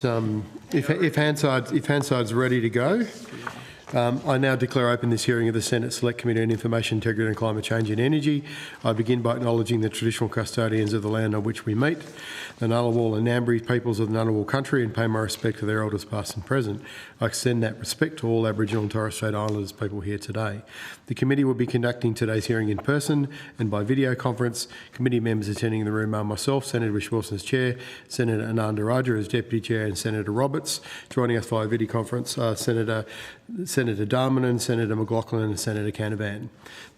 If Hanside's ready to go, I now declare open this hearing of the Senate Select Committee on Information Integrity and Climate Change and Energy. I begin by acknowledging the traditional custodians of the land on which we meet, the Ngunnawal and Ngambri peoples of the Ngunnawal country, and pay my respect to their elders past and present. I extend that respect to all Aboriginal and Torres Strait Islanders people here today. The committee will be conducting today's hearing in person and by video conference. Committee members attending in the room are myself, Senator Wilson as Chair, Senator Ananda Raja as Deputy Chair, and Senator Roberts. Joining us via video conference are Senator Darmanin, Senator McLaughlin and Senator Canavan.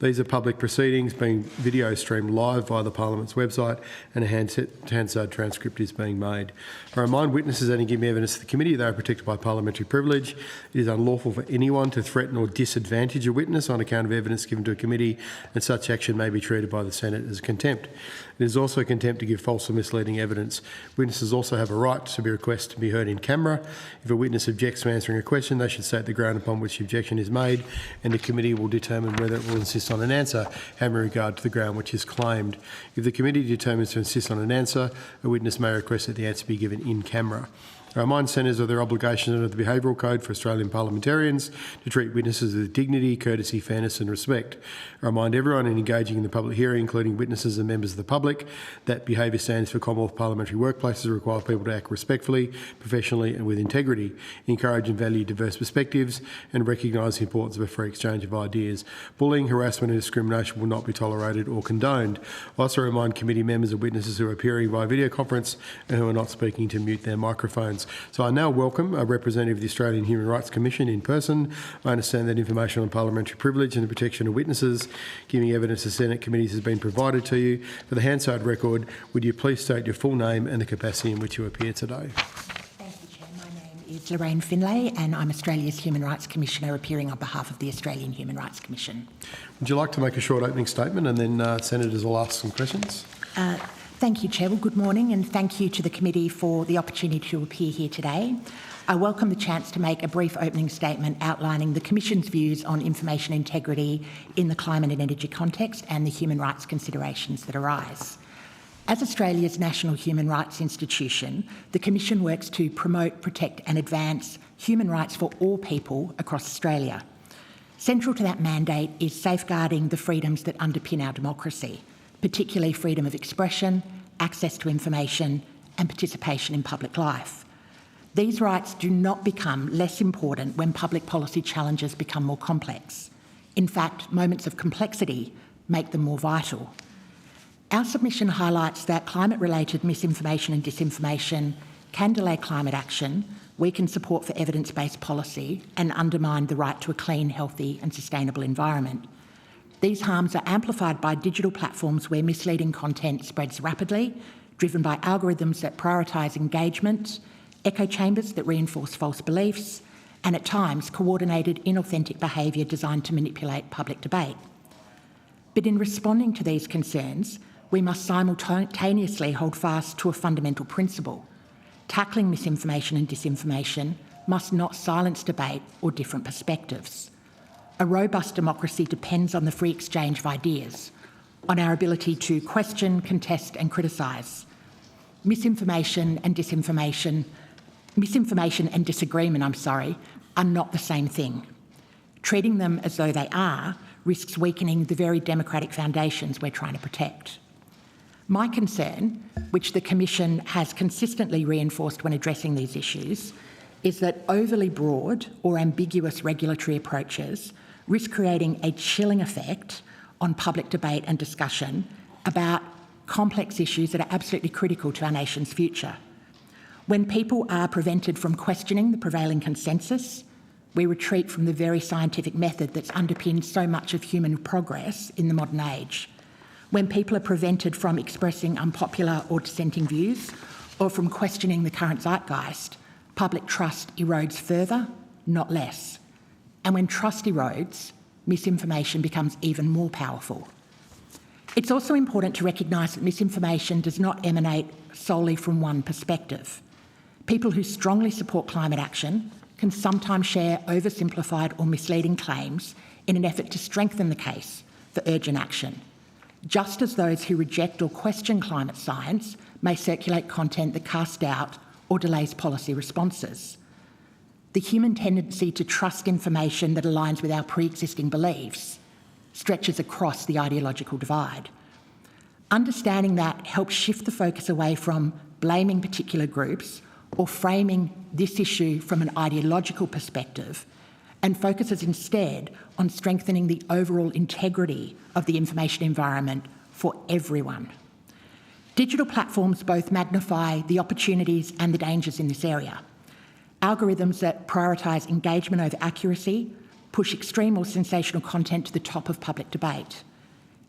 These are public proceedings being video streamed live via the Parliament's website, and a Hansard transcript is being made. I remind witnesses that in giving evidence to the committee, they are protected by parliamentary privilege. It is unlawful for anyone to threaten or disadvantage a witness on account of evidence given to a committee, and such action may be treated by the Senate as contempt. It is also contempt to give false or misleading evidence. Witnesses also have a right to be requested to be heard in camera. If a witness objects to answering a question, they should state the ground upon which the objection is made, and the committee will determine whether it will insist on an answer having regard to the ground which is claimed. If the committee determines to insist on an answer, a witness may request that the answer be given in camera. I remind senators of their obligation under the Behavioural Code for Australian parliamentarians to treat witnesses with dignity, courtesy, fairness and respect. I remind everyone in engaging in the public hearing, including witnesses and members of the public, that behaviour standards for Commonwealth parliamentary workplaces require people to act respectfully, professionally and with integrity, encourage and value diverse perspectives and recognise the importance of a free exchange of ideas. Bullying, harassment and discrimination will not be tolerated or condoned. I also remind committee members and witnesses who are appearing via video conference and who are not speaking to mute their microphones. So I now welcome a representative of the Australian Human Rights Commission in person. I understand that information on parliamentary privilege and the protection of witnesses giving evidence to Senate committees has been provided to you. For the Hansard record, would you please state your full name and the capacity in which you appear today? Thank you, Chair. My name is Lorraine Finlay and I'm Australia's Human Rights Commissioner appearing on behalf of the Australian Human Rights Commission. Would you like to make a short opening statement and then senators will ask some questions? Thank you, Chair. Well, good morning and thank you to the committee for the opportunity to appear here today. I welcome the chance to make a brief opening statement outlining the Commission's views on information integrity in the climate and energy context and the human rights considerations that arise. As Australia's national human rights institution, the Commission works to promote, protect and advance human rights for all people across Australia. Central to that mandate is safeguarding the freedoms that underpin our democracy, particularly freedom of expression, access to information and participation in public life. These rights do not become less important when public policy challenges become more complex. In fact, moments of complexity make them more vital. Our submission highlights that climate-related misinformation and disinformation can delay climate action, weaken support for evidence-based policy and undermine the right to a clean, healthy and sustainable environment. These harms are amplified by digital platforms where misleading content spreads rapidly, driven by algorithms that prioritise engagement, echo chambers that reinforce false beliefs, and at times coordinated inauthentic behaviour designed to manipulate public debate. But in responding to these concerns, we must simultaneously hold fast to a fundamental principle. Tackling misinformation and disinformation must not silence debate or different perspectives. A robust democracy depends on the free exchange of ideas, on our ability to question, contest and criticise. Misinformation and disagreement, are not the same thing. Treating them as though they are risks weakening the very democratic foundations we're trying to protect. My concern, which the Commission has consistently reinforced when addressing these issues, is that overly broad or ambiguous regulatory approaches risk creating a chilling effect on public debate and discussion about complex issues that are absolutely critical to our nation's future. When people are prevented from questioning the prevailing consensus, we retreat from the very scientific method that's underpinned so much of human progress in the modern age. When people are prevented from expressing unpopular or dissenting views or from questioning the current zeitgeist, public trust erodes further, not less. And when trust erodes, misinformation becomes even more powerful. It's also important to recognise that misinformation does not emanate solely from one perspective. People who strongly support climate action can sometimes share oversimplified or misleading claims in an effort to strengthen the case for urgent action, just as those who reject or question climate science may circulate content that casts doubt or delays policy responses. The human tendency to trust information that aligns with our pre-existing beliefs stretches across the ideological divide. Understanding that helps shift the focus away from blaming particular groups or framing this issue from an ideological perspective and focuses instead on strengthening the overall integrity of the information environment for everyone. Digital platforms both magnify the opportunities and the dangers in this area. Algorithms that prioritise engagement over accuracy push extreme or sensational content to the top of public debate.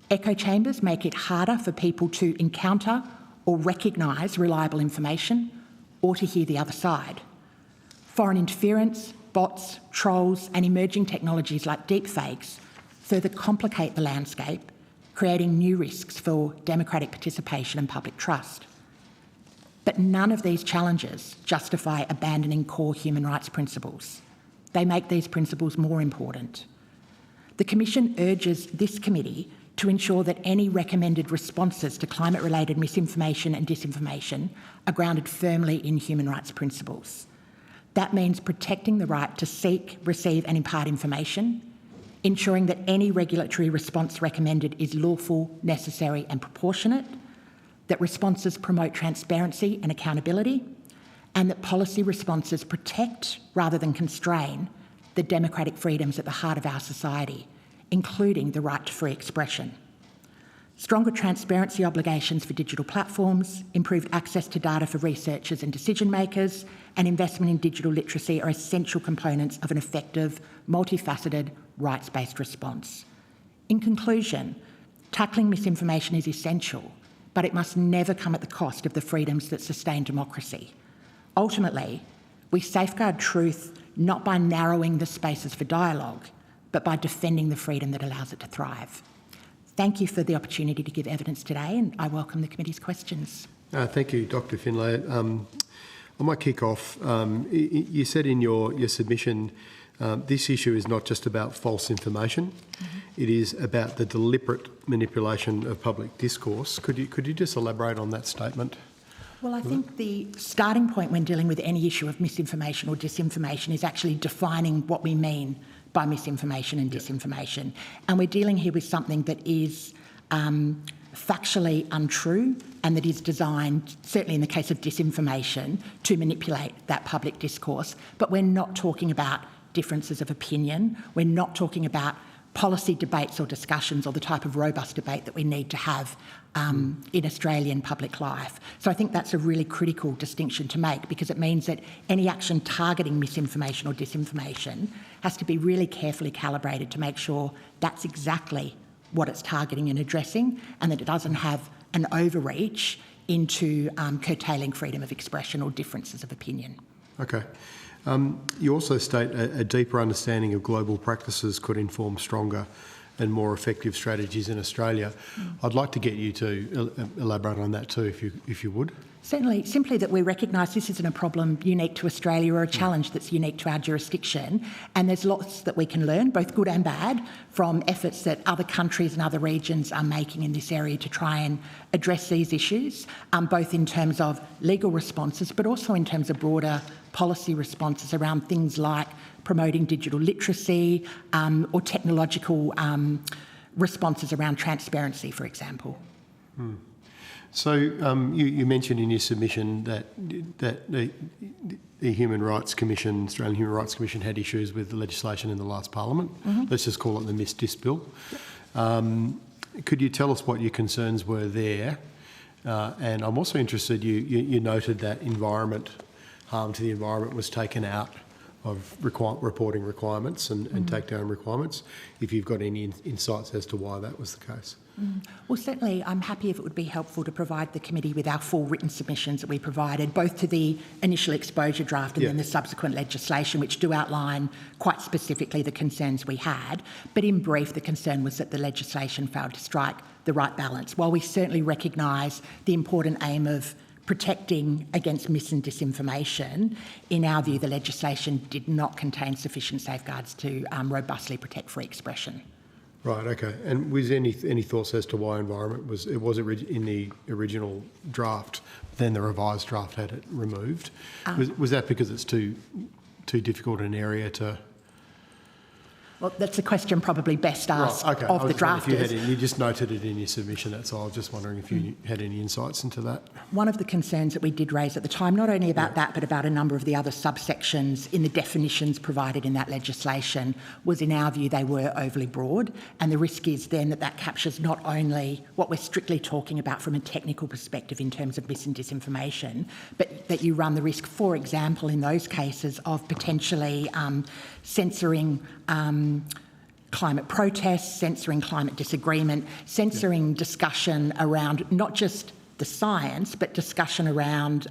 Echo chambers make it harder for people to encounter or recognise reliable information or to hear the other side. Foreign interference, bots, trolls and emerging technologies like deepfakes further complicate the landscape, creating new risks for democratic participation and public trust. But none of these challenges justify abandoning core human rights principles. They make these principles more important. The Commission urges this committee to ensure that any recommended responses to climate-related misinformation and disinformation are grounded firmly in human rights principles. That means protecting the right to seek, receive and impart information, ensuring that any regulatory response recommended is lawful, necessary and proportionate, that responses promote transparency and accountability, and that policy responses protect rather than constrain the democratic freedoms at the heart of our society, including the right to free expression. Stronger transparency obligations for digital platforms, improved access to data for researchers and decision makers, and investment in digital literacy are essential components of an effective, multifaceted, rights-based response. In conclusion, tackling misinformation is essential, but it must never come at the cost of the freedoms that sustain democracy. Ultimately, we safeguard truth not by narrowing the spaces for dialogue, but by defending the freedom that allows it to thrive. Thank you for the opportunity to give evidence today, and I welcome the committee's questions. Thank you, Dr. Finlay. I might kick off. You said in your submission, this issue is not just about false information. It is about the deliberate manipulation of public discourse. Could you just elaborate on that statement? Well, I think the starting point when dealing with any issue of misinformation or disinformation is actually defining what we mean by misinformation and disinformation. And we're dealing here with something that is factually untrue and that is designed, certainly in the case of disinformation, to manipulate that public discourse. But we're not talking about differences of opinion. We're not talking about policy debates or discussions or the type of robust debate that we need to have in Australian public life. So I think that's a really critical distinction to make, because it means that any action targeting misinformation or disinformation has to be really carefully calibrated to make sure that's exactly what it's targeting and addressing, and that it doesn't have an overreach into curtailing freedom of expression or differences of opinion. Okay. You also state a deeper understanding of global practices could inform stronger and more effective strategies in Australia. I'd like to get you to elaborate on that too, if you would. Certainly, simply that we recognise this isn't a problem unique to Australia or a challenge that's unique to our jurisdiction, and there's lots that we can learn, both good and bad, from efforts that other countries and other regions are making in this area to try and address these issues, both in terms of legal responses but also in terms of broader policy responses around things like promoting digital literacy or technological responses around transparency, for example. So you mentioned in your submission that the Human Rights Commission, Australian Human Rights Commission, had issues with the legislation in the last Parliament. Let's just call it the Missed Bill. Could you tell us what your concerns were there? And I'm also interested, you noted that harm to the environment was taken out of reporting requirements and takedown requirements, if you've got any insights as to why that was the case. Well, certainly I'm happy if it would be helpful to provide the committee with our full written submissions that we provided, both to the initial exposure draft and then the subsequent legislation, which do outline quite specifically the concerns we had. But in brief, the concern was that the legislation failed to strike the right balance. While we certainly recognise the important aim of protecting against mis and disinformation, in our view, the legislation did not contain sufficient safeguards to robustly protect free expression. Right, okay. And was any thoughts as to why environment was in the original draft, then the revised draft had it removed? Was that because it's too difficult an area to... Well, that's a question probably best asked right, okay. of the drafters. You just noted it in your submission, that's all. I was just wondering if you had any insights into that. One of the concerns that we did raise at the time, not only about that but about a number of the other subsections in the definitions provided in that legislation, was in our view they were overly broad, and the risk is then that captures not only what we're strictly talking about from a technical perspective in terms of mis and disinformation, but that you run the risk, for example, in those cases of potentially censoring climate protests, censoring climate disagreement, censoring discussion around not just the science, but discussion around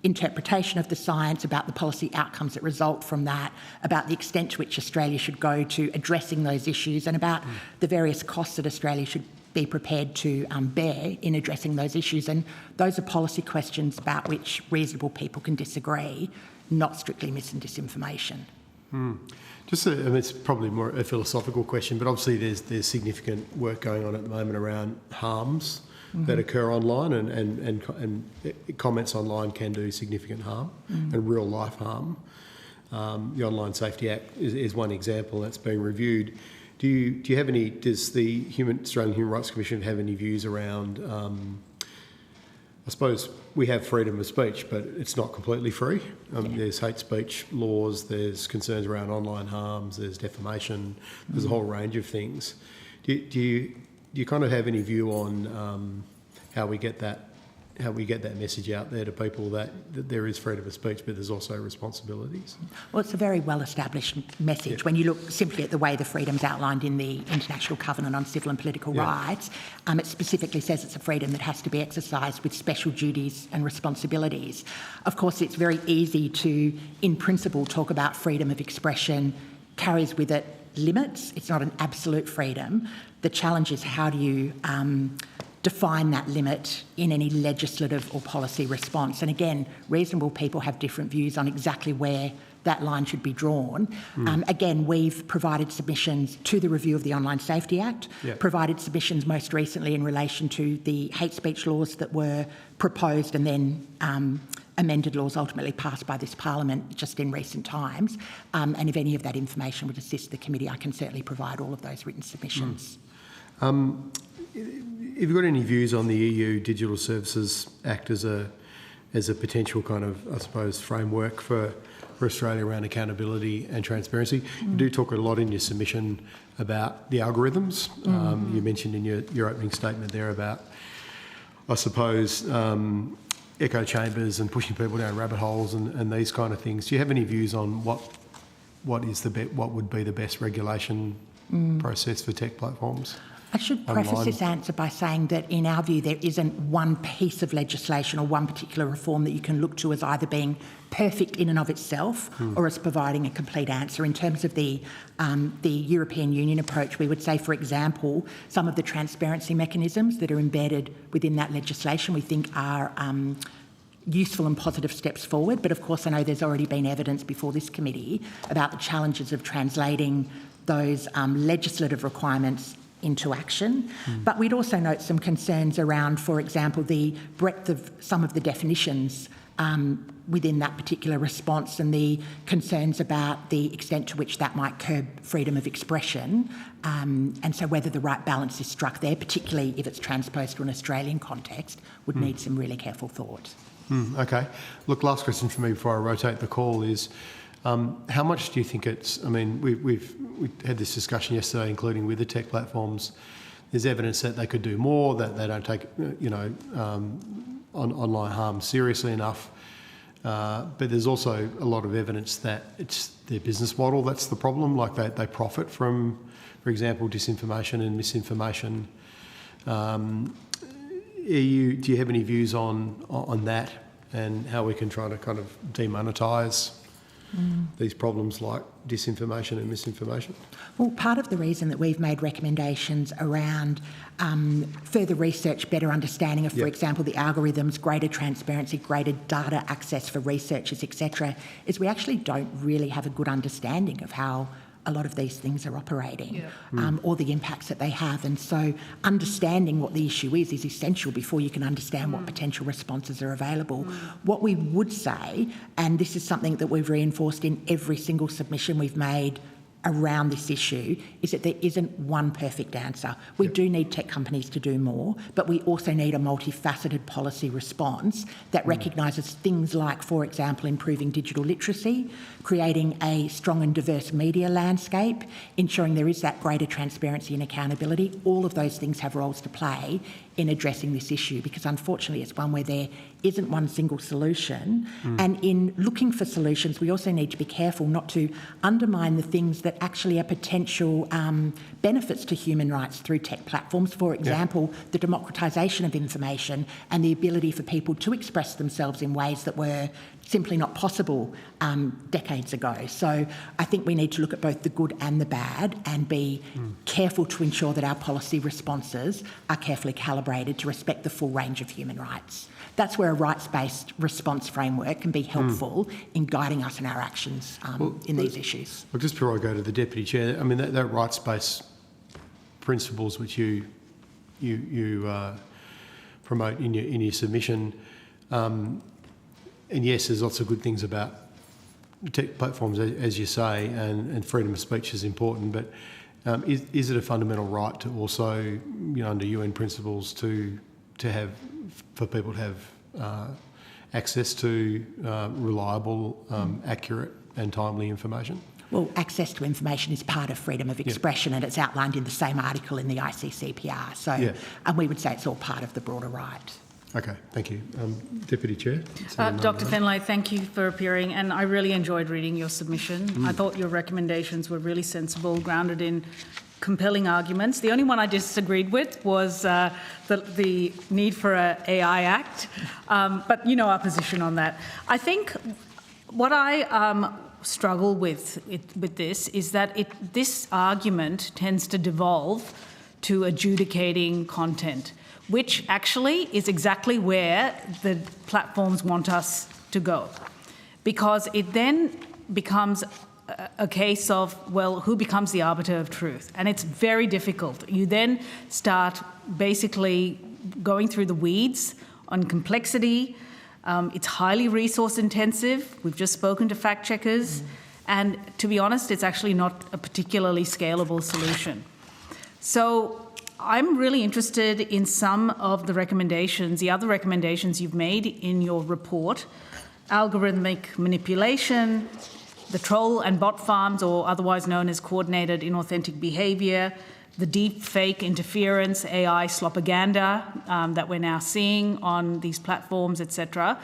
interpretation of the science, about the policy outcomes that result from that, about the extent to which Australia should go to addressing those issues, and about the various costs that Australia should be prepared to bear in addressing those issues. And those are policy questions about which reasonable people can disagree, not strictly mis and disinformation. It's probably more a philosophical question, but obviously there's significant work going on at the moment around harms that occur online, and comments online can do significant harm and real life harm. The Online Safety Act is one example that's being reviewed. Do you have any? Does the Australian Human Rights Commission have any views around? I suppose we have freedom of speech, but it's not completely free. There's hate speech laws, there's concerns around online harms, there's defamation, there's a whole range of things. Do you kind of have any view on how we get that message out there to people that there is freedom of speech, but there's also responsibilities? Well, it's a very well-established message. When you look simply at the way the freedoms outlined in the International Covenant on Civil and Political Rights, it specifically says it's a freedom that has to be exercised with special duties and responsibilities. Of course, it's very easy to, in principle, talk about freedom of expression carries with it limits. It's not an absolute freedom. The challenge is how do you define that limit in any legislative or policy response. And again, reasonable people have different views on exactly where that line should be drawn. Again, we've provided submissions to the review of the Online Safety Act, provided submissions most recently in relation to the hate speech laws that were proposed and then amended laws ultimately passed by this Parliament just in recent times. And if any of that information would assist the committee, I can certainly provide all of those written submissions. Have you got any views on the EU Digital Services Act as a potential kind of, I suppose, framework for Australia around accountability and transparency? You do talk a lot in your submission about the algorithms. You mentioned in your opening statement there about, I suppose, echo chambers and pushing people down rabbit holes and these kind of things. Do you have any views on what would be the best regulation process for tech platforms? I should preface this answer by saying that in our view there isn't one piece of legislation or one particular reform that you can look to as either being perfect in and of itself or as providing a complete answer. In terms of the European Union approach, we would say, for example, some of the transparency mechanisms that are embedded within that legislation we think are useful and positive steps forward. But of course I know there's already been evidence before this committee about the challenges of translating those legislative requirements into action. But we'd also note some concerns around, for example, the breadth of some of the definitions within that particular response and the concerns about the extent to which that might curb freedom of expression, and so whether the right balance is struck there, particularly if it's transposed to an Australian context, would need some really careful thought. Okay. Look, last question for me before I rotate the call is, how much do you think it's... I mean, we had this discussion yesterday, including with the tech platforms. There's evidence that they could do more, that they don't take, online harm seriously enough. But there's also a lot of evidence that it's their business model that's the problem. Like they profit from, for example, disinformation and misinformation. Do you have any views on that and how we can try to kind of demonetise these problems like disinformation and misinformation? Well, part of the reason that we've made recommendations around further research, better understanding of, for example, the algorithms, greater transparency, greater data access for researchers, etc., is we actually don't really have a good understanding of how a lot of these things are operating, or the impacts that they have. And so understanding what the issue is essential before you can understand what potential responses are available. What we would say, and this is something that we've reinforced in every single submission we've made around this issue, is that there isn't one perfect answer. We do need tech companies to do more, but we also need a multifaceted policy response that recognises things like, for example, improving digital literacy, creating a strong and diverse media landscape, ensuring there is that greater transparency and accountability. All of those things have roles to play in addressing this issue, because unfortunately it's one where there isn't one single solution. And in looking for solutions, we also need to be careful not to undermine the things that actually are potential benefits to human rights through tech platforms. For example, the democratisation of information and the ability for people to express themselves in ways that were simply not possible decades ago. So I think we need to look at both the good and the bad and be careful to ensure that our policy responses are carefully calibrated to respect the full range of human rights. That's where a rights-based response framework can be helpful in guiding us in our actions in these issues. Well, just before I go to the Deputy Chair, I mean, that rights-based principles which you promote in your submission, and yes, there's lots of good things about tech platforms, as you say, and freedom of speech is important, but is it a fundamental right to also, under UN principles, to have, for people to have access to reliable, accurate and timely information? Well, access to information is part of freedom of expression, and it's outlined in the same article in the ICCPR. So, and we would say it's all part of the broader right. Okay, thank you. Deputy Chair. Dr. Fenley, thank you for appearing, and I really enjoyed reading your submission. I thought your recommendations were really sensible, grounded in compelling arguments. The only one I disagreed with was the need for an AI Act, but you know our position on that. I think what I struggle with this is that this argument tends to devolve to adjudicating content, which actually is exactly where the platforms want us to go, because it then becomes a case of, well, who becomes the arbiter of truth? And it's very difficult. You then start basically going through the weeds on complexity. It's highly resource intensive. We've just spoken to fact checkers. And to be honest, it's actually not a particularly scalable solution. So I'm really interested in some of the recommendations, the other recommendations you've made in your report: algorithmic manipulation, the troll and bot farms, or otherwise known as coordinated inauthentic behaviour, the deep fake interference, AI slopaganda that we're now seeing on these platforms, etc.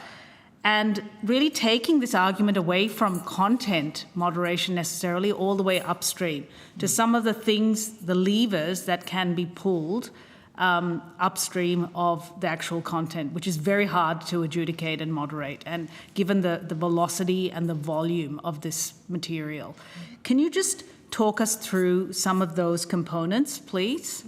And really taking this argument away from content moderation necessarily all the way upstream to some of the things, the levers that can be pulled upstream of the actual content, which is very hard to adjudicate and moderate, and given the velocity and the volume of this material. Can you just talk us through some of those components, please?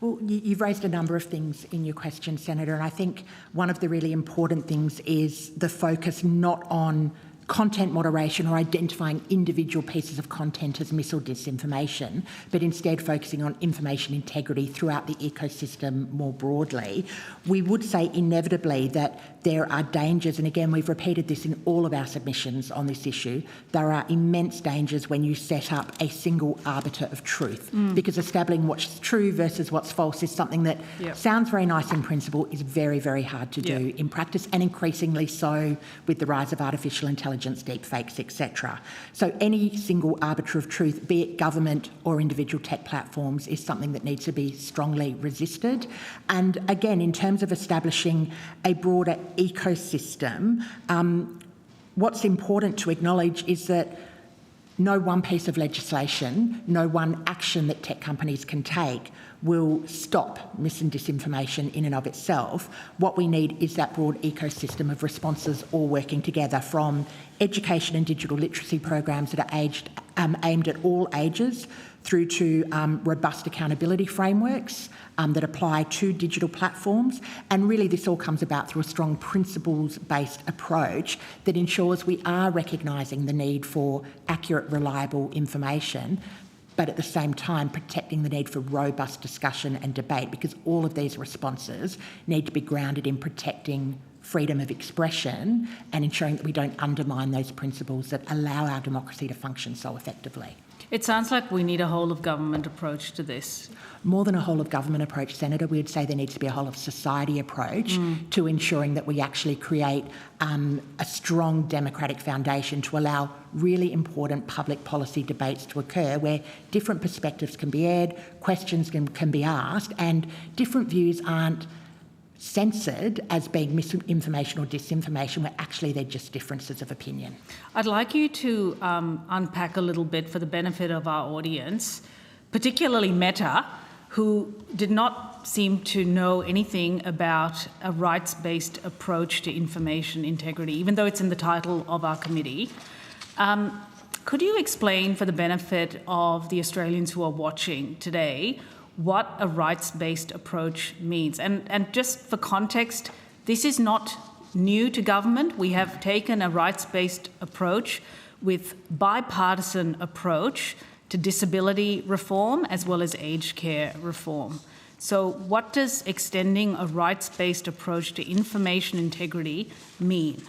Well, you've raised a number of things in your question, Senator, and I think one of the really important things is the focus not on content moderation or identifying individual pieces of content as mis or disinformation, but instead focusing on information integrity throughout the ecosystem more broadly. We would say inevitably that there are dangers, and again, we've repeated this in all of our submissions on this issue, there are immense dangers when you set up a single arbiter of truth, because establishing what's true versus what's false is something that sounds very nice in principle, is very, very hard to do in practice, and increasingly so with the rise of artificial intelligence, deep fakes, etc. So any single arbiter of truth, be it government or individual tech platforms, is something that needs to be strongly resisted. And again, in terms of establishing a broader ecosystem, what's important to acknowledge is that no one piece of legislation, no one action that tech companies can take will stop mis and disinformation in and of itself. What we need is that broad ecosystem of responses all working together, from education and digital literacy programs that are aimed at all ages, through to robust accountability frameworks that apply to digital platforms. And really this all comes about through a strong principles-based approach that ensures we are recognising the need for accurate, reliable information, but at the same time protecting the need for robust discussion and debate, because all of these responses need to be grounded in protecting freedom of expression and ensuring that we don't undermine those principles that allow our democracy to function so effectively. It sounds like we need a whole-of-government approach to this. More than a whole-of-government approach, Senator, we would say there needs to be a whole-of-society approach to ensuring that we actually create a strong democratic foundation to allow really important public policy debates to occur, where different perspectives can be aired, questions can be asked, and different views aren't censored as being misinformation or disinformation, where actually they're just differences of opinion. I'd like you to unpack a little bit for the benefit of our audience, particularly Meta, who did not seem to know anything about a rights-based approach to information integrity, even though it's in the title of our committee. Could you explain, for the benefit of the Australians who are watching today, what a rights-based approach means? And just for context, this is not new to government. We have taken a rights-based approach with bipartisan approach to disability reform as well as aged care reform. So what does extending a rights-based approach to information integrity mean?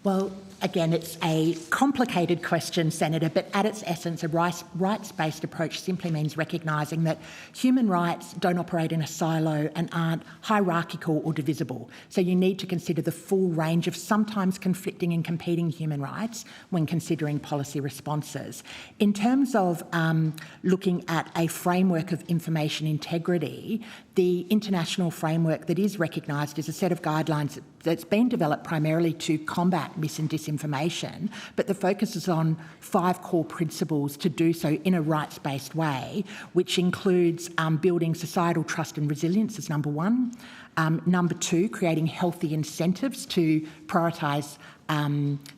Well, again, it's a complicated question, Senator, but at its essence, a rights-based approach simply means recognising that human rights don't operate in a silo and aren't hierarchical or divisible. So you need to consider the full range of sometimes conflicting and competing human rights when considering policy responses. In terms of looking at a framework of information integrity, the international framework that is recognised is a set of guidelines that's been developed primarily to combat mis and disinformation, but the focus is on 5 core principles to do so in a rights-based way, which includes building societal trust and resilience as number 1. Number 2, creating healthy incentives to prioritise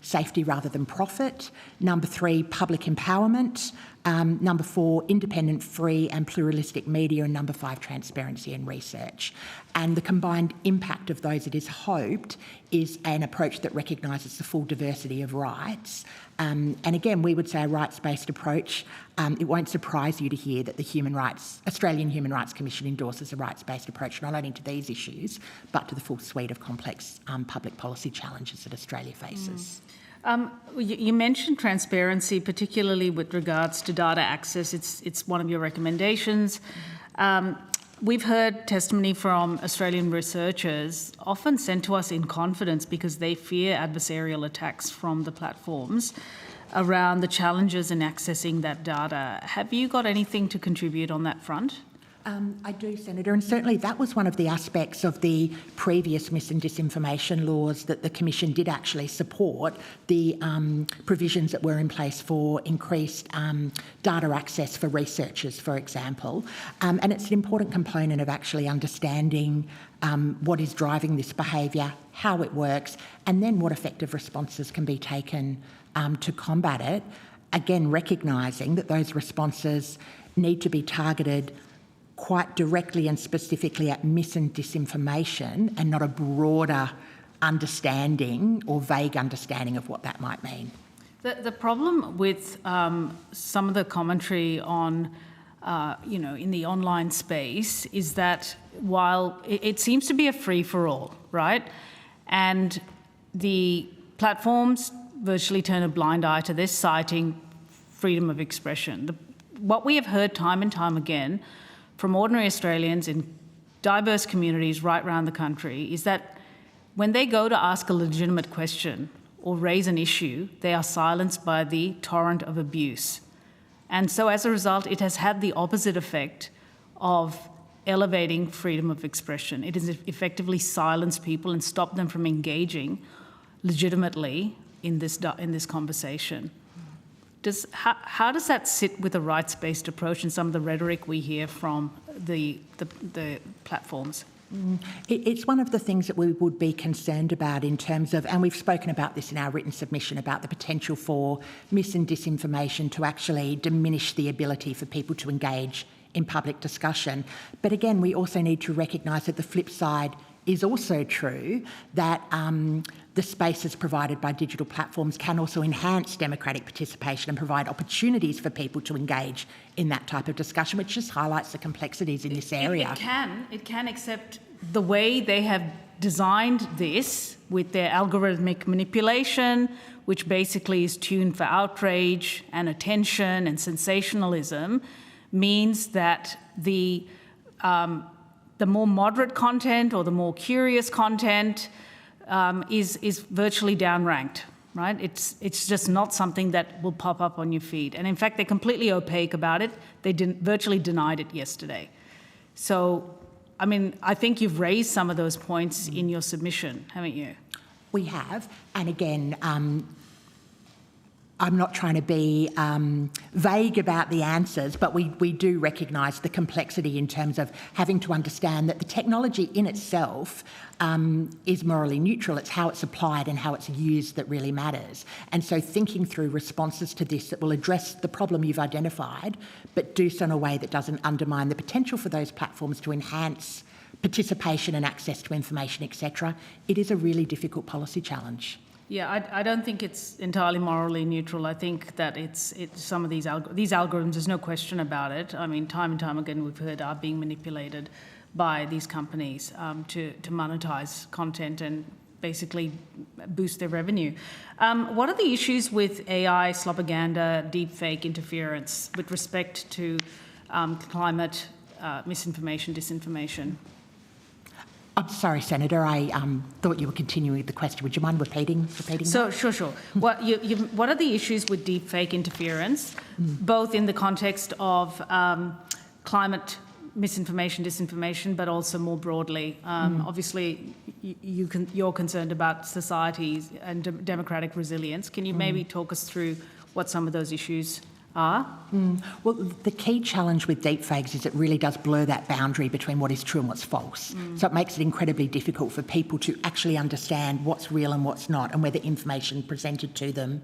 safety rather than profit. Number 3, public empowerment. Number 4, independent, free and pluralistic media. And number 5, transparency and research. And the combined impact of those, it is hoped, is an approach that recognises the full diversity of rights. And again, we would say a rights-based approach. It won't surprise you to hear that the Australian Human Rights Commission endorses a rights-based approach not only to these issues, but to the full suite of complex public policy challenges that Australia faces. You mentioned transparency, particularly with regards to data access. It's one of your recommendations. We've heard testimony from Australian researchers, often sent to us in confidence because they fear adversarial attacks from the platforms around the challenges in accessing that data. Have you got anything to contribute on that front? I do, Senator, and certainly that was one of the aspects of the previous mis and disinformation laws that the Commission did actually support, the provisions that were in place for increased data access for researchers, for example. And it's an important component of actually understanding what is driving this behaviour, how it works, and then what effective responses can be taken to combat it. Again, recognising that those responses need to be targeted quite directly and specifically at mis and disinformation and not a broader understanding or vague understanding of what that might mean. The problem with some of the commentary on, in the online space is that while it seems to be a free-for-all, right? And the platforms virtually turn a blind eye to this, citing freedom of expression. What we have heard time and time again from ordinary Australians in diverse communities right around the country is that when they go to ask a legitimate question or raise an issue, they are silenced by the torrent of abuse. And so as a result, it has had the opposite effect of elevating freedom of expression. It has effectively silenced people and stopped them from engaging legitimately in this conversation. How does that sit with a rights-based approach and some of the rhetoric we hear from the platforms? It's one of the things that we would be concerned about in terms of, and we've spoken about this in our written submission, about the potential for mis and disinformation to actually diminish the ability for people to engage in public discussion. But again, we also need to recognise that the flip side is also true, that the spaces provided by digital platforms can also enhance democratic participation and provide opportunities for people to engage in that type of discussion, which just highlights the complexities in this area. It can, except the way they have designed this with their algorithmic manipulation, which basically is tuned for outrage and attention and sensationalism, means that the more moderate content or the more curious content is virtually downranked, right? It's just not something that will pop up on your feed. And in fact, they're completely opaque about it. They virtually denied it yesterday. So, I mean, I think you've raised some of those points in your submission, haven't you? We have. And again, I'm not trying to be vague about the answers, but we do recognise the complexity in terms of having to understand that the technology in itself is morally neutral. It's how it's applied and how it's used that really matters. And so thinking through responses to this that will address the problem you've identified, but do so in a way that doesn't undermine the potential for those platforms to enhance participation and access to information, etc., it is a really difficult policy challenge. Yeah, I don't think it's entirely morally neutral. I think that it's some of these algorithms, there's no question about it. I mean, time and time again we've heard are being manipulated by these companies to monetize content and basically boost their revenue. What are the issues with AI, slopaganda, deepfake interference with respect to climate misinformation, disinformation? I'm sorry, Senator, I thought you were continuing the question. Would you mind repeating So, that? sure. What are the issues with deepfake interference, both in the context of climate misinformation, disinformation, but also more broadly? Obviously, you're concerned about societies and democratic resilience. Can you maybe talk us through what some of those issues are? Well, the key challenge with deepfakes is it really does blur that boundary between what is true and what's false. So it makes it incredibly difficult for people to actually understand what's real and what's not, and whether information presented to them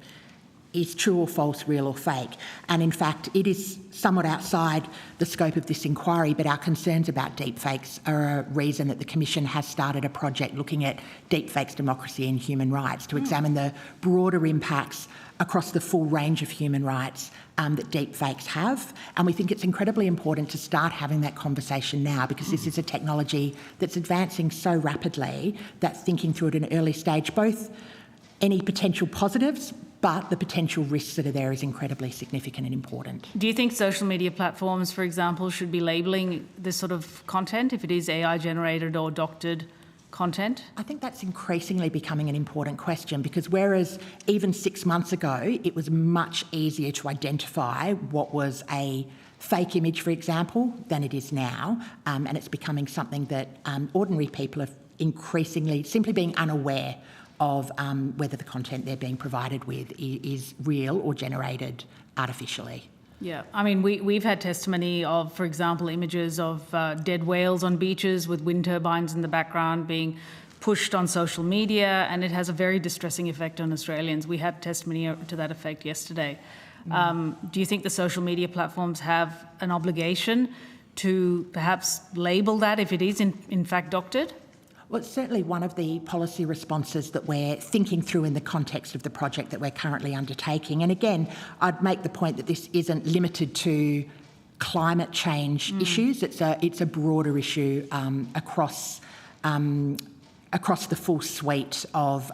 is true or false, real or fake. And in fact, it is somewhat outside the scope of this inquiry, but our concerns about deepfakes are a reason that the Commission has started a project looking at deepfakes, democracy and human rights to examine the broader impacts across the full range of human rights that deepfakes have. And we think it's incredibly important to start having that conversation now, because this is a technology that's advancing so rapidly that thinking through at an early stage, both any potential positives but the potential risks that are there is incredibly significant and important. Do you think social media platforms, for example, should be labelling this sort of content if it is AI-generated or doctored content? I think that's increasingly becoming an important question, because whereas even 6 months ago it was much easier to identify what was a fake image, for example, than it is now, and it's becoming something that ordinary people are increasingly simply being unaware of whether the content they're being provided with is real or generated artificially. Yeah, I mean, we've had testimony of, for example, images of dead whales on beaches with wind turbines in the background being pushed on social media, and it has a very distressing effect on Australians. We had testimony to that effect yesterday. Do you think the social media platforms have an obligation to perhaps label that if it is in fact doctored? Well, it's certainly one of the policy responses that we're thinking through in the context of the project that we're currently undertaking. And again, I'd make the point that this isn't limited to climate change issues. It's a broader issue across the full suite of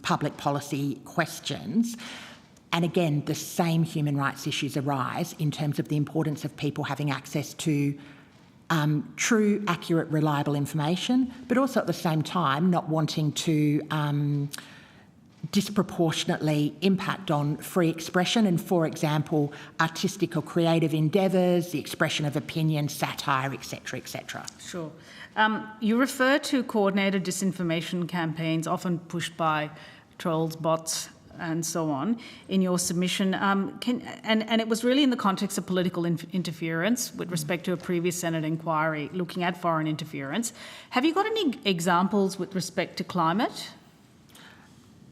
public policy questions. And again, the same human rights issues arise in terms of the importance of people having access to true, accurate, reliable information, but also at the same time not wanting to disproportionately impact on free expression and, for example, artistic or creative endeavours, the expression of opinion, satire, etc., etc. Sure. You refer to coordinated disinformation campaigns often pushed by trolls, bots, and so on in your submission. And it was really in the context of political interference with respect to a previous Senate inquiry looking at foreign interference. Have you got any examples with respect to climate?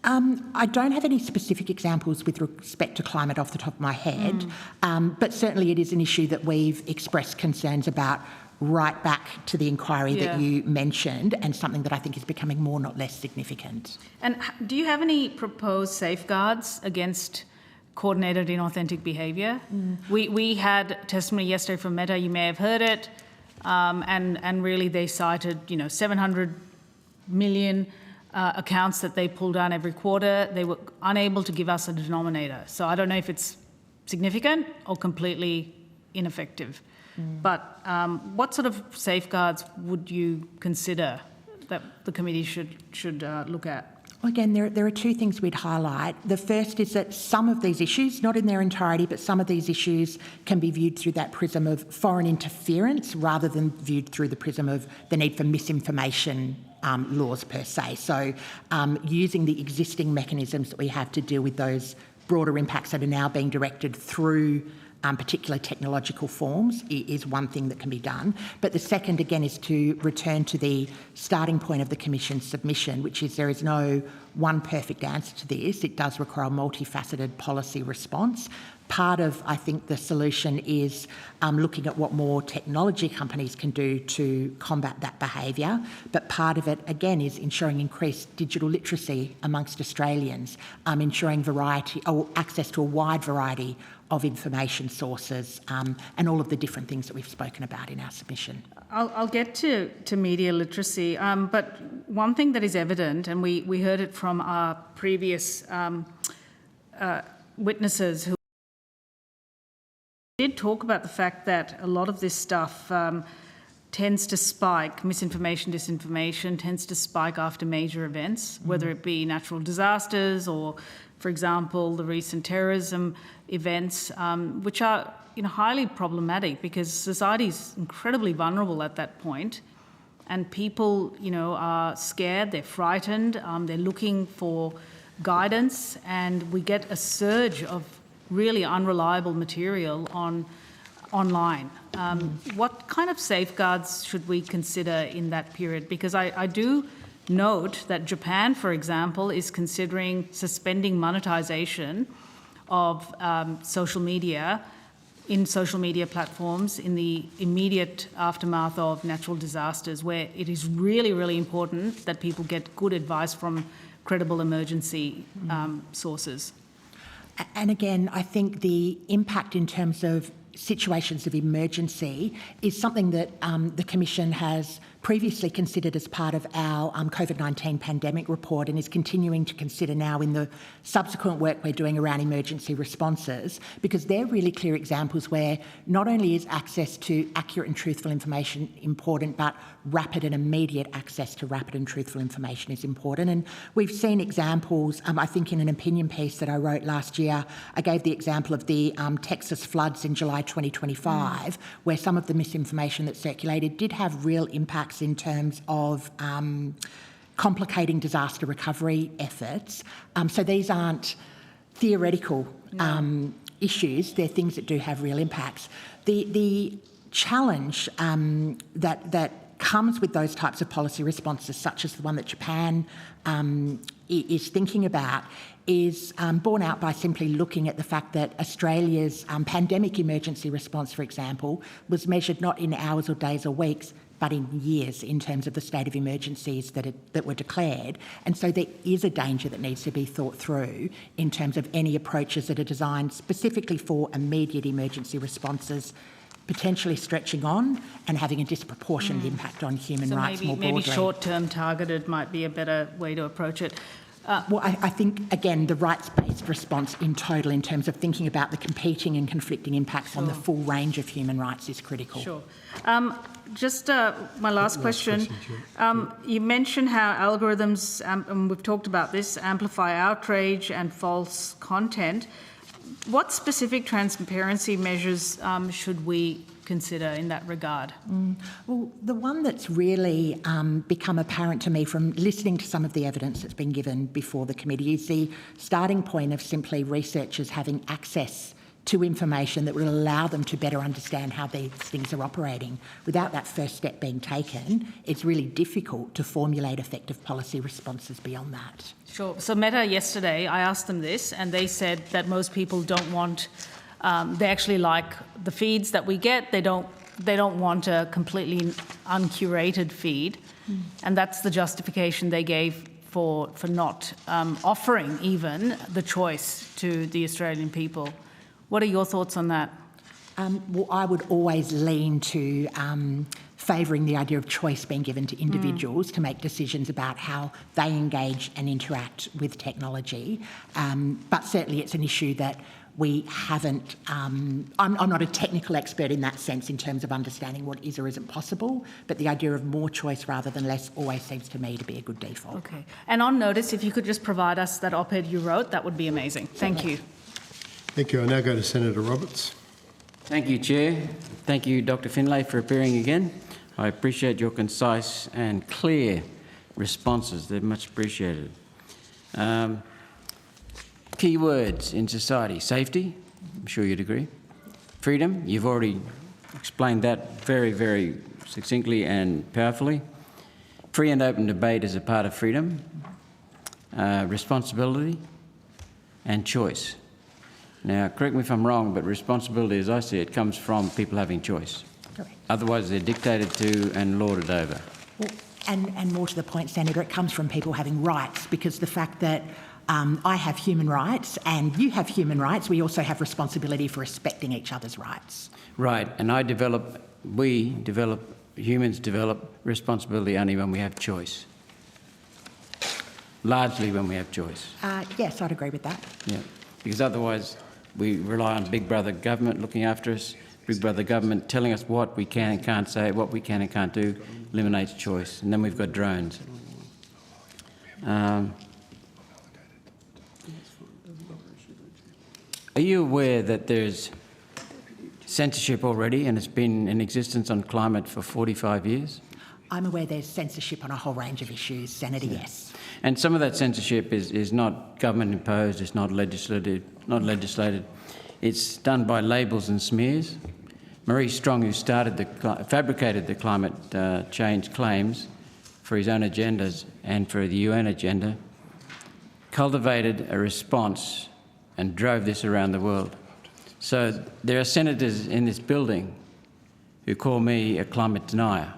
I don't have any specific examples with respect to climate off the top of my head, but certainly it is an issue that we've expressed concerns about right back to the inquiry that you mentioned, and something that I think is becoming more, not less, significant. And do you have any proposed safeguards against coordinated inauthentic behaviour? We had testimony yesterday from Meta, you may have heard it, and really they cited 700 million accounts that they pull down every quarter. They were unable to give us a denominator. So I don't know if it's significant or completely ineffective. But what sort of safeguards would you consider that the committee should look at? Well, again, there are two things we'd highlight. The first is that some of these issues, not in their entirety, but some of these issues can be viewed through that prism of foreign interference rather than viewed through the prism of the need for misinformation laws per se. So using the existing mechanisms that we have to deal with those broader impacts that are now being directed through particular technological forms is one thing that can be done. But the second, again, is to return to the starting point of the Commission's submission, which is there is no one perfect answer to this. It does require a multifaceted policy response. Part of, I think, the solution is looking at what more technology companies can do to combat that behaviour. But part of it, again, is ensuring increased digital literacy amongst Australians, ensuring variety or access to a wide variety of information sources, and all of the different things that we've spoken about in our submission. I'll get to media literacy, but one thing that is evident, and we heard it from our previous witnesses who did talk about the fact that a lot of this stuff tends to spike, misinformation, disinformation, tends to spike after major events, whether it be natural disasters or, for example, the recent terrorism events, which are highly problematic because society is incredibly vulnerable at that point, and people are scared, they're frightened, they're looking for guidance, and we get a surge of really unreliable material online. What kind of safeguards should we consider in that period? Because I do note that Japan, for example, is considering suspending monetization of social media platforms in the immediate aftermath of natural disasters, where it is really, really important that people get good advice from credible emergency sources. And again, I think the impact in terms of situations of emergency is something that the Commission has previously considered as part of our COVID-19 pandemic report, and is continuing to consider now in the subsequent work we're doing around emergency responses, because they're really clear examples where not only is access to accurate and truthful information important, but rapid and immediate access to rapid and truthful information is important. And we've seen examples, I think in an opinion piece that I wrote last year, I gave the example of the Texas floods in July 2025, where some of the misinformation that circulated did have real impacts in terms of complicating disaster recovery efforts. So these aren't theoretical issues, they're things that do have real impacts. The challenge that comes with those types of policy responses, such as the one that Japan is thinking about, is borne out by simply looking at the fact that Australia's pandemic emergency response, for example, was measured not in hours or days or weeks, but in years in terms of the state of emergencies that were declared. And so there is a danger that needs to be thought through in terms of any approaches that are designed specifically for immediate emergency responses, potentially stretching on and having a disproportionate impact on human rights more broadly. Maybe short-term targeted might be a better way to approach it. Well, I think, again, the rights-based response in total in terms of thinking about the competing and conflicting impacts on the full range of human rights is critical. Sure. Just my last question. You mentioned how algorithms, and we've talked about this, amplify outrage and false content. What specific transparency measures should we consider in that regard? Well, the one that's really become apparent to me from listening to some of the evidence that's been given before the committee is the starting point of simply researchers having access to information that will allow them to better understand how these things are operating. Without that first step being taken, it's really difficult to formulate effective policy responses beyond that. Sure. So Meta yesterday, I asked them this, and they said that most people don't want. They actually like the feeds that we get. They don't want a completely uncurated feed, and that's the justification they gave for not offering even the choice to the Australian people. What are your thoughts on that? Well, I would always lean to favouring the idea of choice being given to individuals to make decisions about how they engage and interact with technology. But certainly it's an issue that we haven't... I'm not a technical expert in that sense in terms of understanding what is or isn't possible, but the idea of more choice rather than less always seems to me to be a good default. Okay. And on notice, if you could just provide us that op-ed you wrote, that would be amazing. Thank you. Thank you. I now go to Senator Roberts. Thank you, Chair. Thank you, Dr. Finlay, for appearing again. I appreciate your concise and clear responses. They're much appreciated. Key words in society: safety, I'm sure you'd agree. Freedom, you've already explained that very, very succinctly and powerfully. Free and open debate is a part of freedom. Responsibility and choice. Now, correct me if I'm wrong, but responsibility, as I see it, comes from people having choice. Correct. Otherwise, they're dictated to and lorded over. Well, and more to the point, Senator, it comes from people having rights, because the fact that I have human rights and you have human rights, we also have responsibility for respecting each other's rights. Right, and humans develop responsibility only when we have choice. Largely when we have choice. Yes, I'd agree with that. Yeah, because otherwise we rely on Big Brother government looking after us, Big Brother government telling us what we can and can't say, what we can and can't do, eliminates choice. And then we've got drones. Are you aware that there's censorship already and it's been in existence on climate for 45 years? I'm aware there's censorship on a whole range of issues, Senator, yes. And some of that censorship is not government imposed, it's not legislated. It's done by labels and smears. Maurice Strong, who fabricated the climate change claims for his own agendas and for the UN agenda, cultivated a response and drove this around the world. So there are senators in this building who call me a climate denier,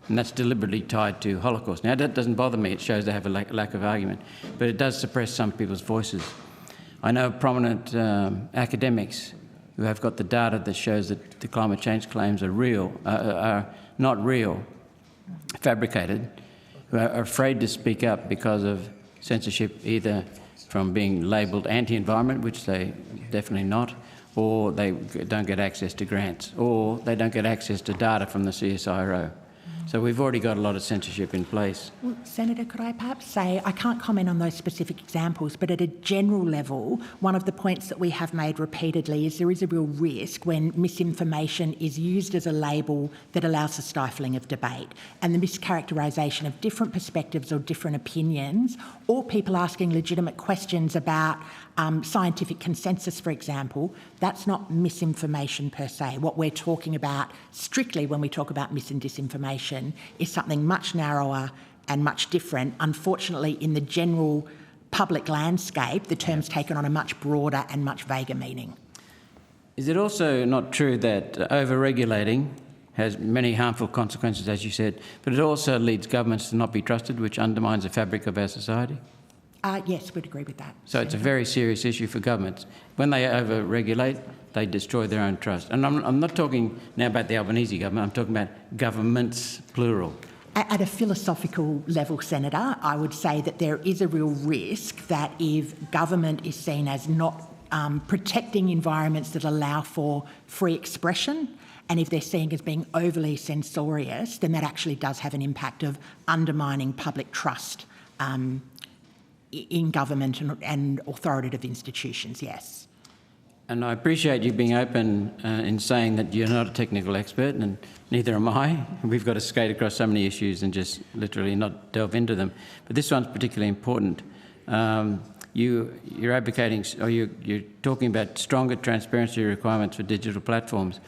and that's deliberately tied to Holocaust. Now, that doesn't bother me. It shows they have a lack of argument, but it does suppress some people's voices. I know prominent academics who have got the data that shows that the climate change claims are not real, fabricated, who are afraid to speak up because of censorship, either from being labelled anti-environment, which they definitely not, or they don't get access to grants, or they don't get access to data from the CSIRO. So we've already got a lot of censorship in place. Well, Senator, could I perhaps say, I can't comment on those specific examples, but at a general level, one of the points that we have made repeatedly is there is a real risk when misinformation is used as a label that allows the stifling of debate, and the mischaracterisation of different perspectives or different opinions, or people asking legitimate questions about scientific consensus, for example. That's not misinformation per se. What we're talking about strictly when we talk about mis and disinformation is something much narrower and much different. Unfortunately, in the general public landscape, the term's taken on a much broader and much vaguer meaning. Is it also not true that over-regulating has many harmful consequences, as you said, but it also leads governments to not be trusted, which undermines the fabric of our society? Yes, we'd agree with that. So it's a very serious issue for governments. When they over-regulate, they destroy their own trust. And I'm not talking now about the Albanese government, I'm talking about governments, plural. At a philosophical level, Senator, I would say that there is a real risk that if government is seen as not protecting environments that allow for free expression, and if they're seen as being overly censorious, then that actually does have an impact of undermining public trust in government and authoritative institutions, yes. And I appreciate you being open in saying that you're not a technical expert, and neither am I. We've got to skate across so many issues and just literally not delve into them. But this one's particularly important. You're advocating, or you're talking about stronger transparency requirements for digital platforms.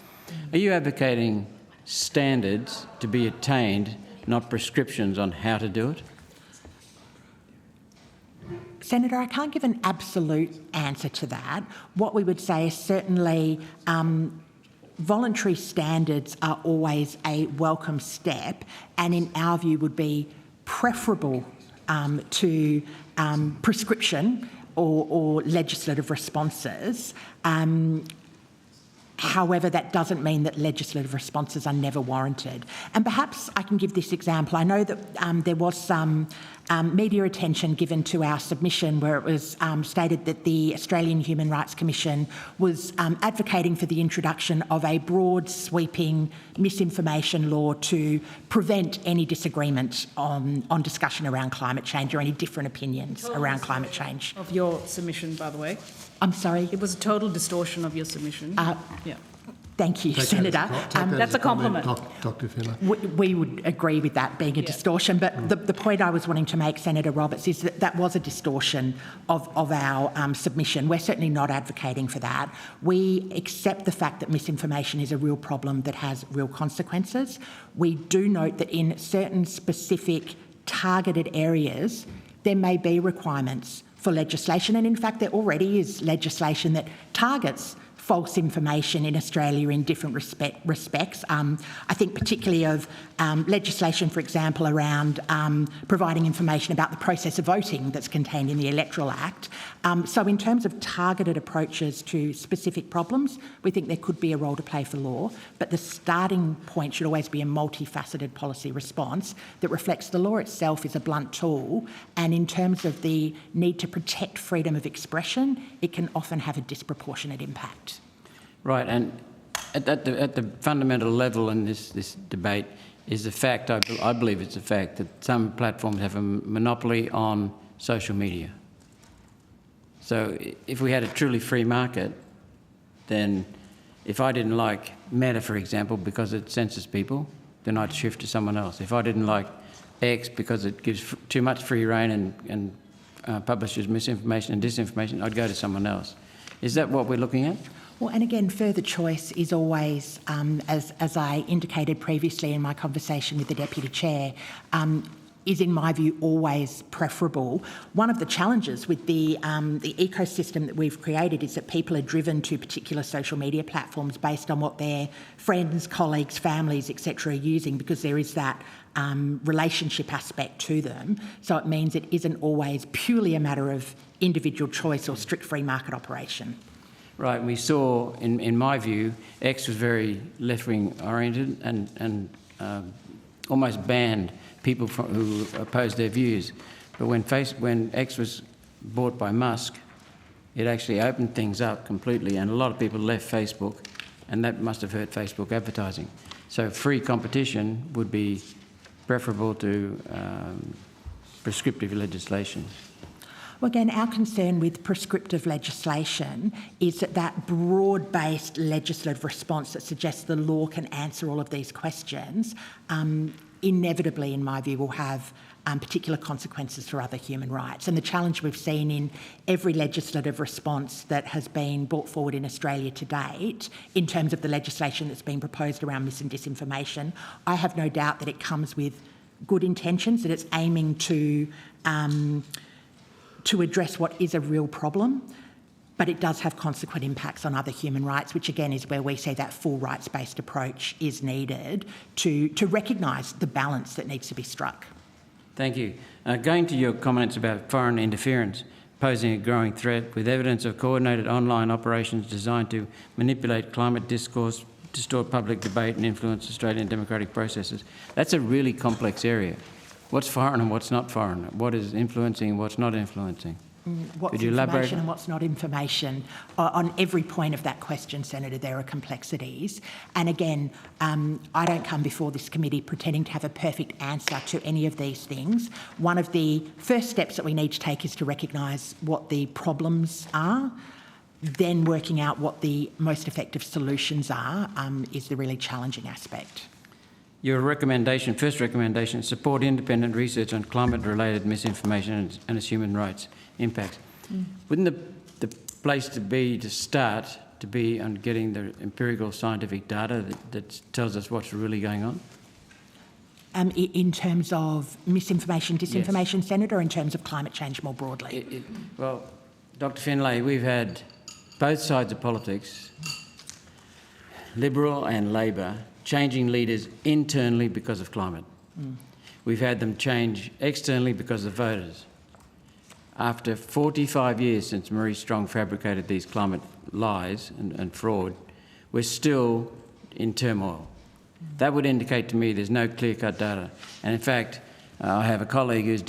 Are you advocating standards to be attained, not prescriptions on how to do it? Senator, I can't give an absolute answer to that. What we would say is certainly voluntary standards are always a welcome step, and in our view would be preferable to prescription or legislative responses. However, that doesn't mean that legislative responses are never warranted. And perhaps I can give this example. I know that there was some media attention given to our submission where it was stated that the Australian Human Rights Commission was advocating for the introduction of a broad, sweeping misinformation law to prevent any disagreement on discussion around climate change or any different opinions around climate change. Of your submission, by the way. I'm sorry? It was a total distortion of your submission. Yeah. Thank you, Senator. That's a compliment. Dr. Filler. We would agree with that being a distortion, but the point I was wanting to make, Senator Roberts, is that that was a distortion of our submission. We're certainly not advocating for that. We accept the fact that misinformation is a real problem that has real consequences. We do note that in certain specific targeted areas, there may be requirements for legislation, and in fact there already is legislation that targets false information in Australia in different respects. I think particularly of legislation, for example, around providing information about the process of voting that's contained in the Electoral Act. So in terms of targeted approaches to specific problems, we think there could be a role to play for law, but the starting point should always be a multifaceted policy response that reflects the law itself is a blunt tool, and in terms of the need to protect freedom of expression, it can often have a disproportionate impact. Right, and at the fundamental level in this debate is the fact, I believe it's a fact, that some platforms have a monopoly on social media. So if we had a truly free market, then if I didn't like Meta, for example, because it censors people, then I'd shift to someone else. If I didn't like X because it gives too much free rein and publishes misinformation and disinformation, I'd go to someone else. Is that what we're looking at? Well, and again, further choice is always, as I indicated previously in my conversation with the Deputy Chair, is in my view always preferable. One of the challenges with the ecosystem that we've created is that people are driven to particular social media platforms based on what their friends, colleagues, families, etc. are using, because there is that relationship aspect to them. So it means it isn't always purely a matter of individual choice or strict free market operation. Right, we saw, in my view, X was very left-wing oriented and almost banned people who opposed their views. But when X was bought by Musk, it actually opened things up completely, and a lot of people left Facebook, and that must have hurt Facebook advertising. So free competition would be preferable to prescriptive legislation. Well, again, our concern with prescriptive legislation is that broad-based legislative response that suggests the law can answer all of these questions inevitably, in my view, will have particular consequences for other human rights. And the challenge we've seen in every legislative response that has been brought forward in Australia to date, in terms of the legislation that's been proposed around mis and disinformation, I have no doubt that it comes with good intentions, that it's aiming to address what is a real problem, but it does have consequent impacts on other human rights, which again is where we say that full rights-based approach is needed to recognise the balance that needs to be struck. Thank you. Going to your comments about foreign interference posing a growing threat with evidence of coordinated online operations designed to manipulate climate discourse, distort public debate and influence Australian democratic processes. That's a really complex area. What's foreign and what's not foreign? What is influencing and what's not influencing? What's Could you elaborate? Information and what's not information? On every point of that question, Senator, there are complexities. And again, I don't come before this committee pretending to have a perfect answer to any of these things. One of the first steps that we need to take is to recognise what the problems are. then working out what the most effective solutions are is the really challenging aspect. Your recommendation, first recommendation, support independent research on climate-related misinformation and its human rights impacts. Wouldn't the place to start be on getting the empirical scientific data that tells us what's really going on? In terms of misinformation, disinformation, Yes. Senator, or in terms of climate change more broadly? Well, Dr. Finlay, we've had both sides of politics, Liberal and Labor, changing leaders internally because of climate. We've had them change externally because of voters. After 45 years since Marie Strong fabricated these climate lies and fraud, we're still in turmoil. That would indicate to me there's no clear-cut data. And in fact, I have a colleague who's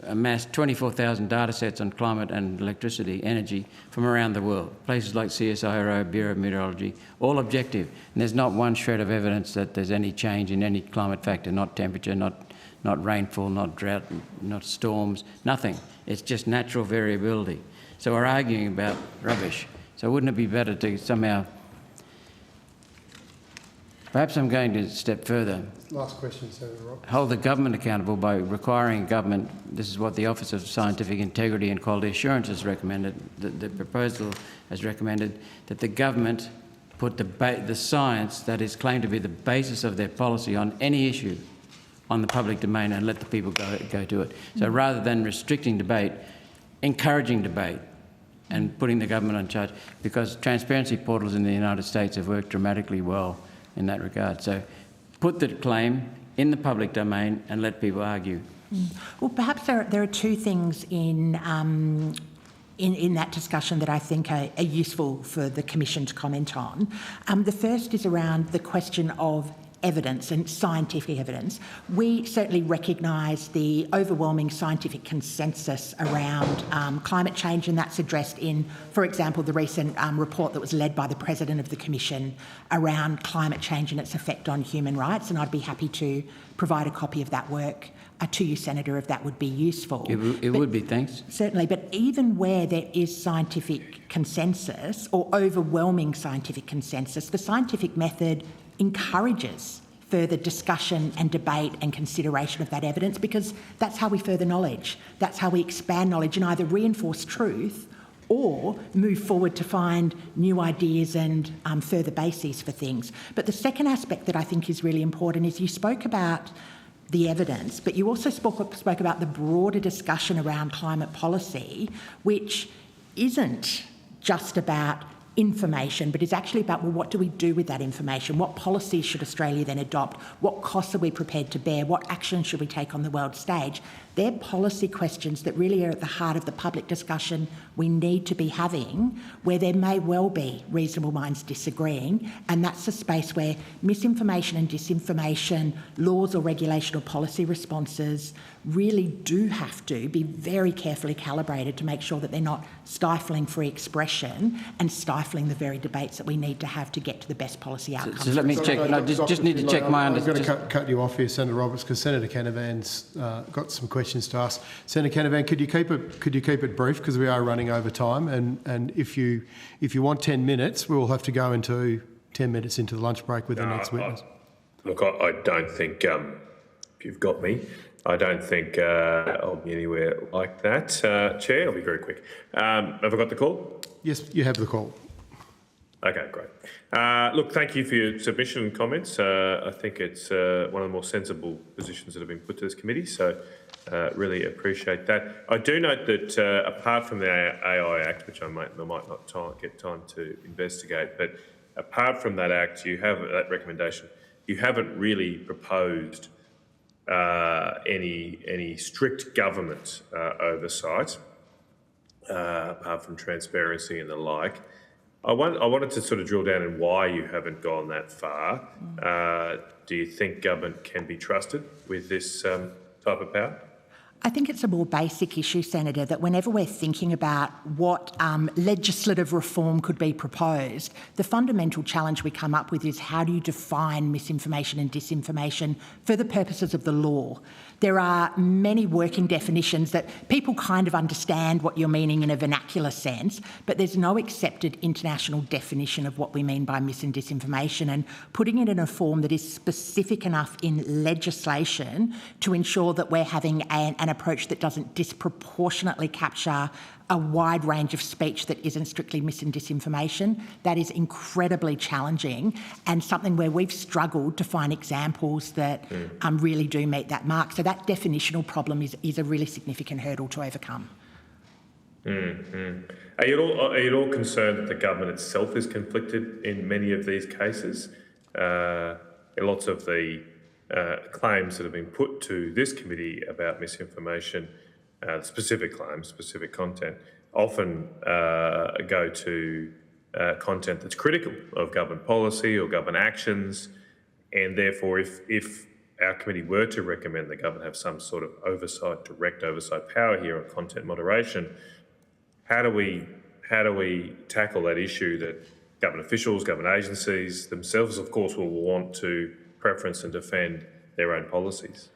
amassed 24,000 data sets on climate and electricity, energy, from around the world. Places like CSIRO, Bureau of Meteorology, all objective. And there's not one shred of evidence that there's any change in any climate factor, not temperature, not rainfall, not drought, not storms, nothing. It's just natural variability. So we're arguing about rubbish. So wouldn't it be better to somehow... Perhaps I'm going to step further. Last question, Senator Roberts. Hold the government accountable by requiring government, this is what the Office of Scientific Integrity and Quality Assurance has recommended, the proposal has recommended, that the government put the science that is claimed to be the basis of their policy on any issue on the public domain and let the people go to it. So rather than restricting debate, encouraging debate and putting the government on charge, because transparency portals in the United States have worked dramatically well in that regard. So put the claim in the public domain and let people argue. Well, perhaps there are two things in that discussion that I think are useful for the Commission to comment on. The first is around the question of evidence and scientific evidence. We certainly recognise the overwhelming scientific consensus around climate change, and that's addressed in, for example, the recent report that was led by the President of the Commission around climate change and its effect on human rights, and I'd be happy to provide a copy of that work to you, Senator, if that would be useful. It would be, thanks. Certainly, but even where there is scientific consensus or overwhelming scientific consensus, the scientific method encourages further discussion and debate and consideration of that evidence, because that's how we further knowledge. That's how we expand knowledge and either reinforce truth or move forward to find new ideas and further bases for things. But the second aspect that I think is really important is you spoke about the evidence, but you also spoke about the broader discussion around climate policy, which isn't just about information, but is actually about, well, what do we do with that information? What policies should Australia then adopt? What costs are we prepared to bear? What action should we take on the world stage? They're policy questions that really are at the heart of the public discussion we need to be having, where there may well be reasonable minds disagreeing, and that's a space where misinformation and disinformation, laws or regulation or policy responses really do have to be very carefully calibrated to make sure that they're not stifling free expression and stifling the very debates that we need to have to get to the best policy outcomes. So let me check. No, just need to check my understanding. I'm going to cut you off here, Senator Roberts, because Senator Canavan's got some questions to ask. Senator Canavan, could you keep it brief, because we are running over time, and if you want 10 minutes, we'll have to go into 10 minutes into the lunch break with the next witness. Look, I don't think, if you've got me, I don't think I'll be anywhere like that. Chair, I'll be very quick. Have I got the call? Yes, you have the call. Okay, great. Look, thank you for your submission and comments. I think it's one of the more sensible positions that have been put to this committee, so really appreciate that. I do note that apart from the AI Act, which I might not get time to investigate, but apart from that Act, you have that recommendation, you haven't really proposed any strict government oversight, apart from transparency and the like. I wanted to sort of drill down in why you haven't gone that far. Do you think government can be trusted with this type of power? I think it's a more basic issue, Senator, that whenever we're thinking about what legislative reform could be proposed, the fundamental challenge we come up with is how do you define misinformation and disinformation for the purposes of the law? There are many working definitions that people kind of understand what you're meaning in a vernacular sense, but there's no accepted international definition of what we mean by mis and disinformation, and putting it in a form that is specific enough in legislation to ensure that we're having an approach that doesn't disproportionately capture a wide range of speech that isn't strictly mis and disinformation, that is incredibly challenging and something where we've struggled to find examples that really do meet that mark. So that definitional problem is a really significant hurdle to overcome. Are you at all concerned that the government itself is conflicted in many of these cases? Lots of the claims that have been put to this committee about misinformation, specific claims, specific content, often go to content that's critical of government policy or government actions, and therefore if our committee were to recommend the government have some sort of oversight, direct oversight power here on content moderation, how do we tackle that issue that government officials, government agencies themselves, of course, will want to preference and defend their own policies?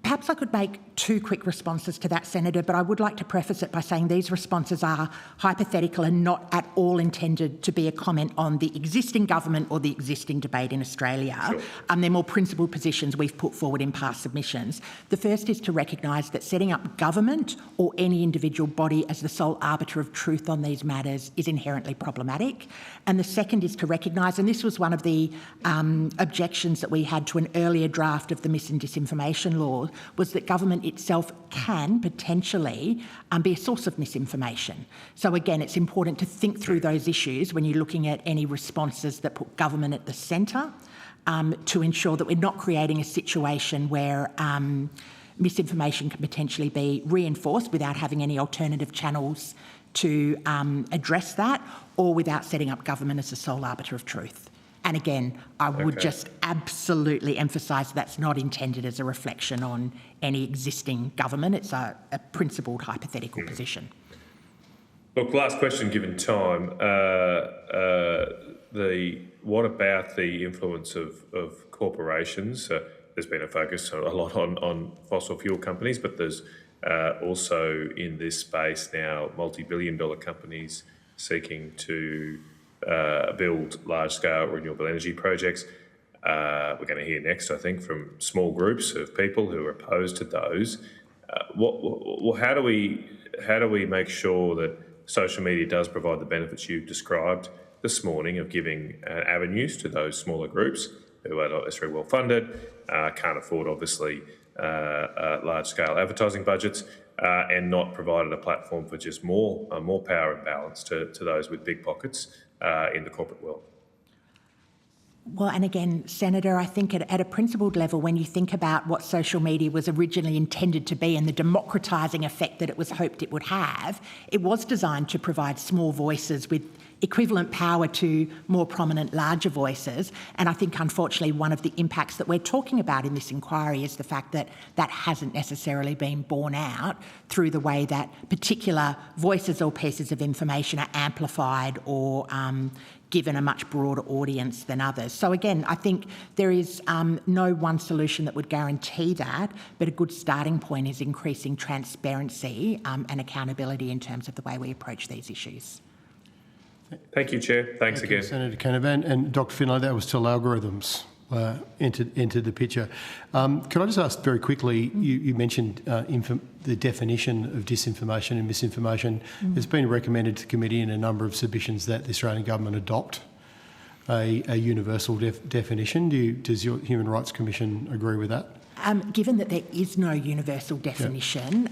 Perhaps I could make two quick responses to that, Senator, but I would like to preface it by saying these responses are hypothetical and not at all intended to be a comment on the existing government or the existing debate in Australia. Sure. They're more principled positions we've put forward in past submissions. The first is to recognise that setting up government or any individual body as the sole arbiter of truth on these matters is inherently problematic. And the second is to recognise, and this was one of the objections that we had to an earlier draft of the mis and disinformation law, was that government itself can potentially be a source of misinformation. So again, it's important to think through those issues when you're looking at any responses that put government at the centre, to ensure that we're not creating a situation where misinformation can potentially be reinforced without having any alternative channels to address that, or without setting up government as the sole arbiter of truth. And again, I would just absolutely emphasise that's not intended as a reflection on any existing government. It's a principled hypothetical position. Look, last question given time. What about the influence of corporations? There's been a focus a lot on fossil fuel companies, but there's also in this space now multi-billion-dollar companies seeking to build large-scale renewable energy projects. We're going to hear next, I think, from small groups of people who are opposed to those. How do we make sure that social media does provide the benefits you've described this morning of giving avenues to those smaller groups who are not necessarily well funded, can't afford, obviously, large-scale advertising budgets, and not provided a platform for just more power and balance to those with big pockets in the corporate world? Well, and again, Senator, I think at a principled level, when you think about what social media was originally intended to be and the democratising effect that it was hoped it would have, it was designed to provide small voices with equivalent power to more prominent, larger voices. And I think, unfortunately, one of the impacts that we're talking about in this inquiry is the fact that that hasn't necessarily been borne out through the way that particular voices or pieces of information are amplified or given a much broader audience than others. So again, I think there is no one solution that would guarantee that, but a good starting point is increasing transparency and accountability in terms of the way we approach these issues. Thank you, Chair. Thanks Thank again. you, Senator Canavan. And Dr. Finlay, that was till algorithms entered the picture. Could I just ask very quickly, you mentioned the definition of disinformation and misinformation. It's been recommended to the committee in a number of submissions that the Australian government adopt a universal definition. Does your Human Rights Commission agree with that? Given that there is no universal definition,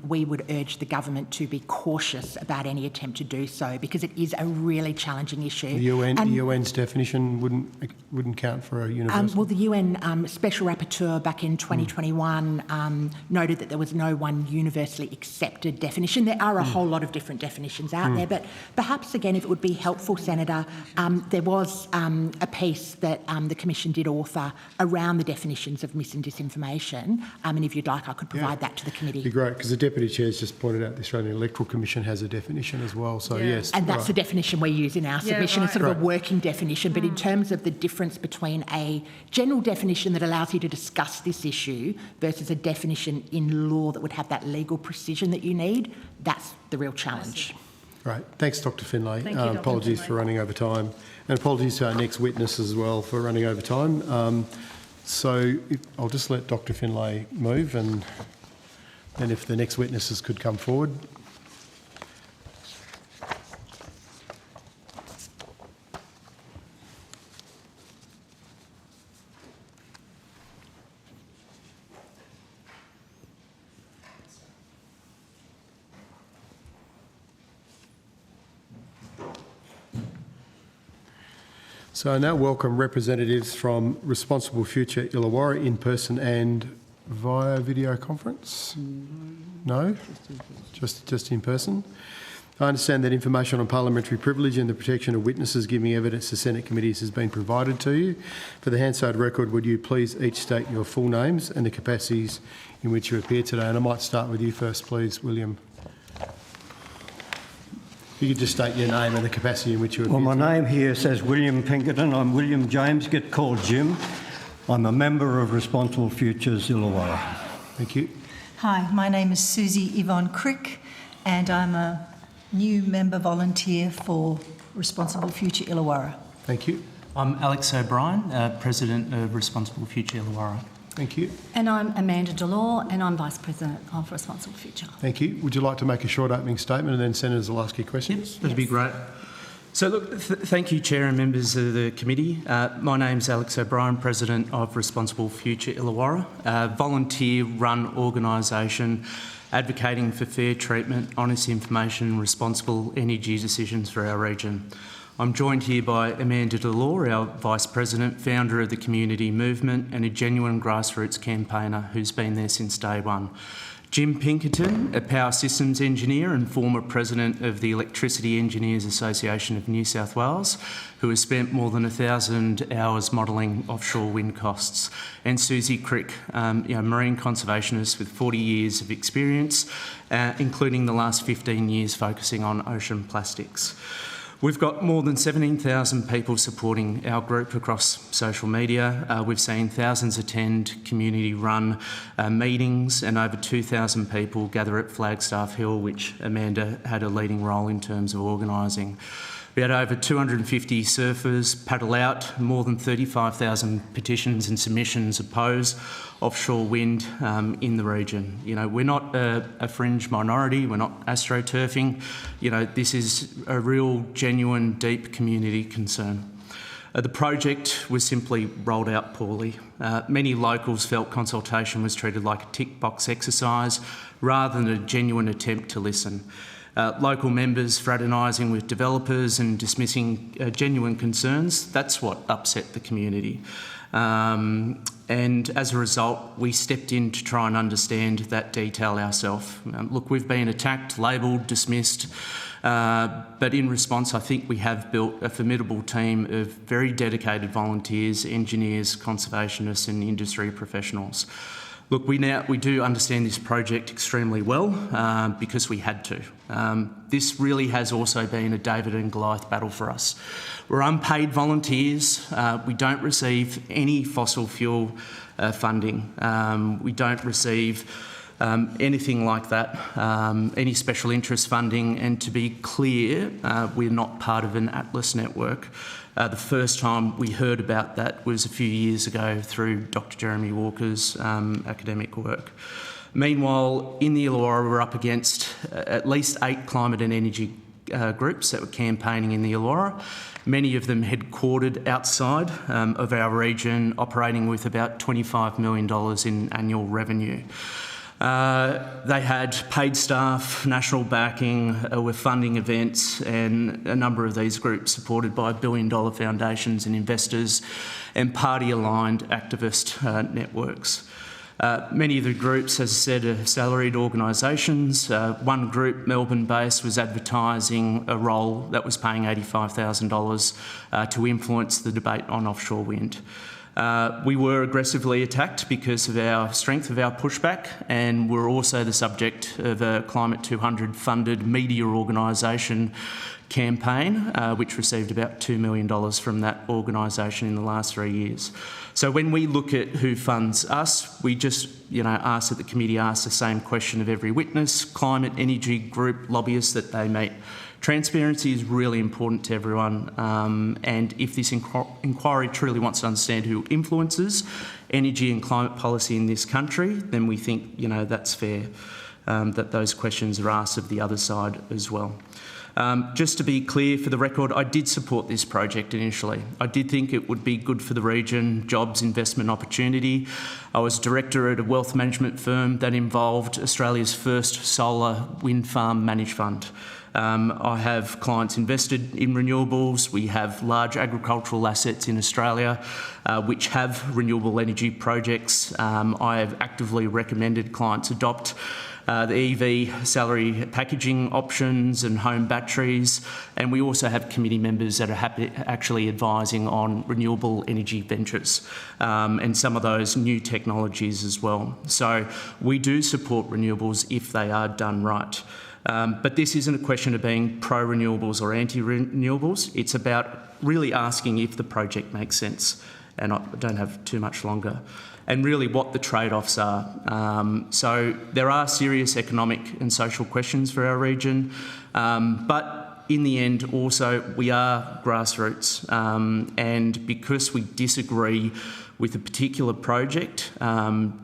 we would urge the government to be cautious about any attempt to do so, because it is a really challenging issue. The UN's definition wouldn't count for a universal? Well, the UN Special Rapporteur back in 2021 noted that there was no one universally accepted definition. There are a whole lot of different definitions out there, but perhaps, again, if it would be helpful, Senator, there was a piece that the Commission did author around the definitions of mis and disinformation information. And if you'd like, I could provide that to the committee. Be great, because the Deputy Chair's just pointed out the Australian Electoral Commission has a definition as well. So, Yeah. yes. And that's the definition we use in our submission. It's sort of a working definition, but in terms of the difference between a general definition that allows you to discuss this issue versus a definition in law that would have that legal precision that you need, that's the real challenge. Right. Thanks, Dr. Finlay. Thank you, Dr. Apologies Finlay. for running over time. And apologies to our next witness as well for running over time. I'll just let Dr. Finlay move, and then if the next witnesses could come forward. So I now welcome representatives from Responsible Future Illawarra in person and via video conference. No? Just in person? I understand that information on parliamentary privilege and the protection of witnesses giving evidence to Senate committees has been provided to you. For the Hansard record, would you please each state your full names and the capacities in which you appear today? And I might start with you first, please, William. You could just state your name and the capacity in which you appear. Well, my name here says William Pinkerton. I'm William James, get called Jim. I'm a member of Responsible Futures Illawarra. Thank you. Hi, my name is Susie Yvonne Crick, and I'm a new member volunteer for Responsible Future Illawarra. Thank you. I'm Alex O'Brien, President of Responsible Future Illawarra. Thank you. And I'm Amanda Delore, and I'm Vice President of Responsible Future. Thank you. Would you like to make a short opening statement, and then senators will ask you questions? That'd be great. So look, thank you, Chair and members of the committee. My name's Alex O'Brien, President of Responsible Future Illawarra, a volunteer-run organisation advocating for fair treatment, honest information and responsible energy decisions for our region. I'm joined here by Amanda Delore, our Vice President, founder of the community movement and a genuine grassroots campaigner who's been there since day one. Jim Pinkerton, a power systems engineer and former president of the Electricity Engineers Association of New South Wales, who has spent more than 1,000 hours modelling offshore wind costs. And Susie Crick, marine conservationist with 40 years of experience, including the last 15 years focusing on ocean plastics. We've got more than 17,000 people supporting our group across social media. We've seen thousands attend community-run meetings, and over 2,000 people gather at Flagstaff Hill, which Amanda had a leading role in terms of organising. We had over 250 surfers paddle out, more than 35,000 petitions and submissions oppose offshore wind in the region. You know, we're not a fringe minority, we're not astroturfing. You know, this is a real, genuine, deep community concern. The project was simply rolled out poorly. Many locals felt consultation was treated like a tick box exercise rather than a genuine attempt to listen. Local members fraternising with developers and dismissing genuine concerns, that's what upset the community. And as a result, we stepped in to try and understand that detail ourselves. Look, we've been attacked, labelled, dismissed, but in response, I think we have built a formidable team of very dedicated volunteers, engineers, conservationists and industry professionals. Look, we do understand this project extremely well because we had to. This really has also been a David and Goliath battle for us. We're unpaid volunteers. We don't receive any fossil fuel funding. We don't receive anything like that, any special interest funding. And to be clear, we're not part of an Atlas network. The first time we heard about that was a few years ago through Dr. Jeremy Walker's academic work. Meanwhile, in the Illawarra, we're up against at least 8 climate and energy groups that were campaigning in the Illawarra, many of them headquartered outside of our region, operating with about $25 million in annual revenue. They had paid staff, national backing, were funding events, and a number of these groups supported by billion-dollar foundations and investors and party-aligned activist networks. Many of the groups, as I said, are salaried organisations. One group, Melbourne-based, was advertising a role that was paying $85,000 to influence the debate on offshore wind. We were aggressively attacked because of our strength of our pushback, and we're also the subject of a Climate 200 funded media organisation campaign, which received about $2 million from that organisation in the last 3 years. So when we look at who funds us, we just ask that the committee asks the same question of every witness, climate, energy group, lobbyists that they meet. Transparency is really important to everyone, and if this inquiry truly wants to understand who influences energy and climate policy in this country, then we think that's fair, that those questions are asked of the other side as well. Just to be clear for the record, I did support this project initially. I did think it would be good for the region, jobs, investment opportunity. I was director at a wealth management firm that involved Australia's first solar wind farm managed fund. I have clients invested in renewables. We have large agricultural assets in Australia which have renewable energy projects. I have actively recommended clients adopt the EV salary packaging options and home batteries, and we also have committee members that are actually advising on renewable energy ventures and some of those new technologies as well. So we do support renewables if they are done right. But this isn't a question of being pro-renewables or anti-renewables. It's about really asking if the project makes sense. And I don't have too much longer. And really what the trade-offs are. So there are serious economic and social questions for our region, but in the end also we are grassroots, and because we disagree with a particular project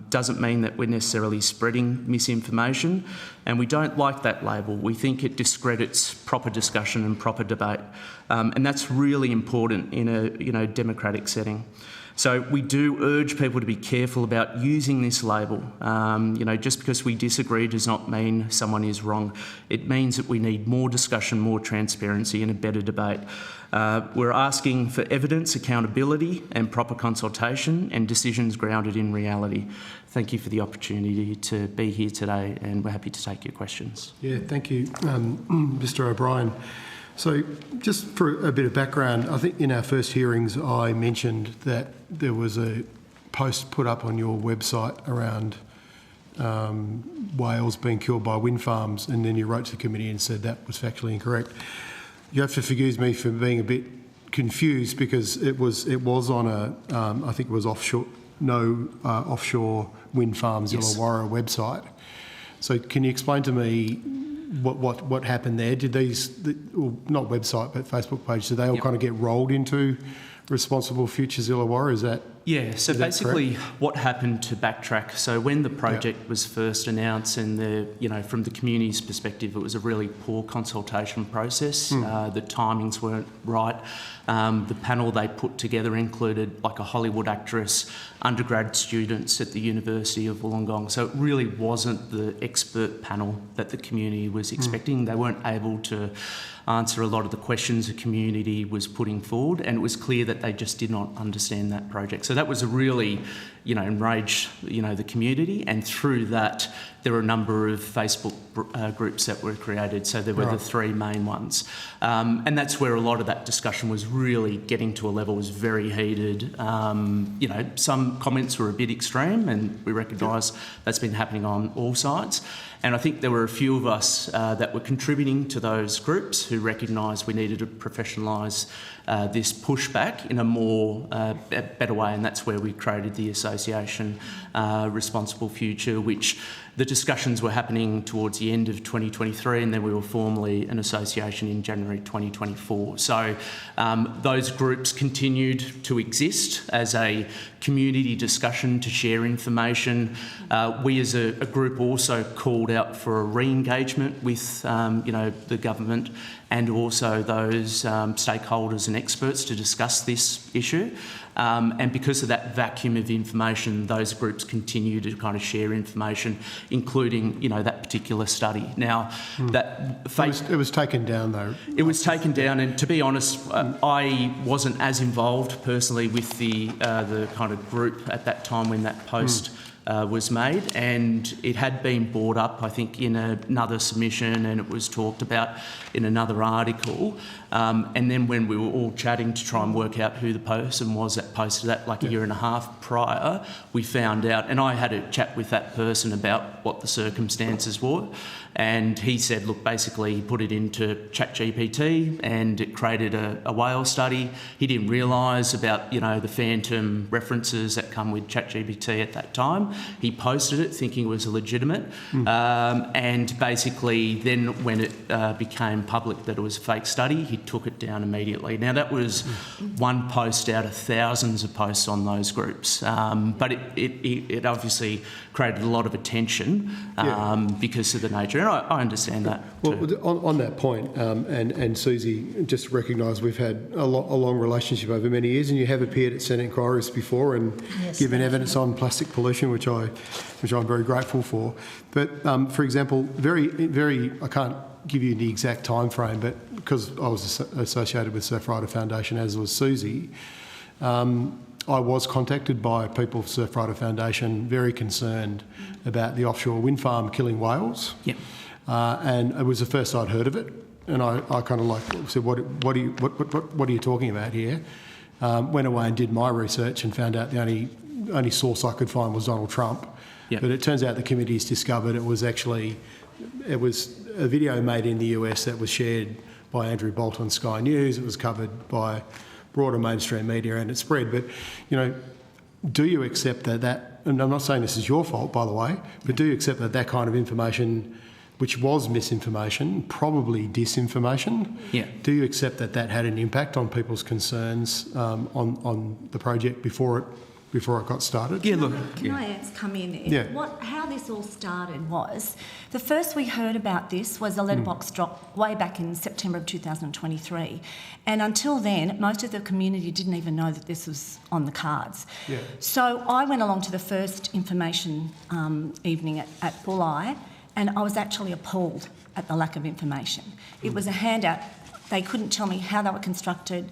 doesn't mean that we're necessarily spreading misinformation, and we don't like that label. We think it discredits proper discussion and proper debate, and that's really important in a democratic setting. So we do urge people to be careful about using this label. Just because we disagree does not mean someone is wrong. It means that we need more discussion, more transparency and a better debate. We're asking for evidence, accountability and proper consultation and decisions grounded in reality. Thank you for the opportunity to be here today, and we're happy to take your questions. Yeah, thank you, Mr O'Brien. So just for a bit of background, I think in our first hearings I mentioned that there was a post put up on your website around whales being killed by wind farms, and then you wrote to the committee and said that was factually incorrect. You have to forgive me for being a bit confused because it was on a I think it was offshore wind farms Illawarra website. So can you explain to me what happened there? Did these, not website but Facebook page, did they all kind of get rolled into Responsible Futures Illawarra? Is that? Yeah, so basically what happened, to backtrack, so when the project was first announced and from the community's perspective, it was a really poor consultation process. The timings weren't right. The panel they put together included like a Hollywood actress, undergrad students at the University of Wollongong. So it really wasn't the expert panel that the community was expecting. They weren't able to answer a lot of the questions the community was putting forward, and it was clear that they just did not understand that project. So that was a really, enraged, the community, and through that there were a number of Facebook groups that were created. So there were the three main ones, and that's where a lot of that discussion was really getting to a level, was very heated. Some comments were a bit extreme, and we recognise that's been happening on all sides. And I think there were a few of us that were contributing to those groups who recognised we needed to professionalise this pushback in a more better way, and that's where we created the association Responsible Future, which the discussions were happening towards the end of 2023, and then we were formally an association in January 2024. So those groups continued to exist as a community discussion to share information. We as a group also called out for a re-engagement with the government and also those stakeholders and experts to discuss this issue. And because of that vacuum of information, those groups continue to kind of share information, including, that particular study. Now, it was taken down though. It was taken down, and to be honest, I wasn't as involved personally with the kind of group at that time when that post was made, and it had been brought up, I think, in another submission, and it was talked about in another article. And then when we were all chatting to try and work out who the person was that posted that, like a year and a half prior, we found out, and I had a chat with that person about what the circumstances were, and he said, look, basically he put it into ChatGPT and it created a whale study. He didn't realise about, the phantom references that come with ChatGPT at that time. He posted it thinking it was legitimate, and basically then when it became public that it was a fake study, he took it down immediately. Now that was one post out of thousands of posts on those groups, but it obviously created a lot of attention because of the nature, and I understand that. Well, on that point, and Susie, just recognise we've had a long relationship over many years, and you have appeared at Senate inquiries before and given evidence on plastic pollution, which I'm very grateful for. But for example, I can't give you the exact time frame, but because I was associated with Surf Rider Foundation, as was Susie, I was contacted by people of Surf Rider Foundation, very concerned about the offshore wind farm killing whales. Yep. And it was the first I'd heard of it, and I kind of said, what are you talking about here? Went away and did my research and found out the only source I could find was Donald Trump. Yep. But it turns out the committee's discovered it was a video made in the US that was shared by Andrew Bolt on Sky News. It was covered by broader mainstream media and it spread. But, do you accept that, and I'm not saying this is your fault, by the way, but do you accept that kind of information, which was misinformation, probably disinformation, do you accept that had an impact on people's concerns on the project before it got started? Yeah, look. Can I come in? Yeah. How this all started was, the first we heard about this was a letterbox drop way back in September of 2023. And until then, most of the community didn't even know that this was on the cards. Yeah. So I went along to the first information evening at Bull Eye, and I was actually appalled at the lack of information. It was a handout. They couldn't tell me how they were constructed,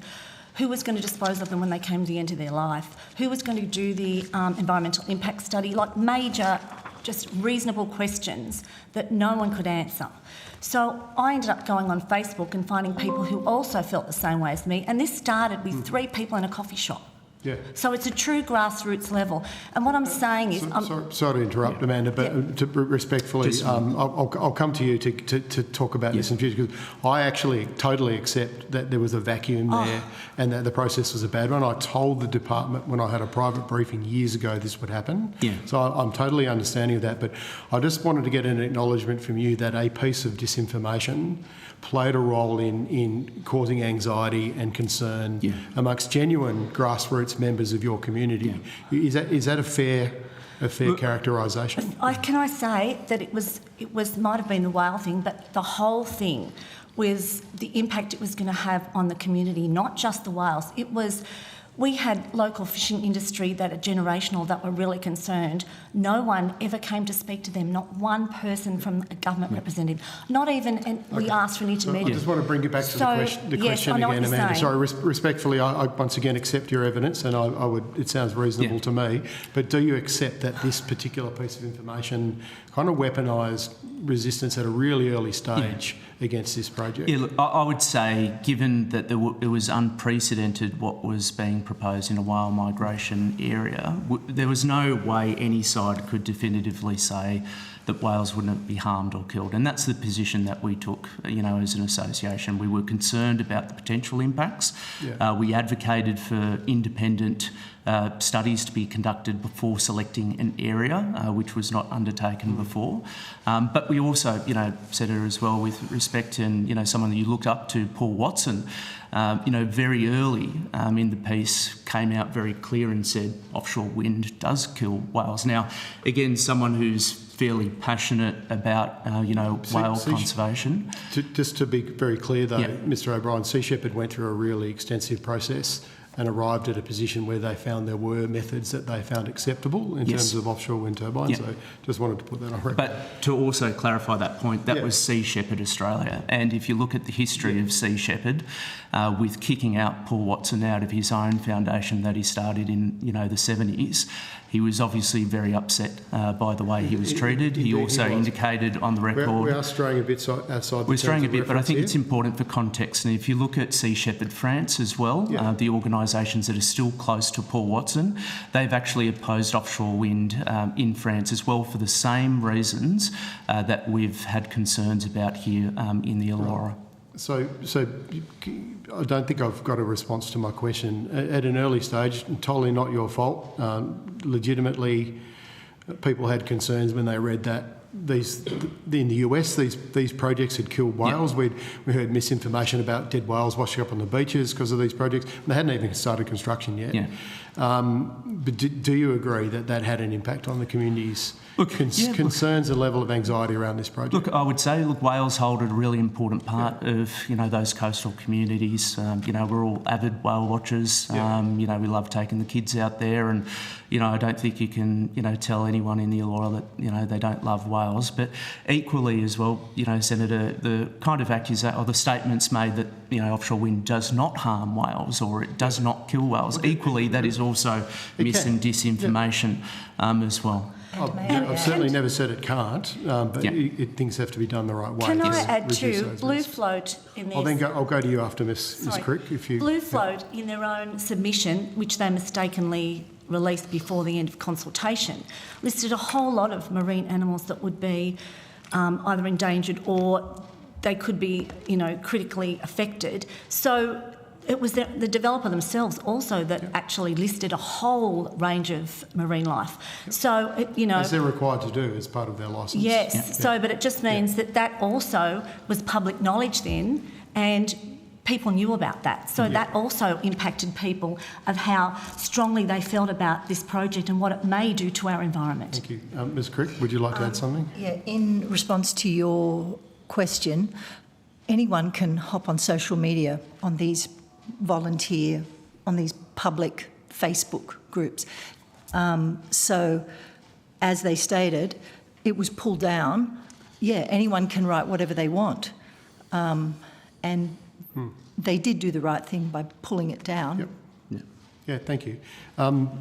who was going to dispose of them when they came to the end of their life, who was going to do the environmental impact study, like major, just reasonable questions that no one could answer. So I ended up going on Facebook and finding people who also felt the same way as me, and this started with 3 people in a coffee shop. Yeah. So it's a true grassroots level. And what I'm saying is... Sorry to interrupt, Amanda, but respectfully, I'll come to you to talk about this in future, because I actually totally accept that there was a vacuum there and that the process was a bad one. I told the department when I had a private briefing years ago this would happen. Yeah. So I'm totally understanding of that, but I just wanted to get an acknowledgement from you that a piece of disinformation played a role in causing anxiety and concern amongst genuine grassroots members of your community. Is that a fair characterisation? Can I say that it might have been the whale thing, but the whole thing was the impact it was going to have on the community, not just the whales. We had local fishing industry that are generational that were really concerned. No one ever came to speak to them, not one person from a government representative, not even, and we asked for an intermediary. I just want to bring you back to the question again, Amanda. Sorry, respectfully, I once again accept your evidence, and I would. It sounds reasonable to me, but do you accept that this particular piece of information kind of weaponised resistance at a really early stage against this project? Yeah, look, I would say, given that it was unprecedented what was being proposed in a whale migration area, there was no way any side could definitively say that whales wouldn't be harmed or killed. And that's the position that we took, as an association. We were concerned about the potential impacts. Yeah. We advocated for independent studies to be conducted before selecting an area, which was not undertaken before. But we also, Senator, as well, with respect and, someone that you looked up to, Paul Watson, very early in the piece came out very clear and said offshore wind does kill whales. Now, again, someone who's fairly passionate about, whale conservation. Just to be very clear, though, Mr. O'Brien, Sea Shepherd went through a really extensive process and arrived at a position where they found there were methods that they found acceptable in terms of offshore wind turbines. Yeah. So just wanted to put that on record. But to also clarify that point, that was Sea Shepherd Australia. And if you look at the history of Sea Shepherd, with kicking out Paul Watson out of his own foundation that he started in, the 70s, he was obviously very upset by the way he was treated. He also indicated on the record... We are straying a bit outside We're straying a bit, but I think here. it's important for context. And if you look at Sea Shepherd France as well, the organisations that are still close to Paul Watson, they've actually opposed offshore wind in France as well for the same reasons that we've had concerns about here in the Illawarra. Right. So I don't think I've got a response to my question. At an early stage, entirely not your fault, legitimately people had concerns when they read that in the US, these projects had killed whales. We heard misinformation about dead whales washing up on the beaches because of these projects. They hadn't even started construction yet. But do you agree that had an impact on the community's concerns and level of anxiety around this project? Look, I would say, whales hold a really important part of, those coastal communities. We're all avid whale watchers. We love taking the kids out there, and, I don't think you can, tell anyone in the Illawarra that, they don't love whales. But equally as well, Senator, the kind of accusation or the statements made that, offshore wind does not harm whales or it does not kill whales. Equally, that is also mis and disinformation as well. I've certainly never said it can't, but things have to be done the right way. Can I add too, Blue Float in their... I'll go to you after Ms Crick. Blue Float in their own submission, which they mistakenly released before the end of consultation, listed a whole lot of marine animals that would be either endangered or they could be, critically affected. So it was the developer themselves also that actually listed a whole range of marine life. So, as they're required to do as part of their licence. Yes. So, but it just means that also was public knowledge then, and people knew about that. So that also impacted people of how strongly they felt about this project and what it may do to our environment. Thank you. Ms Crick, would you like to add something? Yeah, in response to your question, anyone can hop on social media on these public Facebook groups. So, as they stated, it was pulled down. Yeah, anyone can write whatever they want. And they did do the right thing by pulling it down. Yep. Yeah, thank you.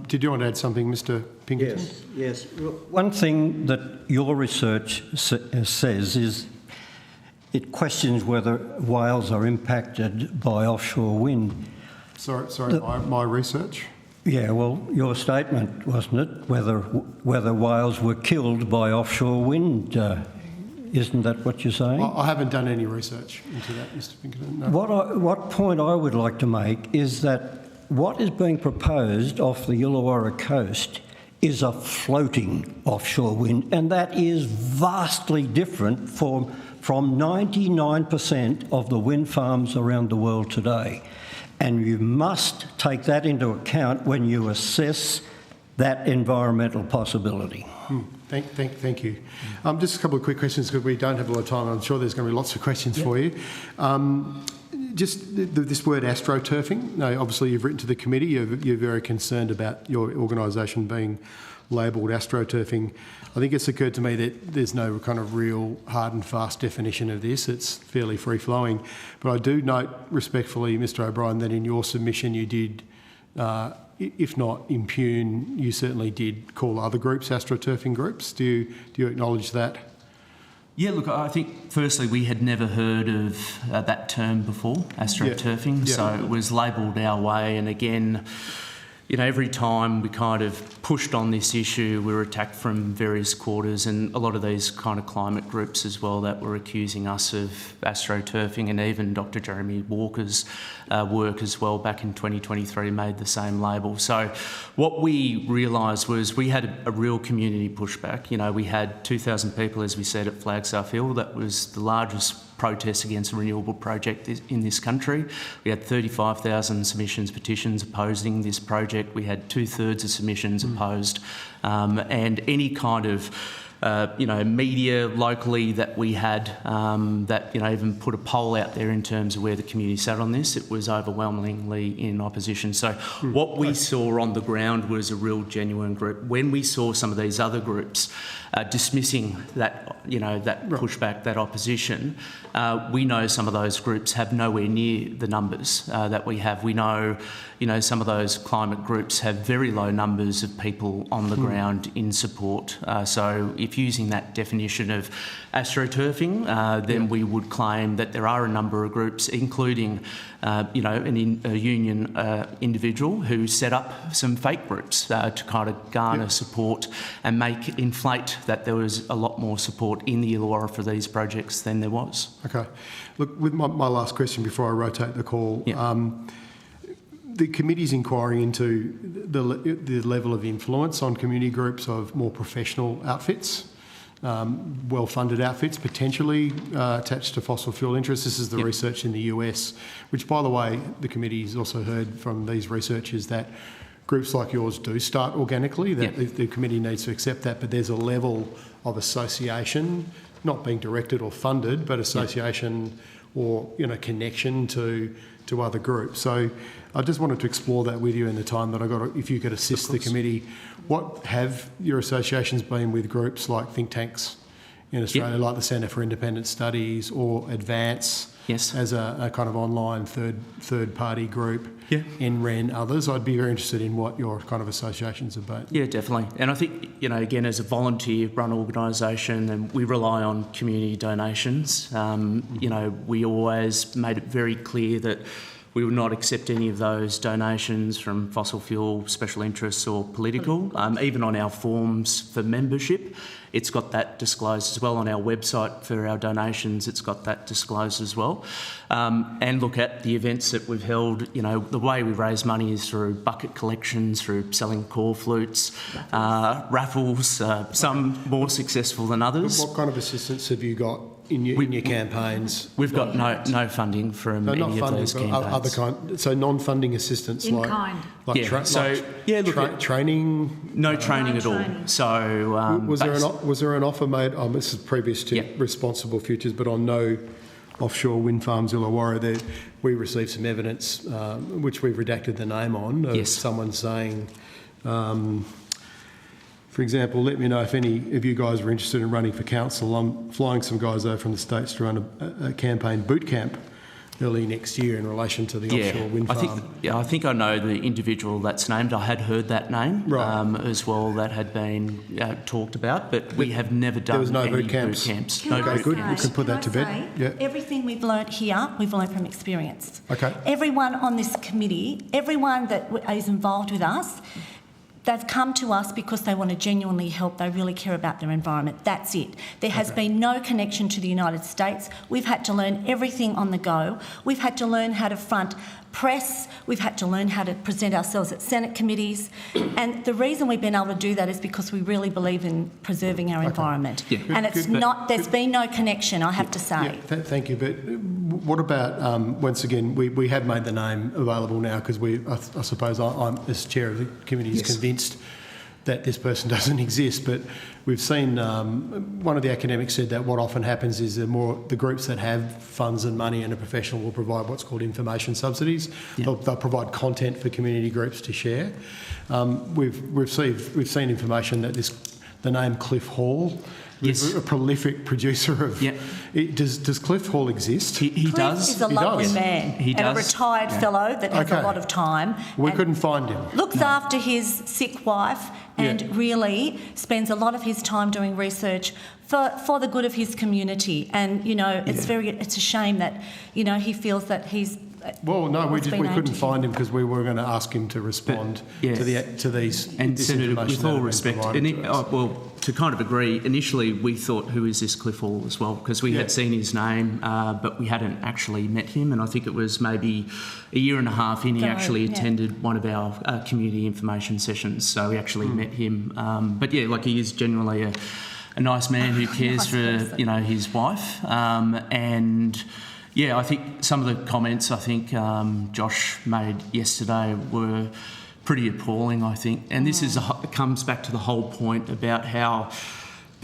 Did you want to add something, Mr Pinkerton? Yes. One thing that your research says is it questions whether whales are impacted by offshore wind. Sorry, my research? Yeah, well, your statement, wasn't it, whether whales were killed by offshore wind? Isn't that what you're saying? I haven't done any research into that, Mr Pinkerton. No. What point I would like to make is that what is being proposed off the Illawarra coast is a floating offshore wind, and that is vastly different from 99% of the wind farms around the world today. And you must take that into account when you assess that environmental possibility. Thank you. Just a couple of quick questions because we don't have a lot of time. I'm sure there's going to be lots of questions for you. Just this word astroturfing. Now, obviously, you've written to the committee. You're very concerned about your organisation being labelled astroturfing. I think it's occurred to me that there's no kind of real hard and fast definition of this. It's fairly free-flowing. But I do note respectfully, Mr O'Brien, that in your submission you did, if not impugn, you certainly did call other groups astroturfing groups. Do you acknowledge that? Yeah, look, I think firstly we had never heard of that term before, astroturfing, so it was labelled our way, and again, every time we kind of pushed on this issue, we were attacked from various quarters, and a lot of these kind of climate groups as well that were accusing us of astroturfing, and even Dr Jeremy Walker's work as well back in 2023 made the same label. So what we realised was we had a real community pushback. We had 2,000 people, as we said, at Flagstaff Hill. That was the largest protest against a renewable project in this country. We had 35,000 submissions, petitions opposing this project. We had 2/3 of submissions opposed, and any kind of media locally that we had that, even put a poll out there in terms of where the community sat on this. It was overwhelmingly in opposition. So what we saw on the ground was a real genuine group. When we saw some of these other groups dismissing that, that pushback, that opposition, we know some of those groups have nowhere near the numbers that we have. We know, some of those climate groups have very low numbers of people on the ground in support. So if using that definition of astroturfing, then we would claim that there are a number of groups, including, a union individual who set up some fake groups to kind of garner support and inflate that there was a lot more support in the Illawarra for these projects than there was. Okay. Look, with my last question before I rotate the call, the committee's inquiring into the level of influence on community groups of more professional outfits, well-funded outfits, potentially attached to fossil fuel interests. This is the research in the US, which, by the way, the committee's also heard from these researchers that groups like yours do start organically, that the committee needs to accept that, but there's a level of association, not being directed or funded, but association or connection to other groups. So I just wanted to explore that with you in the time that I got. If you could assist the committee, what have your associations been with groups like think tanks in Australia, like the Centre for Independent Studies or Advance, as a kind of online third party group, NREN, others? I'd be very interested in what your kind of associations have been. Yeah, definitely. And I think, again, as a volunteer-run organisation, and we rely on community donations, we always made it very clear that we would not accept any of those donations from fossil fuel, special interests or political. Even on our forms for membership, it's got that disclosed as well. On our website for our donations, it's got that disclosed as well. And look at the events that we've held. The way we raise money is through bucket collections, through selling core flutes, raffles, some more successful than others. What kind of assistance have you got in your campaigns? We've got no funding from any of those campaigns. Other kind, so non-funding assistance In kind. training. No training at all. So was there an offer made? This is previous to Responsible Futures, but on no offshore wind farms Illawarra, we received some evidence, which we've redacted the name on, of someone saying. For example, let me know if any of you guys were interested in running for council. I'm flying some guys over from the States to run a campaign boot camp early next year in relation to the offshore wind farm. I think I know the individual that's named. I had heard that name as well, that had been talked about, but we have never done any boot camps. Okay, good. We can put that to bed. Everything we've learnt here, we've learnt from experience. Okay. Everyone on this committee, everyone that is involved with us, they've come to us because they want to genuinely help. They really care about their environment. That's it. There has been no connection to the United States. We've had to learn everything on the go. We've had to learn how to front press. We've had to learn how to present ourselves at Senate committees. And the reason we've been able to do that is because we really believe in preserving our environment. And there's been no connection, I have to say. Thank you. But what about, once again, we have made the name available now because I suppose I'm, as chair of the committee, is convinced that this person doesn't exist. But we've seen, one of the academics said that what often happens is the groups that have funds and money and a professional will provide what's called information subsidies. They'll provide content for community groups to share. We've seen information that the name Cliff Hall, a prolific producer of. Does Cliff Hall exist? He does. Cliff is a lovely man. He does. And a retired fellow that has a lot of time. We couldn't find him. Looks after his sick wife and really spends a lot of his time doing research for the good of his community. And, it's a shame that, he feels that he's... Well, no, we couldn't find him because we were going to ask him to respond to these. And Senator, with all respect, to kind of agree, initially we thought, who is this Cliff Hall as well? Because we had seen his name, but we hadn't actually met him. And I think it was maybe a year and a half in, he actually attended one of our community information sessions. So we actually met him. But he is genuinely a nice man who cares for, his wife. I think some of the comments Josh made yesterday were pretty appalling, I think. And this comes back to the whole point about how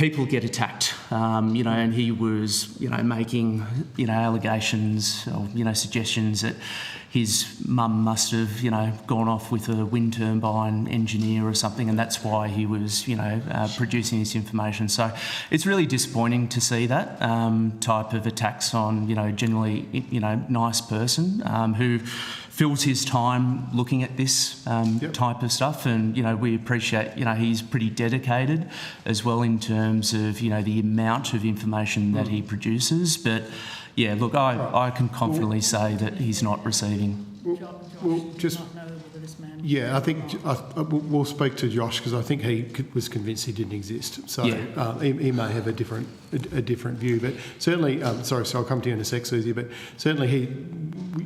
people get attacked, and he was, making, allegations or, suggestions that his mum must have, gone off with a wind turbine engineer or something, and that's why he was, producing this information. So it's really disappointing to see that type of attacks on, generally, nice person who fills his time looking at this type of stuff, and we appreciate he's pretty dedicated as well in terms of the amount of information that he produces. But yeah, look, I can confidently say that he's not receiving. Yeah, I think we'll speak to Josh because I think he was convinced he didn't exist. So he may have a different view, but certainly, sorry, so I'll come to you in a sec, Susie. But certainly,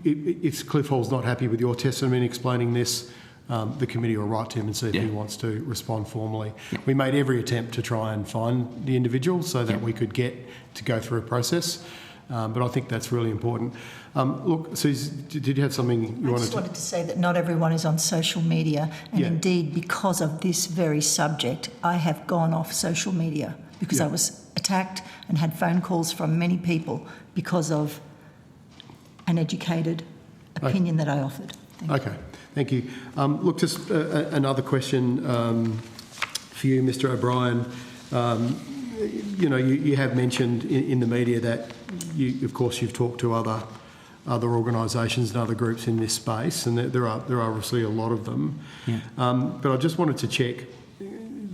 if Cliff Hall's not happy with your testimony explaining this, the committee will write to him and see if he wants to respond formally. We made every attempt to try and find the individual so that we could get to go through a process. But I think that's really important. Look, Suze, did you have something you wanted to... I just wanted to say that not everyone is on social media, and indeed, because of this very subject, I have gone off social media because I was attacked and had phone calls from many people because of an educated opinion that I offered. Thank you. Look, just another question for you, Mr. O'Brien. You have mentioned in the media that of course, you've talked to other organisations and other groups in this space, and there are obviously a lot of them. But I just wanted to check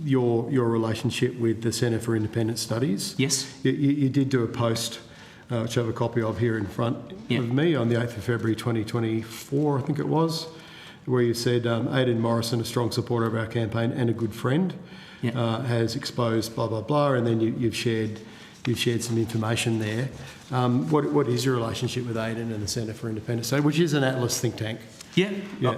your relationship with the Centre for Independent Studies. Yes. You did do a post, which I have a copy of here in front of me, on the 8th of February 2024, I think it was, where you said, Aidan Morrison, a strong supporter of our campaign and a good friend, has exposed blah, blah, blah, and then you've shared some information there. What is your relationship with Aidan and the Centre for Independent Studies, which is an Atlas think tank?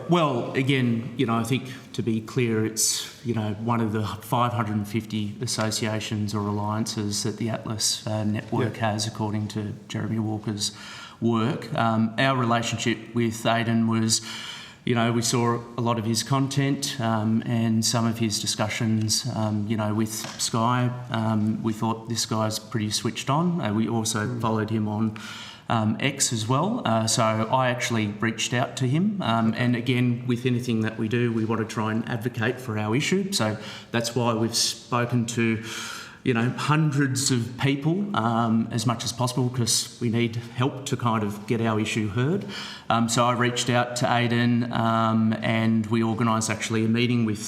Well, again, I think to be clear, it's, one of the 550 associations or alliances that the Atlas network has, according to Jeremy Walker's work. Our relationship with Aidan was... we saw a lot of his content and some of his discussions, with Sky. We thought this guy's pretty switched on. We also followed him on X as well. So I actually reached out to him. And again, with anything that we do, we want to try and advocate for our issue. So that's why we've spoken to... hundreds of people as much as possible, because we need help to kind of get our issue heard. So I reached out to Aidan and we organised actually a meeting with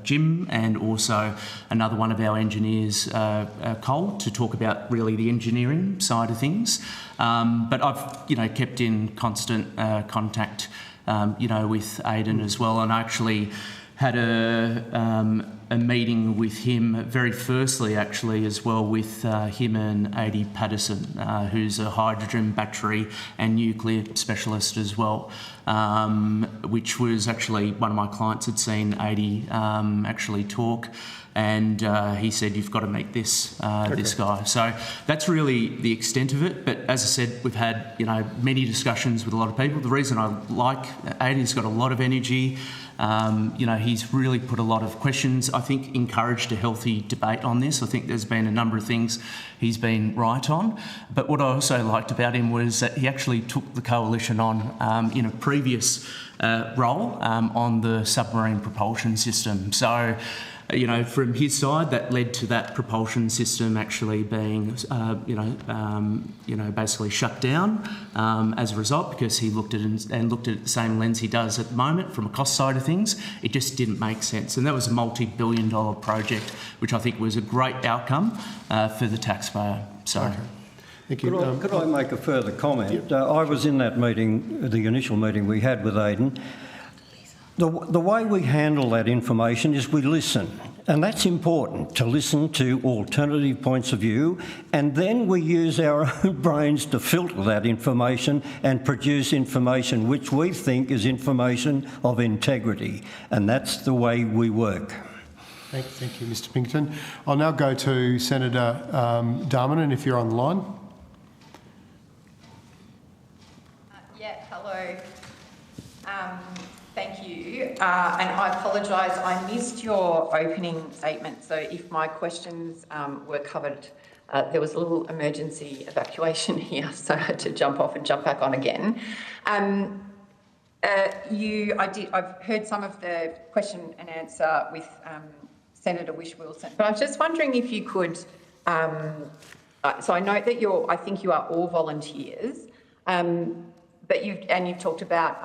Jim and also another one of our engineers, Cole, to talk about really the engineering side of things. But I've, kept in constant contact, with Aidan as well, and I actually had a meeting with him very firstly actually as well with him and Adi Patterson, who's a hydrogen battery and nuclear specialist as well, which was actually one of my clients had seen Adi actually talk, and he said, you've got to meet this guy. So that's really the extent of it. But as I said, we've had many discussions with a lot of people. The reason I like Adi's got a lot of energy. He's really put a lot of questions, I think encouraged a healthy debate on this. I think there's been a number of things he's been right on. But what I also liked about him was that he actually took the coalition on in a previous role on the submarine propulsion system. So, from his side, that led to that propulsion system actually being, basically shut down as a result, because he looked at it and looked at it the same lens he does at the moment from a cost side of things. It just didn't make sense. And that was a multi-billion-dollar project, which I think was a great outcome for the taxpayer. So. Thank you. Could I make a further comment? I was in that meeting, the initial meeting we had with Aidan. The way we handle that information is we listen, and that's important, to listen to alternative points of view, and then we use our own brains to filter that information and produce information which we think is information of integrity, and that's the way we work. Thank you, Mr. Pinkerton. I'll now go to Senator Darmanin, if you're on the line. Hello. Thank you. you. And I apologise, I missed your opening statement. So if my questions were covered, there was a little emergency evacuation here, so I had to jump off and jump back on again. I've heard some of the question and answer with Senator Whish-Wilson, but I was just wondering if you could. So I note that I think you are all volunteers, but you've talked about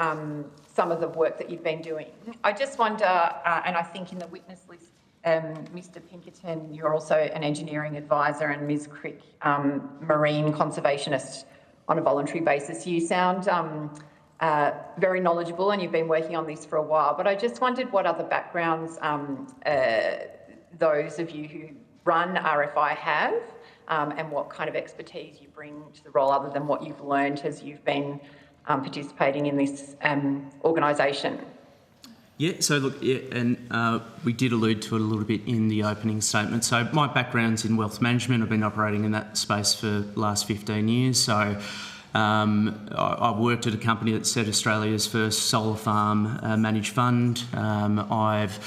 some of the work that you've been doing. I just wonder, and I think in the witness list, Mr. Pinkerton, you're also an engineering advisor, and Ms. Crick, marine conservationist on a voluntary basis. You sound very knowledgeable, and you've been working on this for a while, but I just wondered what other backgrounds those of you who run RFI have, and what kind of expertise you bring to the role other than what you've learned as you've been participating in this organisation. Yeah, so look, and we did allude to it a little bit in the opening statement. So my background's in wealth management. I've been operating in that space for the last 15 years. So I worked at a company that set Australia's first solar farm managed fund. I've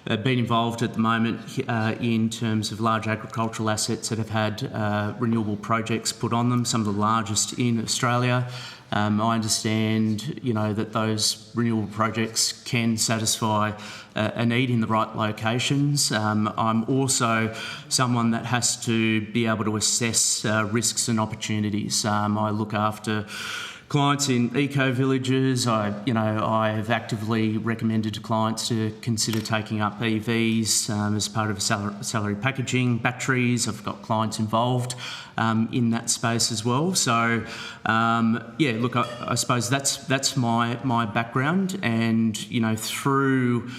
been involved at the moment in terms of large agricultural assets that have had renewable projects put on them, some of the largest in Australia. I understand, that those renewable projects can satisfy a need in the right locations. I'm also someone that has to be able to assess risks and opportunities. I look after clients in eco-villages. I have actively recommended to clients to consider taking up EVs as part of salary packaging, batteries. I've got clients involved in that space as well. So, look, I suppose that's my background, and through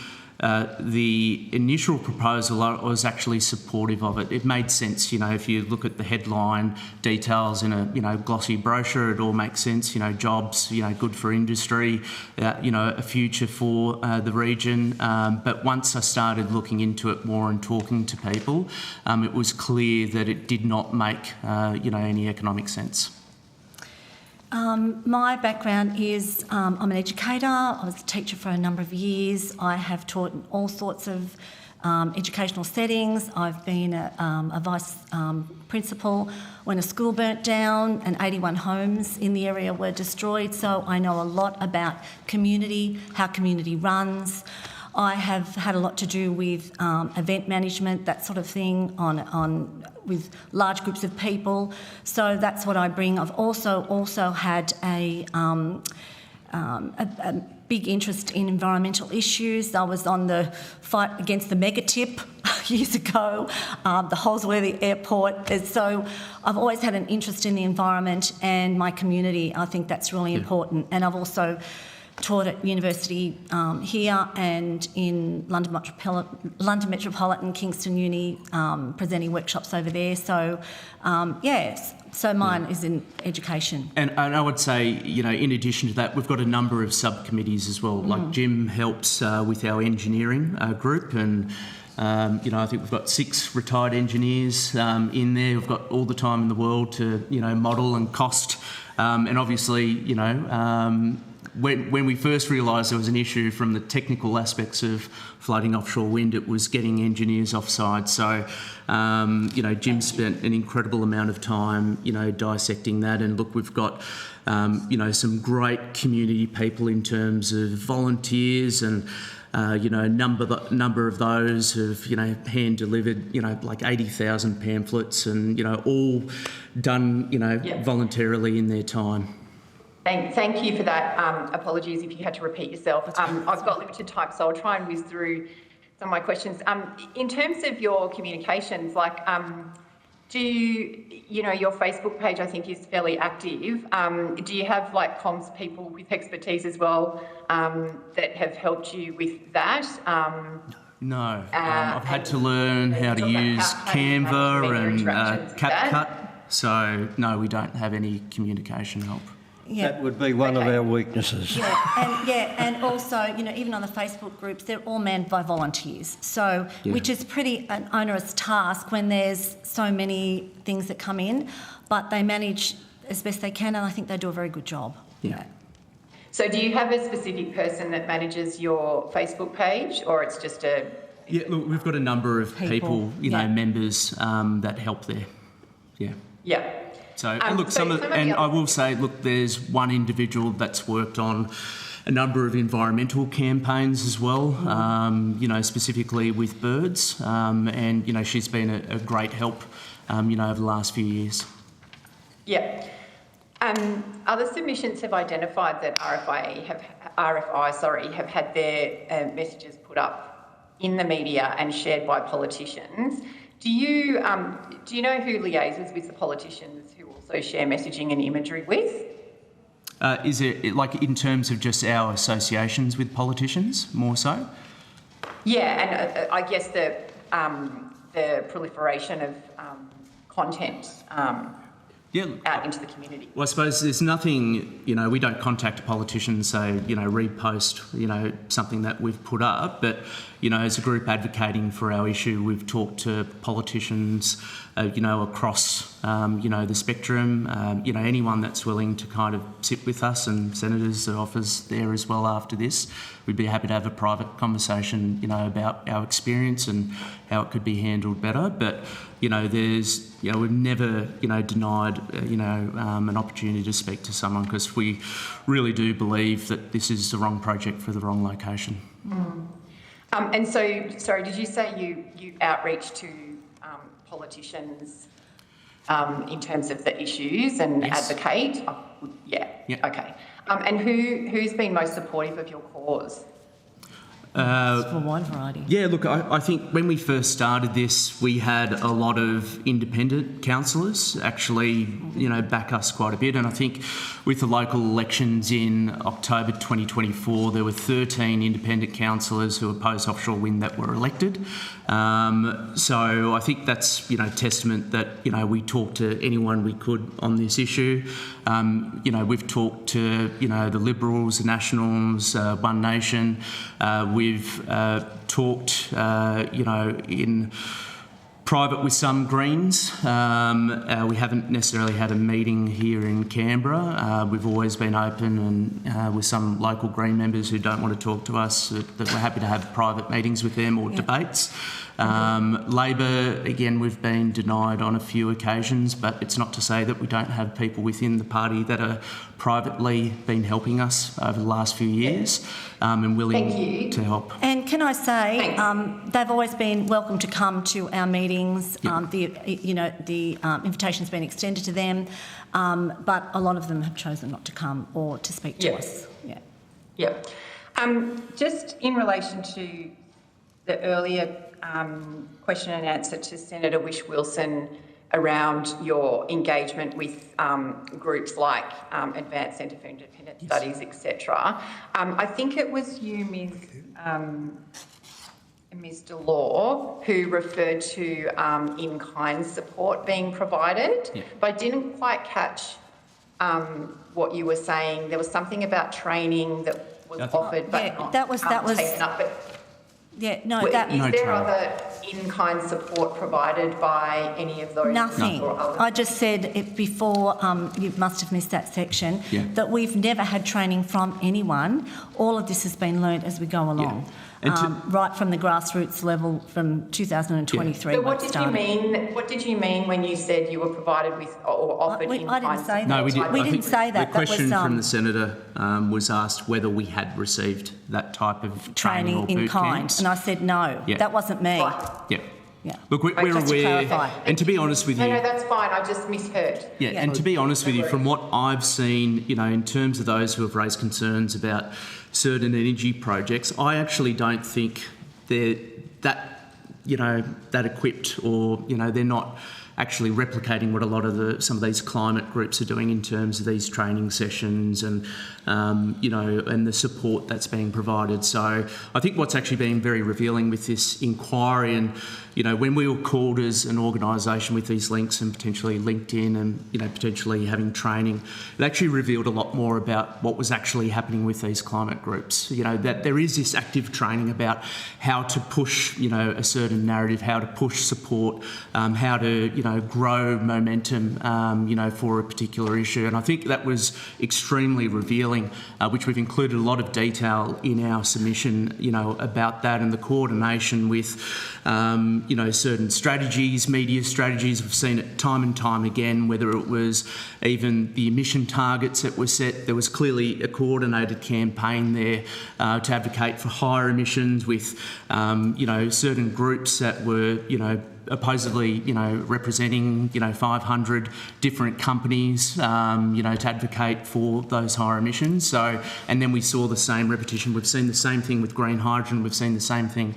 the initial proposal, I was actually supportive of it. It made sense, if you look at the headline details in a glossy brochure, it all makes sense. Jobs, good for industry, a future for the region. But once I started looking into it more and talking to people, it was clear that it did not make any economic sense. My background is I'm an educator. I was a teacher for a number of years. I have taught in all sorts of educational settings. I've been a vice principal when a school burnt down and 81 homes in the area were destroyed. So I know a lot about community, how community runs. I have had a lot to do with event management, that sort of thing, with large groups of people. So that's what I bring. I've also had a big interest in environmental issues. I was on the fight against the megatip years ago, the Holsworthy Airport. So I've always had an interest in the environment and my community. I think that's really important. And I've also taught at university here and in London Metropolitan, Kingston Uni, presenting workshops over there. So, so mine is in education. And I would say, in addition to that, we've got a number of subcommittees as well. Like Jim helps with our engineering group, and I think we've got 6 retired engineers in there. We've got all the time in the world to, model and cost, and obviously, When we first realised there was an issue from the technical aspects of floating offshore wind, it was getting engineers offside. So, Jim spent an incredible amount of time, dissecting that. And look, we've got, some great community people in terms of volunteers, and a number of those have, hand delivered, like 80,000 pamphlets, and all done, voluntarily in their time. Thank you for that. Apologies if you had to repeat yourself. I've got limited time, so I'll try and whiz through some of my questions. In terms of your communications, do you, your Facebook page, I think, is fairly active. Do you have comms people with expertise as well that have helped you with that? No. I've had to learn how to use Canva and CapCut. So, no, we don't have any communication help. Yeah. That would be one of our weaknesses. And also, even on the Facebook groups, they're all manned by volunteers. So, which is pretty an onerous task when there's so many things that come in, but they manage as best they can, and I think they do a very good job. Yeah. So do you have a specific person that manages your Facebook page, or it's just a... Yeah, look, we've got a number of people, members that help there. Yeah. Yeah. So, and look, I will say, look, there's one individual that's worked on a number of environmental campaigns as well, specifically with birds, and, she's been a great help, over the last few years. Yeah. Other submissions have identified that RFI have had their messages put up in the media and shared by politicians. Do you know who liaises with the politicians who also share messaging and imagery with? Is it like in terms of just our associations with politicians, more so? Yeah, and I guess the proliferation of content out into the community. Well, I suppose there's nothing, we don't contact politicians, say, repost, something that we've put up, but, as a group advocating for our issue, we've talked to politicians, across, the spectrum, anyone that's willing to kind of sit with us, and senators' office there as well after this. We'd be happy to have a private conversation, about our experience and how it could be handled better. But, we've never, denied, an opportunity to speak to someone, because we really do believe that this is the wrong project for the wrong location. Mm. And so, sorry, did you say you outreach to politicians in terms of the issues and advocate? Oh, yeah. Okay. And who's been most supportive of your cause? For a wide variety. Yeah, look, I think when we first started this, we had a lot of independent councillors actually, back us quite a bit. And I think with the local elections in October 2024, there were 13 independent councillors who opposed offshore wind that were elected. So I think that's, testament that, we talked to anyone we could on this issue. We've talked to, the Liberals, the Nationals, One Nation. We've talked, in private with some Greens. We haven't necessarily had a meeting here in Canberra. We've always been open and with some local Green members who don't want to talk to us, that we're happy to have private meetings with them or debates. Labor, again, we've been denied on a few occasions, but it's not to say that we don't have people within the party that are privately been helping us over the last few years and willing to help. And can I say, they've always been welcome to come to our meetings. The invitation's been extended to them, but a lot of them have chosen not to come or to speak to us. Yeah. Just in relation to the earlier question and answer to Senator Whish-Wilson around your engagement with groups like Advanced Centre for Independent Studies, etc. I think it was you, Ms. Delore, who referred to in-kind support being provided, but I didn't quite catch what you were saying. There was something about training that was offered, but not that was taken up. Is there other in-kind support provided by any of those? Nothing. I just said it before, you must have missed that section, that we've never had training from anyone. All of this has been learnt as we go along. Right from the grassroots level from 2023. So what did you mean when you said you were provided with or offered in-kind? I didn't say that. No, we didn't say that. The question from the Senator was asked whether we had received that type of training or boot camps. And I said no. That wasn't me. Yeah. Look, we're aware, and to be honest with you... No, that's fine, I just misheard. And to be honest with you, from what I've seen, in terms of those who have raised concerns about certain energy projects, I actually don't think they're that equipped, or, they're not actually replicating what a lot of some of these climate groups are doing in terms of these training sessions and, and the support that's being provided. So I think what's actually been very revealing with this inquiry, and, when we were called as an organisation with these links and potentially LinkedIn and, potentially having training, it actually revealed a lot more about what was actually happening with these climate groups. That there is this active training about how to push, a certain narrative, how to push support, how to, grow momentum, for a particular issue. And I think that was extremely revealing, which we've included a lot of detail in our submission, about that and the coordination with, certain strategies, media strategies. We've seen it time and time again, whether it was even the emission targets that were set. There was clearly a coordinated campaign there to advocate for higher emissions with, certain groups that were, supposedly, representing, 500 different companies, to advocate for those higher emissions. So, and then we saw the same repetition. We've seen the same thing with green hydrogen. We've seen the same thing,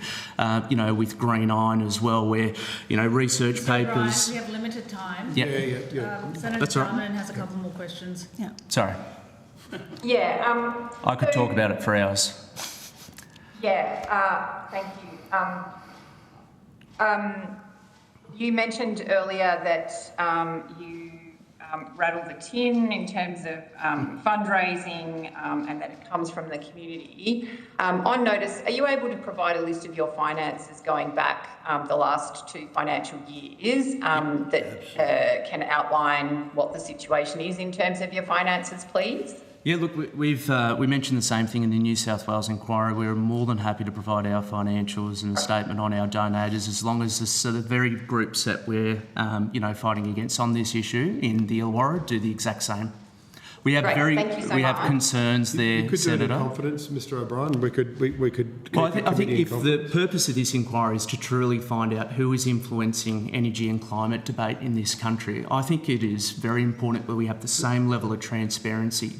with green iron as well, where, research papers. Brian, we have limited time. Yeah. Senator That's right. Darman has a couple more questions. Yeah. Sorry. Yeah. I could talk about it for hours. Thank you. You mentioned earlier that you rattle the tin in terms of fundraising and that it comes from the community. On notice, are you able to provide a list of your finances going back the last 2 financial years that can outline what the situation is in terms of your finances, please? Yeah, look, we mentioned the same thing in the New South Wales inquiry. We're more than happy to provide our financials and a statement on our donators, as long as the very groups that we're, fighting against on this issue in the Illawarra do the exact same. We have have concerns there, You could Senator. do it in confidence, Mr O'Brien. We could. Well, I think if the purpose of this inquiry is to truly find out who is influencing energy and climate debate in this country, I think it is very important that we have the same level of transparency.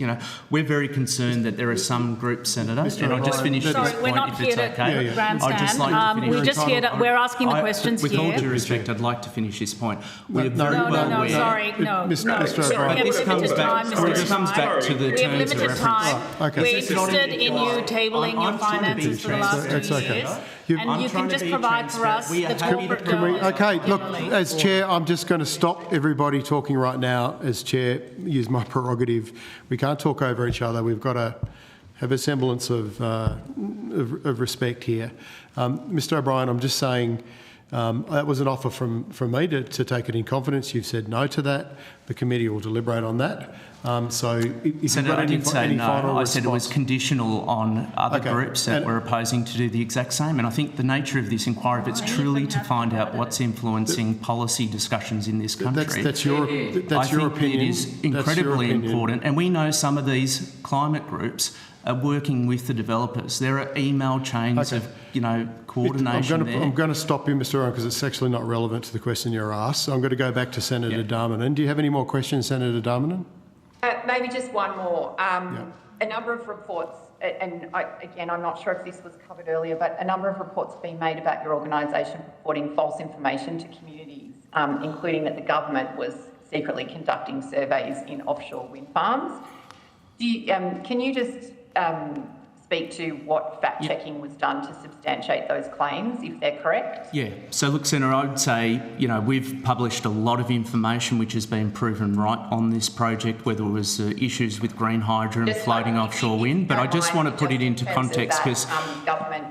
We're very concerned that there are some groups, Senator, and I'll just finish this Sorry, we're point not if here it's to okay. grandstand. I'd just like to finish. We're just here to, we're asking the questions with here. all due respect, I'd like to finish this point. We're No, aware. Mr. O'Brien. We have This comes limited time, back. Mr. This comes back to the We have terms of limited reference. time. Okay. We're interested in you tabling your I'm trying to be finances for the last 2 That's okay. years. I'm And you can just provide for us the corporate donors. Okay, look, as Chair, I'm just going to stop everybody talking right now. As Chair, use my prerogative. We can't talk over each other. We've got to have a semblance of respect here. Mr O'Brien, I'm just saying that was an offer from me to take it in confidence. You've said no to that. The committee will deliberate on that. So if Senator, you've got I didn't say any no. final I said it was response. conditional on other Okay. groups that were opposing to do the exact same. And I think the nature of this inquiry, if it's truly to find out what's influencing policy discussions in this country, That's your opinion. It is incredibly important. And we know some of these climate groups are working with the developers. There are email chains of, coordination there. I'm going to stop you, Mr O'Brien, because it's actually not relevant to the question you're asked. So I'm going to go back to Senator Darmanin. Do you have any more questions, Senator Darmanin? Maybe just one more. A number of reports, and I'm not sure if this was covered earlier, but a number of reports have been made about your organisation purporting false information to communities, including that the government was secretly conducting surveys in offshore wind farms. Can you just speak to what fact-checking was done to substantiate those claims, if they're correct? Yeah. So look, Senator, I would say, we've published a lot of information which has been proven right on this project, whether it was issues with green hydrogen, floating offshore wind. But I just want to put it into context because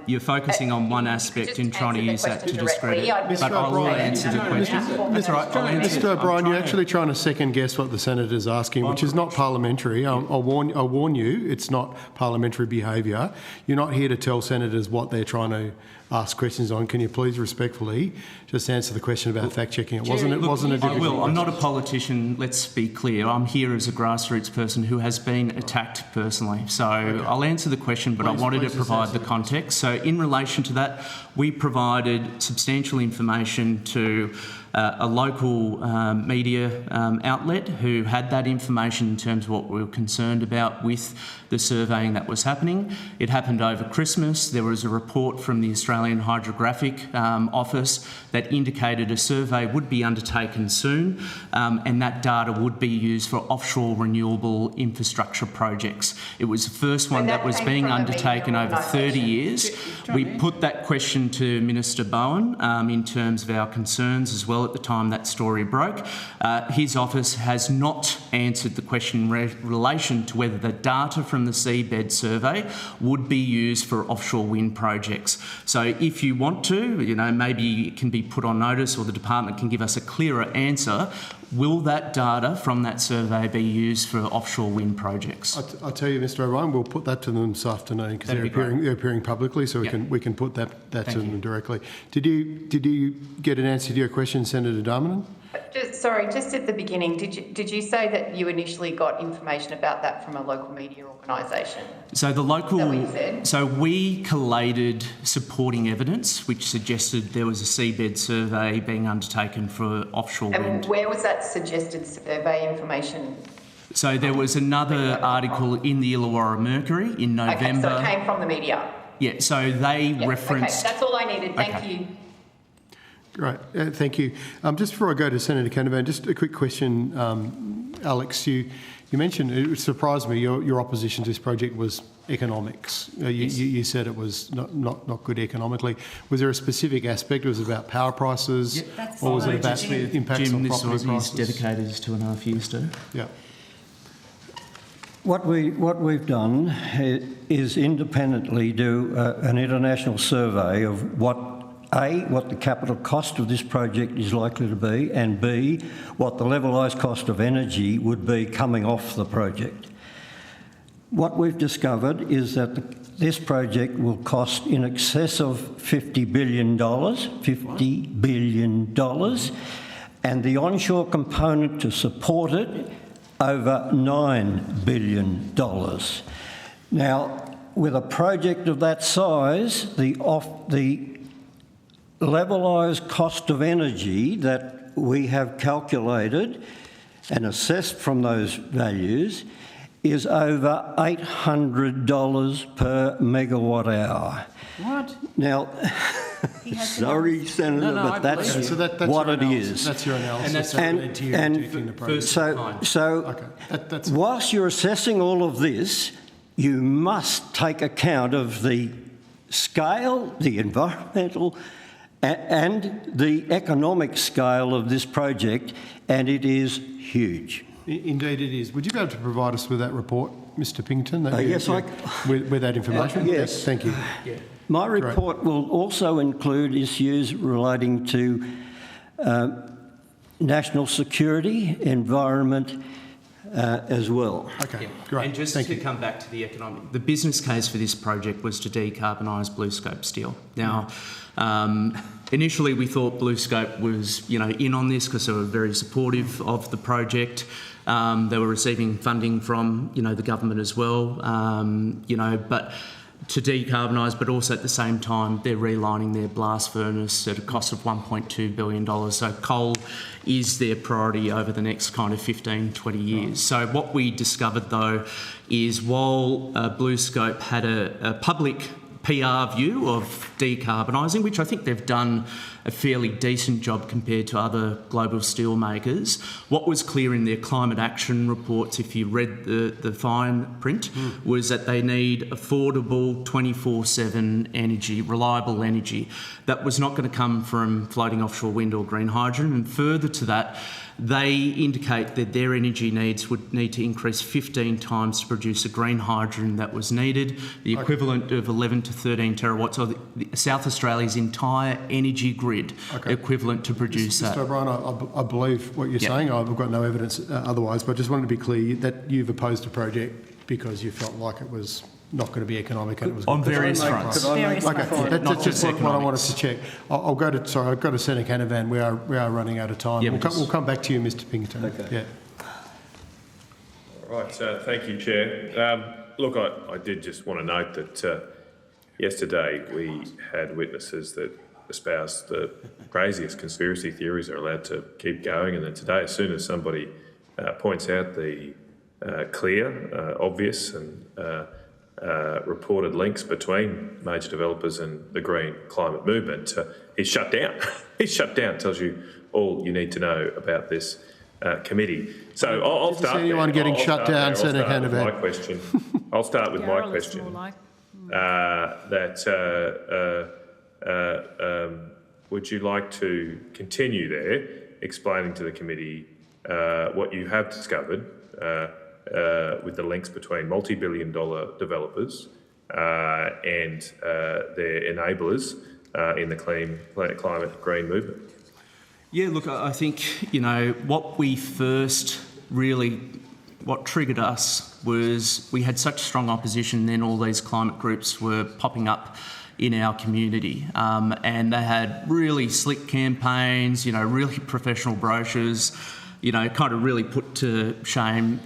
you're focusing on one aspect and trying to use that to discredit. But I will answer the question. That's right. Mr O'Brien, you're actually trying to second-guess what the Senator's asking, which is not parliamentary. I'll warn you, it's not parliamentary behaviour. You're not here to tell senators what they're trying to ask questions on. Can you please respectfully just answer the question about fact-checking? It wasn't a difficult I will. I'm not a question. politician, let's be clear. I'm here as a grassroots person who has been attacked personally. So I'll answer the question, but I wanted to provide the context. So in relation to that, we provided substantial information to a local media outlet who had that information in terms of what we were concerned about with the surveying that was happening. It happened over Christmas. There was a report from the Australian Hydrographic Office that indicated a survey would be undertaken soon, and that data would be used for offshore renewable infrastructure projects. It was the first one that was being undertaken over 30 years. We put that question to Minister Bowen in terms of our concerns, as well well at the time that story broke. His office has not answered the question in relation to whether the data from the seabed survey would be used for offshore wind projects. So if you want to, maybe it can be put on notice, or the department can give us a clearer answer. Will that data from that survey be used for offshore wind projects? I'll tell you, Mr. O'Brien, we'll put that to them this afternoon because they're appearing publicly, so we can put that to them directly. Did you get an answer to your question, Senator Darmanin? Just at the beginning, did you say that you initially got information about that from a local media organisation? So we collated supporting evidence which suggested there was a seabed survey being undertaken for offshore wind. And where was that suggested survey information? So there was another article in the Illawarra Mercury in November. Okay, so it came from the media? Yeah, so they referenced... Okay, that's all I needed. Thank you. Great, thank you. Just before I go to Senator Canavan, just a quick question. Alex, you mentioned, it surprised me, your opposition to this project was economics. You said it was not good economically. Was there a specific aspect? Was it about power prices? Or was it about impacts on property prices? Jim, this was dedicated 2.5 years to. Yeah. What we've done is independently do an international survey of what the capital cost of this project is likely to be, and B, what the levelised cost of energy would be coming off the project. What we've discovered is that this project will cost in excess of $50 billion, and the onshore component to support it over $9 billion. Now, with a project of that size, the levelised cost of energy that we have calculated and assessed from those values is over $800 per megawatt hour. What? Now, sorry, Senator, but that's what it is. That's your analysis. Whilst you're assessing all of this, you must take account of the scale, the environmental and the economic scale of this project, and it is huge. Indeed it is. Would you be able to provide us with that report, Mr Pington? Yes, with that information? Yes. Thank you. Yeah. My report will also include issues relating to national security, environment, as well. Okay, great. And just to come back to the economic, the business case for this project was to decarbonise BlueScope steel. Now, initially we thought BlueScope was, in on this because they were very supportive of the project. They were receiving funding from, the government as well, but to decarbonise, but also at the same time they're relining their blast furnace at a cost of $1.2 billion. So coal is their priority over the next kind of 15, 20 years. So what we discovered though is while BlueScope had a public PR view of decarbonising, which I think they've done a fairly decent job compared to other global steel makers. What was clear in their climate action reports, if you read the fine print, was that they need affordable 24/7 energy, reliable energy. That was not going to come from floating offshore wind or green hydrogen. And further to that, they indicate that their energy needs would need to increase 15 times to produce a green hydrogen that was needed, the equivalent of 11 to 13 terawatts of South Australia's entire energy grid, equivalent to produce that. Mr O'Brien, I believe what you're saying. I've got no evidence otherwise, but I just wanted to be clear that you've opposed a project because you felt like it was not going to be economic and it was on various fronts. That's just what I wanted to check. I'll go to Senator Canavan. We are running out of time. Yeah, we'll come back to you, Mr Pington. Okay. Yeah. All right. Thank you, Chair. Look, I did just want to note that yesterday we had witnesses that espoused the craziest conspiracy theories are allowed to keep going, and then today, as soon as somebody points out the clear, obvious and reported links between major developers and the green climate movement, he's shut down. He's shut down. Tells you all you need to know about this committee. So I'll start. Anyone getting shut down, Senator Canavan? My question. I'll start with my question. would you like to continue there, explaining to the committee what you have discovered with the links between multi-billion-dollar developers and their enablers in the climate green movement? Yeah, look, I think, what triggered us was we had such strong opposition, then all these climate groups were popping up in our community, and they had really slick campaigns, really professional brochures, kind of really put to shame,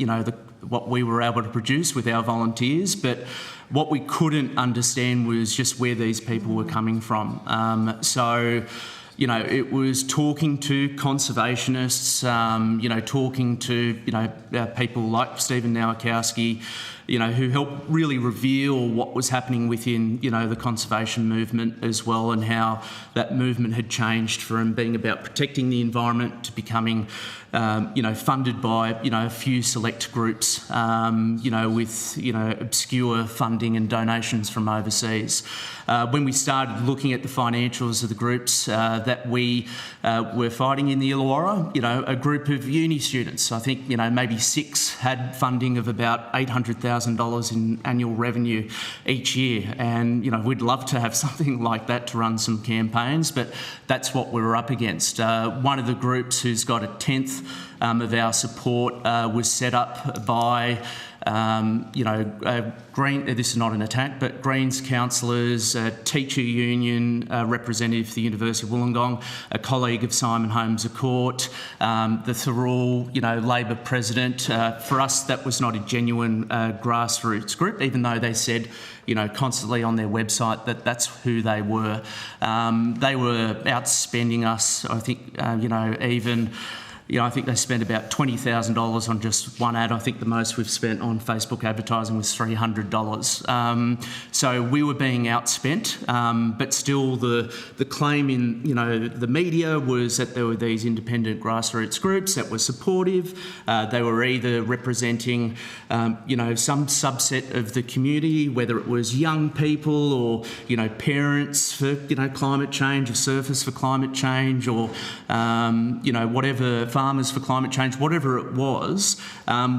what we were able to produce with our volunteers. But what we couldn't understand was just where these people were coming from. It was talking to conservationists, talking to, people like Stephen Nowakowski, who helped really reveal what was happening within, the conservation movement as well, and how that movement had changed from being about protecting the environment to becoming, funded by, a few select groups, with, obscure funding and donations from overseas. When we started looking at the financials of the groups that we were fighting in the Illawarra, a group of uni students, I think, maybe 6 had funding of about $800,000 in annual revenue each year. And, we'd love to have something like that to run some campaigns, but that's what we were up against. One of the groups who's got a 10th of our support was set up by Green, this is not an attack, but Greens councillors, a teacher union representative for the University of Wollongong, a colleague of Simon Holmes à Court, the Thirroul, Labor president. For us, that was not a genuine grassroots group, even though they said, constantly on their website that that's who they were. They were outspending us, I think, I think they spent about $20,000 on just one ad. I think the most we've spent on Facebook advertising was $300. So we were being outspent, but still the claim in the media was that there were these independent grassroots groups that were supportive. They were either representing some subset of the community, whether it was young people or parents for climate change, or surfers for climate change, or whatever, farmers for climate change, whatever it was,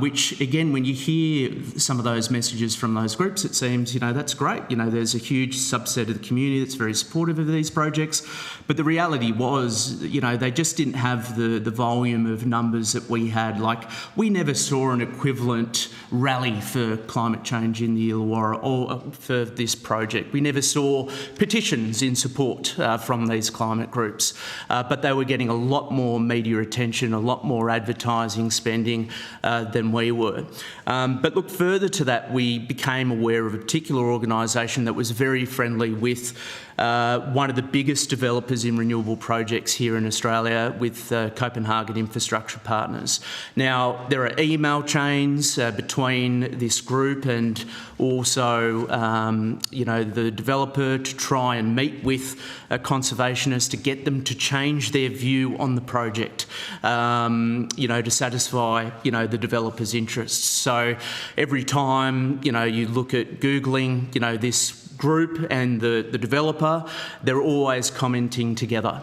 which again, when you hear some of those messages from those groups, it seems, that's great. There's a huge subset of the community that's very supportive of these projects. But the reality was, they just didn't have the volume of numbers that we had. Like, we never saw an equivalent rally for climate change in the Illawarra or for this project. We never saw petitions in support from these climate groups, but they were getting a lot more media attention, a lot more advertising spending than we were. But look, further to that, we became aware of a particular organisation that was very friendly with one of the biggest developers in renewable projects here in Australia, with Copenhagen Infrastructure Partners. Now, there are email chains between this group and also, the developer to try and meet with conservationists to get them to change their view on the project, to satisfy, the developer's interests. So every time, you look at Googling, this group and the developer, they're always commenting together.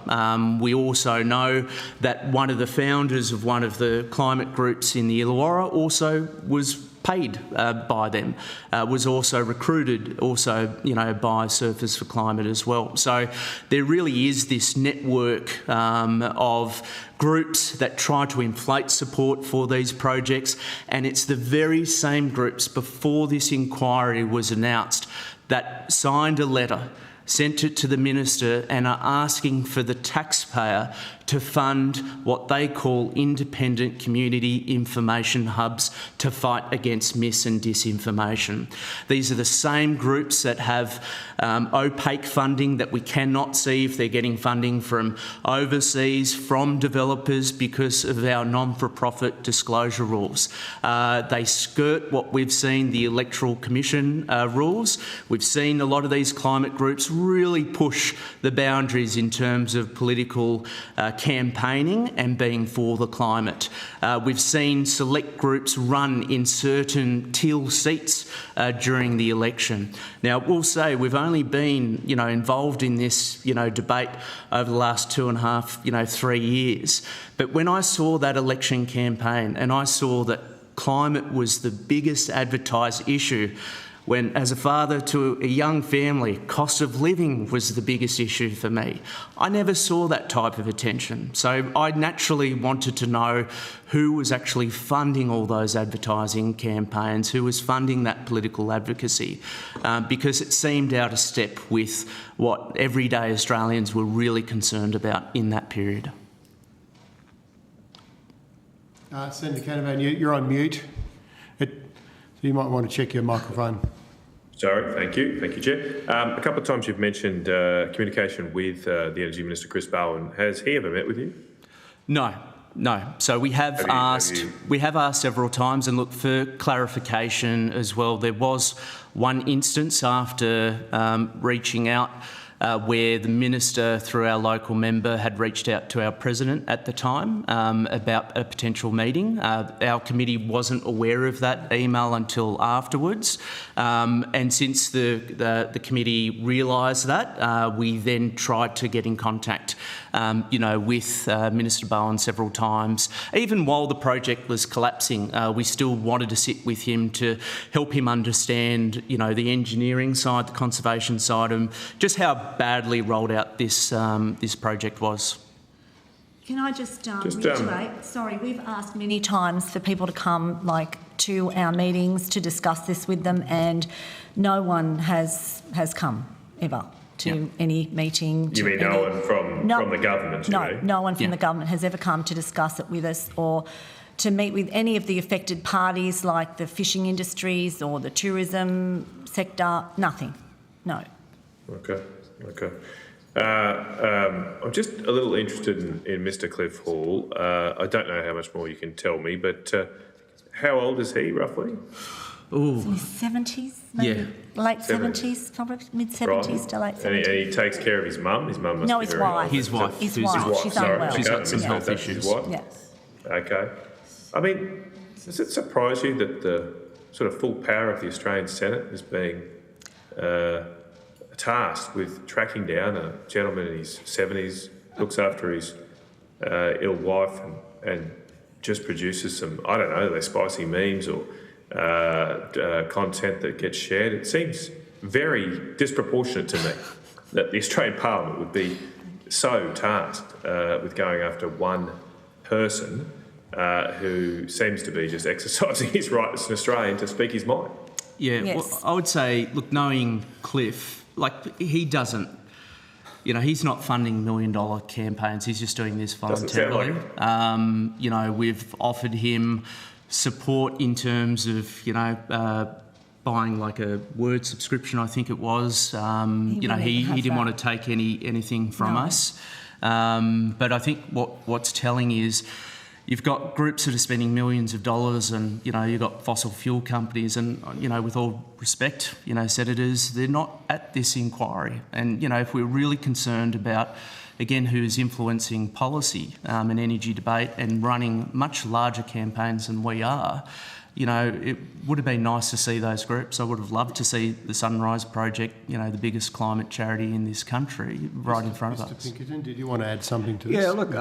We also know that one of the founders of one of the climate groups in the Illawarra also was paid by them, was also recruited also, by Surfers for Climate as well. So there really is this network of groups that try to inflate support for these projects, and it's the very same groups before this inquiry was announced that signed a letter, sent it to the minister, and are asking for the taxpayer to fund what they call independent community information hubs to fight against mis and disinformation. These are the same groups that have opaque funding that we cannot see if they're getting funding from overseas, from developers, because of our non-for-profit disclosure rules. They skirt what we've seen, the Electoral Commission rules. We've seen a lot of these climate groups really push the boundaries in terms of political campaigning and being for the climate. We've seen select groups run in certain teal seats during the election. Now, we'll say we've only been, involved in this, debate over the last 2.5, 3 years. But when I saw that election campaign and I saw that climate was the biggest advertised issue, when, as a father to a young family, cost of living was the biggest issue for me. I never saw that type of attention. So I naturally wanted to know who was actually funding all those advertising campaigns, who was funding that political advocacy, because it seemed out of step with what everyday Australians were really concerned about in that period. Senator Canavan, you're on mute. So you might want to check your microphone. Sorry, thank you, Chair. A couple of times you've mentioned communication with the Energy Minister, Chris Bowen. Has he ever met with you? No. So we have asked several times, and look, for clarification as well, there was one instance after reaching out where the Minister, through our local member, had reached out to our President at the time about a potential meeting. Our committee wasn't aware of that email until afterwards, and since the committee realised that, we then tried to get in contact with Minister Bowen several times. Even while the project was collapsing, we still wanted to sit with him to help him understand, the engineering side, the conservation side, and just how badly rolled out this project was. Can I just reiterate? Sorry, we've asked many times for people to come, to our meetings to discuss this with them, and no one has come ever to any meeting. You mean no one from the government? No one from the government has ever come to discuss it with us or to meet with any of the affected parties, like the fishing industries or the tourism sector. Nothing. No. Okay. I'm just a little interested in Mr. Cliff Hall. I don't know how much more you can tell me, but how old is he, roughly? In his 70s, maybe? Yeah. Late 70s, probably mid-70s to late 70s. And he takes care of his mum? His mum must No, be his very wife. old. His wife. His wife. She's unwell. She's got some health issues. His wife? Yes. Okay. I mean, does it surprise you that the sort of full power of the Australian Senate is being tasked with tracking down a gentleman in his 70s, looks after his ill wife and just produces some, I don't know, they're spicy memes or content that gets shared? It seems very disproportionate to me that the Australian Parliament would be so tasked with going after one person who seems to be just exercising his right as an Australian to speak his mind. Yeah, Yes. well, I would say, look, knowing Cliff, he doesn't, he's not funding $1 million campaigns. He's just doing this voluntarily. We've offered him support in terms of, buying a Word subscription, I think it was. He didn't want to take anything from us. But I think what's telling is you've got groups that are spending millions of dollars, and you've got fossil fuel companies, and with all respect, senators, they're not at this inquiry. And if we're really concerned about, again, who's influencing policy and energy debate and running much larger campaigns than we are, it would have been nice to see those groups. I would have loved to see the Sunrise Project, the biggest climate charity in this country, right in front of us. Mr. Pinkerton, did you want to add something to this? Yeah, look,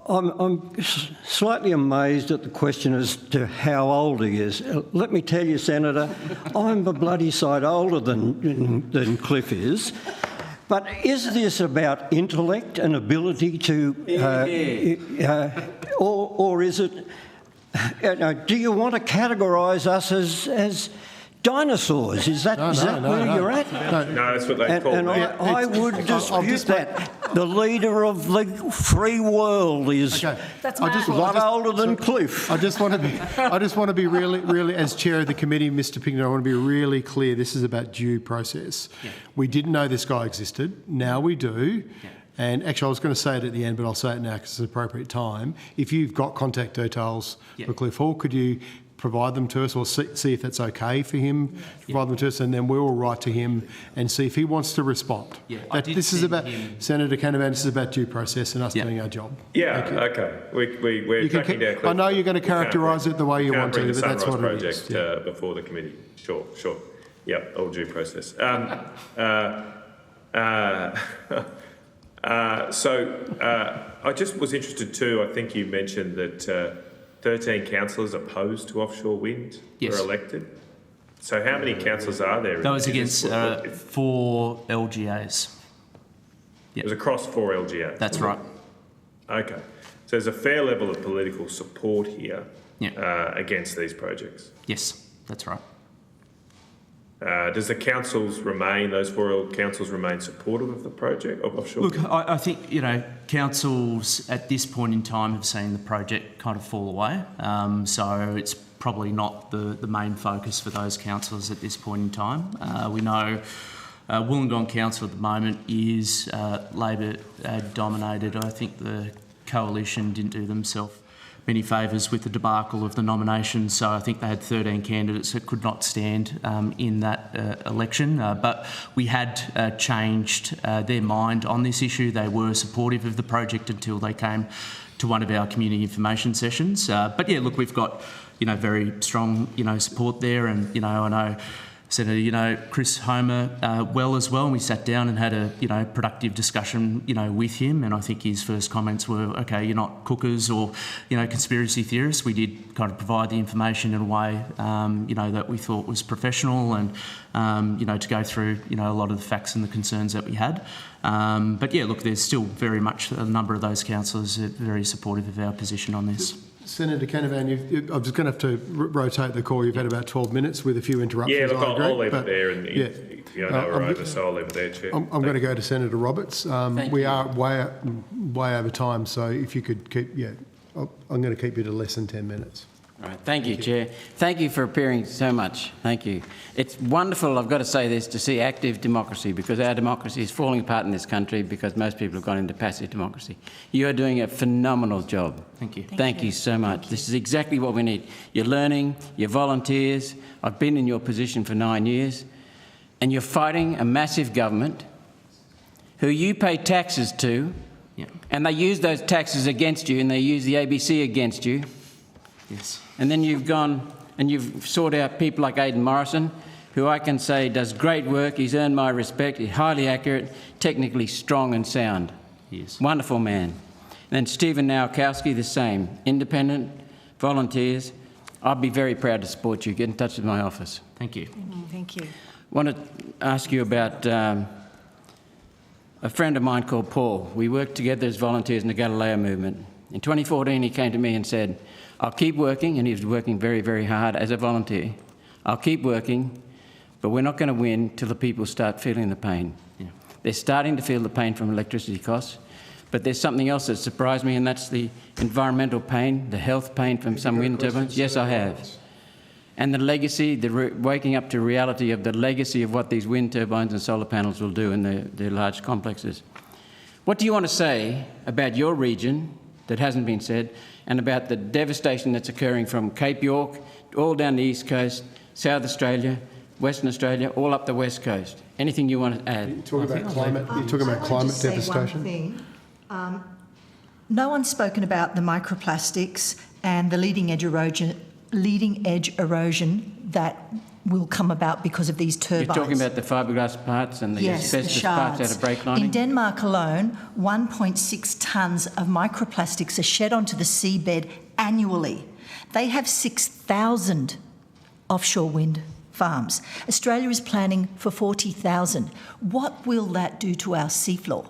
I'm slightly amazed at the question as to how old he is. Let me tell you, Senator, I'm a bloody sight older than Cliff is. But is this about intellect and ability to, or is it? Do you want to categorise us as dinosaurs? Is that where you're at? No, that's what they call And me. I would dispute that. The leader of the free world is a lot older than Cliff. I just want to be really, as chair of the committee, Mr. Pinkerton, I want to be really clear. This is about due process. Yeah. We didn't know this guy existed. Now we do. Yeah. And actually, I was going to say it at the end, but I'll say it now because it's an appropriate time. If you've got contact details for Cliff Hall, could you provide them to us, or see if it's okay for him to provide them to us, and then we'll write to him and see if he wants to respond. Yeah, This is about, Senator Canavan, this is about due process and us doing our job. Yeah, okay. We're tracking down. I know you're going to characterise it the way you want to, but that's what it is. Project before the committee. Sure. Yep, all due process. I just was interested too, I think you mentioned that 13 councillors opposed to offshore wind were elected. So how many councillors are there? That was against 4 LGAs. It was across 4 LGAs? That's right. Okay. So there's a fair level of political support here against these projects? Yes, that's right. Does the councils remain, those 4 councils remain supportive of the project, of offshore? Look, I think, councils at this point in time have seen the project kind of fall away. So it's probably not the main focus for those councillors at this point in time. We know Wollongong Council at the moment is Labor dominated. I think the coalition didn't do themselves many favours with the debacle of the nomination, so I think they had 13 candidates that could not stand in that election. But we had changed their mind on this issue. They were supportive of the project until they came to one of our community information sessions. But yeah, look, we've got very strong support there, and I know Senator Chris Homer well as well, and we sat down and had a productive discussion with him, and I think his first comments were, okay, you're not cookers or conspiracy theorists. We did kind of provide the information in a way that we thought was professional, and to go through a lot of the facts and the concerns that we had. But yeah, look, there's still very much a number of those councillors that are very supportive of our position on this. Senator Canavan, I'm just going to have to rotate the call. You've had about 12 minutes with a few interruptions. Yeah, look, I'll leave it there, and we're over, so I'll leave it there, Chair. I'm going to go to Senator Roberts. We are way over time, so if you could keep, I'm going to keep you to less than 10 minutes. All right, thank you, Chair. Thank you for appearing so much. Thank you. It's wonderful, I've got to say this, to see active democracy, because our democracy is falling apart in this country because most people have gone into passive democracy. You are doing a phenomenal job. Thank you. Thank you so much. This is exactly what we need. You're learning, you're volunteers. I've been in your position for 9 years, and you're fighting a massive government who you pay taxes to, and they use those taxes against you, and they use the ABC against you. Yes. And then you've gone and you've sought out people like Aidan Morrison, who I can say does great work. He's earned my respect. He's highly accurate, technically strong and sound. Yes. Wonderful man. And then Stephen Nowakowski, the same. Independent, volunteers. I'd be very proud to support you. Get in touch with my office. Thank you. Thank you. I want to ask you about a friend of mine called Paul. We worked together as volunteers in the Galileo movement. In 2014, he came to me and said, I'll keep working, and he was working very, very hard as a volunteer. I'll keep working, but we're not going to win till the people start feeling the pain. Yeah. They're starting to feel the pain from electricity costs, but there's something else that surprised me, and that's the environmental pain, the health pain from some wind turbines. Yes, I have. And the legacy, waking up to reality of the legacy of what these wind turbines and solar panels will do in their large complexes. What do you want to say about your region that hasn't been said, and about the devastation that's occurring from Cape York all down the east coast, South Australia, Western Australia, all up the west coast? Anything you want to add? You're talking about climate devastation? No one's spoken about the microplastics and the leading edge erosion that will come about because of these turbines. You're talking about the fiberglass parts and the asbestos parts out of brake lining? In Denmark alone, 1.6 tonnes of microplastics are shed onto the seabed annually. They have 6,000 offshore wind farms. Australia is planning for 40,000. What will that do to our seafloor?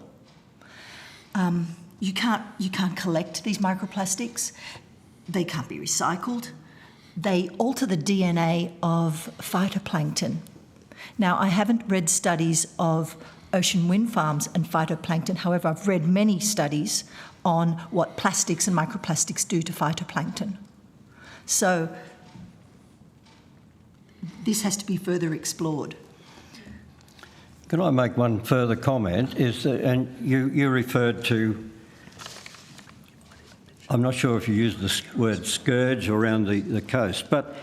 You can't collect these microplastics. They can't be recycled. They alter the DNA of phytoplankton. Now, I haven't read studies of ocean wind farms and phytoplankton. However, I've read many studies on what plastics and microplastics do to phytoplankton. So this has to be further explored. Can I make one further comment? And you referred to I'm not sure if you use the word scourge around the coast, but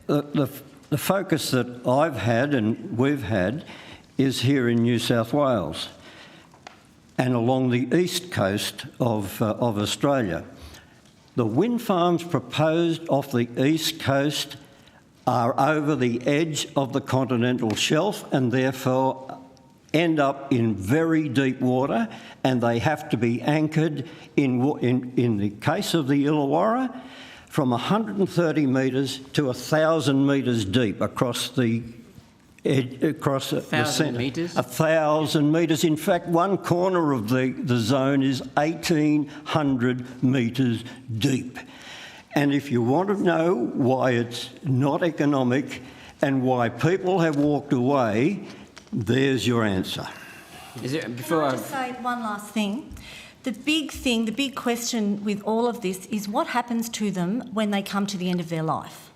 the focus that I've had and we've had is here in New South Wales and along the east coast of Australia. The wind farms proposed off the east coast are over the edge of the continental shelf and therefore end up in very deep water, and they have to be anchored in the case of the Illawarra from 130 metres to 1,000 metres deep across the centre. Metres? 1,000 metres. In fact, one corner of the zone is 1,800 metres deep. And if you want to know why it's not economic and why people have walked away, there's your answer. Can I just say one last thing? The big question with all of this is what happens to them when they come to the end of their life?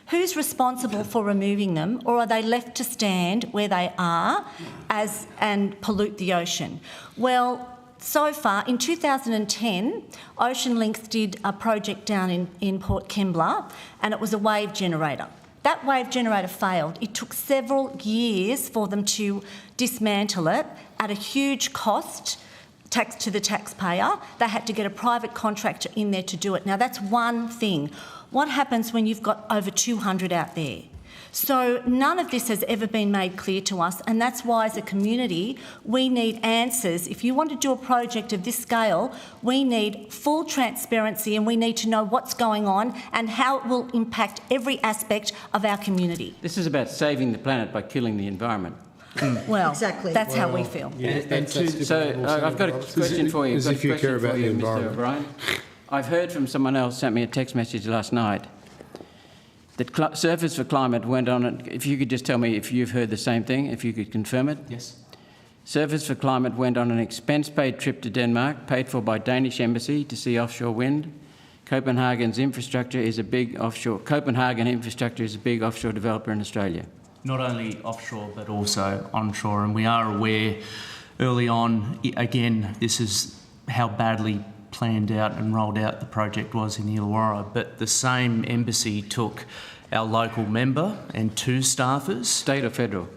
Who's responsible for removing them, or are they left to stand where they are and pollute the ocean? Well, so far, in 2010, Ocean Links did a project down in Port Kembla, and it was a wave generator. That wave generator failed. It took several years for them to dismantle it at a huge cost to the taxpayer. They had to get a private contractor in there to do it. Now, that's one thing. What happens when you've got over 200 out there? So none of this has ever been made clear to us, and that's why as a community we need answers. If you want to do a project of this scale, we need full transparency and we need to know what's going on and how it will impact every aspect of our community. This is about saving the planet by killing the environment. Well, Exactly. that's how we feel. I've got a question for you. As if you care about the environment. Mr. O'Brien. I've heard from someone else, sent me a text message last night, that Surfers for Climate went on, if you could just tell me if you've heard the same thing, if you could confirm it. Yes. Surfers for Climate went on an expense-paid trip to Denmark, paid for by Danish embassy, to see offshore wind. Copenhagen infrastructure is a big offshore developer in Australia. Not only offshore but also onshore, and we are aware early on, again, this is how badly planned out and rolled out the project was in the Illawarra, but the same embassy took our local member and 2 staffers. State or federal?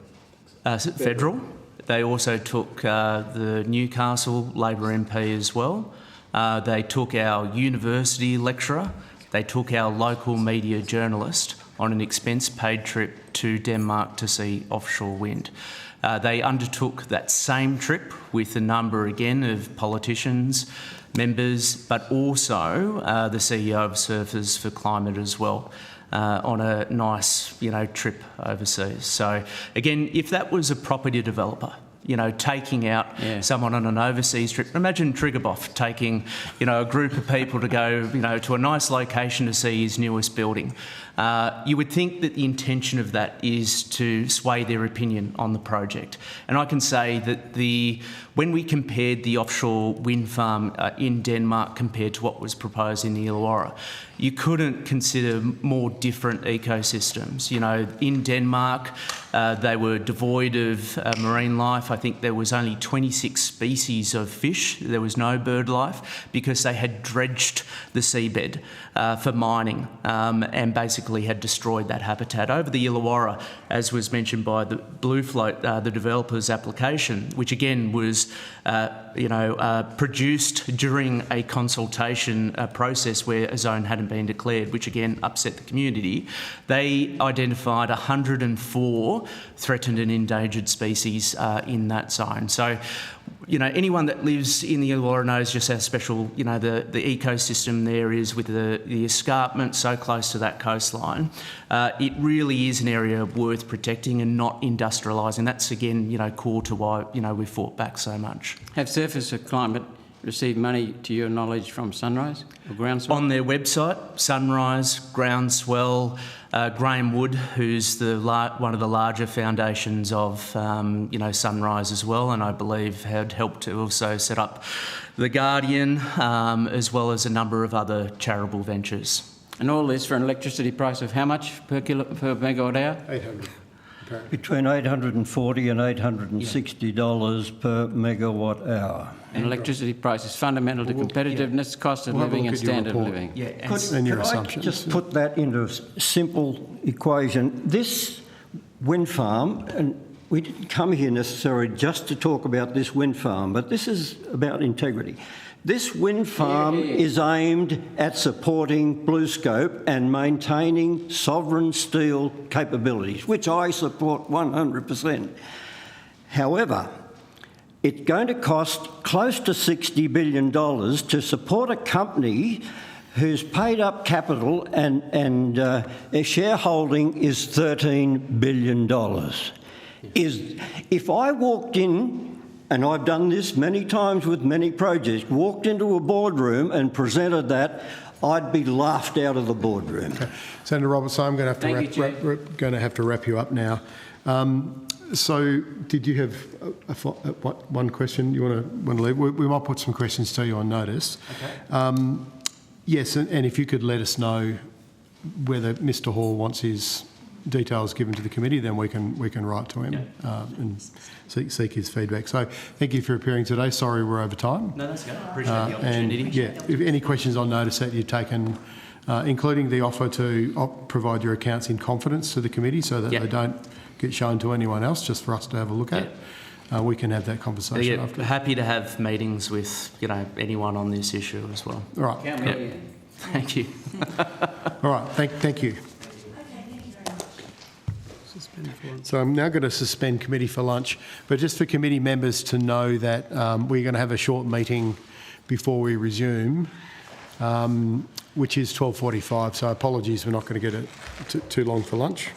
Federal. They also took the Newcastle Labor MP as well. They took our university lecturer. They took our local media journalist on an expense-paid trip to Denmark to see offshore wind. They undertook that same trip with a number, again, of politicians, members, but also the CEO of Surfers for Climate as well, on a nice, trip overseas. So, again, if that was a property developer, taking out someone on an overseas trip. Imagine Triggerboff taking, a group of people to go, to a nice location to see his newest building. You would think that the intention of that is to sway their opinion on the project. And I can say that when we compared the offshore wind farm in Denmark compared to what was proposed in the Illawarra, you couldn't consider more different ecosystems. In Denmark, they were devoid of marine life. I think there was only 26 species of fish. There was no bird life because they had dredged the seabed for mining and basically had destroyed that habitat. Over the Illawarra, as was mentioned by the Blue Float, the developer's application, which again was produced during a consultation process where a zone hadn't been declared, which again upset the community. They identified 104 threatened and endangered species in that zone. So, anyone that lives in the Illawarra knows just how special, the ecosystem there is with the escarpment so close to that coastline. It really is an area worth protecting and not industrialising. That's, again, core to why, we fought back so much. Have Surfers for Climate received money, to your knowledge, from Sunrise or Groundswell? On their website, Sunrise, Groundswell, Graham Wood, who's one of the larger foundations of, Sunrise as well, and I believe had helped to also set up The Guardian, as well as a number of other charitable ventures. And all this for an electricity price of how much per megawatt hour? 800. between $840 and $860 per megawatt hour. And electricity price is fundamental to competitiveness, cost of We'll have a living look and at your standard of report. living. Yeah, And your Could I assumptions. just put that into a simple equation? This wind farm, and we didn't come here necessarily just to talk about this wind farm, but this is about integrity. This wind farm is aimed at supporting BlueScope and maintaining sovereign steel capabilities, which I support 100%. However, it's going to cost close to $60 billion to support a company whose paid-up capital and their shareholding is $13 billion. If I walked in, and I've done this many times with many projects, walked into a boardroom and presented that, I'd be laughed out of the boardroom. Okay. Senator Roberts, I'm going to have to wrap you up now. So, did you have one question you want to leave? We might put some questions to you on notice. Okay. Yes, and if you could let us know whether Mr. Hall wants his details given to the committee, then we can write to him and seek his feedback. So, thank you for appearing today. Sorry we're over time. No, that's good. Appreciate the opportunity. And yeah, if any questions on notice that you've taken, including the offer to provide your accounts in confidence to the committee so that they don't get shown to anyone else, just for us to have a look at. We can have that conversation after. Happy to have meetings with anyone on this issue as well. All right. Thank you. All right. Thank you. So I'm now going to suspend committee for lunch, but just for committee members to know that we're going to have a short meeting before we resume, which is 12:45. So apologies, we're not going to get it too long for lunch.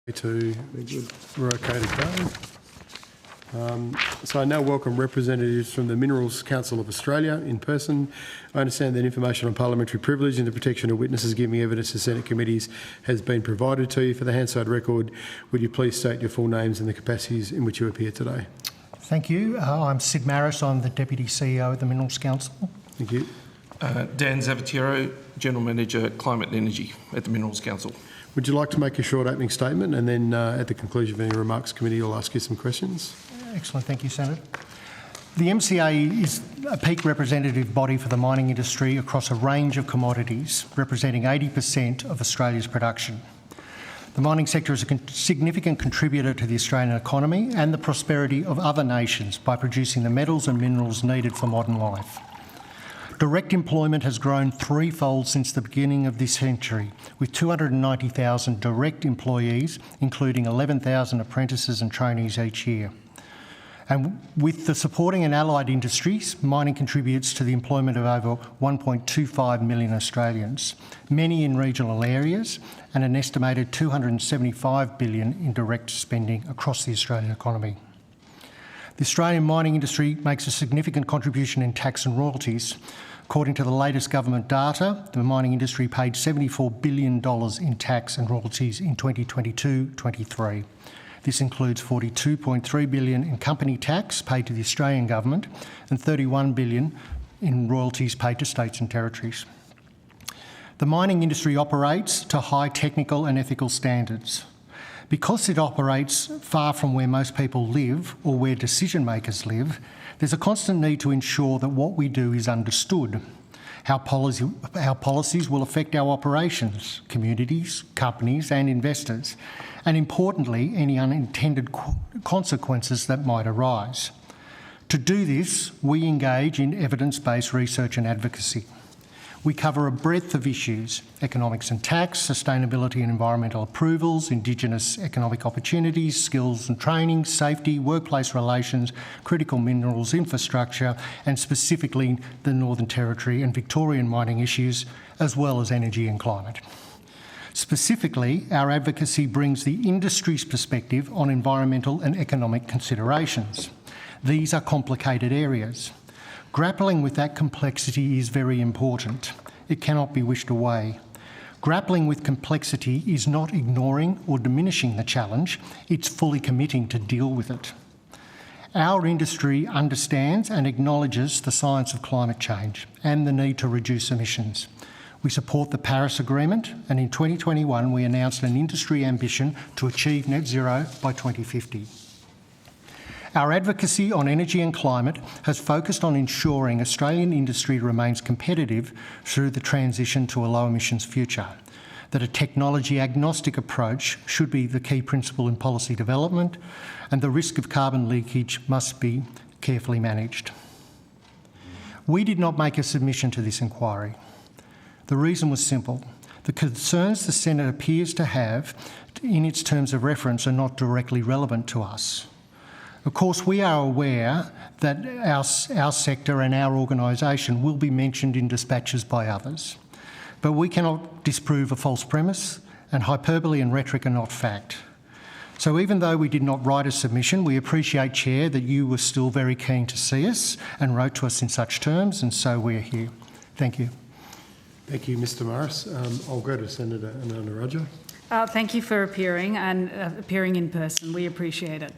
We're okay to go. So I now welcome representatives from the Minerals Council of Australia in person. I understand that information on parliamentary privilege and the protection of witnesses giving evidence to Senate committees has been provided to you. For the Hansard record, would you please state your full names and the capacities in which you appear today? Thank you. I'm Sid Maris. I'm the Deputy CEO of the Minerals Council. Thank you. Dan Zavatiero, General Manager, Climate and Energy at the Minerals Council. Would you like to make a short opening statement, and then at the conclusion of any remarks, committee will ask you some questions? Excellent. Thank you, Senator. The MCA is a peak representative body for the mining industry across a range of commodities, representing 80% of Australia's production. The mining sector is a significant contributor to the Australian economy and the prosperity of other nations by producing the metals and minerals needed for modern life. Direct employment has grown threefold since the beginning of this century, with 290,000 direct employees, including 11,000 apprentices and trainees each year. And with the supporting and allied industries, mining contributes to the employment of over 1.25 million Australians, many in regional areas, and an estimated $275 billion in direct spending across the Australian economy. The Australian mining industry makes a significant contribution in tax and royalties. According to the latest government data, the mining industry paid $74 billion in tax and royalties in 2022-23. This includes $42.3 billion in company tax paid to the Australian government and $31 billion in royalties paid to states and territories. The mining industry operates to high technical and ethical standards. Because it operates far from where most people live or where decision makers live, there's a constant need to ensure that what we do is understood, how policies will affect our operations, communities, companies and investors, and importantly, any unintended consequences that might arise. To do this, we engage in evidence-based research and advocacy. We cover a breadth of issues: economics and tax, sustainability and environmental approvals, Indigenous economic opportunities, skills and training, safety, workplace relations, critical minerals infrastructure, and specifically the Northern Territory and Victorian mining issues, as well as energy and climate. Specifically, our advocacy brings the industry's perspective on environmental and economic considerations. These are complicated areas. Grappling with that complexity is very important. It cannot be wished away. Grappling with complexity is not ignoring or diminishing the challenge, it's fully committing to deal with it. Our industry understands and acknowledges the science of climate change and the need to reduce emissions. We support the Paris Agreement, and in 2021 we announced an industry ambition to achieve net zero by 2050. Our advocacy on energy and climate has focused on ensuring Australian industry remains competitive through the transition to a low-emissions future, that a technology-agnostic approach should be the key principle in policy development, and the risk of carbon leakage must be carefully managed. We did not make a submission to this inquiry. The reason was simple. The concerns the Senate appears to have in its terms of reference are not directly relevant to us. Of course, we are aware that our sector and our organisation will be mentioned in dispatches by others, but we cannot disprove a false premise, and hyperbole and rhetoric are not fact. So even though we did not write a submission, we appreciate, Chair, that you were still very keen to see us and wrote to us in such terms, and so we're here. Thank you. Thank you, Mr Morris. I'll go to Senator Ananda-Rajah. Thank you for appearing and appearing in person. We appreciate it.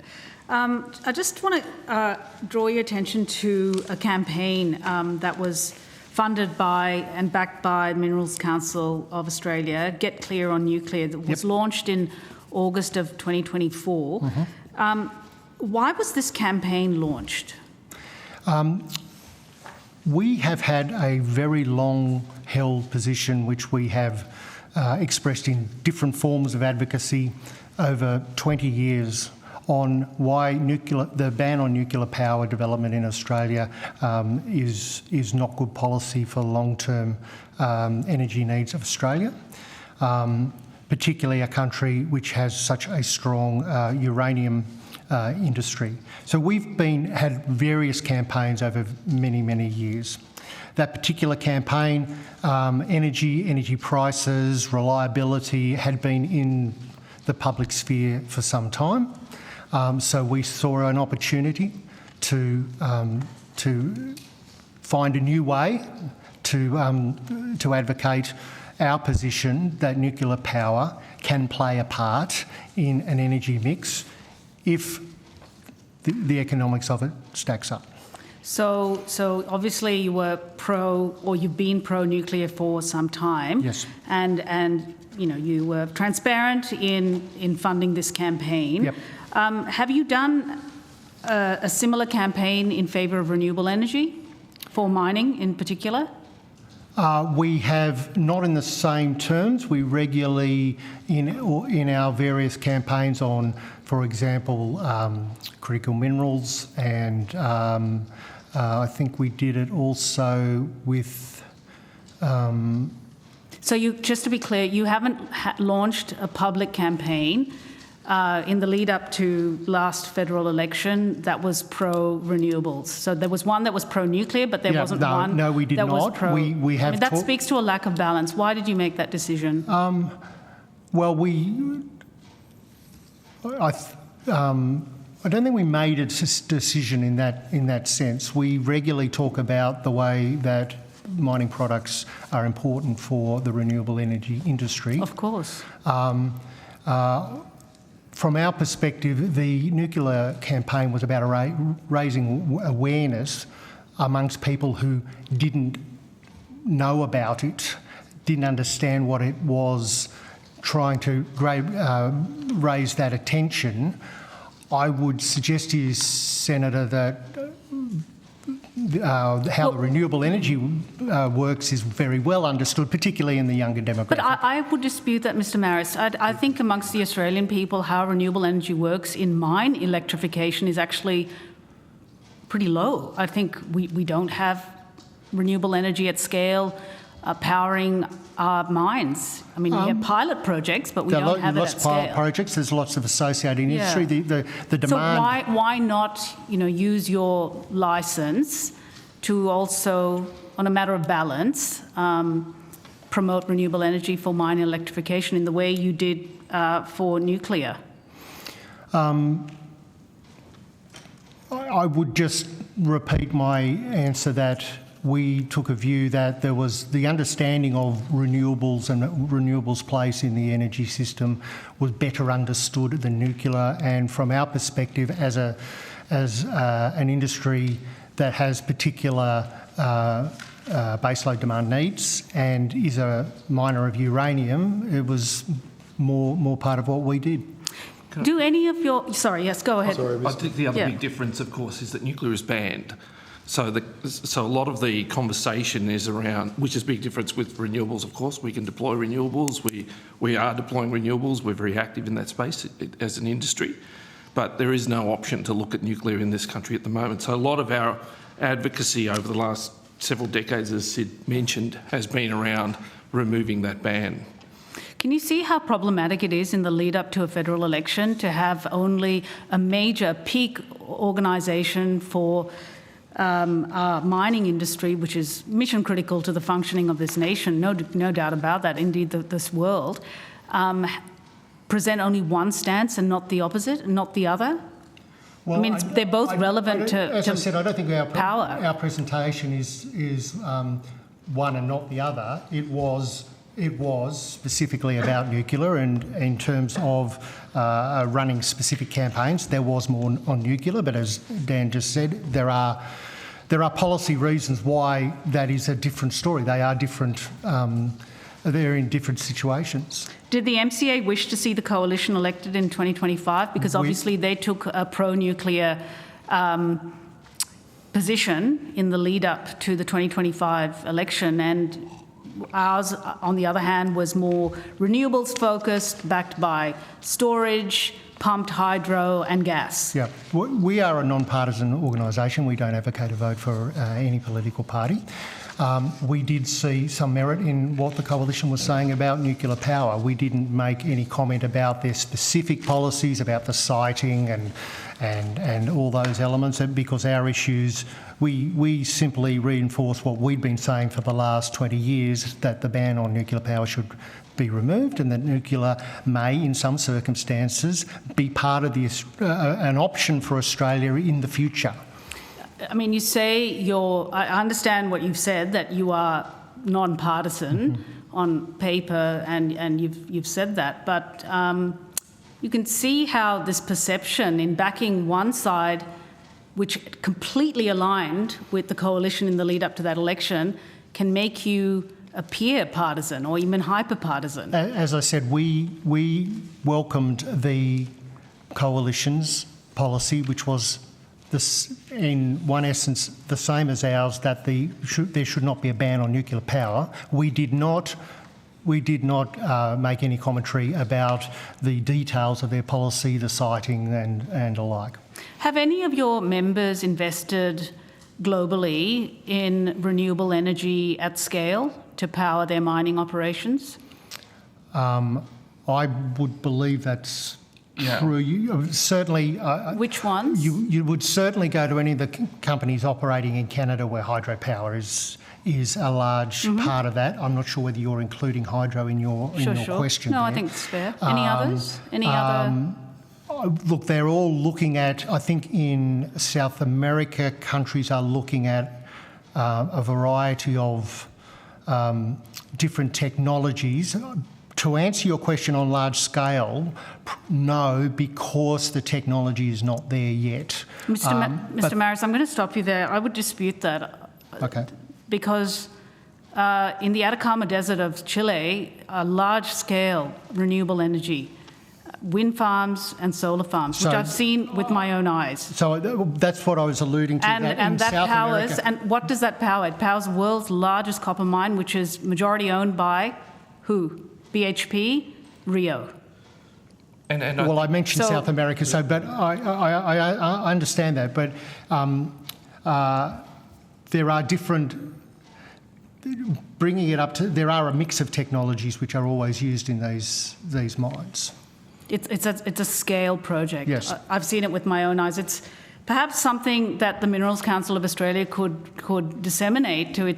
I just want to draw your attention to a campaign that was funded by and backed by Minerals Council of Australia, Get Clear on Nuclear, that was launched in August of 2024. Why was this campaign launched? We have had a very long-held position which we have expressed in different forms of advocacy over 20 years on why the ban on nuclear power development in Australia is not good policy for long-term energy needs of Australia, particularly a country which has such a strong uranium industry. So we've had various campaigns over many, many years. That particular campaign, energy prices, reliability had been in the public sphere for some time. So we saw an opportunity to find a new way to advocate our position that nuclear power can play a part in an energy mix if the economics of it stacks up. So obviously you were you've been pro-nuclear for some time. Yes. And you were transparent in funding this campaign. Yep. Have you done a similar campaign in favour of renewable energy for mining in particular? We have not in the same terms. We regularly, in our various campaigns on, for example, critical minerals, and I think we did it also with. So just to be clear, you haven't launched a public campaign in the lead up to last federal election that was pro-renewables. So there was one that was pro-nuclear, but there wasn't one no, we did that was not. pro. We have that speaks to a lack of balance. Why did you make that decision? Well, I don't think we made a decision in that sense. We regularly talk about the way that mining products are important for the renewable energy industry. Of course. From our perspective, the nuclear campaign was about raising awareness amongst people who didn't know about it, didn't understand what it was, trying to raise that attention. I would suggest to you, Senator, that how the renewable energy works is very well understood, particularly in the younger demographic. But I would dispute that, Mr Maris. I think amongst the Australian people, how renewable energy works in mine electrification is actually pretty low. I think we don't have renewable energy at scale powering our mines. I mean, we have pilot projects, but we don't have it at scale. There's lots of pilot projects. There's lots of associated industry. The demand. So why not, use your licence to also, on a matter of balance, promote renewable energy for mine electrification in the way you did for nuclear? I would just repeat my answer that we took a view that there was the understanding of renewables and renewables' place in the energy system was better understood than nuclear. And from our perspective, as an industry that has particular baseload demand needs and is a miner of uranium, it was more part of what we did. Do any of your... Sorry, yes, go ahead. I think the other big difference, of course, is that nuclear is banned. So a lot of the conversation is around, which is a big difference with renewables, of course. We can deploy renewables. We are deploying renewables. We're very active in that space as an industry. But there is no option to look at nuclear in this country at the moment. So a lot of our advocacy over the last several decades, as Sid mentioned, has been around removing that ban. Can you see how problematic it is in the lead up to a federal election to have only a major peak organisation for our mining industry, which is mission critical to the functioning of this nation, no doubt about that, indeed this world, present only one stance and not the opposite, and not the other? Well, I mean, they're both relevant to as I said, I don't think power. Our presentation is one and not the other. It was specifically about nuclear, and in terms of running specific campaigns, there was more on nuclear. But as Dan just said, there are policy reasons why that is a different story. They are different. They're in different situations. Did the MCA wish to see the coalition elected in 2025? Because obviously they took a pro-nuclear position in the lead up to the 2025 election, and ours, on the other hand, was more renewables focused, backed by storage, pumped hydro and gas. Yeah, we are a non-partisan organisation. We don't advocate a vote for any political party. We did see some merit in what the coalition was saying about nuclear power. We didn't make any comment about their specific policies, about the siting and all those elements, because our issues, we simply reinforce what we've been saying for the last 20 years, that the ban on nuclear power should be removed, and that nuclear may, in some circumstances, be part of an option for Australia in the future. I mean, you say I understand what you've said, that you are non-partisan on paper, and you've said that, but you can see how this perception in backing one side, which completely aligned with the coalition in the lead up to that election, can make you appear partisan or even hyper-partisan. As I said, we welcomed the coalition's policy, which was in one essence the same as ours, that there should not be a ban on nuclear power. We did not make any commentary about the details of their policy, the siting and the like. Have any of your members invested globally in renewable energy at scale to power their mining operations? I would believe that's true. You, certainly. Which ones? You would certainly go to any of the companies operating in Canada where hydropower is a large part of that. I'm not sure whether you're including hydro in your question. No, there. I think it's fair. Any others? Any other? Look, they're all looking at, I think in South America, countries are looking at a variety of different technologies. To answer your question on large scale, no, because the technology is not there yet. Mr. Maris, I'm going to stop you there. I would dispute that. Okay. Because in the Atacama Desert of Chile, large-scale renewable energy, wind farms and solar farms, which I've seen with my own eyes. So that's what I was alluding to. And that powers, and what does that power? It powers the world's largest copper mine, which is majority owned by who? BHP, Rio. Well, I mentioned South America, but I understand that, but there are different. Bringing it up to, there are a mix of technologies which are always used in these mines. It's a scale project. Yes. I've seen it with my own eyes. It's perhaps something that the Minerals Council of Australia could disseminate to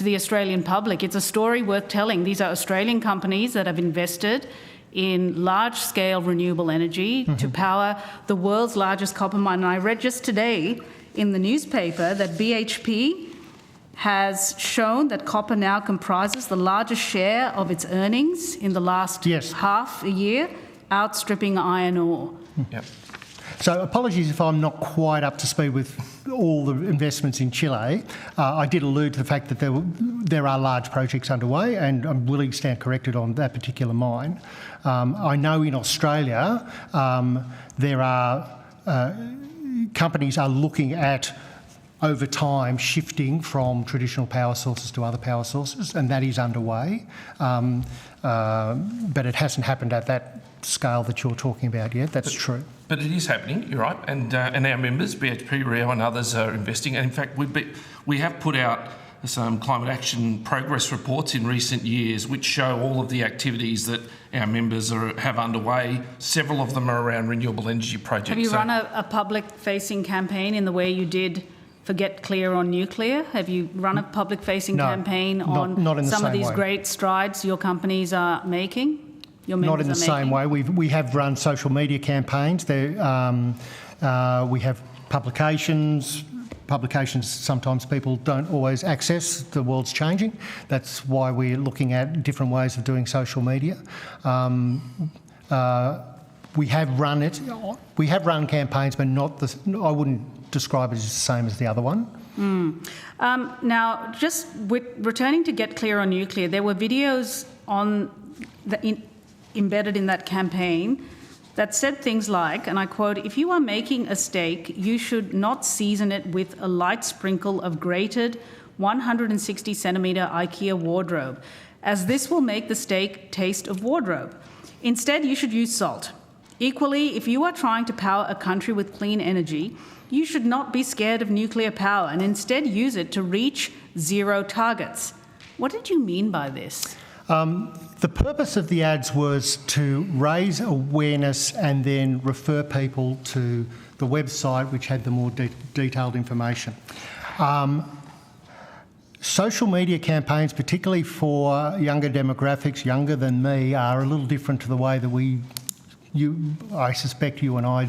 the Australian public. It's a story worth telling. These are Australian companies that have invested in large-scale renewable energy to power the world's largest copper mine. And I read just today in the newspaper that BHP has shown that copper now comprises the largest share of its earnings in the last half a year, outstripping iron ore. Yep. So apologies if I'm not quite up to speed with all the investments in Chile. I did allude to the fact that there are large projects underway, and I'm willing to stand corrected on that particular mine. I know in Australia there are companies are looking at over time shifting from traditional power sources to other power sources, and that is underway. But it hasn't happened at that scale that you're talking about yet. That's true. But it is happening, you're right, and our members, BHP, Rio and others are investing. And in fact, we have put out some climate action progress reports in recent years which show all of the activities that our members have underway. Several of them are around renewable energy projects. Have you run a public-facing campaign in the way you did for Get Clear on nuclear? Have you run a public-facing campaign on not in the some same of these way. Great strides your companies are making? Your members Not in the same way. We have run social media campaigns. We have publications. Publications sometimes people don't always access. The world's changing. That's why we're looking at different ways of doing social media. We have run it. We have run campaigns, but not the. I wouldn't describe it as the same as the other one. Now, just returning to Get Clear on nuclear, there were videos embedded in that campaign that said things like, and I quote, "If you are making a steak, you should not season it with a light sprinkle of grated 160 centimetre IKEA wardrobe, as this will make the steak taste of wardrobe. Instead, you should use salt. Equally, if you are trying to power a country with clean energy, you should not be scared of nuclear power and instead use it to reach zero targets. What did you mean by this? The purpose of the ads was to raise awareness and then refer people to the website which had the more detailed information. Social media campaigns, particularly for younger demographics, younger than me, are a little different to the way that I suspect you and I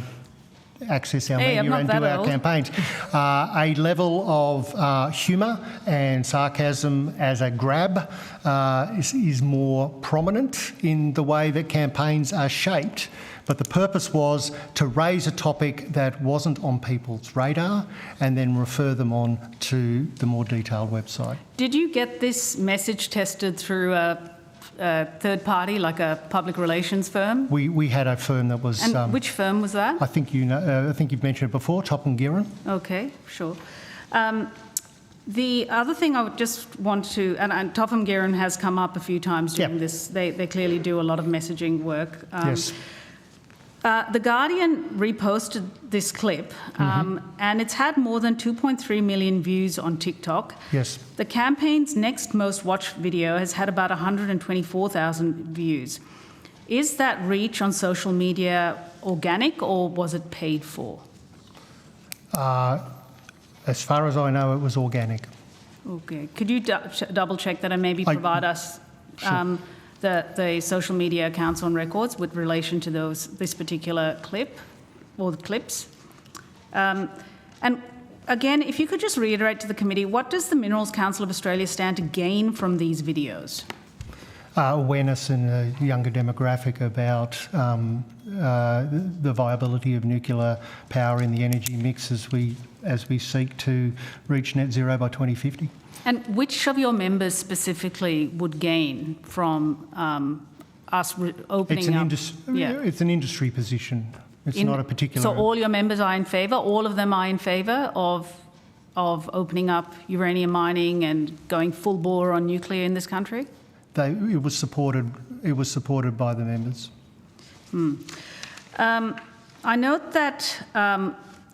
access our media and do our campaigns. A level of humour and sarcasm as a grab is more prominent in the way that campaigns are shaped. But the purpose was to raise a topic that wasn't on people's radar and then refer them on to the more detailed website. Did you get this message tested through a third party, like a public relations firm? We had a firm that was... And which firm was that? I think I think you've mentioned it before, Topham Guerin. Okay, sure. The other thing I would just want to... And Topham Guerin has come up a few times during this. They clearly do a lot of messaging work. Yes. The Guardian reposted this clip, and it's had more than 2.3 million views on TikTok. Yes. The campaign's next most watched video has had about 124,000 views. Is that reach on social media organic, or was it paid for? As far as I know, it was organic. Okay. Could you double check that and maybe provide us the social media accounts on records with relation to this particular clip or the clips? And again, if you could just reiterate to the committee, what does the Minerals Council of Australia stand to gain from these videos? Awareness in a younger demographic about the viability of nuclear power in the energy mix as we seek to reach net zero by 2050. And which of your members specifically would gain from us opening up? It's an industry position. It's not a particular... So all your members are in favour? All of them are in favour of opening up uranium mining and going full bore on nuclear in this country? It was supported by the members. I note that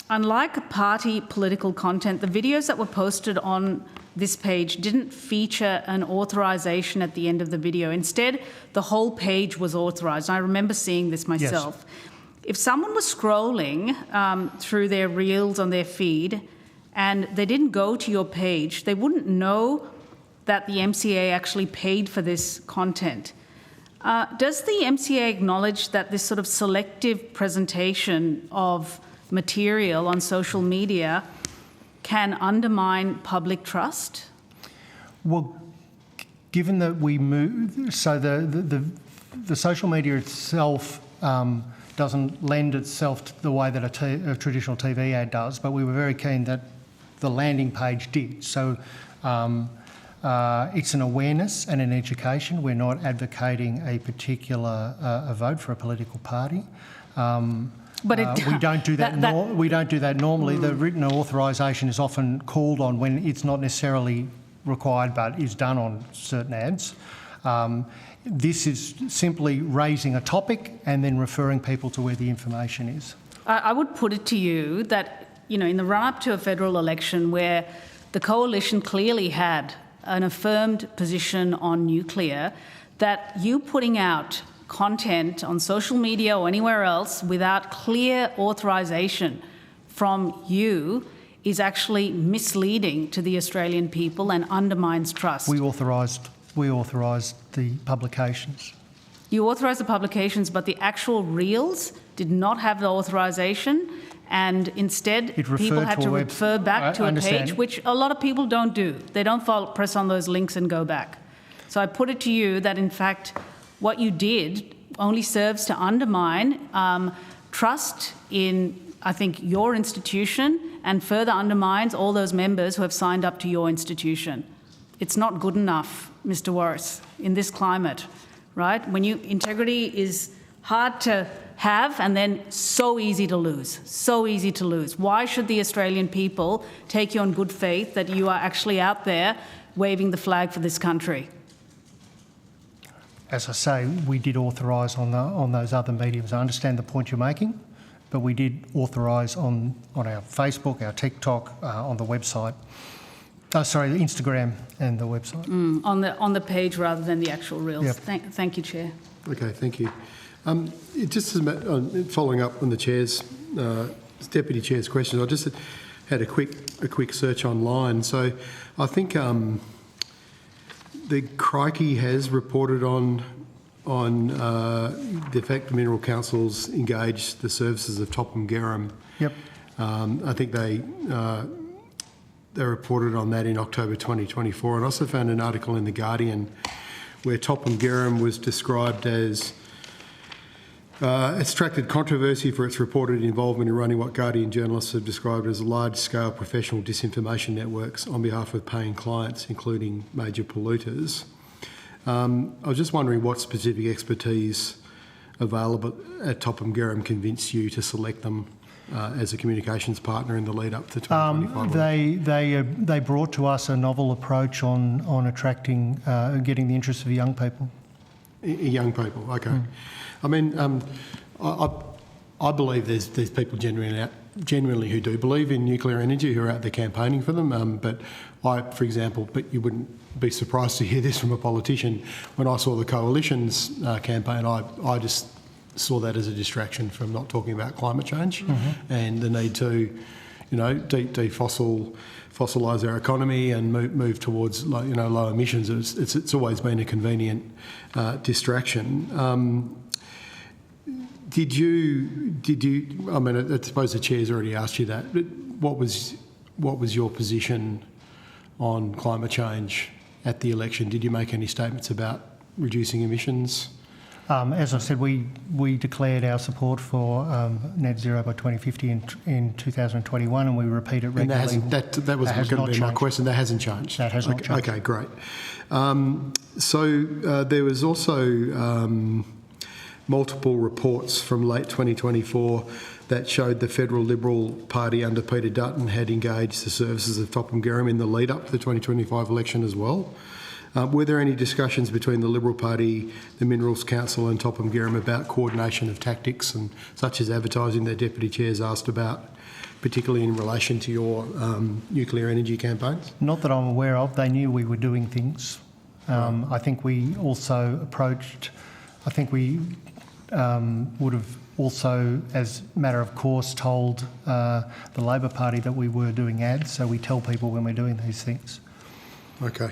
unlike party political content, the videos that were posted on this page didn't feature an authorisation at the end of the video. Instead, the whole page was authorised. I remember seeing this myself. Yes. If someone was scrolling through their reels on their feed and they didn't go to your page, they wouldn't know that the MCA actually paid for this content. Does the MCA acknowledge that this sort of selective presentation of material on social media can undermine public trust? Well, given that we move, so the social media itself doesn't lend itself to the way that a traditional TV ad does, but we were very keen that the landing page did. So it's an awareness and an education. We're not advocating a particular a vote for a political party. But we don't do that. We don't do that normally. The written authorisation is often called on when it's not necessarily required, but is done on certain ads. This is simply raising a topic and then referring people to where the information is. I would put it to you that, in the run-up to a federal election where the coalition clearly had an affirmed position on nuclear, that you putting out content on social media or anywhere else without clear authorisation from you is actually misleading to the Australian people and undermines trust. We authorised the publications. You authorised the publications, but the actual reels did not have the authorisation, and instead people had to refer back to a page, which a lot of people don't do. They don't press on those links and go back. So I put it to you that, in fact, what you did only serves to undermine trust in, I think, your institution, and further undermines all those members who have signed up to your institution. It's not good enough, Mr. Warris, in this climate, right? When integrity is hard to have and then so easy to lose, so easy to lose. Why should the Australian people take you on good faith that you are actually out there waving the flag for this country? as I say, we did authorise on those other mediums. I understand the point you're making, but we did authorise on our Facebook, our TikTok, on the website. Sorry, the Instagram and the website. On the page rather than the actual reels. Yep. Thank you, Chair. Okay, thank you. Just following up on the Chair's, Deputy Chair's questions, I just had a quick search online. So I think the Crikey has reported on the fact the Mineral Council's engaged the services of Topham Garum. Yep. I think they reported on that in October 2024, and also found an article in The Guardian where Topham Garum was described as attracted controversy for its reported involvement in running what Guardian journalists have described as large-scale professional disinformation networks on behalf of paying clients, including major polluters. I was just wondering what specific expertise available at Topham Garum convinced you to select them as a communications partner in the lead up to 2025? They brought to us a novel approach on attracting, getting the interest of young people. Young people, okay. I mean, I believe there's people genuinely who do believe in nuclear energy who are out there campaigning for them. But for example, you wouldn't be surprised to hear this from a politician. When I saw the Coalition's campaign, I just saw that as a distraction from not talking about climate change and the need to, fossilise our economy and move towards low emissions. It's always been a convenient distraction. Did you? I mean, I suppose the Chair's already asked you that. But what was your position on climate change at the election? Did you make any statements about reducing emissions? As I said, we declared our support for net zero by 2050 in 2021, and we repeat it regularly. And that was going to be my question. That hasn't changed. That has not changed. Okay, great. So there was also multiple reports from late 2024 that showed the federal Liberal Party under Peter Dutton had engaged the services of Topham Garum in the lead up to the 2025 election as well. Were there any discussions between the Liberal Party, the Minerals Council and Topham Garum about coordination of tactics, and such as advertising that Deputy Chair's asked about, particularly in relation to your nuclear energy campaigns? Not that I'm aware of. They knew we were doing things. I think we also approached, would have also, as a matter of course, told the Labor Party that we were doing ads, so we tell people when we're doing these things. Okay.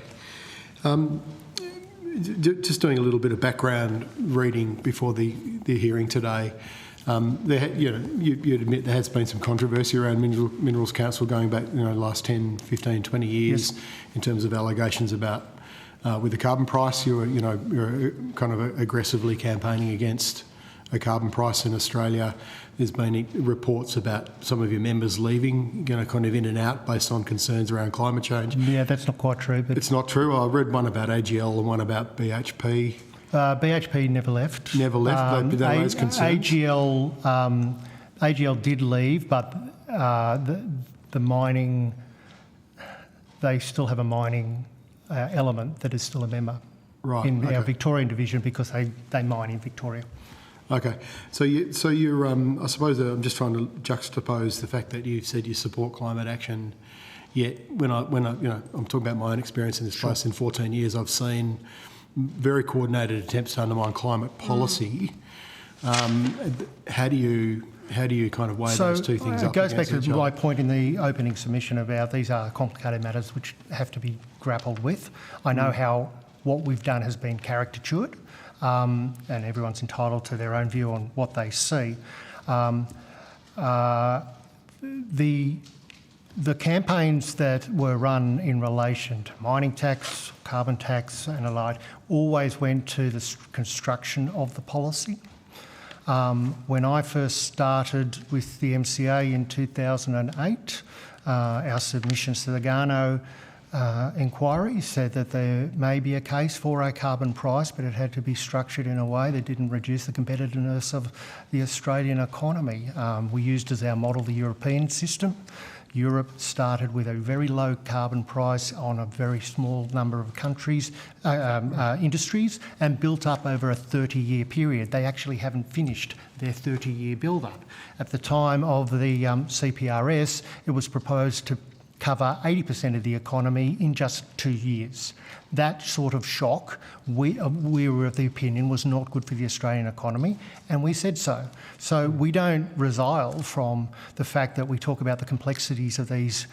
Just doing a little bit of background reading before the hearing today. You'd admit there has been some controversy around Minerals Council going back, the last 10, 15, 20 years in terms of allegations about with the carbon price. You're kind of aggressively campaigning against a carbon price in Australia. There's been reports about some of your members leaving, kind of in and out based on concerns around climate change. Yeah, that's not quite true. But it's not true. I read one about AGL and one about BHP. BHP never left. Never left. They raised concerns. AGL did leave, but the mining, they still have a mining element that is still a member in our Victorian division because they mine in Victoria. Okay, so you're. I suppose I'm just trying to juxtapose the fact that you said you support climate action, yet when I I'm talking about my own experience in this place. In 14 years, I've seen very coordinated attempts to undermine climate policy. How do you kind of weigh those two things up? It goes back to my point in the opening submission about these are complicated matters which have to be grappled with. I know what we've done has been caricatured. And everyone's entitled to their own view on what they see. The campaigns that were run in relation to mining tax, carbon tax and the like always went to the construction of the policy. When I first started with the MCA in 2008, our submissions to the Garno inquiry said that there may be a case for a carbon price, but it had to be structured in a way that didn't reduce the competitiveness of the Australian economy. We used as our model the European system Europe started with a very low carbon price on a very small number of countries, industries, and built up over a 30-year period. They actually haven't finished their 30-year build-up. At the time of the CPRS, it was proposed to cover 80% of the economy in just 2 years. That sort of shock, we were of the opinion, was not good for the Australian economy, and we said so. So we don't resile from the fact that we talk about the complexities of these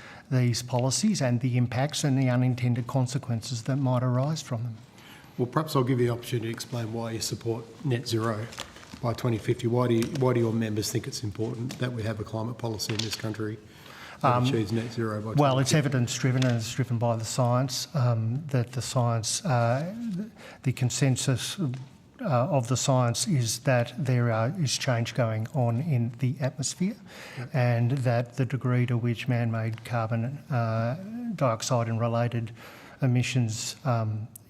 policies and the impacts and the unintended consequences that might arise from them. Well, perhaps I'll give you the opportunity to explain why you support net zero by 2050. Why do your members think it's important that we have a climate policy in this country that achieves net zero by 2050? Well, it's evidence-driven and it's driven by the science, that the science, the consensus of the science is that there is change going on in the atmosphere, and that the degree to which man-made carbon dioxide and related emissions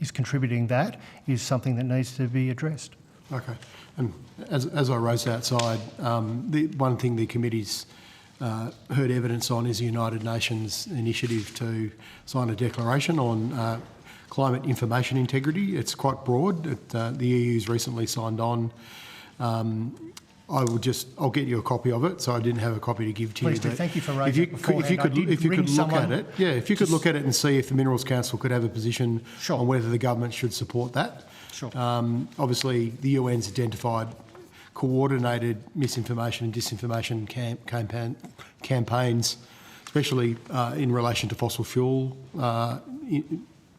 is contributing that is something that needs to be addressed. Okay. And as I raised outside, the one thing the committee's heard evidence on is the United Nations initiative to sign a declaration on climate information integrity. It's quite broad. The EU's recently signed on. I'll get you a copy of it. So I didn't have a copy to give to Please you. do. Thank you for raising it beforehand. If you could look at it, if you could look at it and see if the Minerals Council could have a position on whether the government should support that. Sure. Obviously, the UN's identified coordinated misinformation and disinformation campaigns, especially in relation to fossil fuel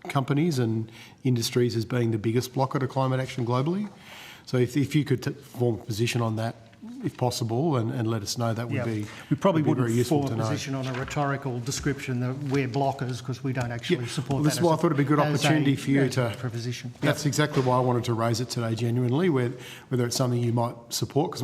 companies and industries, as being the biggest blocker to climate action globally. So if you could form a position on that, if possible, and let us know, that would be we probably would be very wouldn't useful form to a know. position on a rhetorical description that we're blockers, because we don't actually support well, that. this is why I thought it'd be a good opportunity for you to. For a position. That's exactly why I wanted to raise it today, genuinely, whether it's something you might support, because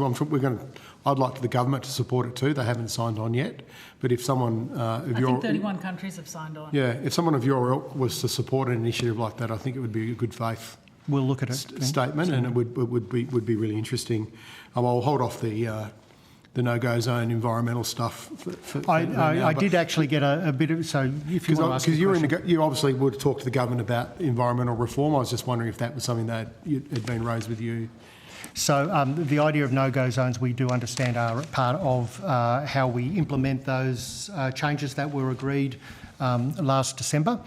I'd like the government to support it too. They haven't signed on yet, but if someone of your, I think 31 countries have signed on. Yeah, if someone of your ilk was to support an initiative like that, I think it would be a good faith. We'll look at it. Statement, and it would be really interesting. I'll hold off the no-go zone environmental stuff. I did actually get a bit of, so if you want to ask a question. You obviously would talk to the government about environmental reform. I was just wondering if that was something that had been raised with you. So the idea of no-go zones, we do understand, are part of how we implement those changes that were agreed last December.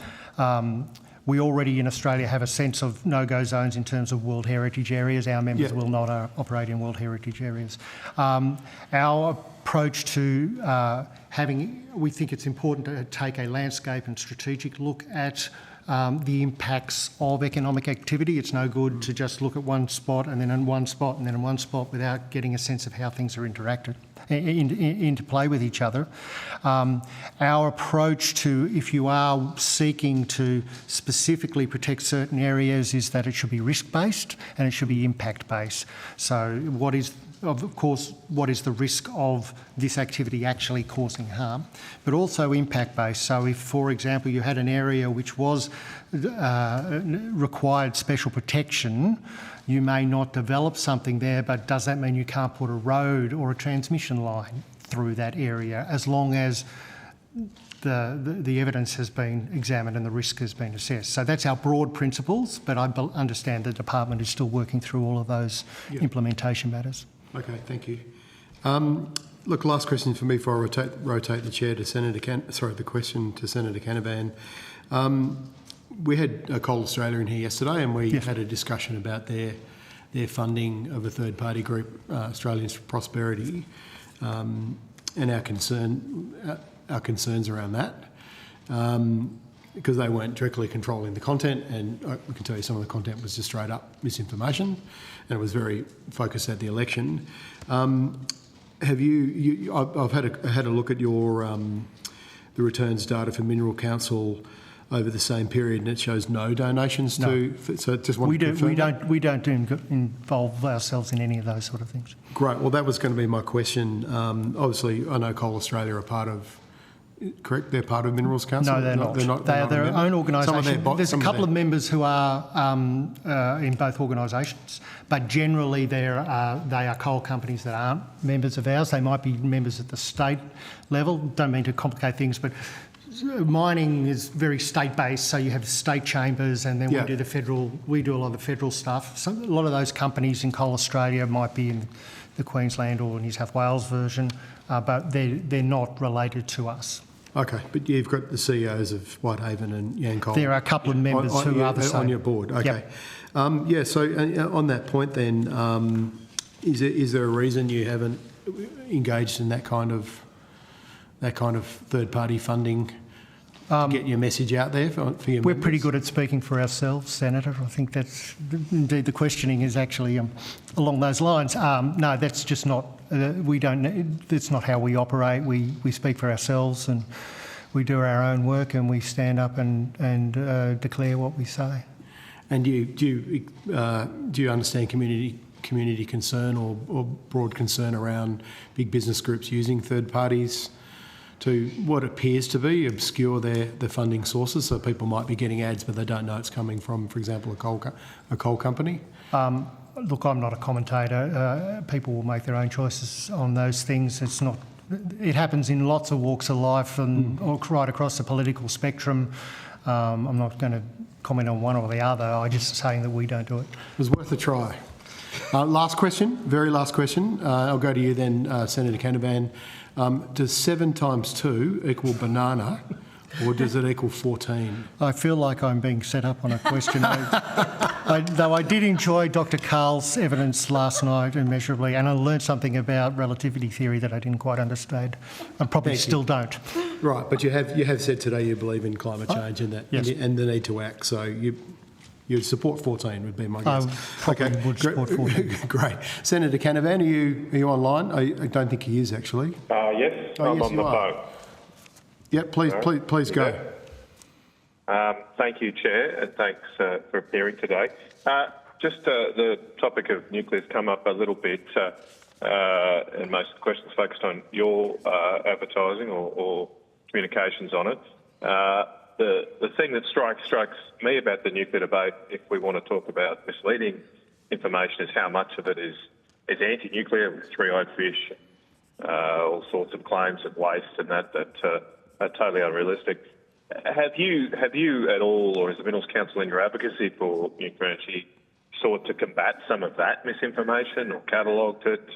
We already in Australia have a sense of no-go zones in terms of World Heritage areas. Our members will not operate in World Heritage areas. Our approach to we think it's important to take a landscape and strategic look at the impacts of economic activity. It's no good to just look at one spot and then in one spot and then in one spot without getting a sense of how things are interplay with each other. Our approach to, if you are seeking to specifically protect certain areas, is that it should be risk-based and it should be impact-based. So what is the risk of this activity actually causing harm, but also impact-based. So if, for example, you had an area which was required special protection, you may not develop something there, but does that mean you can't put a road or a transmission line through that area, as long as the evidence has been examined and the risk has been assessed? So that's our broad principles, but I understand the department is still working through all of those implementation matters. Okay, thank you. Look, last question for me before I rotate the chair to the question to Senator Canavan. We had Coal Australia in here yesterday, and we had a discussion about their funding of a third-party group, Australians for Prosperity, and our concerns around that, because they weren't directly controlling the content, and we can tell you some of the content was just straight up misinformation, and it was very focused at the election. Have you? I've had a look at your the returns data for Mineral Council over the same period, and it shows no donations to. So just want to confirm we don't involve ourselves in any of those sort of things. Great. Well, that was going to be my question. Obviously, I know Coal Australia are part of correct? They're part of Minerals Council? No, they're not. They are their own organisation. There's a couple of members who are in both organisations, but generally they are coal companies that aren't members of ours. They might be members at the state level. Don't mean to complicate things, but mining is very state-based, so you have state chambers, and then we do a lot of the federal stuff. So a lot of those companies in Coal Australia might be in the Queensland or New South Wales version, but they're not related to us. Okay, but you've got the CEOs of Whitehaven and Yancoal. There are a couple of members who are the same. On your board, okay. Yep. So on that point then, is there a reason you haven't engaged in that kind of third-party funding to get your message out there for your We're members? pretty good at speaking for ourselves, Senator. I think that's indeed the questioning is actually along those lines. No, that's just not. That's not how we operate. We speak for ourselves, and we do our own work, and we stand up and declare what we say. And do you understand community concern or broad concern around big business groups using third parties to what appears to be obscure their funding sources? So people might be getting ads, but they don't know it's coming from, for example, a coal company. Look, I'm not a commentator. People will make their own choices on those things. It's not. It happens in lots of walks of life and right across the political spectrum. I'm not going to comment on one or the other. I'm just saying that we don't do it. It was worth a try. Last question, very last question. I'll go to you then, Senator Canavan. Does 7 times 2 equal banana, or does it equal 14? I feel like I'm being set up on a question. Though I did enjoy Dr. Carl's evidence last night immeasurably, and I learned something about relativity theory that I didn't quite understand, and probably still don't. Right, but you have said today you believe in climate change and that, yes. and the need to act. So you support 14 would be my guess. Probably would support 14. Great. Senator Canavan, are you online? I don't think he is actually. Yes, I'm on the phone. Yep, please go. Thank you, Chair, and thanks for appearing today. Just the topic of nuclear has come up a little bit, and most of the questions focused on your advertising or communications on it. The thing that strikes me about the nuclear debate, if we want to talk about misleading information, is how much of it is anti-nuclear, with three-eyed fish, all sorts of claims of waste and that are totally unrealistic. Have you at all, or has the Minerals Council in your advocacy for nuclear energy sought to combat some of that misinformation or catalogued it?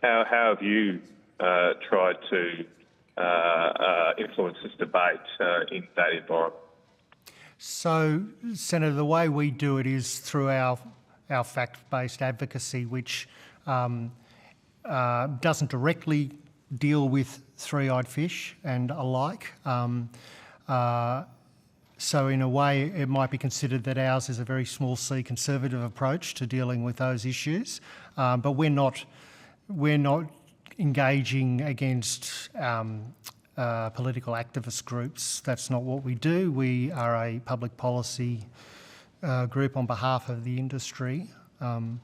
How have you tried to influence this debate in that environment? So, Senator, the way we do it is through our fact-based advocacy, which doesn't directly deal with three-eyed fish and alike. So in a way, it might be considered that ours is a very small c conservative approach to dealing with those issues. But we're not engaging against political activist groups. That's not what we do. We are a public policy group on behalf of the industry. Our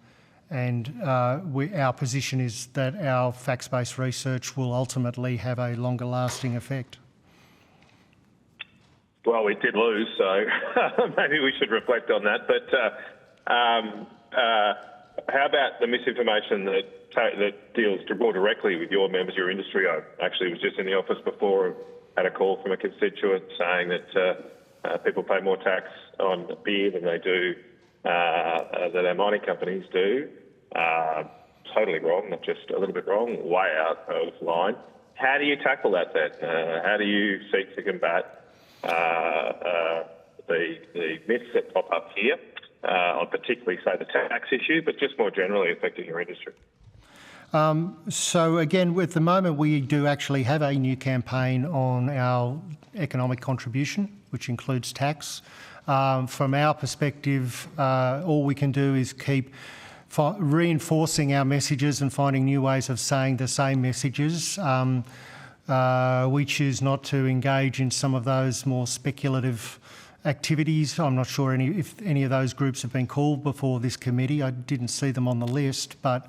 position is that our facts-based research will ultimately have a longer lasting effect. Well, we did lose, so maybe we should reflect on that. But how about the misinformation that deals more directly with your members, your industry? I actually was just in the office before, had a call from a constituent saying that people pay more tax on beer than they do, that our mining companies do. Totally wrong, not just a little bit wrong, way out of line. How do you tackle that then? How do you seek to combat the myths that pop up here, on particularly, say, the tax issue, but just more generally affecting your industry? So again, at the moment, we do actually have a new campaign on our economic contribution, which includes tax. From our perspective, all we can do is keep reinforcing our messages and finding new ways of saying the same messages. We choose not to engage in some of those more speculative activities. I'm not sure if any of those groups have been called before this committee. I didn't see them on the list, but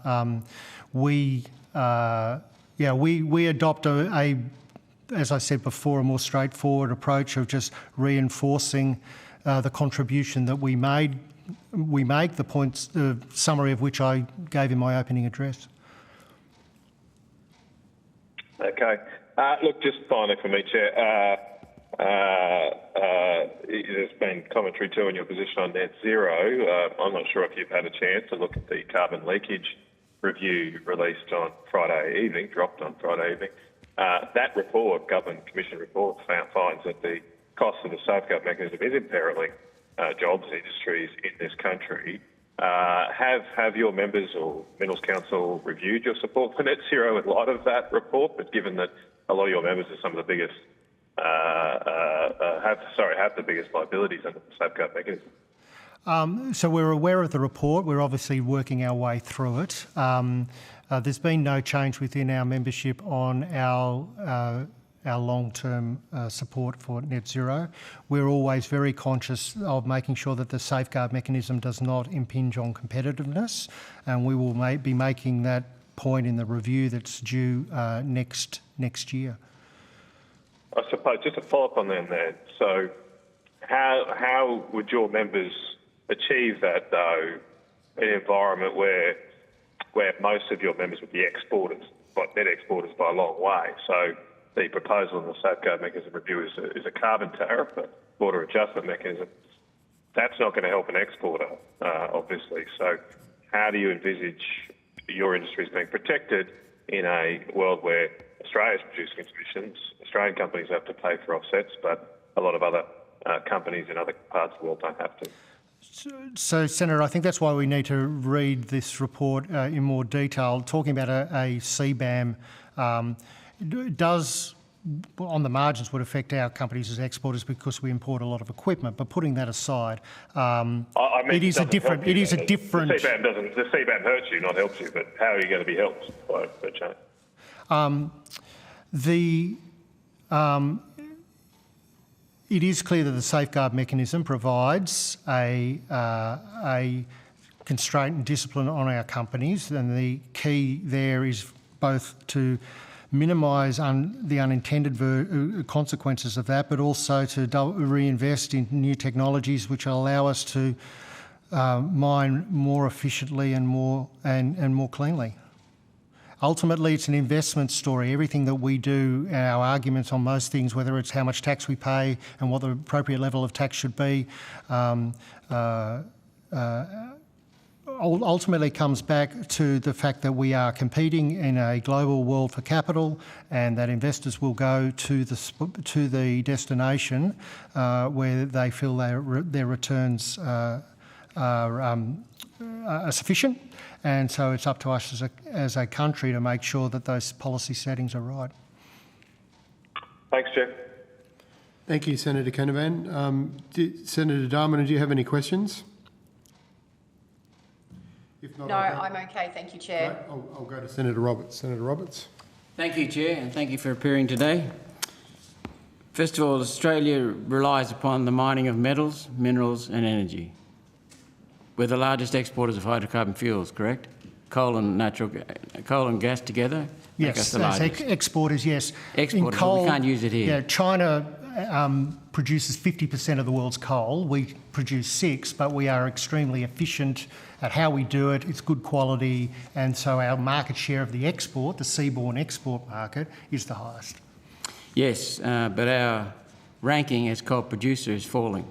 we adopt a as I said before, a more straightforward approach of just reinforcing the contribution that we make, the points, the summary of which I gave in my opening address. Okay. Look, just finally for me, Chair, there's been commentary too on your position on net zero. I'm not sure if you've had a chance to look at the carbon leakage review released on Friday evening, dropped on Friday evening. That report, Government Commission report, finds that the cost of the safeguard mechanism is imperiling jobs and industries in this country. Have your members or Minerals Council reviewed your support for net zero in light of that report? But given that a lot of your members are some of the biggest, have the biggest liabilities under the safeguard mechanism. So we're aware of the report. We're obviously working our way through it. There's been no change within our membership on our long-term support for net zero. We're always very conscious of making sure that the safeguard mechanism does not impinge on competitiveness, and we will be making that point in the review that's due next year. I suppose just to follow up on that, then. So, how would your members achieve that, though, in an environment where most of your members would be exporters, but net exporters by a long way? So, the proposal in the safeguard mechanism review is a carbon tariff, a border adjustment mechanism. That's not going to help an exporter, obviously. So, how do you envisage your industries being protected in a world where Australia's producing emissions? Australian companies have to pay for offsets, but a lot of other companies in other parts of the world don't have to. So, Senator, I think that's why we need to read this report in more detail. Talking about a CBAM does, on the margins, would affect our companies as exporters because we import a lot of equipment. But putting that aside, it is a different. The CBAM hurts you, not helps you. But how are you going to be helped by change? It is clear that the safeguard mechanism provides a constraint and discipline on our companies, and the key there is both to minimise the unintended consequences of that, but also to reinvest in new technologies which allow us to mine more efficiently and more cleanly. Ultimately, it's an investment story. Everything that we do, our arguments on most things, whether it's how much tax we pay and what the appropriate level of tax should be, ultimately comes back to the fact that we are competing in a global world for capital, and that investors will go to the destination where they feel their returns are sufficient. And so it's up to us as a country to make sure that those policy settings are right. Thanks, Jeff. Thank you, Senator Canavan. Senator Darman, do you have any questions? If not, I'm okay. Thank you, Chair. Right, I'll go to Senator Roberts. Senator Roberts. Thank you, Chair, and thank you for appearing today. First of all, Australia relies upon the mining of metals, minerals and energy. We're the largest exporters of hydrocarbon fuels, correct? Coal and gas together? Yes, as exporters, yes. Exporters, but we can't use it here. Yeah, China produces 50% of the world's coal. We produce 6%, but we are extremely efficient at how we do it. It's good quality, and so our market share of the export, the seaborne export market, is the highest. Yes, but our ranking as coal producer is falling.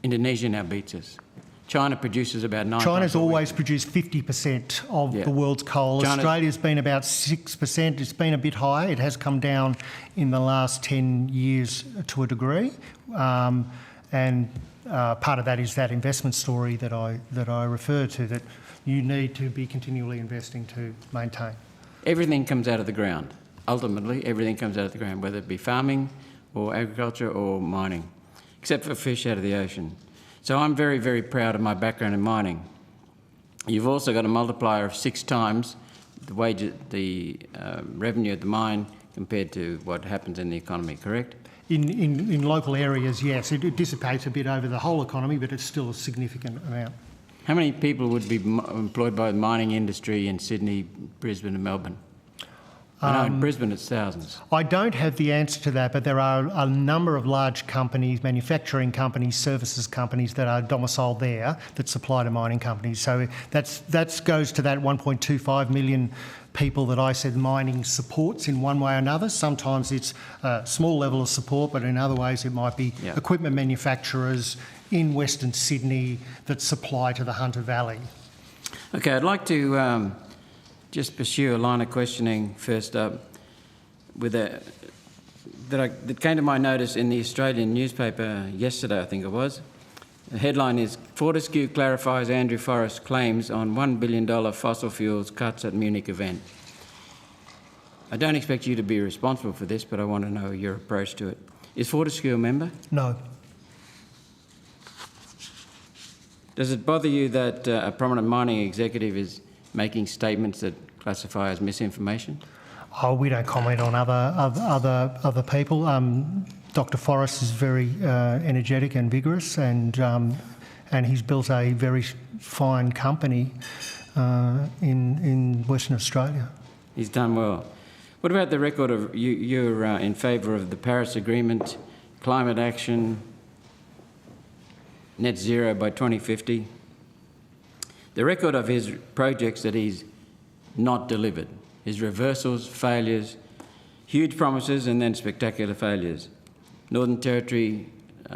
Indonesia now beats us. China produces about 9%. China's always produced 50% of the world's coal. Australia's been about 6%. It's been a bit higher. It has come down in the last 10 years to a degree. And part of that is that investment story that I refer to, that you need to be continually investing to maintain. Everything comes out of the ground. Ultimately, everything comes out of the ground, whether it be farming or agriculture or mining, except for fish out of the ocean. So I'm very, very proud of my background in mining. You've also got a multiplier of 6 times the revenue at the mine compared to what happens in the economy, correct? In local areas, yes. It dissipates a bit over the whole economy, but it's still a significant amount. How many people would be employed by the mining industry in Sydney, Brisbane and Melbourne? I know in Brisbane it's thousands. I don't have the answer to that, but there are a number of large companies, manufacturing companies, services companies that are domiciled there that supply to mining companies. So that goes to that 1.25 million people that I said mining supports in one way or another. Sometimes it's a small level of support, but in other ways it might be equipment manufacturers in Western Sydney that supply to the Hunter Valley. Okay, I'd like to just pursue a line of questioning first up with that came to my notice in the Australian newspaper yesterday, I think it was. The headline is, Fortescue clarifies Andrew Forrest's claims on $1 billion fossil fuels cuts at Munich event. I don't expect you to be responsible for this, but I want to know your approach to it. Is Fortescue a member? No. Does it bother you that a prominent mining executive is making statements that classify as misinformation? Oh, we don't comment on other people. Dr. Forrest is very energetic and vigorous, and he's built a very fine company in Western Australia. He's done well. What about the record of you're in favour of the Paris Agreement, climate action, net zero by 2050? The record of his projects that he's not delivered, his reversals, failures, huge promises and then spectacular failures. Northern Territory,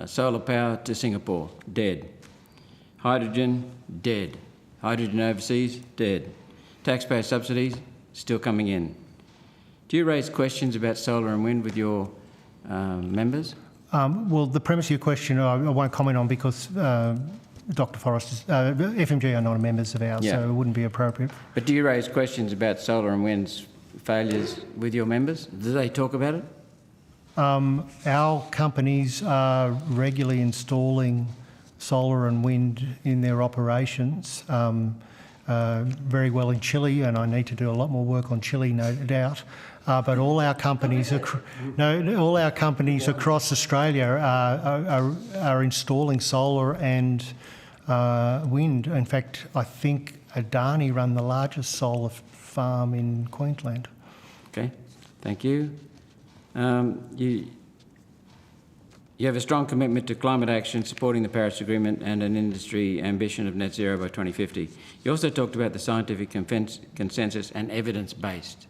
solar power to Singapore, dead. Hydrogen, dead. Hydrogen overseas, dead. Taxpayer subsidies, still coming in. Do you raise questions about solar and wind with your members? Well, the premise of your question I won't comment on because Dr. Forrest, FMG are not members of ours, so it wouldn't be appropriate. But do you raise questions about solar and wind's failures with your members? Do they talk about it? Our companies are regularly installing solar and wind in their operations, very well in Chile, and I need to do a lot more work on Chile, no doubt. But all our companies, across Australia are installing solar and wind. In fact, I think Adani run the largest solar farm in Queensland. Okay, thank you. You have a strong commitment to climate action, supporting the Paris Agreement and an industry ambition of net zero by 2050. You also talked about the scientific consensus and evidence-based.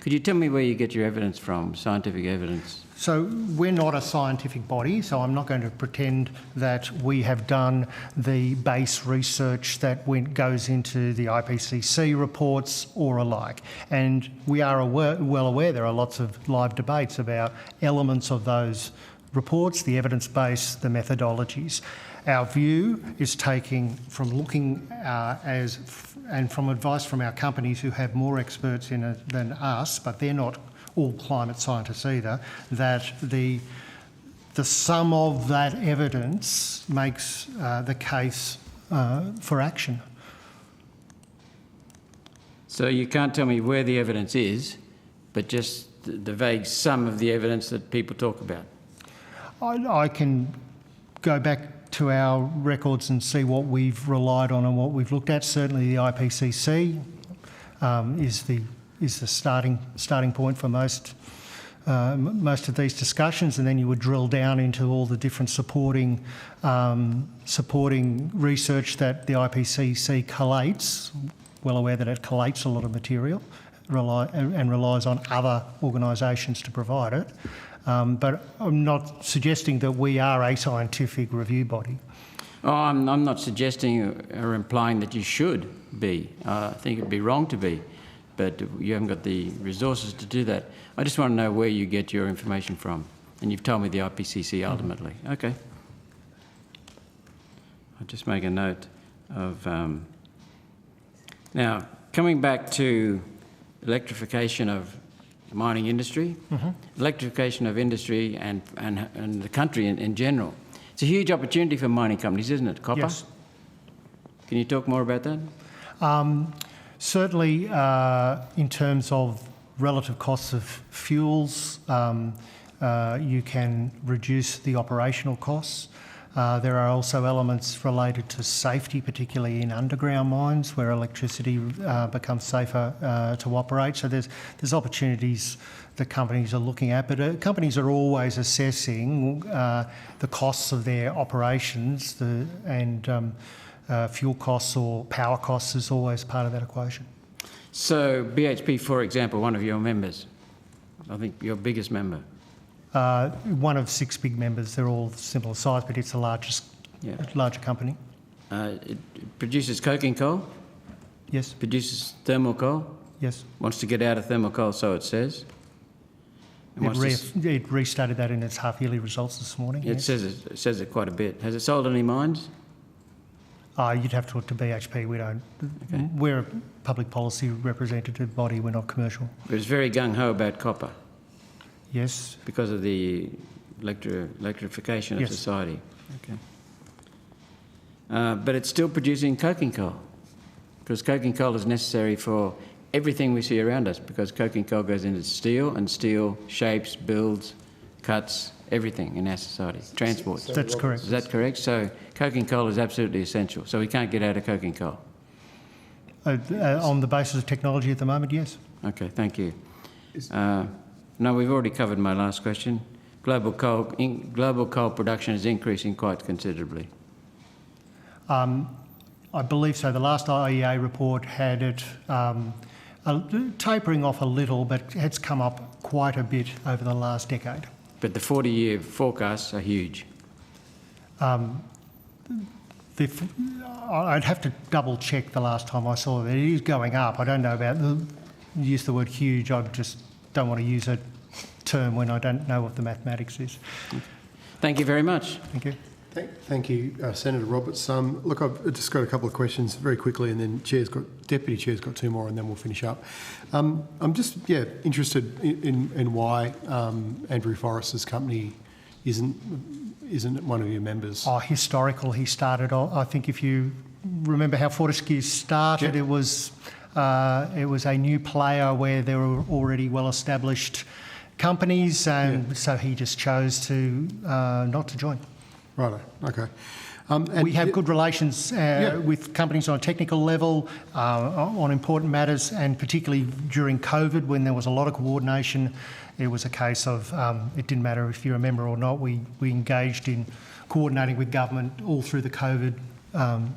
Could you tell me where you get your evidence from, scientific evidence? So we're not a scientific body, so I'm not going to pretend that we have done the base research that goes into the IPCC reports or alike. And we are well aware there are lots of live debates about elements of those reports, the evidence base, the methodologies. Our view is taking from looking and from advice from our companies who have more experts in it than us, but they're not all climate scientists either, that the sum of that evidence makes the case for action. So you can't tell me where the evidence is, but just the vague sum of the evidence that people talk about? I can go back to our records and see what we've relied on and what we've looked at. Certainly the IPCC is the starting point for most of these discussions, and then you would drill down into all the different supporting research that the IPCC collates. Well aware that it collates a lot of material and relies on other organisations to provide it. But I'm not suggesting that we are a scientific review body. Oh, I'm not suggesting or implying that you should be. I think it'd be wrong to be, but you haven't got the resources to do that. I just want to know where you get your information from, and you've told me the IPCC ultimately. Okay. I'll just make a note of... Now, coming back to electrification of the mining industry, electrification of industry and the country in general. It's a huge opportunity for mining companies, isn't it? Copper? Yes. Can you talk more about that? Certainly, in terms of relative costs of fuels, you can reduce the operational costs. There are also elements related to safety, particularly in underground mines where electricity becomes safer to operate. So there's opportunities that companies are looking at, but companies are always assessing the costs of their operations, and fuel costs or power costs is always part of that equation. So BHP, for example, one of your members, I think your biggest member. One of 6 big members. They're all similar size, but it's the larger company. It produces coking coal? Yes. Produces thermal coal? Yes. Wants to get out of thermal coal, so it says. It restated that in its half-yearly results this morning. It says it quite a bit. Has it sold any mines? You'd have to look to BHP. We don't. Okay. We're a public policy representative body. We're not commercial. But it's very gung-ho about copper. Yes. Because of the electrification of society. Okay. But it's still producing coking coal, because coking coal is necessary for everything we see around us, because coking coal goes into steel, and steel shapes, builds, cuts everything in our society, transports. That's correct. Is that correct? So coking coal is absolutely essential. So we can't get out of coking coal. On the basis of technology at the moment, yes. Okay, thank you. No, we've already covered my last question. Global coal production is increasing quite considerably. I believe so. The last IEA report had it tapering off a little, but it's come up quite a bit over the last decade. But the 40-year forecasts are huge. I'd have to double check the last time I saw it. It is going up. I don't know about use the word huge. I just don't want to use a term when I don't know what the mathematics is. Thank you very much. Thank you. Thank you, Senator Roberts. Look, I've just got a couple of questions very quickly, and then Deputy Chair's got 2 more, and then we'll finish up. I'm just interested in why Andrew Forrester's company isn't one of your members. Historical. He started. I think if you remember how Fortescue started, it was a new player where there were already well-established companies, and so he just chose to not to join. Right. Okay. We have good relations with companies on a technical level, on important matters, and particularly during COVID, when there was a lot of coordination, it was a case of it didn't matter if you're a member or not. We engaged in coordinating with government all through the COVID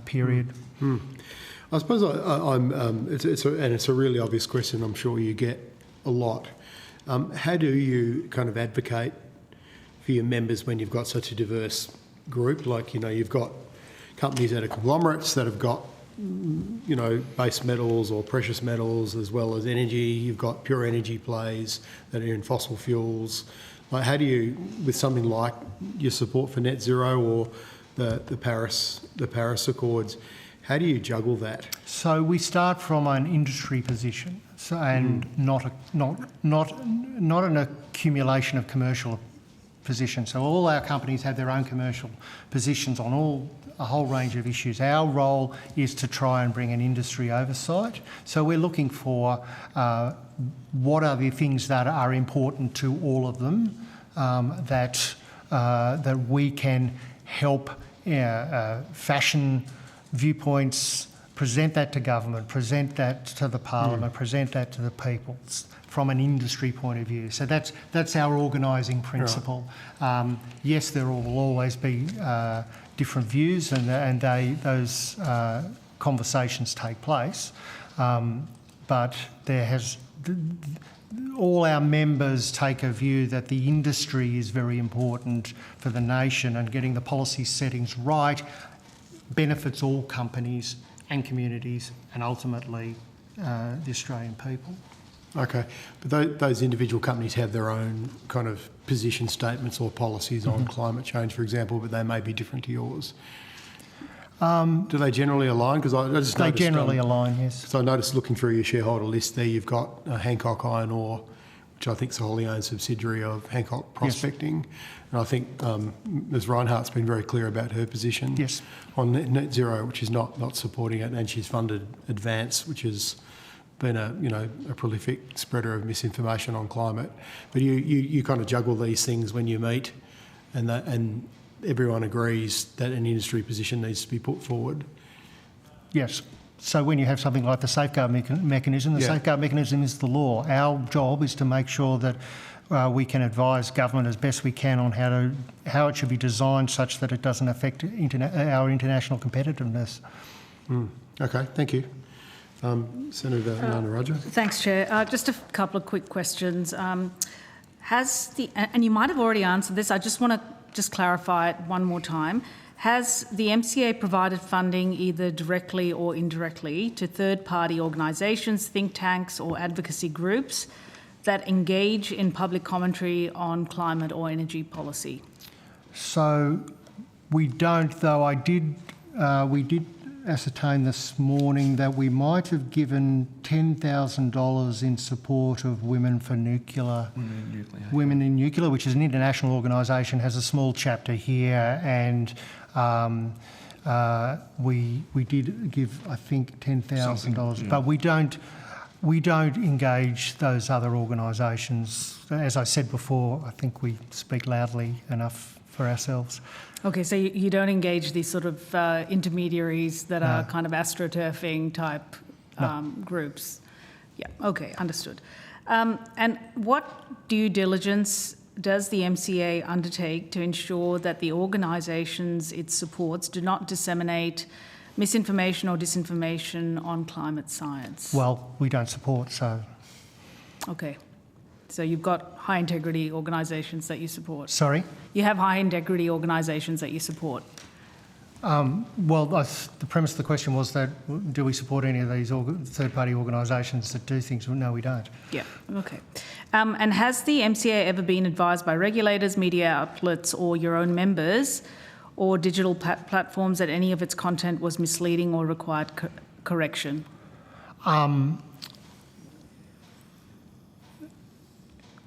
period. I suppose it's a really obvious question. I'm sure you get a lot. How do you kind of advocate for your members when you've got such a diverse group? Like, you've got companies that are conglomerates that have got, base metals or precious metals as well as energy. You've got pure energy plays that are in fossil fuels. Like, how do you, with something like your support for net zero or the Paris Accords, how do you juggle that? So we start from an industry position, not an accumulation of commercial positions. So all our companies have their own commercial positions on a whole range of issues. Our role is to try and bring an industry oversight. So we're looking for what are the things that are important to all of them, that we can help fashion viewpoints, present that to government, present that to the Parliament, present that to the people from an industry point of view. So that's our organising principle. Right. Yes, there will always be different views, and those conversations take place, but all our members take a view that the industry is very important for the nation, and getting the policy settings right benefits all companies and communities, and ultimately the Australian people. Okay, but those individual companies have their own kind of position statements or policies on climate change, for example, but they may be different to yours. Do they generally align? Because I just noticed... They generally align, yes. Because I noticed looking through your shareholder list there, you've got Hancock Iron Ore, which I think is a wholly owned subsidiary of Hancock Prospecting. Yes. And I think Ms Reinhardt's been very clear about her position on net zero, which is not supporting it, and she's funded Advance, which has been a prolific spreader of misinformation on climate. But you kind of juggle these things when you meet, and everyone agrees that an industry position needs to be put forward. Yes. So when you have something like the safeguard mechanism, the safeguard mechanism is the law. Our job is to make sure that we can advise government as best we can on how it should be designed such that it doesn't affect our international competitiveness. Okay, thank you. Senator Nanarajah. Thanks, Chair. Just a couple of quick questions. And you might have already answered this, I just want to clarify it one more time. Has the MCA provided funding either directly or indirectly to third-party organisations, think tanks or advocacy groups that engage in public commentary on climate or energy policy? So we don't, though we did ascertain this morning that we might have given $10,000 in support of Women for Nuclear. Women in Nuclear, which is an international organisation, has a small chapter here, and we did give, I think, $10,000, but we don't engage those other organisations. As I said before, I think we speak loudly enough for ourselves. Okay, so you don't engage these sort of intermediaries that are kind of astroturfing type groups? Yeah, okay, understood. And what due diligence does the MCA undertake to ensure that the organisations it supports do not disseminate misinformation or disinformation on climate science? Well, we don't support, so... Okay. So you've got high integrity organisations that you support? Sorry? You have high integrity organisations that you support? Well, the premise of the question was that do we support any of these third-party organisations that do things? Well, no, we don't. Yeah, okay. And has the MCA ever been advised by regulators, media outlets or your own members or digital platforms that any of its content was misleading or required correction?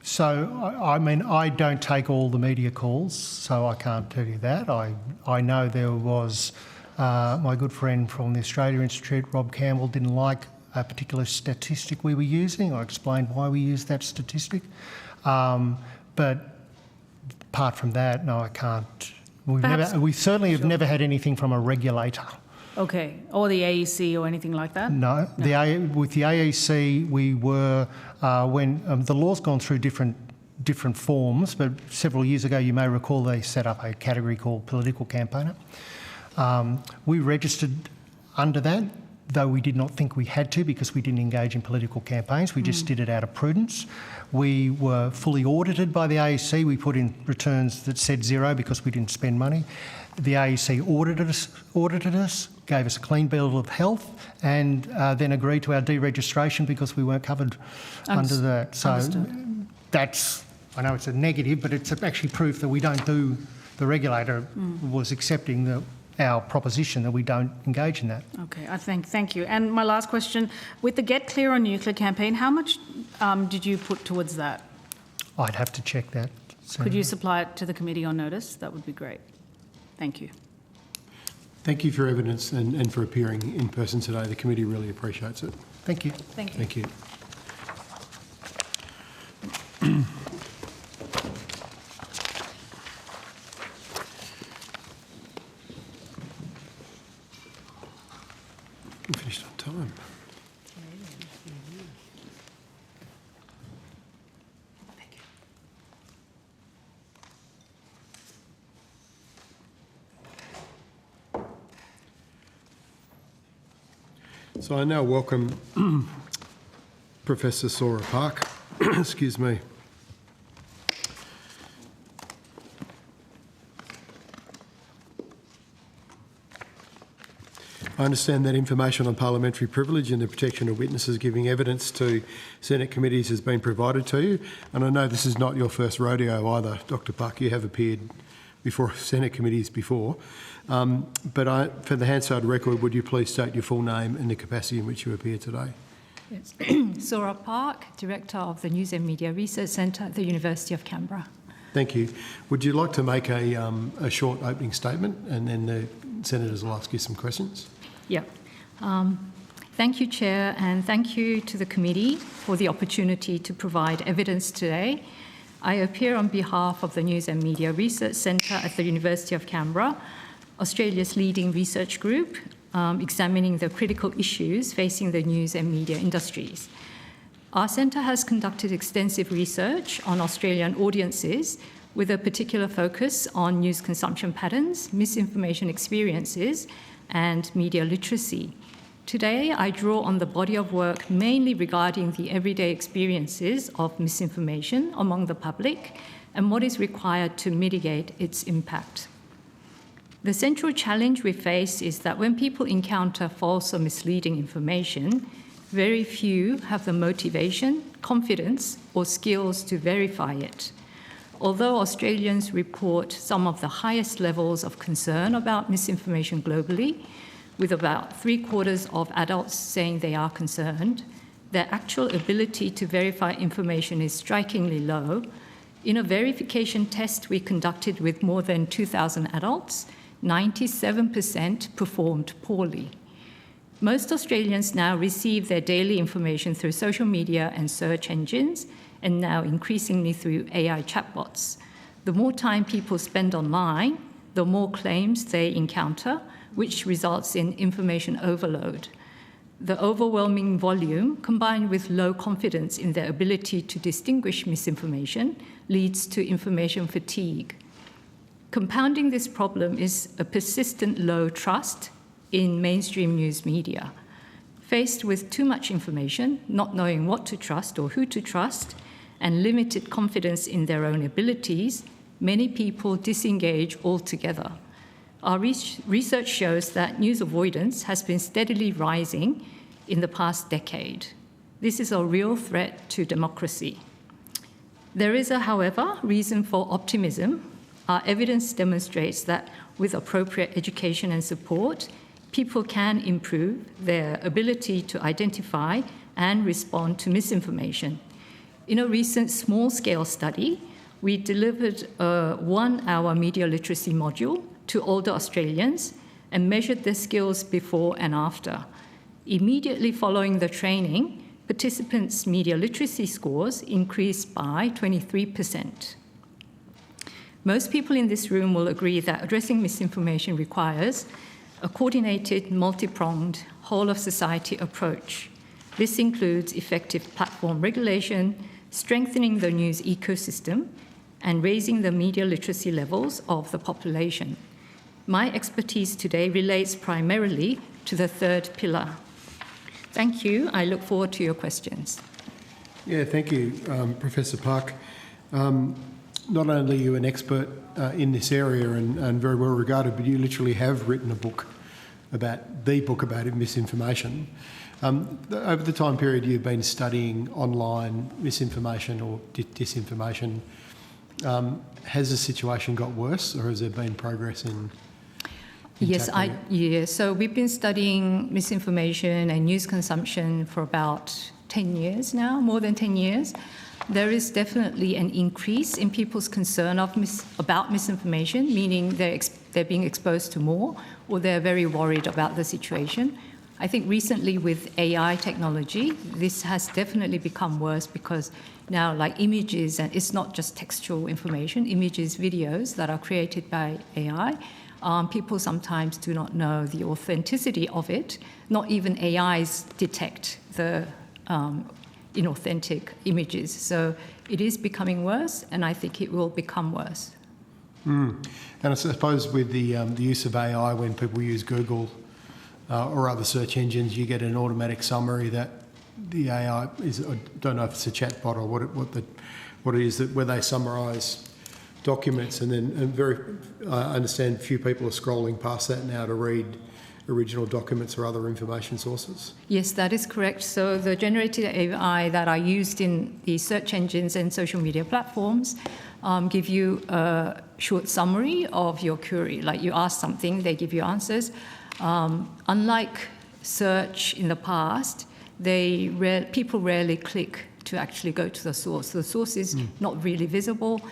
So, I mean, I don't take all the media calls, so I can't tell you that. I know there was my good friend from the Australia Institute, Rob Campbell, didn't like a particular statistic we were using. I explained why we used that statistic. But apart from that, no, I can't. We certainly have never had anything from a regulator. Okay, or the AEC or anything like that? No. With the AEC, we were, when the law's gone through different forms, but several years ago, you may recall, they set up a category called political campaigner. We registered under that, though we did not think we had to because we didn't engage in political campaigns. We just did it out of prudence. We were fully audited by the AEC. We put in returns that said zero because we didn't spend money. The AEC audited us, gave us a clean bill of health, and then agreed to our deregistration because we weren't covered under that. So that's, I know it's a negative, but it's actually proof that we don't do, the regulator was accepting our proposition that we don't engage in that. Okay, thank you. And my last question, with the Get Clear on Nuclear campaign, how much did you put towards that? I'd have to check that. Could you supply it to the committee on notice? That would be great. Thank you. Thank you for your evidence and for appearing in person today. The committee really appreciates it. Thank you. Thank you. Thank you. We finished on time. So I now welcome Professor Sora Park. Excuse me. I understand that information on parliamentary privilege and the protection of witnesses giving evidence to Senate committees has been provided to you, and I know this is not your first rodeo either, Dr Park. You have appeared before Senate committees before. But for the Hansard record, would you please state your full name and the capacity in which you appear today? Yes. Sora Park, Director of the News and Media Research Centre at the University of Canberra. Thank you. Would you like to make a short opening statement and then the senators will ask you some questions? Yeah. Thank you, Chair, and thank you to the committee for the opportunity to provide evidence today. I appear on behalf of the News and Media Research Centre at the University of Canberra, Australia's leading research group, examining the critical issues facing the news and media industries. Our centre has conducted extensive research on Australian audiences with a particular focus on news consumption patterns, misinformation experiences, and media literacy. Today, I draw on the body of work mainly regarding the everyday experiences of misinformation among the public and what is required to mitigate its impact. The central challenge we face is that when people encounter false or misleading information, very few have the motivation, confidence, or skills to verify it. Although Australians report some of the highest levels of concern about misinformation globally, with about 3/4 of adults saying they are concerned, their actual ability to verify information is strikingly low. In a verification test we conducted with more than 2,000 adults, 97% performed poorly. Most Australians now receive their daily information through social media and search engines, and now increasingly through AI chatbots. The more time people spend online, the more claims they encounter, which results in information overload. The overwhelming volume, combined with low confidence in their ability to distinguish misinformation, leads to information fatigue. Compounding this problem is a persistent low trust in mainstream news media. Faced with too much information, not knowing what to trust or who to trust, and limited confidence in their own abilities, many people disengage altogether. Our research shows that news avoidance has been steadily rising in the past decade. This is a real threat to democracy. There is, however, reason for optimism. Our evidence demonstrates that with appropriate education and support, people can improve their ability to identify and respond to misinformation. In a recent small-scale study, we delivered a 1-hour media literacy module to older Australians and measured their skills before and after. Immediately following the training, participants' media literacy scores increased by 23%. Most people in this room will agree that addressing misinformation requires a coordinated, multi-pronged, whole-of-society approach. This includes effective platform regulation, strengthening the news ecosystem, and raising the media literacy levels of the population. My expertise today relates primarily to the third pillar. Thank you. I look forward to your questions. Yeah, thank you, Professor Park. Not only are you an expert in this area and very well regarded, but you literally have written a book about misinformation. Over the time period you've been studying online misinformation or disinformation, has the situation got worse, or has there been progress in Yes, tackling it? so we've been studying misinformation and news consumption for about 10 years now, more than 10 years. There is definitely an increase in people's concern about misinformation, meaning they're being exposed to more, or they're very worried about the situation. I think recently with AI technology, this has definitely become worse because now, like images, and it's not just textual information, images, videos that are created by AI, people sometimes do not know the authenticity of it. Not even AIs detect the inauthentic images. So it is becoming worse, and I think it will become worse. And I suppose with the use of AI, when people use Google or other search engines, you get an automatic summary that the AI is, I don't know if it's a chatbot or what it is, that where they summarise documents, and then I understand few people are scrolling past that now to read original documents or other information sources. Yes, that is correct. So the generated AI that are used in the search engines and social media platforms give you a short summary of your query. Like you ask something, they give you answers. Unlike search in the past, people rarely click to actually go to the source. The source is not really visible.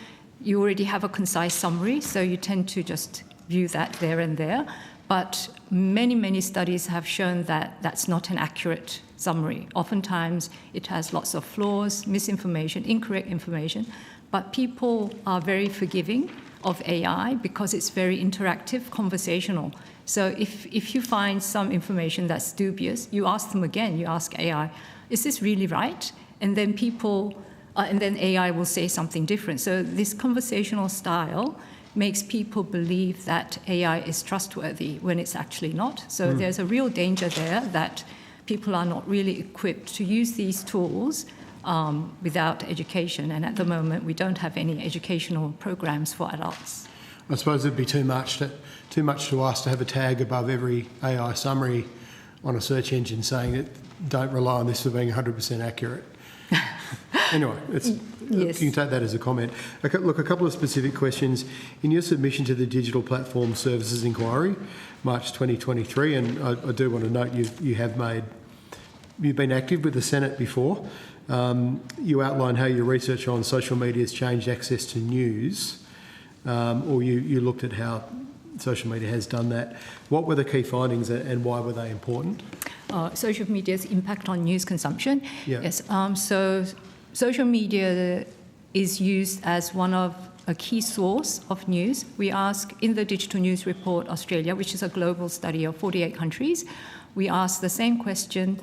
You already have a concise summary, so you tend to just view that there and there. But many studies have shown that that's not an accurate summary. Oftentimes, it has lots of flaws, misinformation, incorrect information. but people are very forgiving of AI because it's very interactive, conversational. So if you find some information that's dubious, you ask them again, you ask AI, is this really right? And then then AI will say something different. So this conversational style makes people believe that AI is trustworthy when it's actually not. So there's a real danger there that people are not really equipped to use these tools without education. And at the moment, we don't have any educational programs for adults. I suppose it'd be too much to ask to have a tag above every AI summary on a search engine saying that don't rely on this for being 100% accurate. Anyway, Yes. You can take that as a comment. Okay, look, a couple of specific questions. In your submission to the Digital Platform Services Inquiry, March 2023, and I do want to note you've been active with the Senate before. You outline how your research on social media has changed access to news, or you looked at how social media has done that. What were the key findings and why were they important? Social media's impact on news consumption. Yeah. Yes. So social media is used as a key source of news. We ask in the Digital News Report Australia, which is a global study of 48 countries, we ask the same question.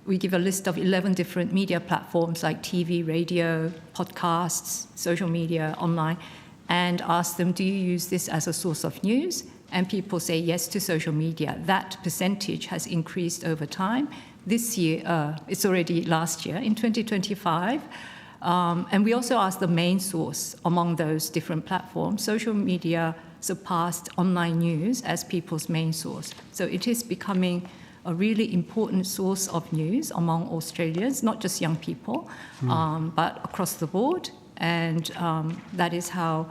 We give a list of 11 different media platforms like TV, radio, podcasts, social media, online, and ask them, do you use this as a source of news? And people say yes to social media. That percentage has increased over time. This year, it's already last year, in 2025. And we also asked the main source among those different platforms. Social media surpassed online news as people's main source. So it is becoming a really important source of news among Australians, not just young people, but across the board. And that is how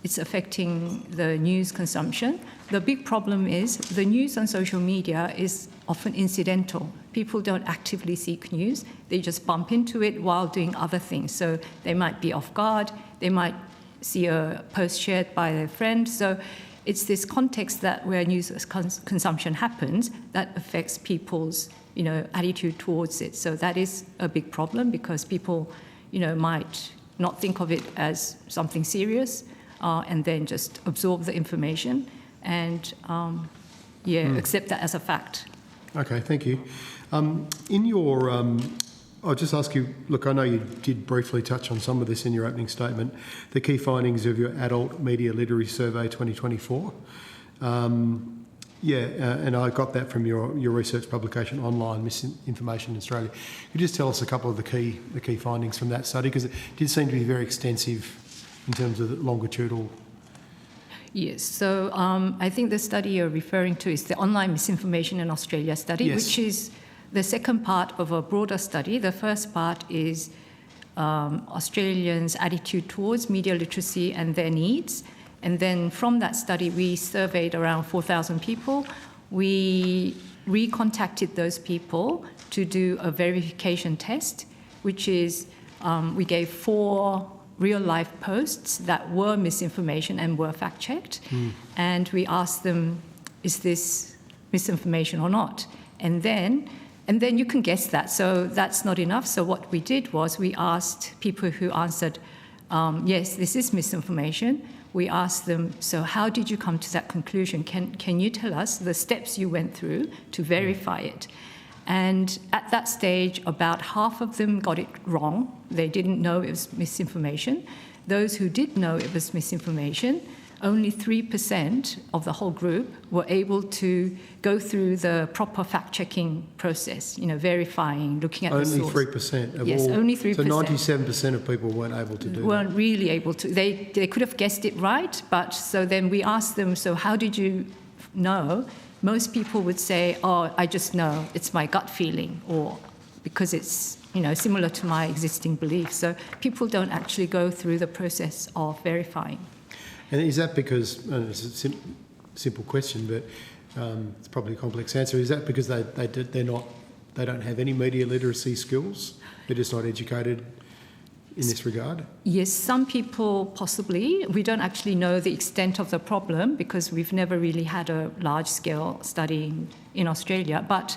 it's affecting the news consumption. The big problem is the news on social media is often incidental. People don't actively seek news. They just bump into it while doing other things. So they might be off guard. They might see a post shared by their friend. So it's this context that where news consumption happens that affects people's, attitude towards it. So that is a big problem because people, might not think of it as something serious and then just absorb the information and, accept that as a fact. Okay, thank you. In your, I'll just ask you, look, I know you did briefly touch on some of this in your opening statement, the key findings of your Adult Media Literacy Survey 2024. And I got that from your research publication online, Misinformation in Australia. Could you just tell us a couple of the key findings from that study? Because it did seem to be very extensive in terms of the longitudinal. Yes, so I think the study you're referring to is the Online Misinformation in Australia study, Yes. which is the second part of a broader study. The first part is Australians' attitude towards media literacy and their needs. And then from that study, we surveyed around 4,000 people. We recontacted those people to do a verification test, which is we gave 4 real-life posts that were misinformation and were fact-checked. And we asked them, is this misinformation or not? And then you can guess that. So that's not enough. So what we did was we asked people who answered, yes, this is misinformation. We asked them, so how did you come to that conclusion? Can you tell us the steps you went through to verify it? And at that stage, about half of them got it wrong. They didn't know it was misinformation. Those who did know it was misinformation, only 3% of the whole group were able to go through the proper fact-checking process, verifying, looking at the source. Only 3% of all? Yes, only 3%. So 97% of people weren't able to do that? Weren't really able to. They could have guessed it right, but so then we asked them, so how did you know? Most people would say, oh, I just know, it's my gut feeling, or because it's similar to my existing beliefs. So people don't actually go through the process of verifying. And is that because, it's a simple question, but it's probably a complex answer, is that because they don't have any media literacy skills? They're just not educated in this regard? Yes, some people possibly. We don't actually know the extent of the problem because we've never really had a large-scale study in Australia, but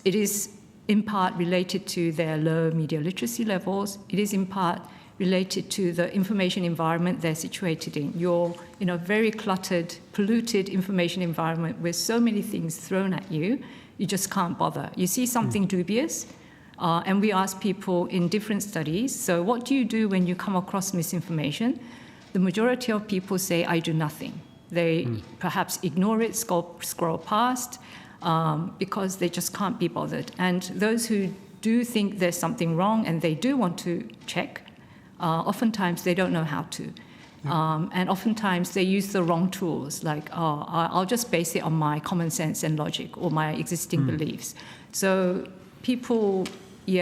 it is in part related to their low media literacy levels. It is in part related to the information environment they're situated in. You're in a very cluttered, polluted information environment with so many things thrown at you, you just can't bother. You see something dubious, and we ask people in different studies, so what do you do when you come across misinformation? The majority of people say, I do nothing. They perhaps ignore it, scroll past, because they just can't be bothered. And those who do think there's something wrong and they do want to check, oftentimes they don't know how to. And oftentimes they use the wrong tools, like, I'll just base it on my common sense and logic or my existing beliefs. So people,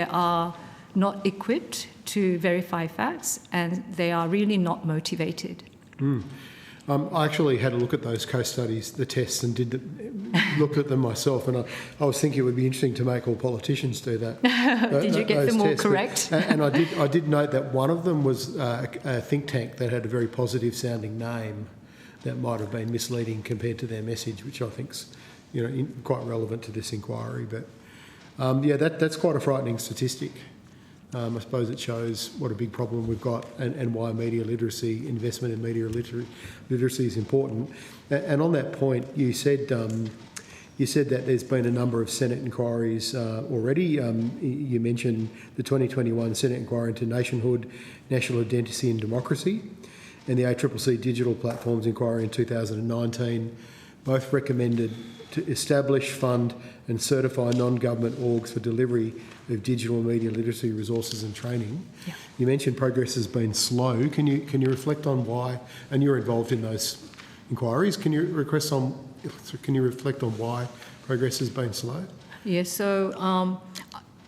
are not equipped to verify facts, and they are really not motivated. I actually had a look at those case studies, the tests, and looked at them myself, and I was thinking it would be interesting to make all politicians do that. Did you get them all correct? And I did note that one of them was a think tank that had a very positive sounding name that might have been misleading compared to their message, which I think's quite relevant to this inquiry. But that's quite a frightening statistic. I suppose it shows what a big problem we've got and why media literacy, investment in media literacy is important. And on that point, you said that there's been a number of Senate inquiries already. You mentioned the 2021 Senate inquiry into nationhood, national identity and democracy, and the ACCC Digital Platforms inquiry in 2019. Both recommended to establish, fund and certify non-government orgs for delivery of digital media literacy resources and training. Yeah. You mentioned progress has been slow. Can you reflect on why, and you're involved in those inquiries, can you reflect on why progress has been slow? Yes, so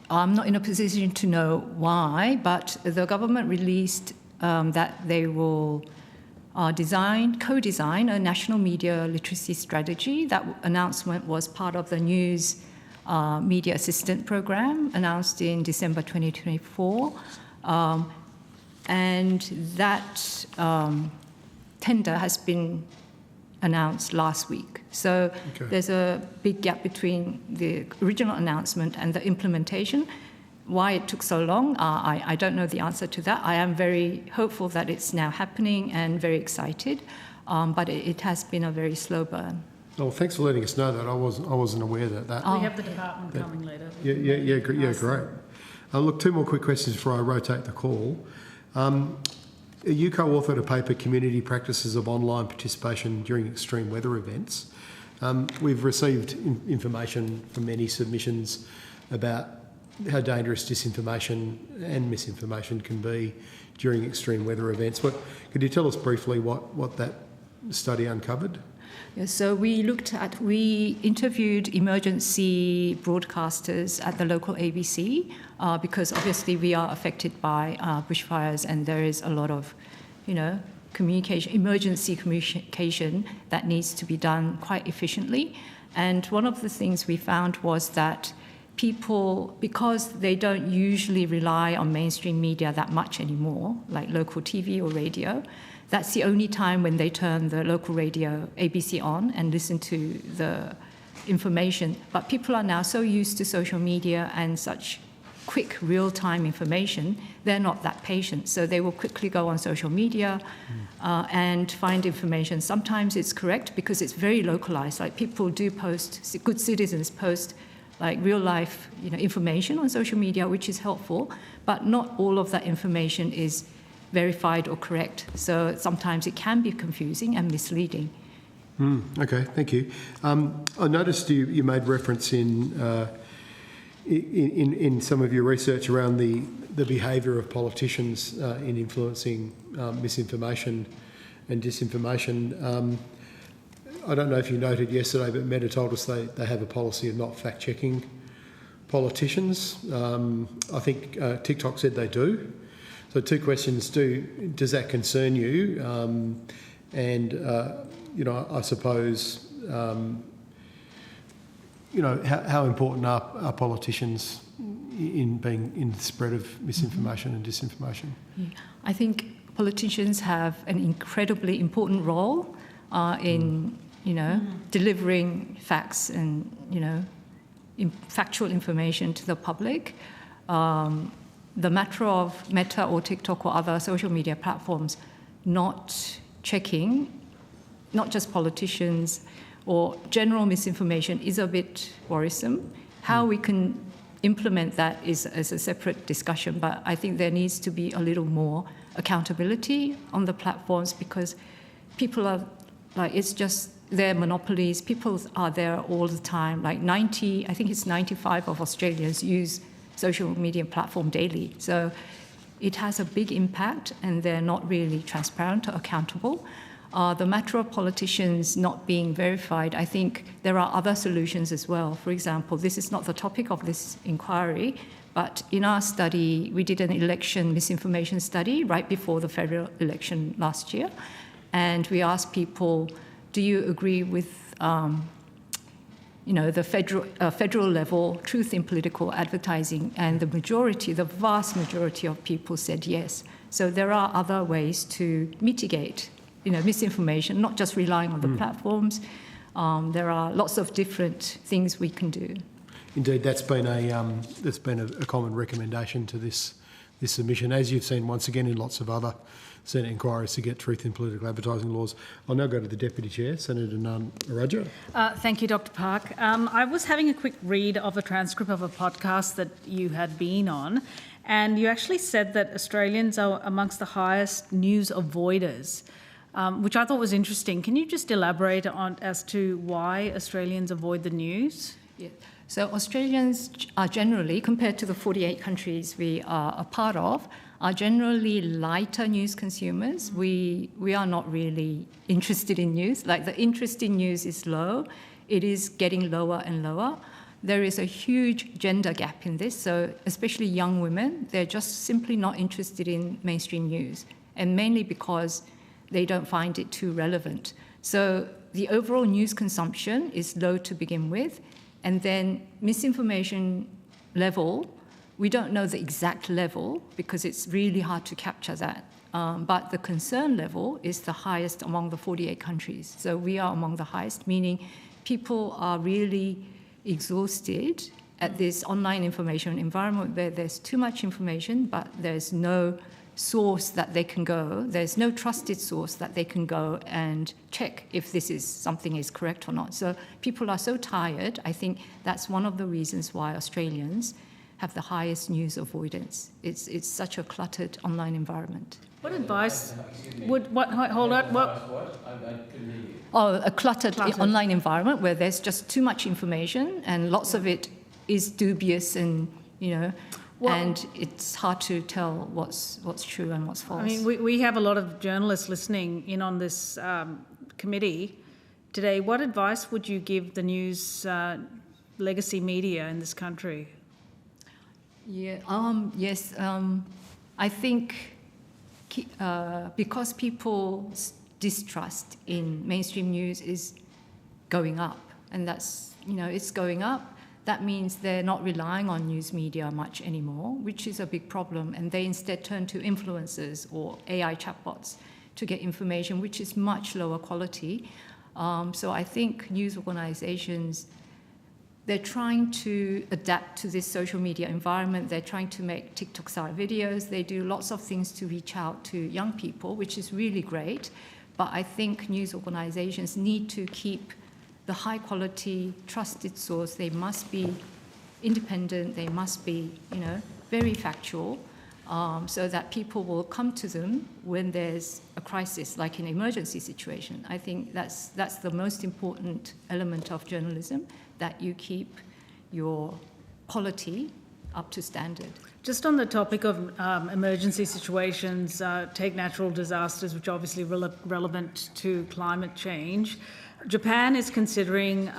I'm not in a position to know why, but the government released that they will co-design a national media literacy strategy. That announcement was part of the News Media Assistant Program announced in December 2024. And that tender has been announced last week. So there's a big gap between the original announcement and the implementation. Why it took so long, I don't know the answer to that. I am very hopeful that it's now happening and very excited, but it has been a very slow burn. Well, thanks for letting us know that. I wasn't aware that. We have the department coming later. Great. Look, two more quick questions before I rotate the call. You co-authored a paper, Community Practices of Online Participation During Extreme Weather Events. We've received information from many submissions about how dangerous disinformation and misinformation can be during extreme weather events. Could you tell us briefly what that study uncovered? Yeah, so we interviewed emergency broadcasters at the local ABC because obviously we are affected by bushfires, and there is a lot of, emergency communication that needs to be done quite efficiently. And one of the things we found was that people, because they don't usually rely on mainstream media that much anymore, like local TV or radio, that's the only time when they turn the local radio ABC on and listen to the information. But people are now so used to social media and such quick real-time information, they're not that patient. So they will quickly go on social media and find information. Sometimes it's correct because it's very localized. Like people do post, good citizens post like real life information on social media, which is helpful, but not all of that information is verified or correct. So sometimes it can be confusing and misleading. Okay, thank you. I noticed you made reference in some of your research around the behaviour of politicians in influencing misinformation and disinformation. I don't know if you noted yesterday, but Meta told us they have a policy of not fact-checking politicians. I think TikTok said they do. So two questions: does that concern you? I suppose how important are politicians in the spread of misinformation and disinformation? Yeah. I think politicians have an incredibly important role in delivering facts and factual information to the public. the matter of Meta or TikTok or other social media platforms not checking, not just politicians or general misinformation, is a bit worrisome. How we can implement that is a separate discussion, but I think there needs to be a little more accountability on the platforms, because people are like, it's just their monopolies. People are there all the time. Like 95 of Australians use social media platform daily. So it has a big impact, and they're not really transparent or accountable. The matter of politicians not being verified, I think there are other solutions as well. For example, this is not the topic of this inquiry, but in our study, we did an election misinformation study right before the federal election last year. And we asked people, do you agree with the federal level truth in political advertising? And the vast majority of people said yes. So there are other ways to mitigate misinformation, not just relying on the platforms. There are lots of different things we can do. Indeed, that's been a common recommendation to this submission, as you've seen once again in lots of other Senate inquiries to get truth in political advertising laws. I'll now go to the Deputy Chair, Senator Nunn-Araja. Thank you, Dr. Park. I was having a quick read of a transcript of a podcast that you had been on, and you actually said that Australians are amongst the highest news avoiders, which I thought was interesting. Can you just elaborate on as to why Australians avoid the news? Yeah. So Australians are generally, compared to the 48 countries we are a part of, are generally lighter news consumers. We are not really interested in news. Like, the interest in news is low. It is getting lower and lower. There is a huge gender gap in this. So especially young women, they're just simply not interested in mainstream news, and mainly because they don't find it too relevant. So the overall news consumption is low to begin with. And then misinformation level, we don't know the exact level because it's really hard to capture that. But the concern level is the highest among the 48 countries. So we are among the highest, meaning people are really exhausted at this online information environment where there's too much information, but there's no source that they can go. There's no trusted source that they can go and check if something is correct or not. So people are so tired. I think that's one of the reasons why Australians have the highest news avoidance. It's such a cluttered online environment. What advice would hold on? A cluttered online environment where there's just too much information and lots of it is dubious and and it's hard to tell what's true and what's false. I mean, we have a lot of journalists listening in on this committee today. What advice would you give the news legacy media in this country? Yeah. Yes. I think because people's distrust in mainstream news is going up, and that's it's going up. That means they're not relying on news media much anymore, which is a big problem. And they instead turn to influencers or AI chatbots to get information, which is much lower quality. So I think news organizations, they're trying to adapt to this social media environment. They're trying to make TikTok-style videos. They do lots of things to reach out to young people, which is really great. But I think news organizations need to keep the high-quality, trusted source. They must be independent. They must be, very factual, so that people will come to them when there's a crisis, like an emergency situation. I think that's the most important element of journalism, that you keep your quality up to standard. Just on the topic of emergency situations, take natural disasters, which are obviously relevant to climate change. Japan is considering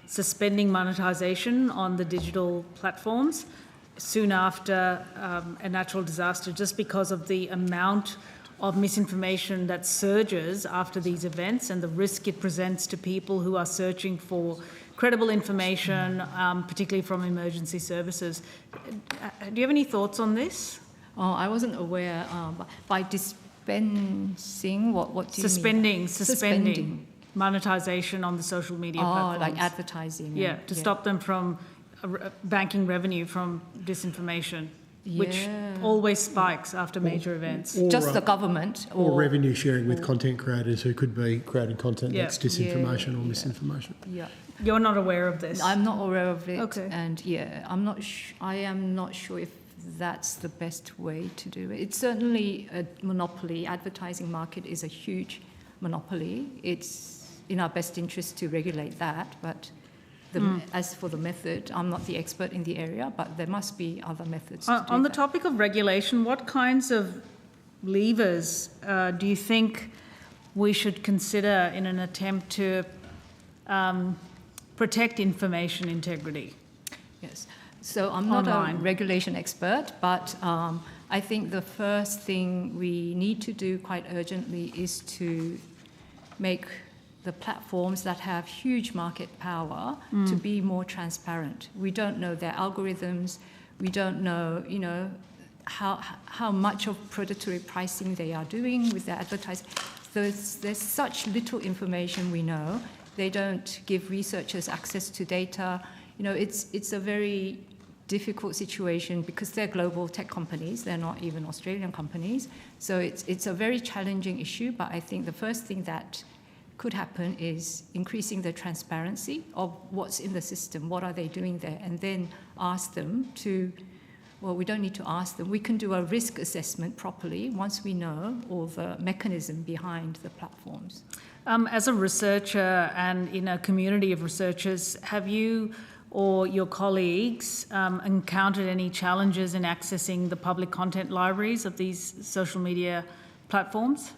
suspending monetisation on the digital platforms soon after a natural disaster, just because of the amount of misinformation that surges after these events and the risk it presents to people who are searching for credible information, particularly from emergency services. Do you have any thoughts on this? Oh, I wasn't aware. By dispensing, what do you mean? Suspending monetisation on the social media platforms. Like advertising. Yeah, to stop them from banking revenue from disinformation. which always spikes after major events. Just the government. Or revenue sharing with content creators who could be creating content that's disinformation or misinformation. Yeah. You're not aware of this? I'm not aware of it. Okay. And I am not sure if that's the best way to do it. It's certainly a monopoly. Advertising market is a huge monopoly. It's in our best interest to regulate that, but as for the method, I'm not the expert in the area, but there must be other methods to do On the that. topic of regulation, what kinds of levers do you think we should consider in an attempt to protect information integrity? Yes. So I'm not Online. a regulation expert, but I think the first thing we need to do quite urgently is to make the platforms that have huge market power to be more transparent. We don't know their algorithms. We don't know, how much of predatory pricing they are doing with their advertising. There's such little information we know. They don't give researchers access to data. It's a very difficult situation because they're global tech companies. They're not even Australian companies. So it's a very challenging issue, but I think the first thing that could happen is increasing the transparency of what's in the system, what are they doing there, and then ask them to, well, we don't need to ask them, we can do a risk assessment properly once we know all the mechanism behind the platforms. As a researcher and in a community of researchers, have you or your colleagues encountered any challenges in accessing the public content libraries of these social media platforms?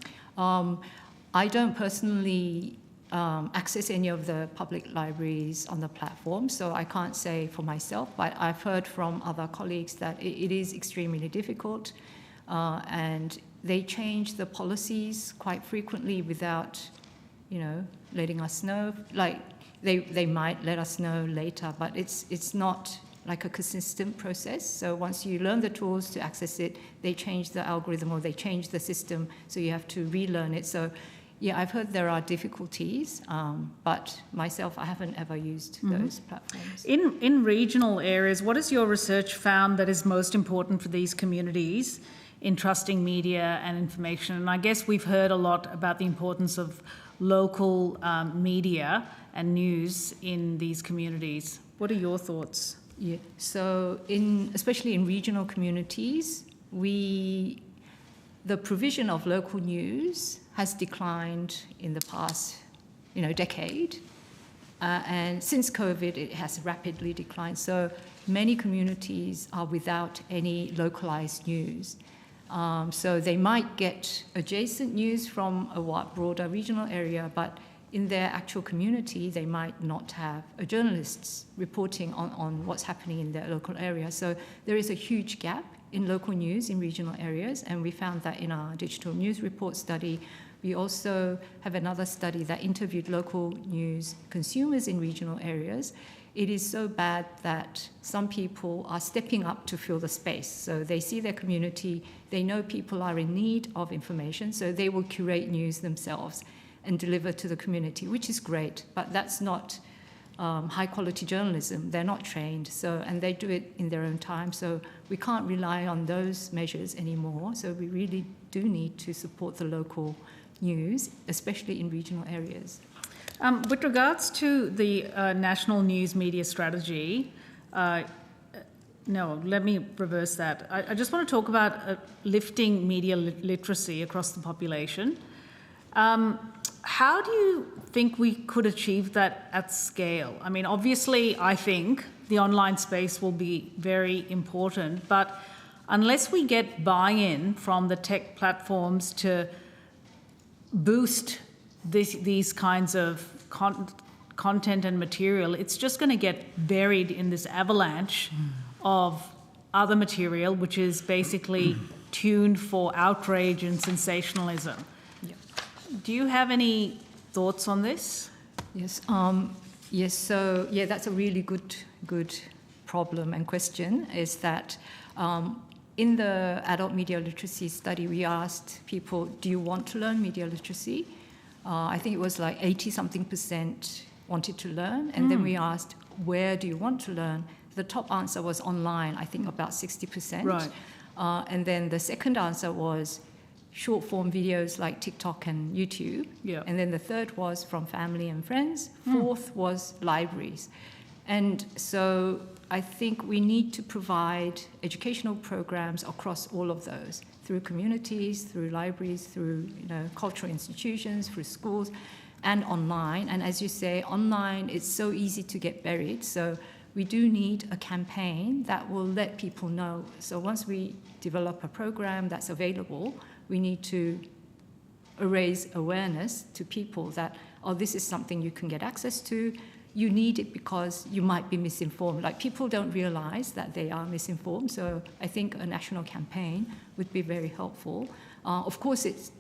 I don't personally access any of the public libraries on the platform, so I can't say for myself, but I've heard from other colleagues that it is extremely difficult and they change the policies quite frequently without, letting us know. Like they might let us know later, but it's not like a consistent process. So once you learn the tools to access it, they change the algorithm or they change the system, so you have to relearn it. So yeah, I've heard there are difficulties, but myself, I haven't ever used those platforms. In regional areas, what has your research found that is most important for these communities in trusting media and information? And I guess we've heard a lot about the importance of local media and news in these communities. What are your thoughts? Yeah, so especially in regional communities, the provision of local news has declined in the past, decade. And since COVID, it has rapidly declined. So many communities are without any localized news. So they might get adjacent news from a broader regional area, but in their actual community, they might not have journalists reporting on what's happening in their local area. So there is a huge gap in local news in regional areas, and we found that in our digital news report study. We also have another study that interviewed local news consumers in regional areas. It is so bad that some people are stepping up to fill the space. So they see their community, they know people are in need of information, so they will curate news themselves and deliver to the community, which is great, but that's not high quality journalism. They're not trained, and they do it in their own time, so we can't rely on those measures anymore. So we really do need to support the local news, especially in regional areas. With regards to the National News Media Strategy, no, let me reverse that. I just want to talk about lifting media literacy across the population. How do you think we could achieve that at scale? I mean, obviously, I think the online space will be very important, but unless we get buy-in from the tech platforms to boost these kinds of content and material, it's just going to get buried in this avalanche of other material, which is basically tuned for outrage and sensationalism. Yeah. Do you have any thoughts on this? Yes. Yes. So yeah, that's a really good problem and question. Is that in the adult media literacy study, we asked people, "Do you want to learn media literacy?" I think it was like 80-something% wanted to learn, and then we asked, "Where do you want to learn?" the top answer was online, I think about 60%. Right. And then the second answer was short form videos like TikTok and YouTube. Yeah. And then the third was from family and friends. Fourth was libraries. And so I think we need to provide educational programs across all of those, through communities, through libraries, through cultural institutions, through schools, and online. And as you say, online, it's so easy to get buried. So we do need a campaign that will let people know. So once we develop a program that's available, we need to raise awareness to people that, oh, this is something you can get access to. You need it because you might be misinformed. Like, people don't realise that they are misinformed. So I think a national campaign would be very helpful. Of course, it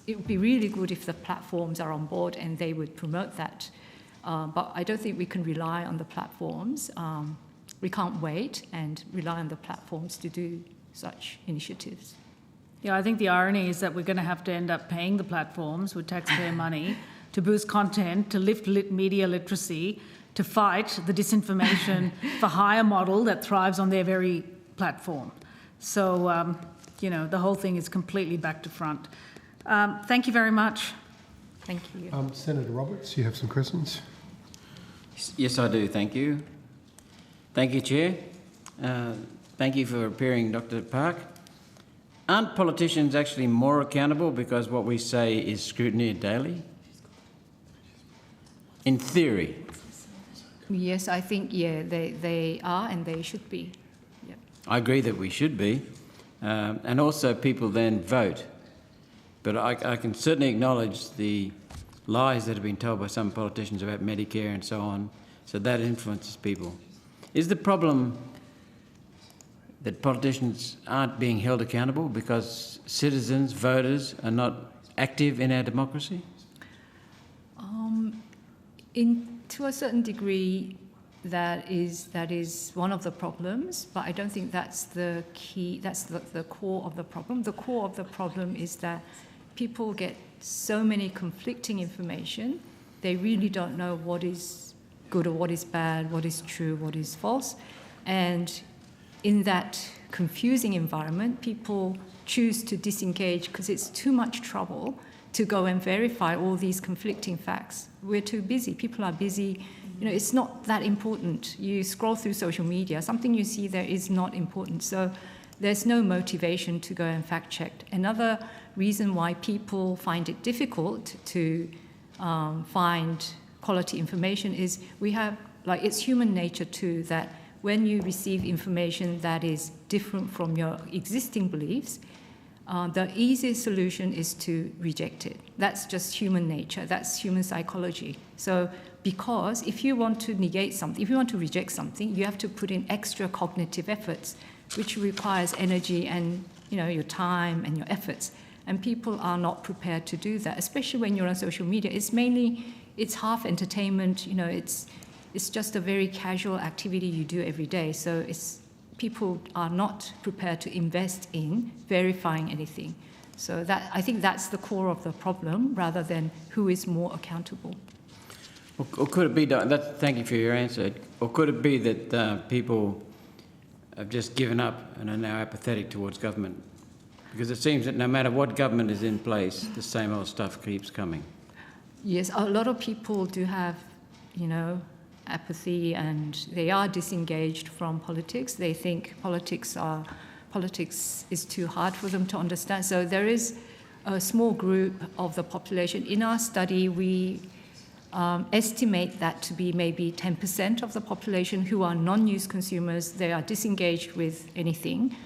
would be really good if the platforms are on board and they would promote that. But I don't think we can rely on the platforms. We can't wait and rely on the platforms to do such initiatives. Yeah, I think the irony is that we're going to have to end up paying the platforms with taxpayer money to boost content, to lift media literacy, to fight the disinformation for hire model that thrives on their very platform. So, the whole thing is completely back to front. Thank you very much. Thank you. Senator Roberts, you have some questions? Yes, I do. Thank you. Thank you, Chair. Thank you for appearing, Dr. Park. Aren't politicians actually more accountable because what we say is scrutineered daily? In theory. Yes, I think, they are and they should be. Yep. I agree that we should be. And also people then vote. But I can certainly acknowledge the lies that have been told by some politicians about Medicare and so on. So that influences people. Is the problem that politicians aren't being held accountable because citizens, voters, are not active in our democracy? To a certain degree, that is one of the problems, but I don't think that's the key, that's the core of the problem. The core of the problem is that people get so many conflicting information, they really don't know what is good or what is bad, what is true, what is false. And in that confusing environment, people choose to disengage because it's too much trouble to go and verify all these conflicting facts. We're too busy. People are busy. It's not that important. You scroll through social media, something you see there is not important. So there's no motivation to go and fact check. Another reason why people find it difficult to find quality information is it's human nature too, that when you receive information that is different from your existing beliefs, the easiest solution is to reject it. That's just human nature. That's human psychology. So because if you want to negate something, if you want to reject something, you have to put in extra cognitive efforts, which requires energy and your time and your efforts. And people are not prepared to do that, especially when you're on social media. It's half entertainment. It's just a very casual activity you do every day. So people are not prepared to invest in verifying anything. So I think that's the core of the problem, rather than who is more accountable. Or could it be, thank you for your answer, or could it be that people have just given up and are now apathetic towards government? Because it seems that no matter what government is in place, the same old stuff keeps coming. Yes, a lot of people do have, apathy, and they are disengaged from politics. They think politics is too hard for them to understand. So there is a small group of the population. In our study, we estimate that to be maybe 10% of the population who are non-news consumers. They are disengaged with anything.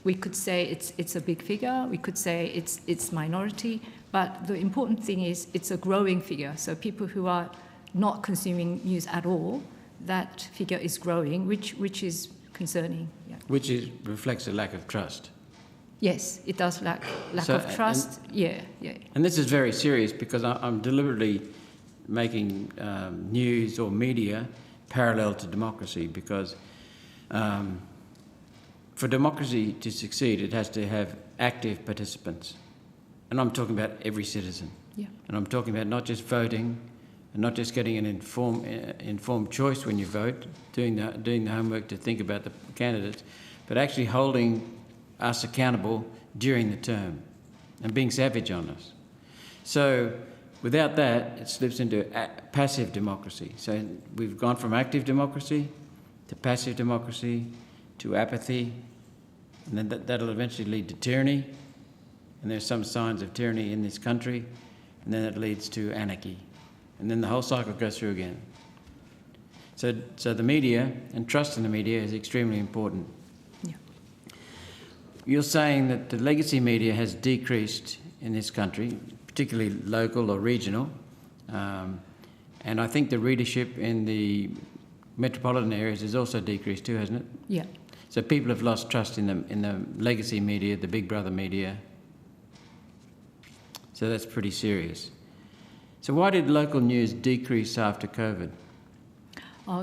We could say it's a big figure. We could say it's minority. But the important thing is it's a growing figure. So people who are not consuming news at all, that figure is growing, which is concerning. Yeah. Which reflects a lack of trust. Yes, it does lack of trust. Yeah. And this is very serious because I'm deliberately making news or media parallel to democracy because for democracy to succeed, it has to have active participants. And I'm talking about every citizen. Yeah. And I'm talking about not just voting, and not just getting an informed choice when you vote, doing the homework to think about the candidates, but actually holding us accountable during the term and being savage on us. So without that, it slips into passive democracy. So we've gone from active democracy to passive democracy to apathy, and then that'll eventually lead to tyranny, and there's some signs of tyranny in this country, and then it leads to anarchy, and then the whole cycle goes through again. So the media and trust in the media is extremely important. Yeah. You're saying that the legacy media has decreased in this country, particularly local or regional, and I think the readership in the metropolitan areas has also decreased too, hasn't it? Yeah. So people have lost trust in the legacy media, the Big Brother media. So that's pretty serious. So why did local news decrease after COVID?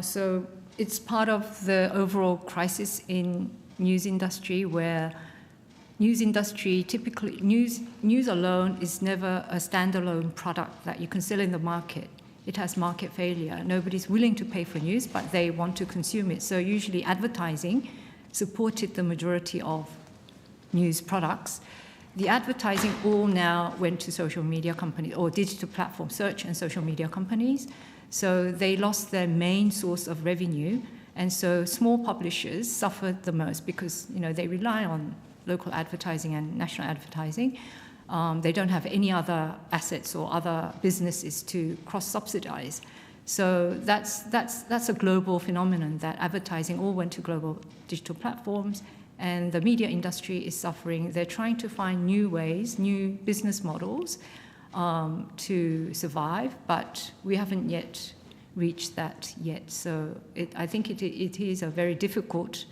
So it's part of the overall crisis in news industry, where news industry typically news alone is never a standalone product that you can sell in the market. It has market failure. Nobody's willing to pay for news, but they want to consume it. So usually advertising supported the majority of news products. The advertising all now went to social media companies or digital platform search and social media companies. So they lost their main source of revenue. And so small publishers suffered the most because, they rely on local advertising and national advertising. They don't have any other assets or other businesses to cross-subsidize. So that's a global phenomenon, that advertising all went to global digital platforms, and the media industry is suffering. They're trying to find new ways, new business models to survive, but we haven't yet reached that yet. So I think it is a very difficult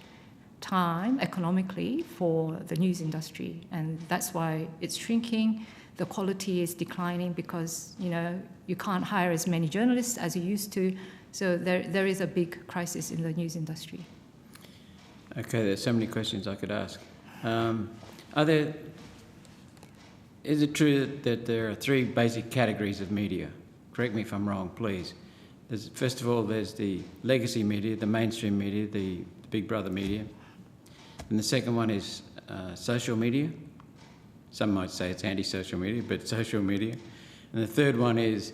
time economically for the news industry, and that's why it's shrinking. The quality is declining because you can't hire as many journalists as you used to. So there is a big crisis in the news industry. Okay, there's so many questions I could ask. Is it true that there are three basic categories of media? Correct me if I'm wrong, please. First of all, there's the legacy media, the mainstream media, the Big Brother media. And the second one is social media. Some might say it's anti-social media, but social media. And the third one is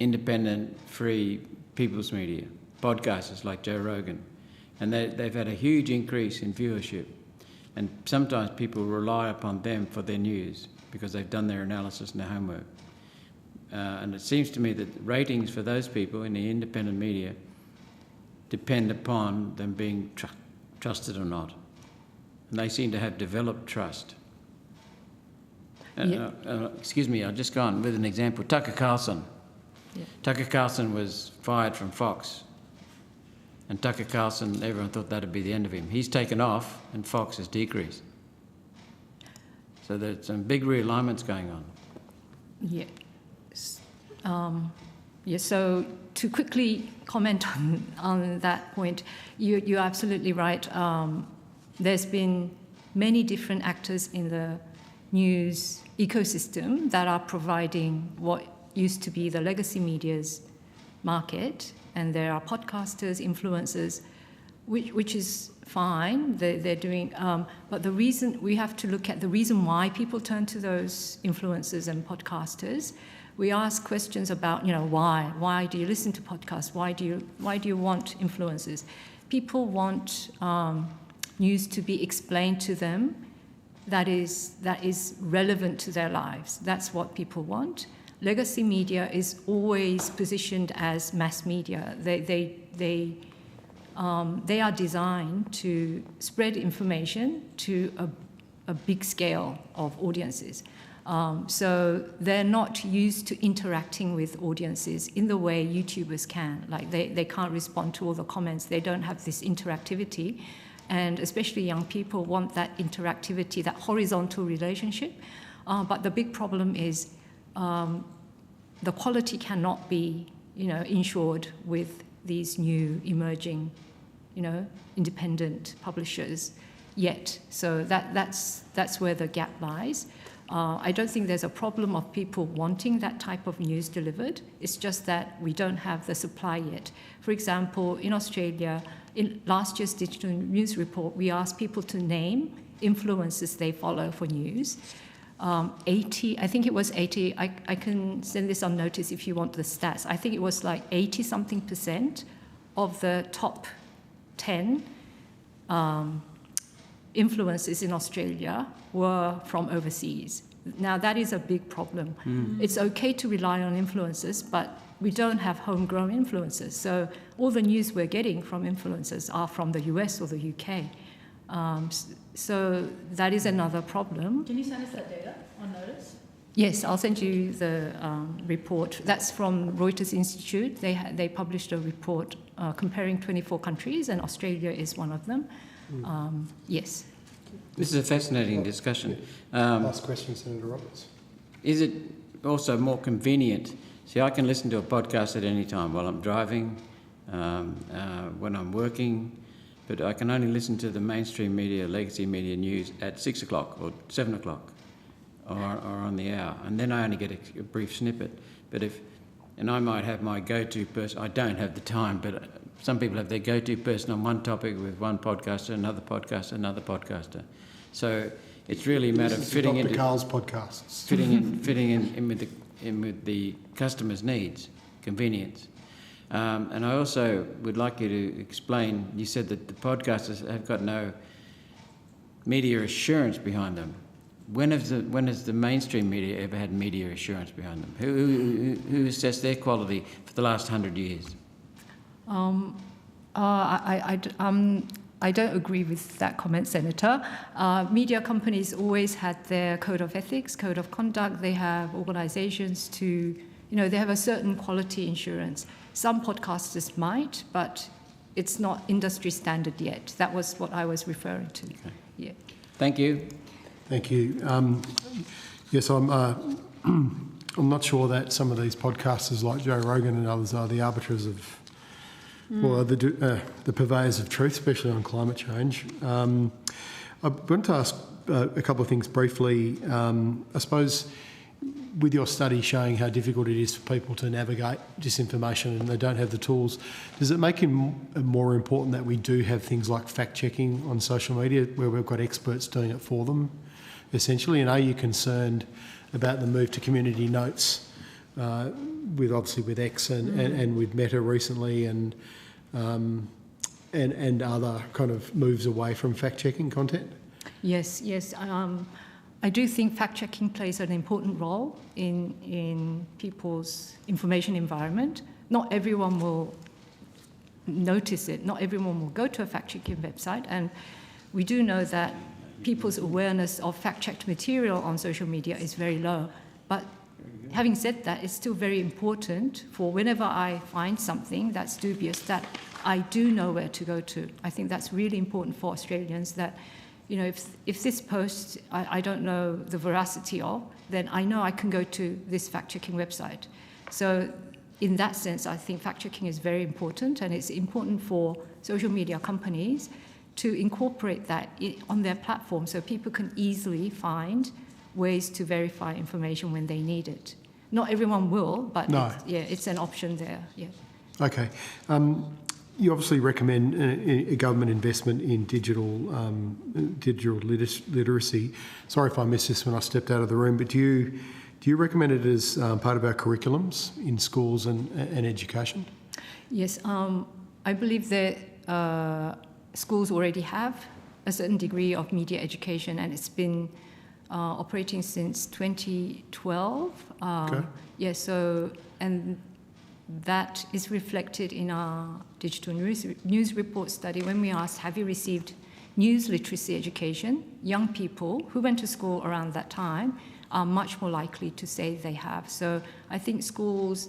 independent, free people's media, podcasters like Joe Rogan. And they've had a huge increase in viewership. And sometimes people rely upon them for their news because they've done their analysis and their homework. And it seems to me that ratings for those people in the independent media depend upon them being trusted or not. And they seem to have developed trust. Excuse me, I'll just go on with an example. Tucker Carlson. Yeah. Tucker Carlson was fired from Fox. And Tucker Carlson, everyone thought that'd be the end of him. He's taken off and Fox has decreased. So there's some big realignments going on. Yeah. So to quickly comment on that point, you're absolutely right. There's been many different actors in the news ecosystem that are providing what used to be the legacy media's market, and there are podcasters, influencers, which is fine. They're doing, but the reason we have to look at the reason why people turn to those influencers and podcasters. We ask questions about, why? Why do you listen to podcasts? Why do you want influencers? People want news to be explained to them that is relevant to their lives. That's what people want. Legacy media is always positioned as mass media. They are designed to spread information to a big scale of audiences. So they're not used to interacting with audiences in the way YouTubers can. Like they can't respond to all the comments. They don't have this interactivity. And especially young people want that interactivity, that horizontal relationship. But the big problem is the quality cannot be, ensured with these new emerging, independent publishers yet. So that's where the gap lies. I don't think there's a problem of people wanting that type of news delivered. It's just that we don't have the supply yet. For example, in Australia, in last year's digital news report, we asked people to name influencers they follow for news. 80, I think it was 80, I can send this on notice if you want the stats. I think it was like 80-something% of the top 10 influencers in Australia were from overseas. Now, that is a big problem. It's okay to rely on influencers, but we don't have homegrown influencers. So all the news we're getting from influencers are from the US or the UK. So that is another problem. Can you send us that data on notice? Yes, I'll send you the report. That's from Reuters Institute. They published a report comparing 24 countries, and Australia is one of them. Yes. This is a fascinating discussion. Last question, Senator Roberts. Is it also more convenient? See, I can listen to a podcast at any time while I'm driving, when I'm working, but I can only listen to the mainstream media, legacy media news at 6 o'clock or 7 o'clock or on the hour, and then I only get a brief snippet. And I might have my go-to person. I don't have the time, but some people have their go-to person on one topic with one podcaster, another podcaster. So it's really a matter of fitting into Carl's podcasts. fitting in with the customer's needs, convenience. And I also would like you to explain, you said that the podcasters have got no media assurance behind them. When has the mainstream media ever had media assurance behind them? Who assessed their quality for the last 100 years? I don't agree with that comment, Senator. Media companies always had their code of ethics, code of conduct. They have organisations to, they have a certain quality assurance. Some podcasters might, but it's not industry standard yet. That was what I was referring to. Okay. Yeah. Thank you. Thank you. Yes, I'm not sure that some of these podcasters like Joe Rogan and others are the arbiters of, or the purveyors of truth, especially on climate change. I want to ask a couple of things briefly. I suppose with your study showing how difficult it is for people to navigate disinformation and they don't have the tools, does it make it more important that we do have things like fact-checking on social media where we've got experts doing it for them, essentially? And are you concerned about the move to community notes with X and with Meta recently and other kind of moves away from fact-checking content? Yes. I do think fact-checking plays an important role in people's information environment. Not everyone will notice it. Not everyone will go to a fact-checking website. And we do know that people's awareness of fact-checked material on social media is very low. But having said that, it's still very important for whenever I find something that's dubious that I do know where to go to. I think that's really important for Australians that, if this post I don't know the veracity of, then I know I can go to this fact-checking website. So in that sense, I think fact-checking is very important, and it's important for social media companies to incorporate that on their platform so people can easily find ways to verify information when they need it. Not everyone will, but it's an option there. Yeah. Okay. You obviously recommend a government investment in digital literacy. Sorry if I missed this when I stepped out of the room, but do you recommend it as part of our curriculums in schools and education? Yes, I believe that schools already have a certain degree of media education, and it's been operating since 2012. Okay. Yeah, and that is reflected in our digital news report study. When we asked, have you received news literacy education, young people who went to school around that time are much more likely to say they have. So I think schools,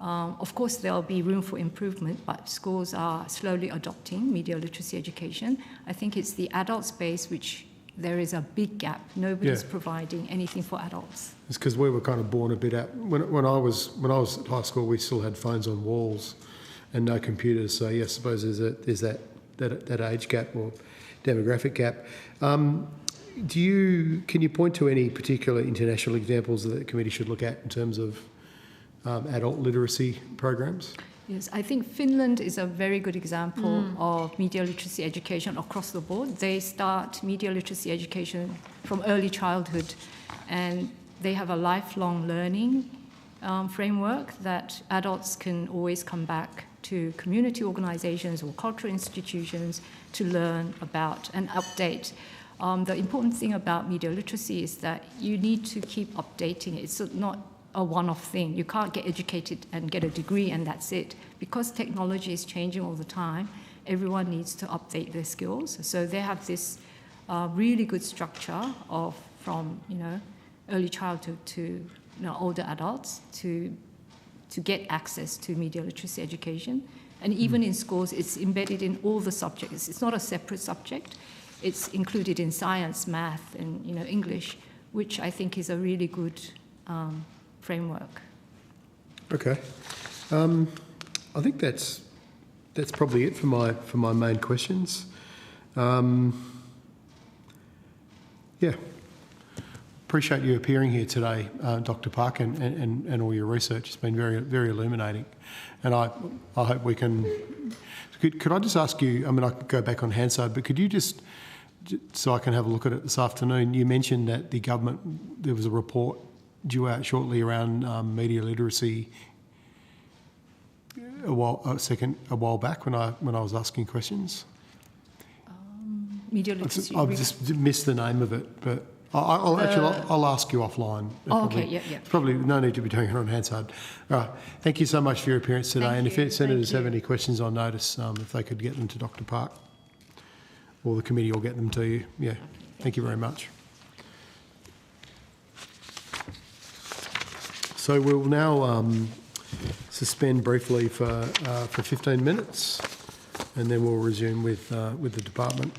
of course there'll be room for improvement, but schools are slowly adopting media literacy education. I think it's the adult space which there is a big gap. Nobody's providing anything for adults. It's because we were kind of born a bit out. When I was at high school, we still had phones on walls and no computers. So yes, I suppose there's that age gap or demographic gap. can you point to any particular international examples that the committee should look at in terms of adult literacy programs? Yes, I think Finland is a very good example of media literacy education across the board. They start media literacy education from early childhood, and they have a lifelong learning framework that adults can always come back to community organisations or cultural institutions to learn about and update. The important thing about media literacy is that you need to keep updating it. It's not a one-off thing. You can't get educated and get a degree and that's it. Because technology is changing all the time, everyone needs to update their skills. So they have this really good structure of from early childhood to older adults to get access to media literacy education. And even in schools, it's embedded in all the subjects. It's not a separate subject. It's included in science, math, and English, which I think is a really good framework. Okay, I think that's probably it for my main questions. Yeah, appreciate you appearing here today, Dr. Park, and all your research. It's been very, very illuminating, and I hope we can. Could I just ask you? I mean, I could go back on Hansard, but could you just so I can have a look at it this afternoon? You mentioned that the government, there was a report due out shortly around media literacy a while back when I was asking questions. Media literacy. I've just missed the name of it, but I'll ask you offline. Okay, yeah. Probably no need to be doing it on Hansard. All right, thank you so much for your appearance today. And if senators have any questions on notice, if they could get them to Dr. Park, or the committee will get them to you. Yeah, thank you very much. So we'll now suspend briefly for 15 minutes, and then we'll resume with the department.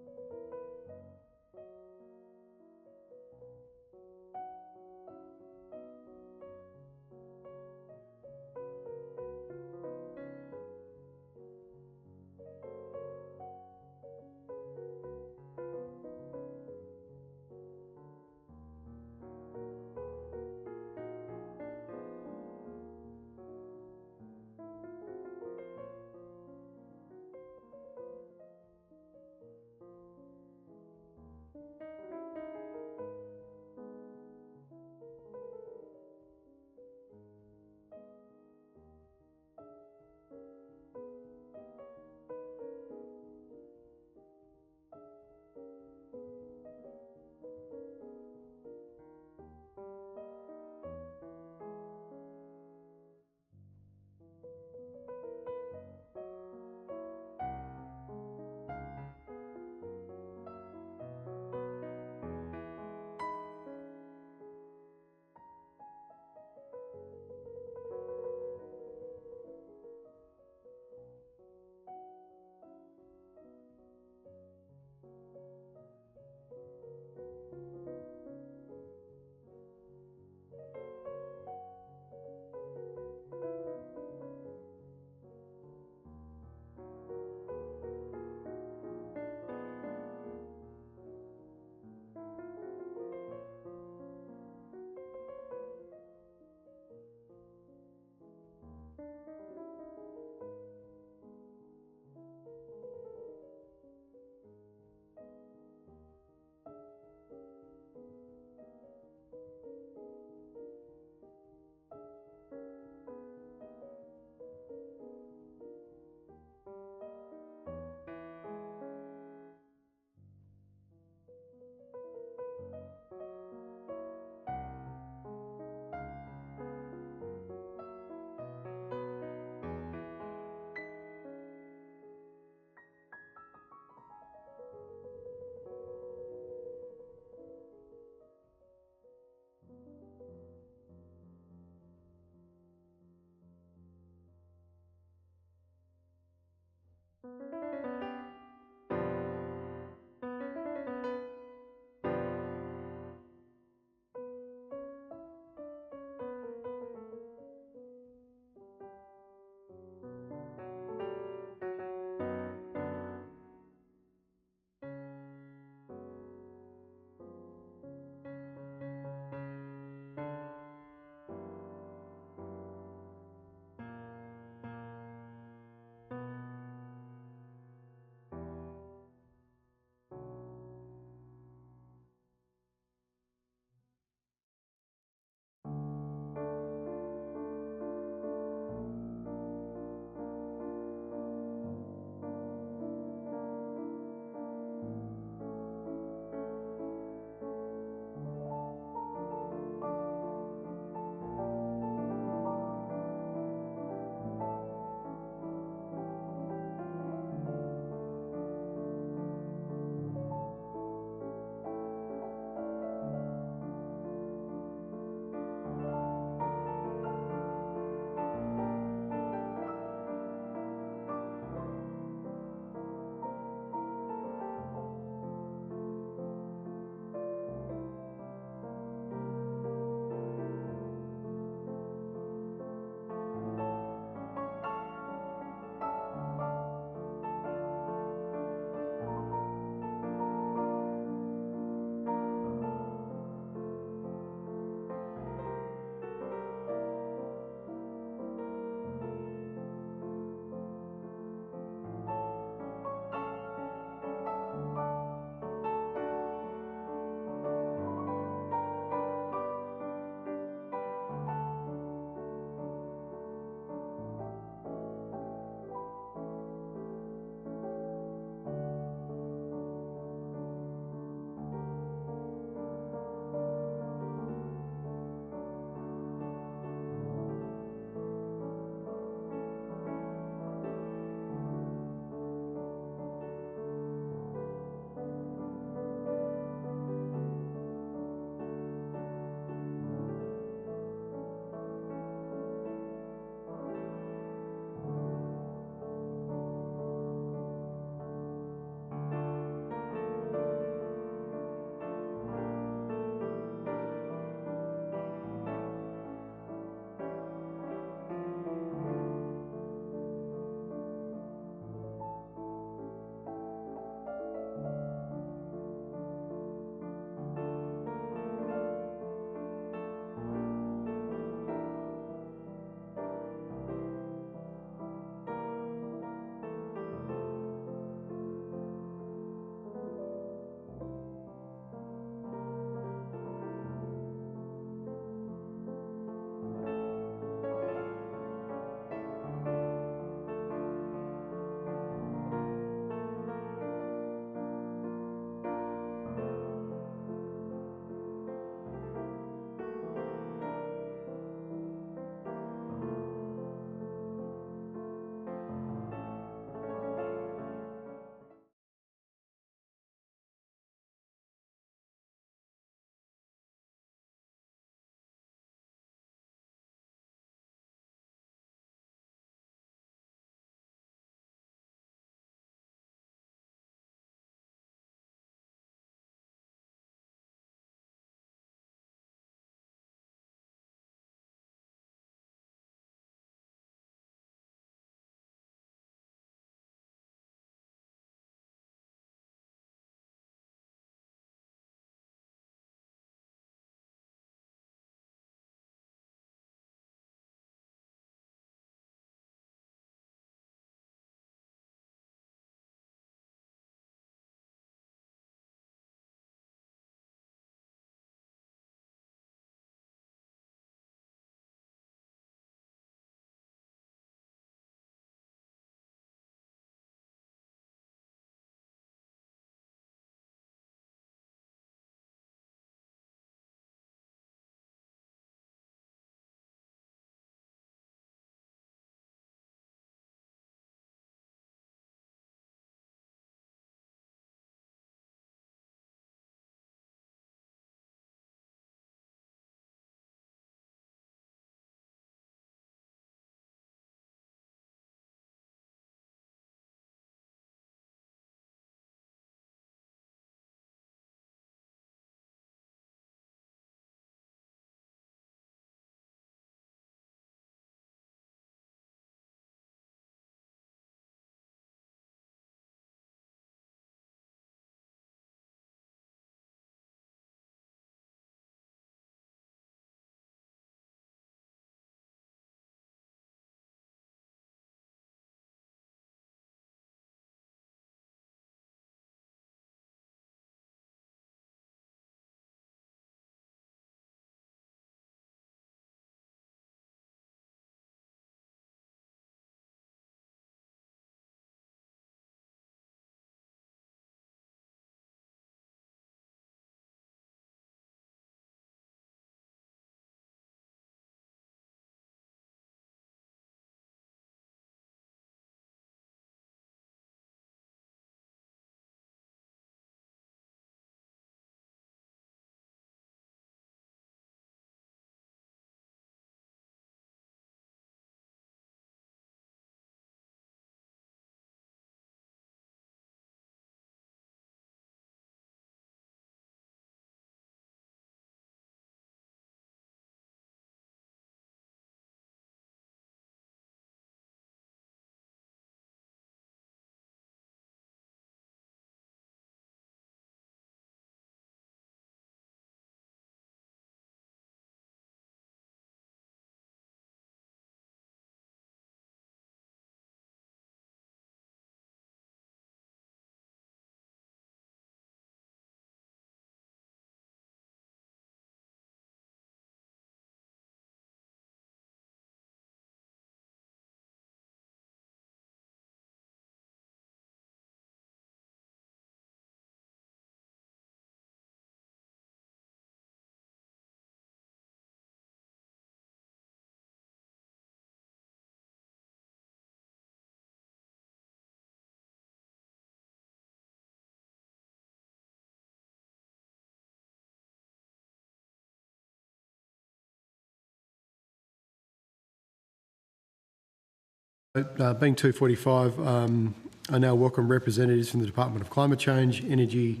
Being 2:45, I now welcome representatives from the Department of Climate Change, Energy,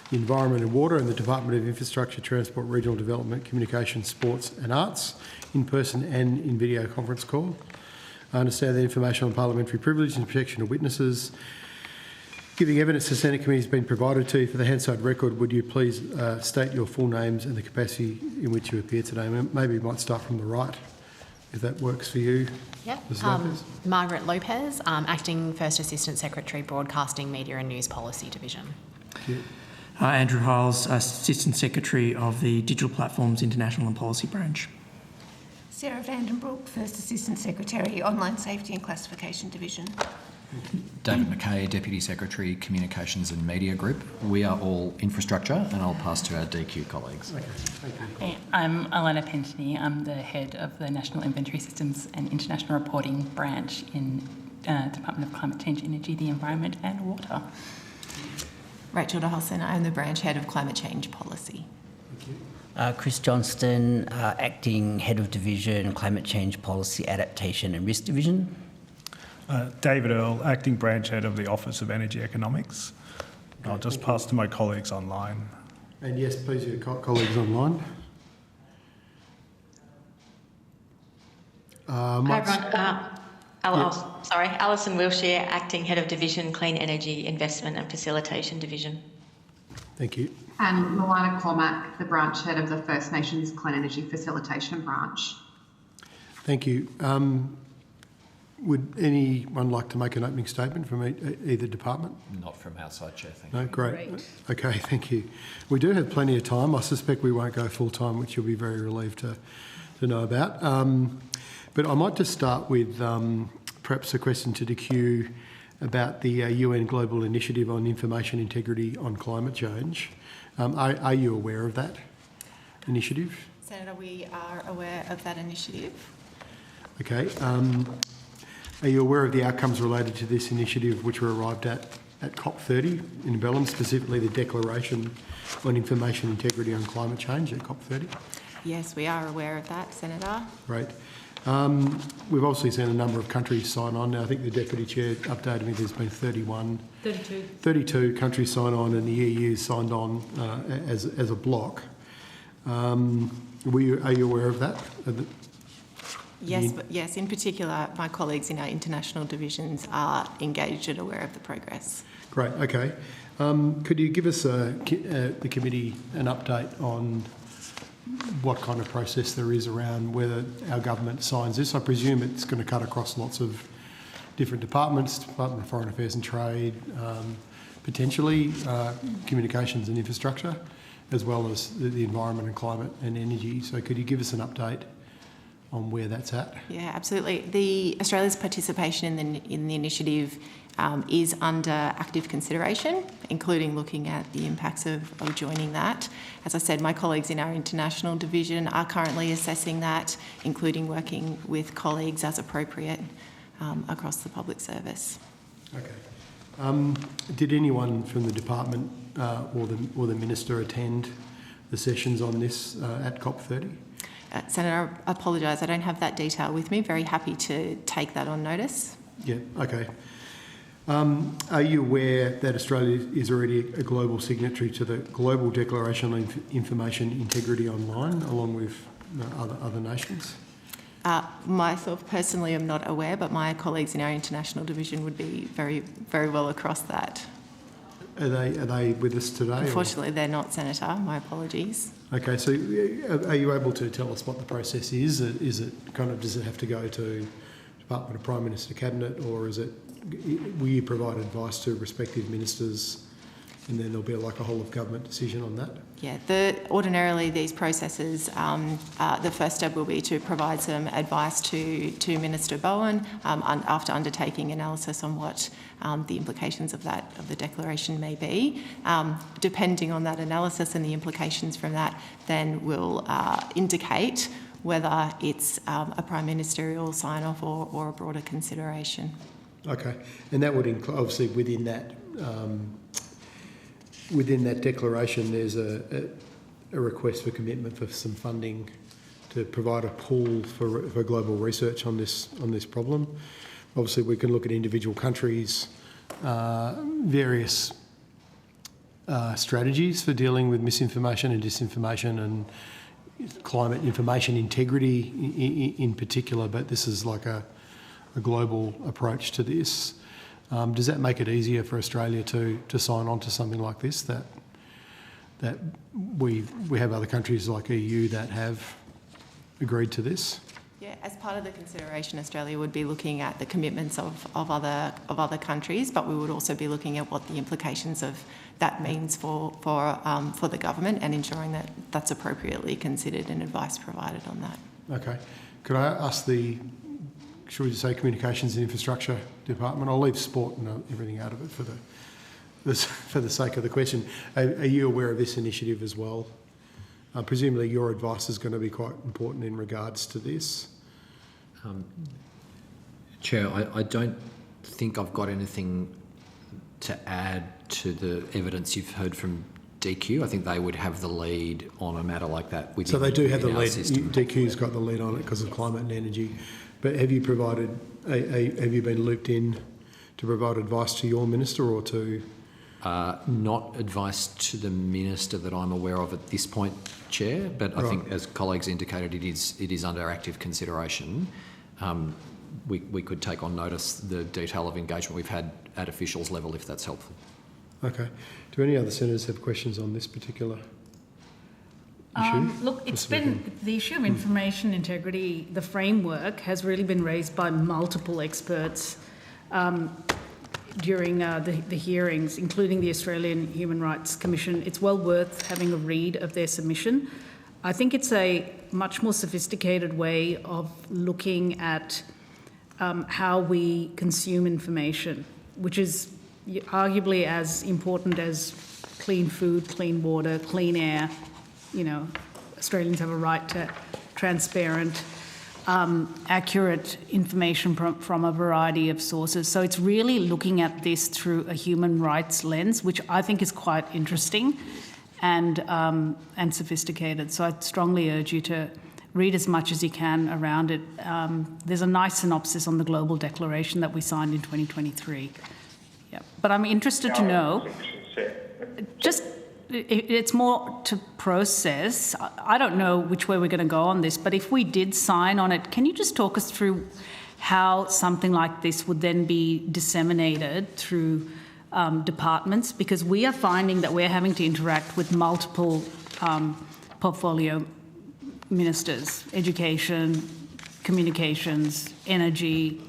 the Environment and Water, and the Department of Infrastructure, Transport, Regional Development, Communications, Sports and Arts, in person and in video conference call. I understand that information on parliamentary privilege and protection of witnesses giving evidence to Senate committee has been provided to you. For the Hansard record, would you please state your full names and the capacity in which you appear today? Maybe we might start from the right, if that works for you. Yep. Ms. Lopez. Margaret Lopez, Acting First Assistant Secretary, Broadcasting, Media and News Policy Division. Thank you. Andrew Hiles, Assistant Secretary of the Digital Platforms International and Policy Branch. Sarah Vandenbroek, First Assistant Secretary, Online Safety and Classification Division. David McKay, Deputy Secretary, Communications and Media Group. We are all infrastructure, and I'll pass to our DQ colleagues. Okay, thank you. Hey, I'm Alana Pentony. I'm the head of the National Inventory Systems and International Reporting Branch in Department of Climate Change, Energy, the Environment and Water. Rachel DeHolson, I'm the branch head of Climate Change Policy. Chris Johnston, Acting Head of Division, Climate Change Policy, Adaptation and Risk Division. David Earle, Acting Branch Head of the Office of Energy Economics. I'll just pass to my colleagues online. And yes, please, your colleagues online. Hi everyone. Alison Wilshire, Acting Head of Division, Clean Energy Investment and Facilitation Division. Thank you. And Moana Cormack, the Branch Head of the First Nations Clean Energy Facilitation Branch. Thank you. Would anyone like to make an opening statement from either department? Not from our side, Chair, thank you. No, great. Okay, thank you. We do have plenty of time. I suspect we won't go full time, which you'll be very relieved to know about. But I might just start with perhaps a question to the queue about the UN Global Initiative on Information Integrity on Climate Change. Are you aware of that initiative? Senator, we are aware of that initiative. Okay. Are you aware of the outcomes related to this initiative which were arrived at COP30 in Belém, specifically the Declaration on Information Integrity on Climate Change at COP30? Yes, we are aware of that, Senator. Great. We've obviously seen a number of countries sign on. Now, I think the Deputy Chair updated me there's been 32 countries sign on, and the EU signed on as a bloc. Are you aware of that? Yes, in particular, my colleagues in our international divisions are engaged and aware of the progress. Great, okay. Could you give us, the committee, an update on what kind of process there is around whether our government signs this? I presume it's going to cut across lots of different departments, Department of Foreign Affairs and Trade, potentially Communications and Infrastructure, as well as the Environment and Climate and Energy. So could you give us an update on where that's at? Yeah, absolutely. Australia's participation in the initiative is under active consideration, including looking at the impacts of joining that. As I said, my colleagues in our international division are currently assessing that, including working with colleagues as appropriate across the public service. Okay. Did anyone from the department or the minister attend the sessions on this at COP30? Senator, I apologise, I don't have that detail with me. Very happy to take that on notice. Yeah, okay. Are you aware that Australia is already a global signatory to the Global Declaration on Information Integrity Online, along with other nations? Myself personally am not aware, but my colleagues in our international division would be very, very well across that. Are they with us today? Unfortunately, they're not, Senator. My apologies. Okay, so are you able to tell us what the process is? Does it have to go to Department of Prime Minister Cabinet, or will you provide advice to respective ministers and then there'll be like a whole of government decision on that? Yeah, ordinarily these processes, the first step will be to provide some advice to Minister Bowen after undertaking analysis on what the implications of the declaration may be. Depending on that analysis and the implications from that, then we'll indicate whether it's a prime ministerial sign-off or a broader consideration. Okay, and that would include, obviously, within that declaration, there's a request for commitment for some funding to provide a pool for global research on this problem. obviously we can look at individual countries, various strategies for dealing with misinformation and disinformation and climate information integrity in particular, but this is like a global approach to this. Does that make it easier for Australia to sign on to something like this, that we have other countries like EU that have agreed to this? Yeah, as part of the consideration, Australia would be looking at the commitments of other countries, but we would also be looking at what the implications of that means for the government and ensuring that that's appropriately considered and advice provided on that. Okay. Could I ask should we just say Communications and Infrastructure Department? I'll leave sport and everything out of it for the sake of the question. Are you aware of this initiative as well? Presumably your advice is going to be quite important in regards to this. Chair, I don't think I've got anything to add to the evidence you've heard from DQ. I think they would have the lead on a matter like that. So they do have the lead. DQ's got the lead on it because of climate and energy. But have you have you been looped in to provide advice to your minister or to? Not advice to the minister that I'm aware of at this point, Chair, but I think, as colleagues indicated, it is under active consideration. We could take on notice the detail of engagement we've had at officials level, if that's helpful. Okay. Do any other senators have questions on this particular issue? Look, it's been the issue of information integrity. The framework has really been raised by multiple experts during the hearings, including the Australian Human Rights Commission. It's well worth having a read of their submission. I think it's a much more sophisticated way of looking at how we consume information, which is arguably as important as clean food, clean water, clean air. You know, Australians have a right to transparent, accurate information from a variety of sources. So it's really looking at this through a human rights lens, which I think is quite interesting and sophisticated. So I strongly urge you to read as much as you can around it. There's a nice synopsis on the Global Declaration that we signed in 2023. Yeah. But I'm interested to know, it's more to process. I don't know which way we're going to go on this, but if we did sign on it, can you just talk us through how something like this would then be disseminated through departments? Because we are finding that we're having to interact with multiple portfolio ministers: education, communications, energy,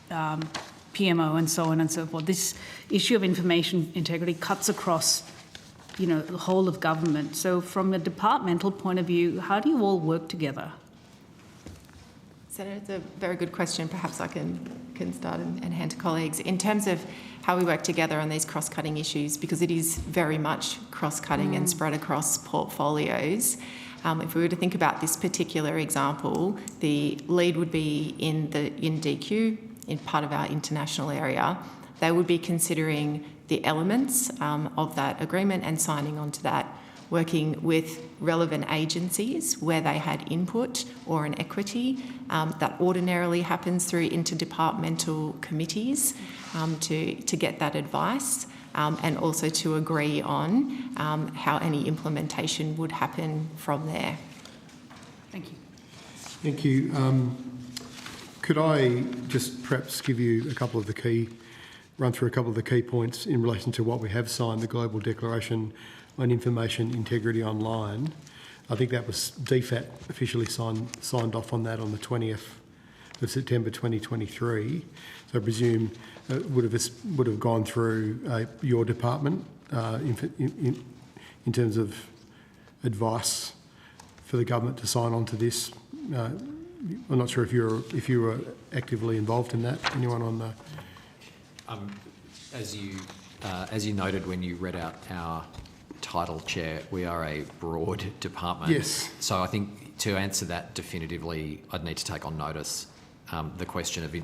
PMO, and so on and so forth. This issue of information integrity cuts across the whole of government. So from a departmental point of view, how do you all work together? Senator, it's a very good question. Perhaps I can start and hand to colleagues. In terms of how we work together on these cross-cutting issues, because it is very much cross-cutting and spread across portfolios, if we were to think about this particular example, the lead would be in DQ, in part of our international area. They would be considering the elements of that agreement and signing on to that, working with relevant agencies where they had input or an equity. That ordinarily happens through interdepartmental committees to get that advice and also to agree on how any implementation would happen from there. Thank you. Thank you. Could I just perhaps give you run through a couple of the key points in relation to what we have signed, the Global Declaration on Information Integrity Online. I think that was DFAT officially signed off on that on the 20th of September 2023. So I presume it would have gone through your department in terms of advice for the government to sign on to this. I'm not sure if you were actively involved in that. Anyone on the? As you noted when you read out our title, Chair, we are a broad department. Yes. So I think to answer that definitively, I'd need to take on notice the question of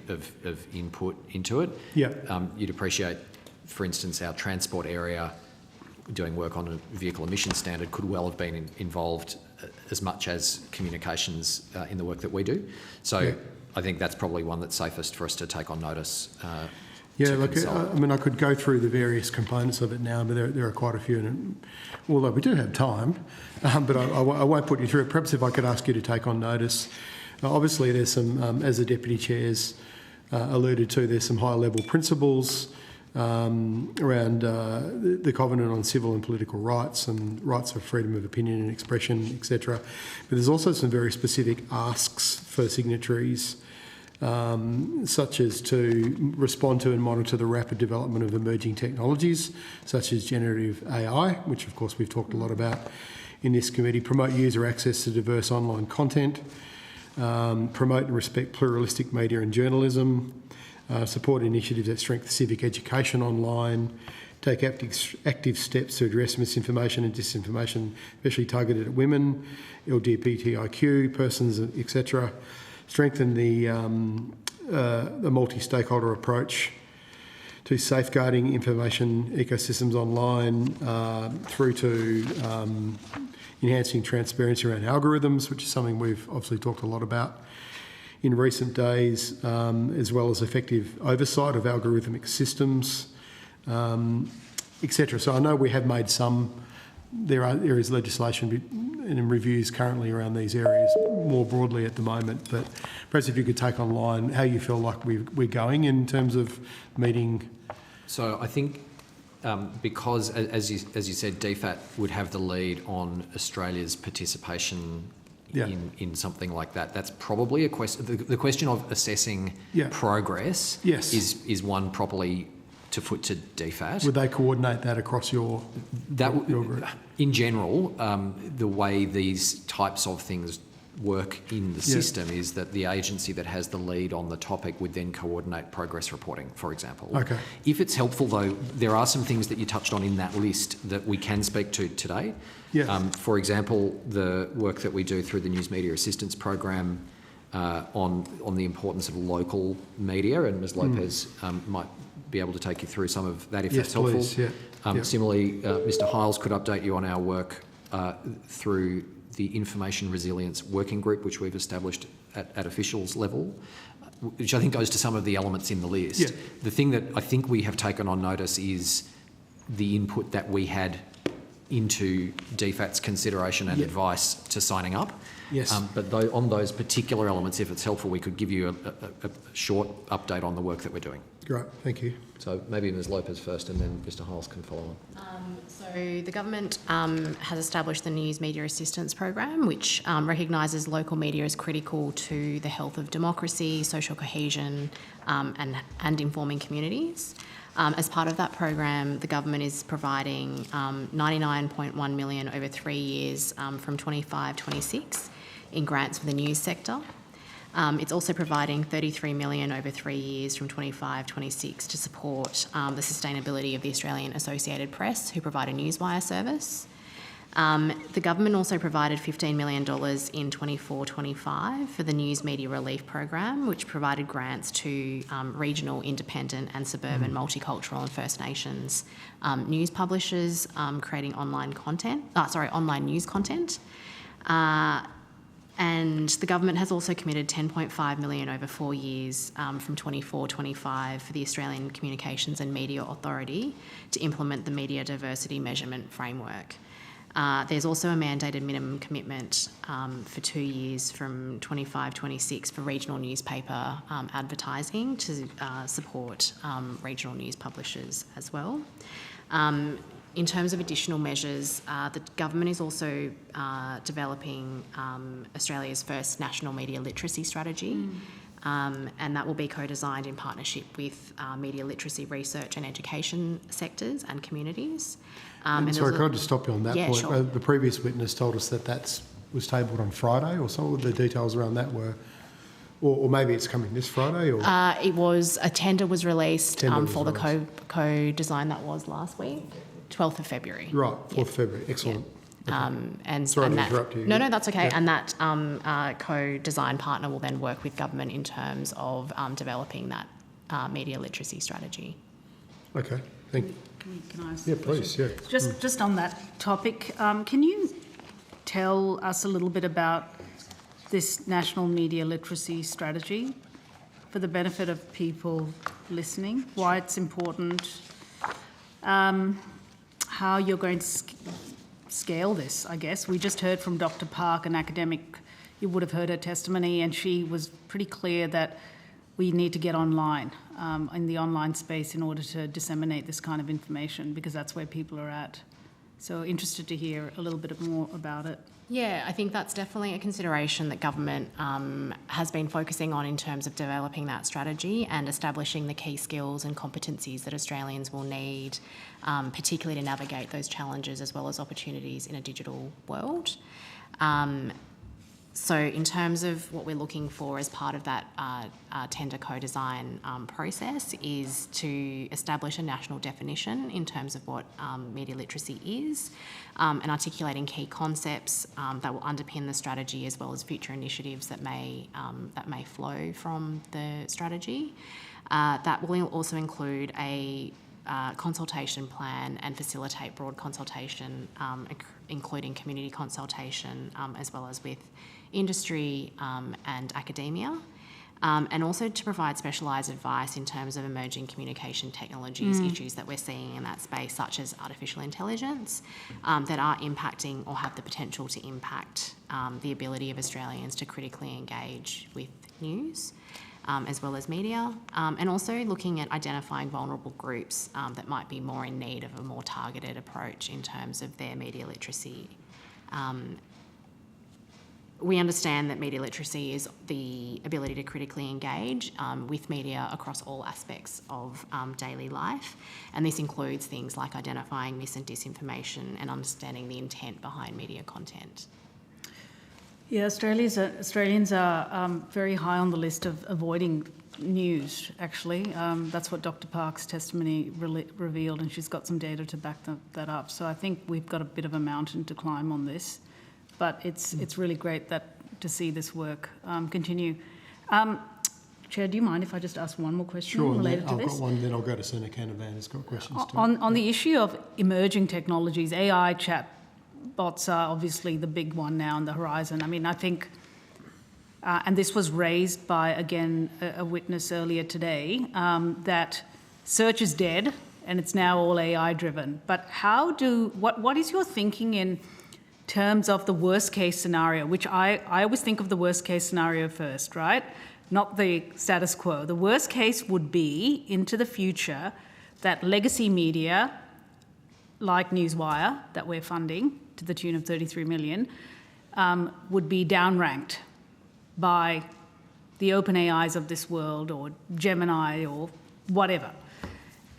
input into it. Yeah. You'd appreciate, for instance, our transport area doing work on a vehicle emissions standard could well have been involved as much as communications in the work that we do. So I think that's probably one that's safest for us to take on notice. I could go through the various components of it now, but there are quite a few. And although we do have time, but I won't put you through it. Perhaps if I could ask you to take on notice. Obviously, there's some, as the Deputy Chair's alluded to, there's some high-level principles around the Covenant on Civil and Political Rights and rights of freedom of opinion and expression, etc. But there's also some very specific asks for signatories, such as to respond to and monitor the rapid development of emerging technologies, such as generative AI, which of course we've talked a lot about in this committee, promote user access to diverse online content, promote and respect pluralistic media and journalism, support initiatives that strengthen civic education online, take active steps to address misinformation and disinformation, especially targeted at women, LGBTIQ persons, etc., strengthen the multi-stakeholder approach to safeguarding information ecosystems online, through to enhancing transparency around algorithms, which is something we've obviously talked a lot about in recent days, as well as effective oversight of algorithmic systems, etc. So I know we have made some. There is legislation and reviews currently around these areas more broadly at the moment, but perhaps if you could take online how you feel like we're going in terms of meeting. So I think because, as you said, DFAT would have the lead on Australia's participation in something like that. That's probably a question. The question of assessing progress is one properly to put to DFAT. Would they coordinate that across your group? In general, the way these types of things work in the system is that the agency that has the lead on the topic would then coordinate progress reporting, for example. Okay. If it's helpful, though, there are some things that you touched on in that list that we can speak to today. Yes. For example, the work that we do through the News Media Assistance Program on the importance of local media, and Ms Lopez might be able to take you through some of that if that's helpful. Please. Similarly, Mr Hiles could update you on our work through the Information Resilience Working Group, which we've established at officials level, which I think goes to some of the elements in the list. Yeah. The thing that I think we have taken on notice is the input that we had into DFAT's consideration and advice to signing up. Yes. But on those particular elements, if it's helpful, we could give you a short update on the work that we're doing. Great, thank you. So maybe Ms Lopez first and then Mr Hiles can follow on. So the government has established the News Media Assistance Program, which recognises local media as critical to the health of democracy, social cohesion and informing communities. As part of that program, the government is providing $99.1 million over 3 years from 25-26 in grants for the news sector. It's also providing $33 million over 3 years from 25-26 to support the sustainability of the Australian Associated Press, who provide a newswire service. The government also provided $15 million in 24-25 for the News Media Relief Program, which provided grants to regional, independent and suburban multicultural and First Nations news publishers creating online news content. And the government has also committed $10.5 million over 4 years from 24-25 for the Australian Communications and Media Authority to implement the Media Diversity Measurement Framework. There's also a mandated minimum commitment for 2 years from 25-26 for regional newspaper advertising to support regional news publishers as well. In terms of additional measures, the government is also developing Australia's first national media literacy strategy, and that will be co-designed in partnership with media literacy research and education sectors and communities. Sorry, can I just stop you on that point? Sure. The previous witness told us that was tabled on Friday, or some of the details around that were, or maybe it's coming this Friday? Or A tender was released for the co-design that was last week. 12th of February. Right, 4th February. Excellent. Yeah. Okay. Sorry to interrupt you. No, that's okay. Yeah. And that co-design partner will then work with government in terms of developing that media literacy strategy. Okay, thank you. Can I ask? Yeah, please. Yeah. Just on that topic, can you tell us a little bit about this national media literacy strategy for the benefit of people listening? Why it's important? How you're going to scale this? I guess we just heard from Dr. Park, an academic. You would have heard her testimony, and she was pretty clear that we need to get online, in the online space, in order to disseminate this kind of information, because that's where people are at. So interested to hear a little bit more about it. Yeah, I think that's definitely a consideration that government has been focusing on in terms of developing that strategy and establishing the key skills and competencies that Australians will need, particularly to navigate those challenges as well as opportunities in a digital world. So in terms of what we're looking for as part of that tender co-design process is to establish a national definition in terms of what media literacy is, and articulating key concepts that will underpin the strategy as well as future initiatives that may flow from the strategy. That will also include a consultation plan and facilitate broad consultation, including community consultation, as well as with industry and academia, and also to provide specialised advice in terms of emerging communication technologies, issues that we're seeing in that space, such as artificial intelligence, that are impacting or have the potential to impact the ability of Australians to critically engage with news, as well as media, and also looking at identifying vulnerable groups that might be more in need of a more targeted approach in terms of their media literacy. We understand that media literacy is the ability to critically engage with media across all aspects of daily life, and this includes things like identifying mis and disinformation and understanding the intent behind media content. Yeah, Australians are very high on the list of avoiding news, actually. That's what Dr. Park's testimony revealed, and she's got some data to back that up. So I think we've got a bit of a mountain to climb on this. But it's really great to see this work continue. Chair, do you mind if I just ask one more question related to this? I've got one, then I'll go to Senator Canavan, who's got questions too. On the issue of emerging technologies, AI chatbots are obviously the big one now on the horizon. I mean, I think, and this was raised by, again, a witness earlier today, that search is dead and it's now all AI driven. But what is your thinking in terms of the worst case scenario, which I always think of the worst case scenario first, right? Not the status quo. The worst case would be into the future that legacy media, like Newswire, that we're funding to the tune of 33 million, would be downranked by the OpenAIs of this world or Gemini or whatever.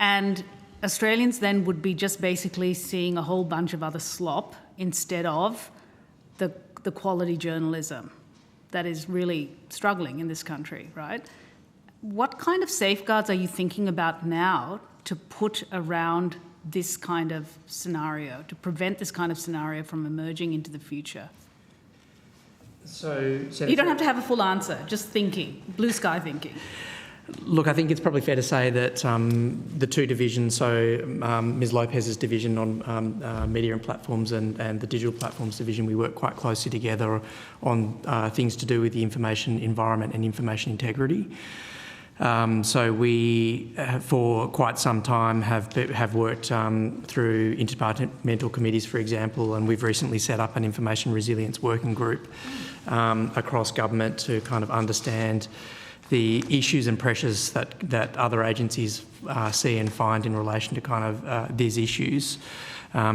And Australians then would be just basically seeing a whole bunch of other slop instead of the quality journalism that is really struggling in this country, right? What kind of safeguards are you thinking about now to put around this kind of scenario, to prevent this kind of scenario from emerging into the future? So, you don't have to have a full answer, just thinking, blue sky thinking. Look, I think it's probably fair to say that the two divisions, so Ms Lopez's division on media and platforms and the digital platforms division, we work quite closely together on things to do with the information environment and information integrity. So we, for quite some time, have worked through interdepartmental committees, for example, and we've recently set up an information resilience working group across government to kind of understand the issues and pressures that other agencies see and find in relation to kind of these issues.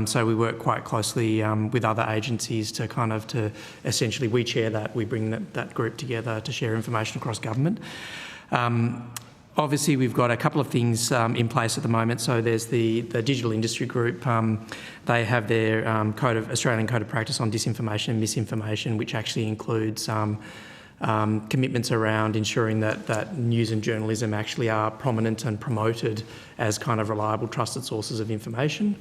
So we work quite closely with other agencies to essentially we chair that, we bring that group together to share information across government. Obviously, we've got a couple of things in place at the moment. So there's the digital industry group. They have their Australian Code of Practice on disinformation and misinformation, which actually includes commitments around ensuring that news and journalism actually are prominent and promoted as kind of reliable, trusted sources of information.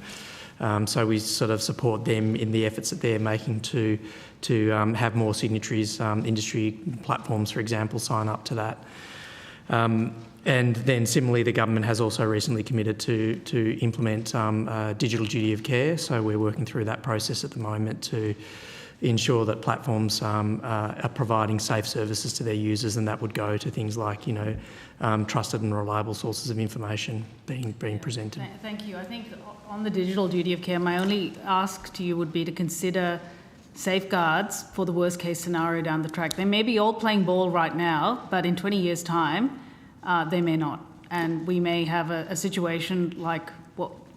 So we sort of support them in the efforts that they're making to have more signatories, industry platforms, for example, sign up to that. And then similarly, the government has also recently committed to implement digital duty of care. So we're working through that process at the moment to ensure that platforms are providing safe services to their users, and that would go to things like, trusted and reliable sources of information being presented. Thank you. I think on the digital duty of care, my only ask to you would be to consider safeguards for the worst case scenario down the track. They may be all playing ball right now, but in 20 years' time, they may not. And we may have a situation like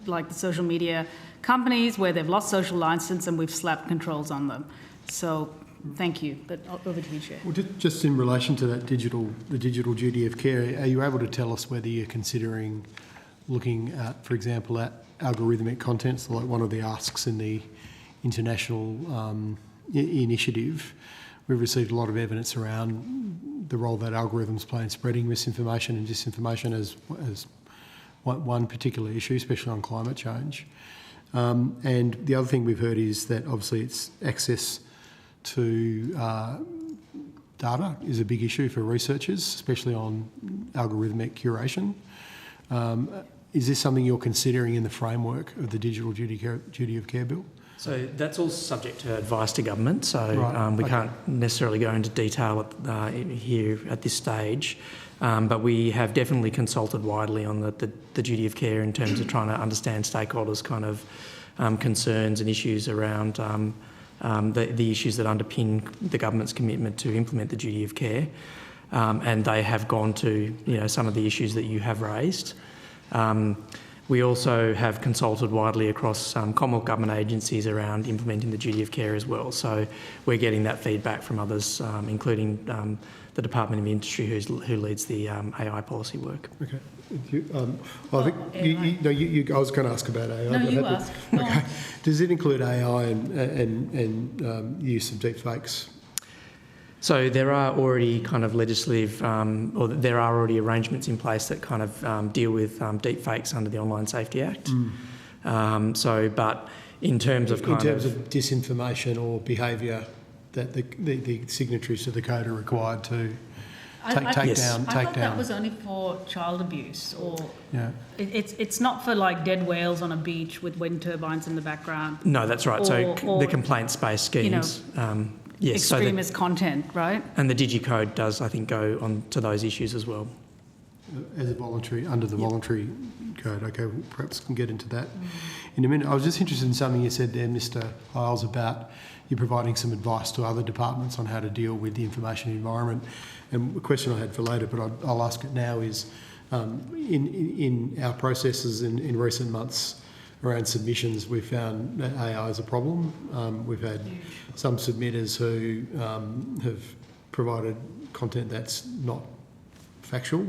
the social media companies where they've lost social license and we've slapped controls on them. So thank you. But over to you, Chair. Well, just in relation to that the digital duty of care, are you able to tell us whether you're considering looking at, for example, at algorithmic content, so like one of the asks in the international initiative? We've received a lot of evidence around the role that algorithms play in spreading misinformation and disinformation as one particular issue, especially on climate change. And the other thing we've heard is that obviously it's access to data is a big issue for researchers, especially on algorithmic curation. Is this something you're considering in the framework of the Digital Duty of Care Bill? So that's all subject to advice to government, so we can't necessarily go into detail here at this stage, but we have definitely consulted widely on the duty of care in terms of trying to understand stakeholders' kind of concerns and issues around the issues that underpin the government's commitment to implement the duty of care, and they have gone to some of the issues that you have raised. We also have consulted widely across Commonwealth government agencies around implementing the duty of care as well. So we're getting that feedback from others, including the Department of Industry, who leads the AI policy work. Okay. I think I was going to ask about AI. No, you ask. Okay. Does it include AI and use of deepfakes? So there are already kind of legislative, or there are already arrangements in place that kind of deal with deepfakes under the Online Safety Act. But in terms of disinformation or behaviour that the signatories to the code are required to take down. I thought that was only for child abuse, or it's not for like dead whales on a beach with wind turbines in the background. No, that's right. Or the complaints-based schemes. Yes, extremist content, right? And the DigiCode does, I think, go on to those issues as well. As a voluntary, under the voluntary code. Okay, well, perhaps we can get into that in a minute. I was just interested in something you said there, Mr. Hiles, about you providing some advice to other departments on how to deal with the information environment. And a question I had for later, but I'll ask it now, is in our processes in recent months around submissions, we've found that AI is a problem. We've had some submitters who have provided content that's not factual.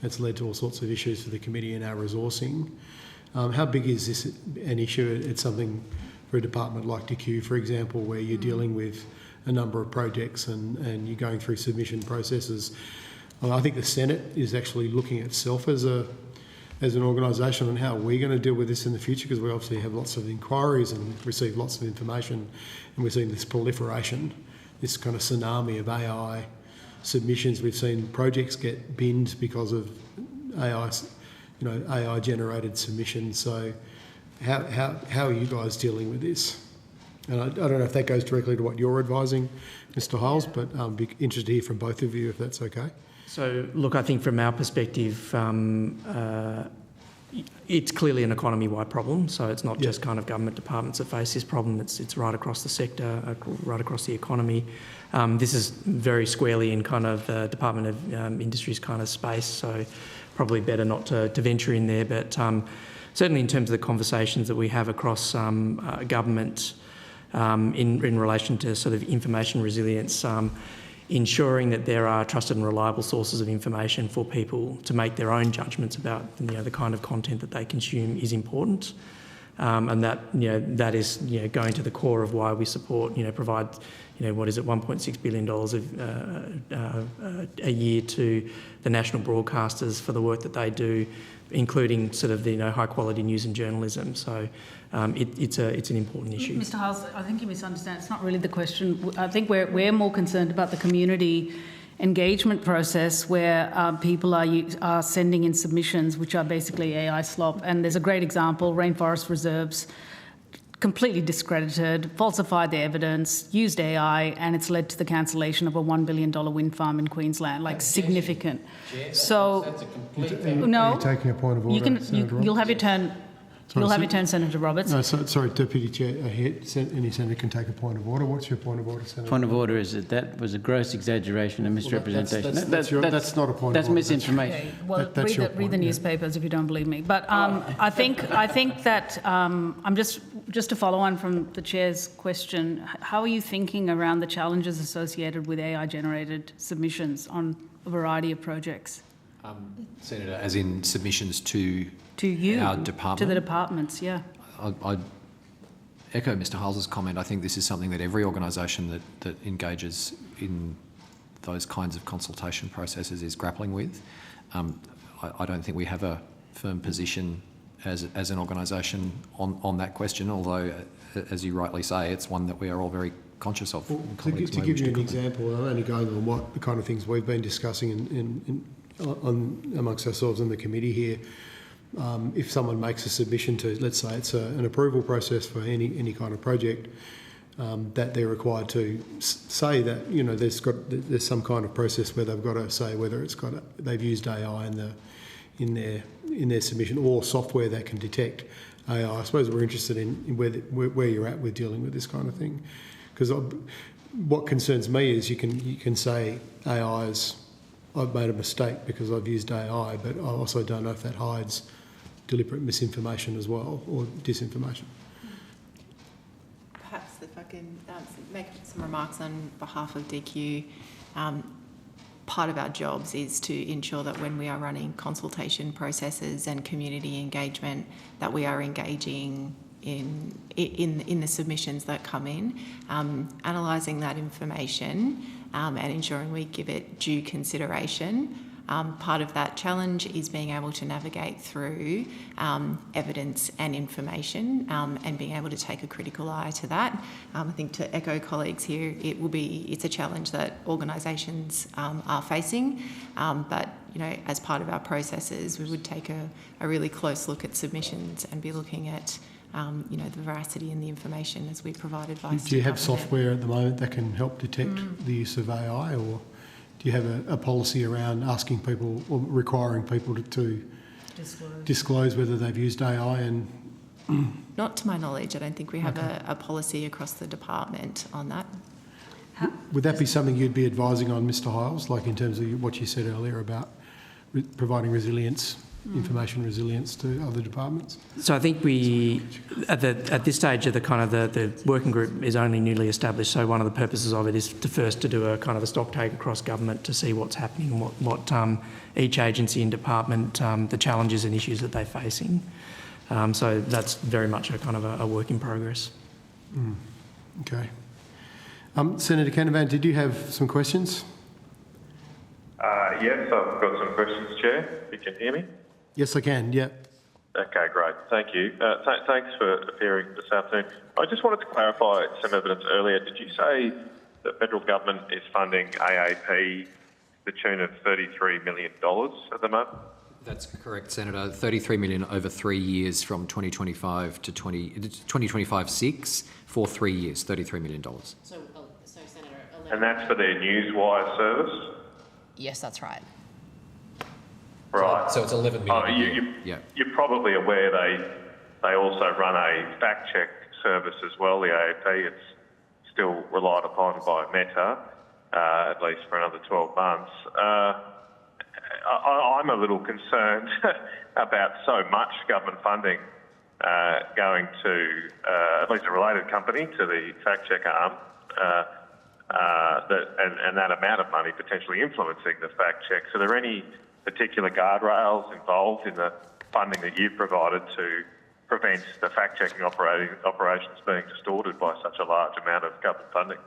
It's led to all sorts of issues for the committee in our resourcing. How big is this an issue? It's something for a department like DQ, for example, where you're dealing with a number of projects and you're going through submission processes. Well, I think the Senate is actually looking at itself as an organisation on how we're going to deal with this in the future, because we obviously have lots of inquiries and receive lots of information, and we're seeing this proliferation, this kind of tsunami of AI submissions. We've seen projects get binned because of AI generated submissions. So how are you guys dealing with this? And I don't know if that goes directly to what you're advising, Mr. Hiles, but I'd be interested to hear from both of you if that's okay. So, look, I think from our perspective, it's clearly an economy-wide problem. So it's not just kind of government departments that face this problem. It's right across the sector, right across the economy. This is very squarely in kind of the Department of Industry's kind of space. So probably better not to venture in there. But certainly in terms of the conversations that we have across government in relation to sort of information resilience, ensuring that there are trusted and reliable sources of information for people to make their own judgments about the kind of content that they consume is important, and that that is going to the core of why we support provide what is it, $1.6 billion a year to the national broadcasters for the work that they do, including sort of the high quality news and journalism. So it's an important issue. Mr. Hiles, I think you misunderstand. It's not really the question. I think we're more concerned about the community engagement process where people are sending in submissions which are basically AI slop. And there's a great example, rainforest reserves, completely discredited, falsified their evidence, used AI, and it's led to the cancellation of a $1 billion wind farm in Queensland, like significant. So, no, Are you taking a point of order? you'll have your turn. You'll have your turn, Senator Roberts. No, sorry, Deputy Chair. Any senator can take a point of order. What's your point of order, Senator? Point of order is that was a gross exaggeration and misrepresentation. That's not a point of order. That's misinformation. Okay, well, read the newspapers if you don't believe me. But I think that I'm just to follow on from the Chair's question. How are you thinking around the challenges associated with AI-generated submissions on a variety of projects? Senator, as in submissions to you, our department? To the departments, yeah. I'd echo Mr Hyles's comment. I think this is something that every organisation that engages in those kinds of consultation processes is grappling with. I don't think we have a firm position as an organisation on that question, although, as you rightly say, it's one that we are all very conscious of. Well, to give you an example, I'm only going on what the kind of things we've been discussing amongst ourselves in the committee here. If someone makes a submission to, let's say it's an approval process for any kind of project, that they're required to say that there's some kind of process where they've got to say whether they've used AI in their submission or software that can detect AI. I suppose we're interested in where you're at with dealing with this kind of thing, because what concerns me is you can say I've made a mistake because I've used AI, but I also don't know if that hides deliberate misinformation as well, or disinformation. Perhaps if I can make some remarks on behalf of DQ. Part of our jobs is to ensure that when we are running consultation processes and community engagement, that we are engaging in the submissions that come in, analysing that information and ensuring we give it due consideration. Part of that challenge is being able to navigate through evidence and information and being able to take a critical eye to that. I think to echo colleagues here, it's a challenge that organisations are facing, but as part of our processes, we would take a really close look at submissions and be looking at the veracity and the information as we provide advice. Do you have software at the moment that can help detect the use of AI, or do you have a policy around asking people or requiring people to disclose whether they've used AI? And not to my knowledge, I don't think we have a policy across the department on that. Would that be something you'd be advising on, Mr Hyles, like in terms of what you said earlier about providing resilience? Information resilience to other departments? So I think at this stage of the working group is only newly established. So one of the purposes of it is to do a kind of a stock take across government to see what's happening and what each agency and department, the challenges and issues that they're facing. So that's very much a kind of a work in progress. Okay. Senator Canavan, did you have some questions? Yes, I've got some questions, Chair. You can hear me? Yes, I can, yeah. Okay, great. Thank you. Thanks for appearing this afternoon. I just wanted to clarify some evidence earlier. Did you say the federal government is funding AAP to the tune of $33 million at the moment? That's correct, Senator. $33 million over 3 years from 2025 to 2025-6 for 3 years, $33 million. So Senator... And that's for their Newswire service? Yes, that's right. Right. So it's 11 million. You're probably aware they also run a fact-check service as well, the AAP. It's still relied upon by Meta, at least for another 12 months. I'm a little concerned about so much government funding going to at least a related company to the fact-check arm, and that amount of money potentially influencing the fact-check. So are there any particular guardrails involved in the funding that you've provided to prevent the fact-checking operations being distorted by such a large amount of government funding?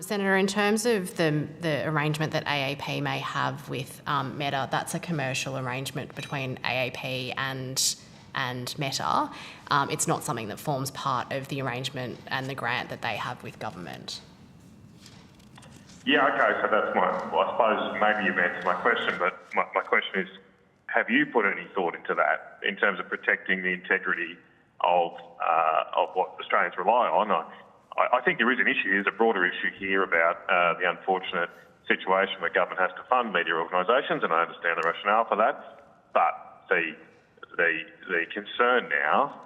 Senator, in terms of the arrangement that AAP may have with Meta, that's a commercial arrangement between AAP and Meta. It's not something that forms part of the arrangement and the grant that they have with government. Yeah, okay, so that's well, I suppose maybe you've answered my question, but my question is, have you put any thought into that in terms of protecting the integrity of what Australians rely on? I think there is an issue, there's a broader issue here about the unfortunate situation where government has to fund media organisations, and I understand the rationale for that, but the concern now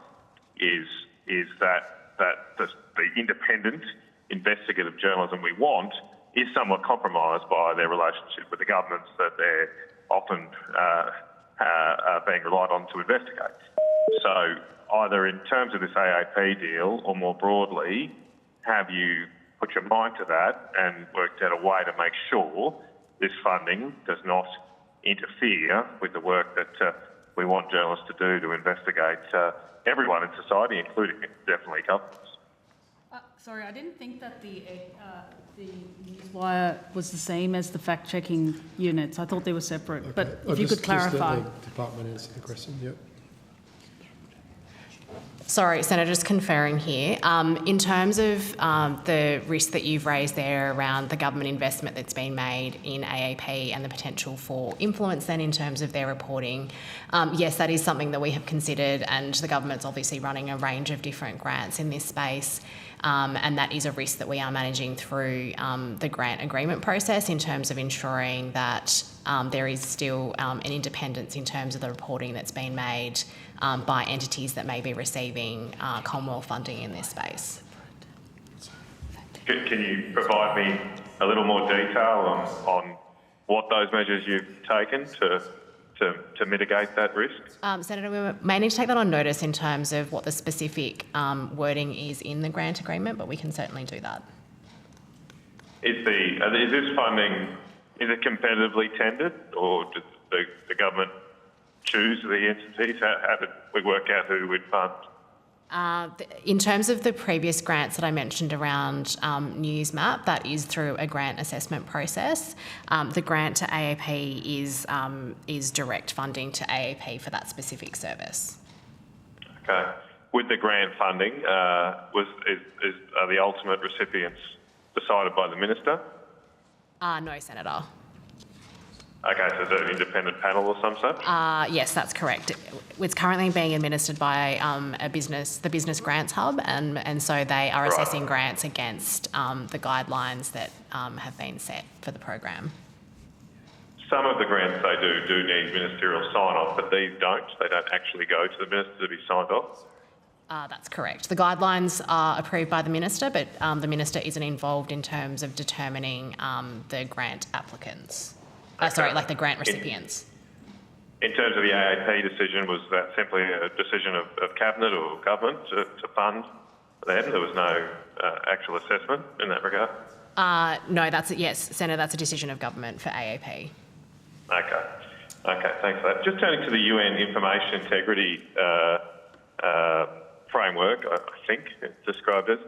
is that the independent investigative journalism we want is somewhat compromised by their relationship with the governments that they're often being relied on to investigate. So either in terms of this AAP deal or more broadly, have you put your mind to that and worked out a way to make sure this funding does not interfere with the work that we want journalists to do to investigate everyone in society, including definitely governments? Sorry, I didn't think that the Newswire was the same as the fact-checking units. I thought they were separate, okay. But if you could clarify. Just let the department answer the question, yep. Sorry, Senator, just conferring here. In terms of the risk that you've raised there around the government investment that's been made in AAP and the potential for influence then in terms of their reporting, yes, that is something that we have considered, and the government's obviously running a range of different grants in this space. And that is a risk that we are managing through the grant agreement process in terms of ensuring that there is still an independence in terms of the reporting that's been made by entities that may be receiving Commonwealth funding in this space. Can you provide me a little more detail on what those measures you've taken to mitigate that risk? Senator, we may need to take that on notice in terms of what the specific wording is in the grant agreement, but we can certainly do that. Is this funding, is it competitively tendered, or does the government choose the entities? How did we work out who would fund? In terms of the previous grants that I mentioned around Newsmap, that is through a grant assessment process. The grant to AAP is direct funding to AAP for that specific service. Okay. With the grant funding, are the ultimate recipients decided by the Minister? No, Senator. Okay, so is it an independent panel or some such? Yes, that's correct. It's currently being administered by the Business Grants Hub, and so they are assessing grants against the guidelines that have been set for the program. Some of the grants they do need ministerial sign-off, but these don't. They don't actually go to the Minister to be signed off. That's correct. The guidelines are approved by the Minister, but the Minister isn't involved in terms of determining the grant applicants. The grant recipients. In terms of the AAP decision, was that simply a decision of Cabinet or Government to fund them? There was no actual assessment in that regard? No, yes, Senator, that's a decision of Government for AAP. Okay, thanks for that. Just turning to the UN Information Integrity Framework, I think it's described as,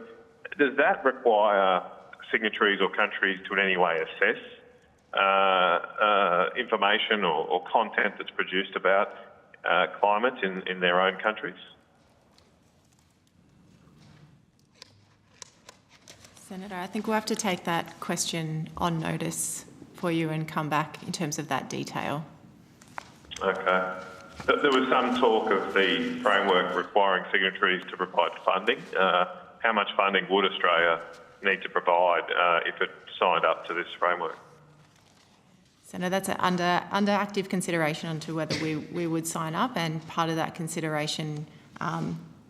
does that require signatories or countries to in any way assess information or content that's produced about climate in their own countries? Senator, I think we'll have to take that question on notice for you and come back in terms of that detail. Okay. There was some talk of the framework requiring signatories to provide funding. How much funding would Australia need to provide if it signed up to this framework? Senator, that's under active consideration onto whether we would sign up, and part of that consideration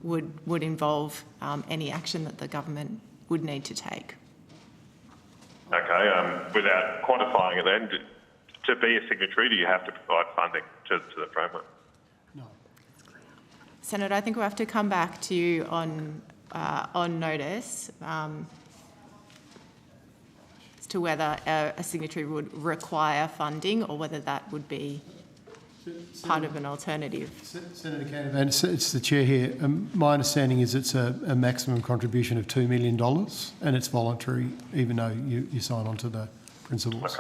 would involve any action that the government would need to take. Okay, without quantifying it then, to be a signatory, do you have to provide funding to the framework? No. Senator, I think we'll have to come back to you on notice as to whether a signatory would require funding or whether that would be part of an alternative. Senator Canavan, it's the chair here. My understanding is it's a maximum contribution of $2 million and it's voluntary, even though you sign on to the principles.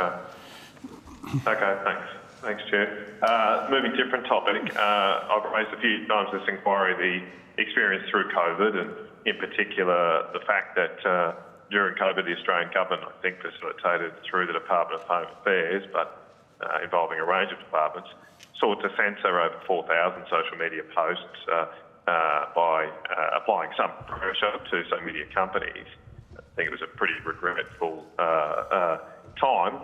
Okay, thanks. Thanks, Chair. Moving different topic, I've raised a few times this inquiry the experience through COVID, and in particular the fact that during COVID, the Australian government, I think facilitated through the Department of Home Affairs, but involving a range of departments, sought to censor over 4,000 social media posts by applying some pressure to social media companies. I think it was a pretty regretful time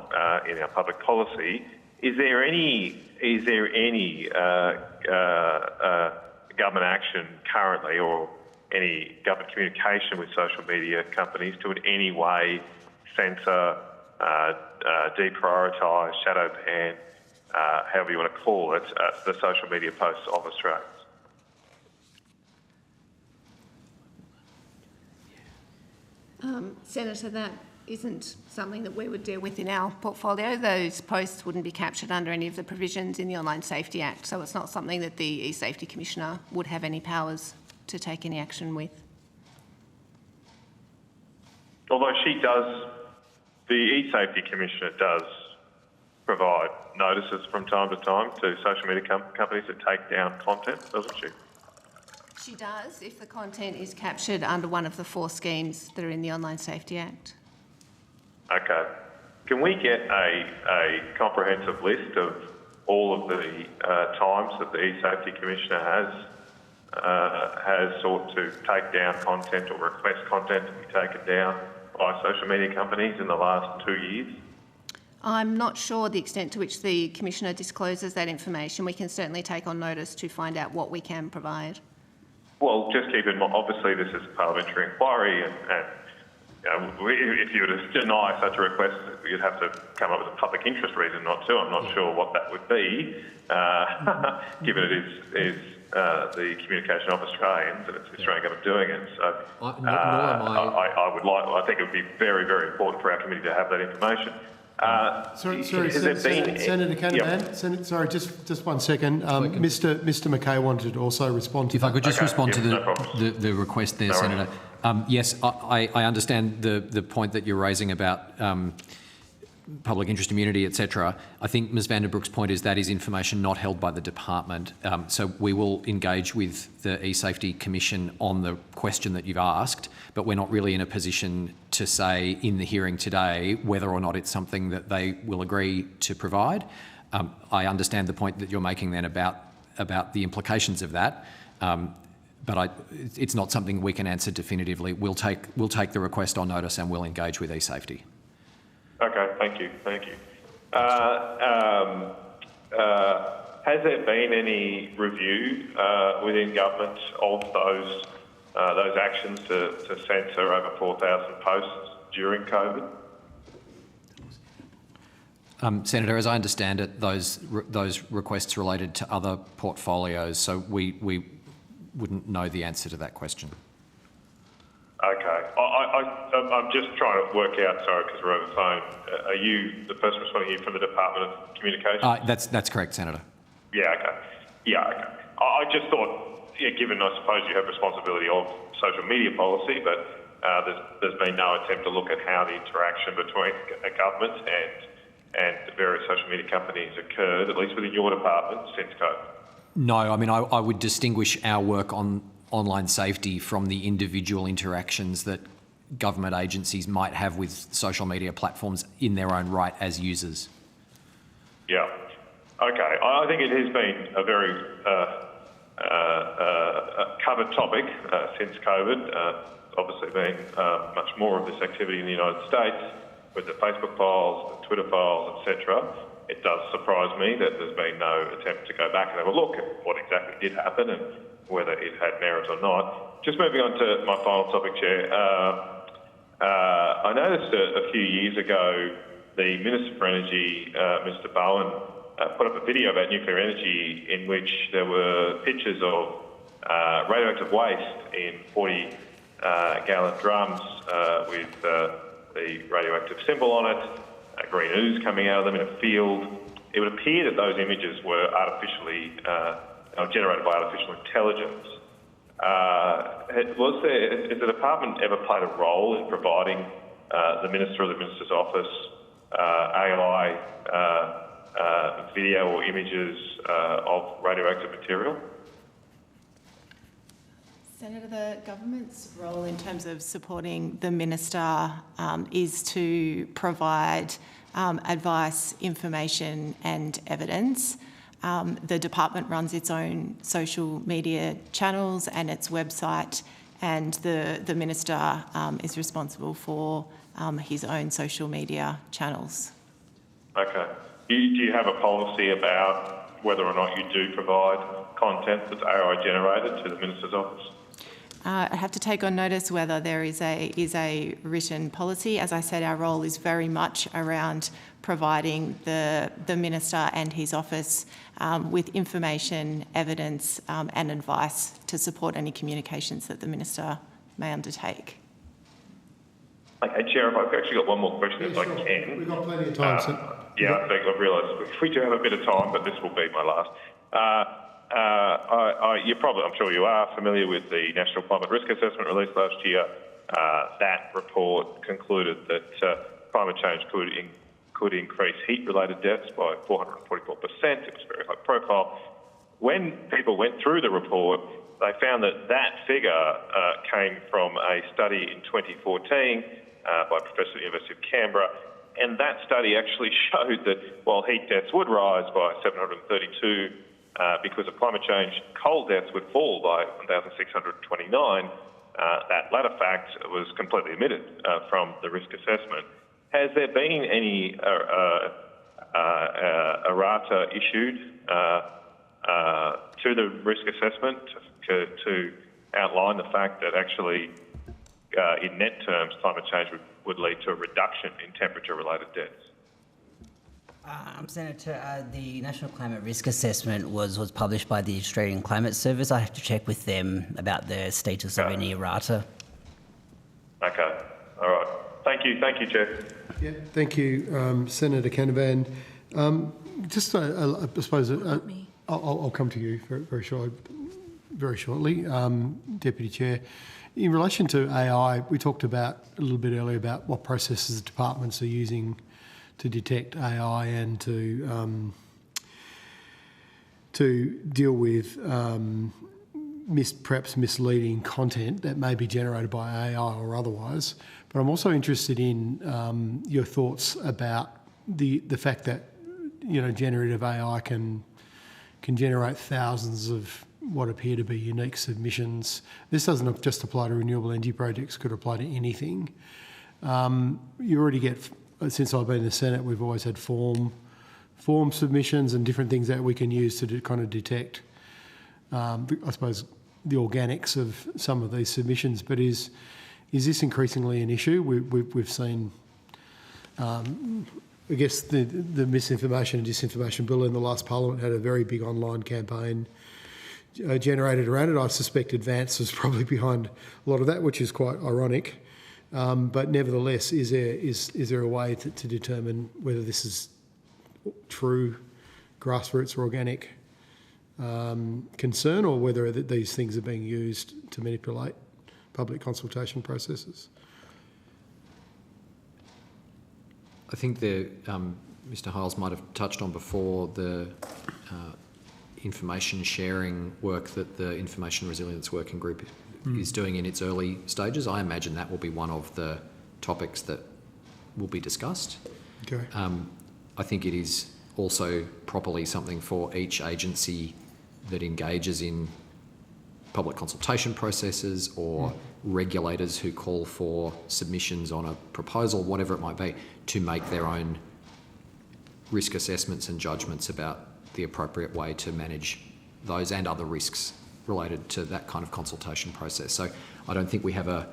in our public policy. Is there any government action currently, or any government communication with social media companies to in any way censor, deprioritise, shadow ban, however you want to call it, the social media posts of Australians? Senator, that isn't something that we would deal with in our portfolio. Those posts wouldn't be captured under any of the provisions in the Online Safety Act, so it's not something that the E-Safety Commissioner would have any powers to take any action with. Although the E-Safety Commissioner does provide notices from time to time to social media companies that take down content, doesn't she? She does, if the content is captured under one of the 4 schemes that are in the Online Safety Act. Okay. Can we get a comprehensive list of all of the times that the E-Safety Commissioner has sought to take down content or request content to be taken down by social media companies in the last 2 years? I'm not sure the extent to which the Commissioner discloses that information. We can certainly take on notice to find out what we can provide. Well, just keep in mind, obviously this is a parliamentary inquiry, and if you were to deny such a request, you'd have to come up with a public interest reason not to. I'm not sure what that would be, given it is the communication of Australians and it's the Australian government doing it. So I think it would be very, very important for our committee to have that information. Senator Canavan, sorry, just 1 second. Mr. McKay wanted to also respond to If I could just respond to the request there, Senator. Yes, I understand the point that you're raising about public interest immunity, etc. I think Ms Vandenbroek's point is that is information not held by the department. So we will engage with the E-Safety Commission on the question that you've asked, but we're not really in a position to say in the hearing today whether or not it's something that they will agree to provide. I understand the point that you're making then about the implications of that, but it's not something we can answer definitively. We'll take the request on notice and we'll engage with E-Safety. Okay, thank you. Has there been any review within government of those actions to censor over 4,000 posts during COVID? Senator, as I understand it, those requests related to other portfolios, so we wouldn't know the answer to that question. Okay. I'm just trying to work out, sorry, because we're over the phone. Are you the person responding here from the Department of Communications? That's correct, Senator. Yeah, okay. I just thought, given I suppose you have responsibility of social media policy, but there's been no attempt to look at how the interaction between a government and the various social media companies occurred, at least within your department, since COVID. No, I mean, I would distinguish our work on online safety from the individual interactions that government agencies might have with social media platforms in their own right as users. Yeah. Okay. I think it has been a very covered topic since COVID. Obviously been much more of this activity in the United States with the Facebook files, the Twitter files, etc. It does surprise me that there's been no attempt to go back and have a look at what exactly did happen and whether it had merit or not. Just moving on to my final topic, Chair. I noticed a few years ago the Minister for Energy, Mr Bowen, put up a video about nuclear energy in which there were pictures of radioactive waste in 40-gallon drums with the radioactive symbol on it, green ooze coming out of them in a field. It would appear that those images were artificially generated by artificial intelligence. Has the department ever played a role in providing the Minister or the Minister's office AI video or images of radioactive material? Senator, the government's role in terms of supporting the minister is to provide advice, information and evidence. The department runs its own social media channels and its website, and the minister is responsible for his own social media channels. Okay. Do you have a policy about whether or not you do provide content that's AI generated to the minister's office? I have to take on notice whether there is a written policy. As I said, our role is very much around providing the minister and his office with information, evidence and advice to support any communications that the minister may undertake. Okay, Chair, I've actually got one more question if I can. We've got plenty of time, sir. Yeah, I think I've realised we do have a bit of time, but this will be my last. I'm sure you are familiar with the National Climate Risk Assessment released last year. That report concluded that climate change could increase heat-related deaths by 444%. It was very high profile. When people went through the report, they found that figure came from a study in 2014 by a professor at the University of Canberra, and that study actually showed that while heat deaths would rise by 732 because of climate change, cold deaths would fall by 1,629. That latter fact was completely omitted from the risk assessment. Has there been any errata issued to the risk assessment to outline the fact that actually, in net terms, climate change would lead to a reduction in temperature-related deaths? Senator, the National Climate Risk Assessment was published by the Australian Climate Service. I have to check with them about the status of any errata. Okay, all right. Thank you, Chair. Yeah, thank you, Senator Canavan. I suppose I'll come to you very shortly, Deputy Chair. In relation to AI, we talked about a little bit earlier about what processes the departments are using to detect AI and to deal with perhaps misleading content that may be generated by AI or otherwise. But I'm also interested in your thoughts about the fact that generative AI can generate thousands of what appear to be unique submissions. This doesn't just apply to renewable energy projects; could apply to anything. You already get. Since I've been in the Senate, we've always had form submissions and different things that we can use to kind of detect, I suppose, the organics of some of these submissions. But is this increasingly an issue? We've seen, I guess, the misinformation and disinformation bill in the last Parliament had a very big online campaign generated around it. I suspect Advance was probably behind a lot of that, which is quite ironic. But nevertheless, is there a way to determine whether this is true grassroots or organic concern, or whether these things are being used to manipulate public consultation processes? I think Mr. Hiles might have touched on before the information sharing work that the Information Resilience Working Group is doing in its early stages. I imagine that will be one of the topics that will be discussed. Okay. I think it is also properly something for each agency that engages in public consultation processes or regulators who call for submissions on a proposal, whatever it might be, to make their own risk assessments and judgments about the appropriate way to manage those and other risks related to that kind of consultation process. So I don't think we have a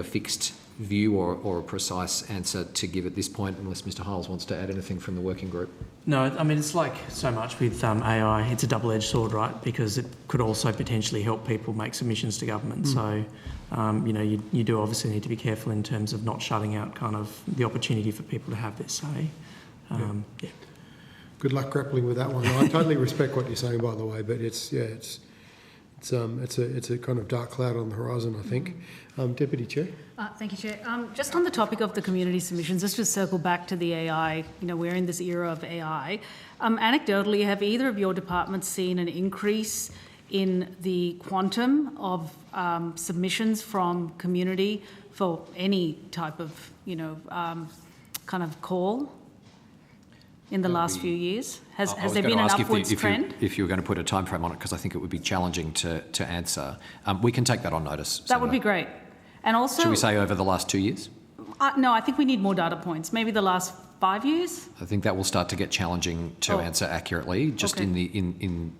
fixed view or a precise answer to give at this point, unless Mr. Hiles wants to add anything from the working group. No, I mean, it's like so much with AI, it's a double-edged sword, right? Because it could also potentially help people make submissions to government. So, you do obviously need to be careful in terms of not shutting out kind of the opportunity for people to have their say. Yeah. Good luck grappling with that one. I totally respect what you're saying, by the way, but it's a kind of dark cloud on the horizon, I think. Deputy Chair. Thank you, Chair. Just on the topic of the community submissions, let's just circle back to the AI. We're in this era of AI. Anecdotally, have either of your departments seen an increase in the quantum of submissions from community for any type of, kind of call in the last few years? Has there been an upwards trend? If you were going to put a time frame on it, because I think it would be challenging to answer. We can take that on notice. That would be great. And also... Should we say over the last 2 years? No, I think we need more data points. Maybe the last 5 years? I think that will start to get challenging to answer accurately, just in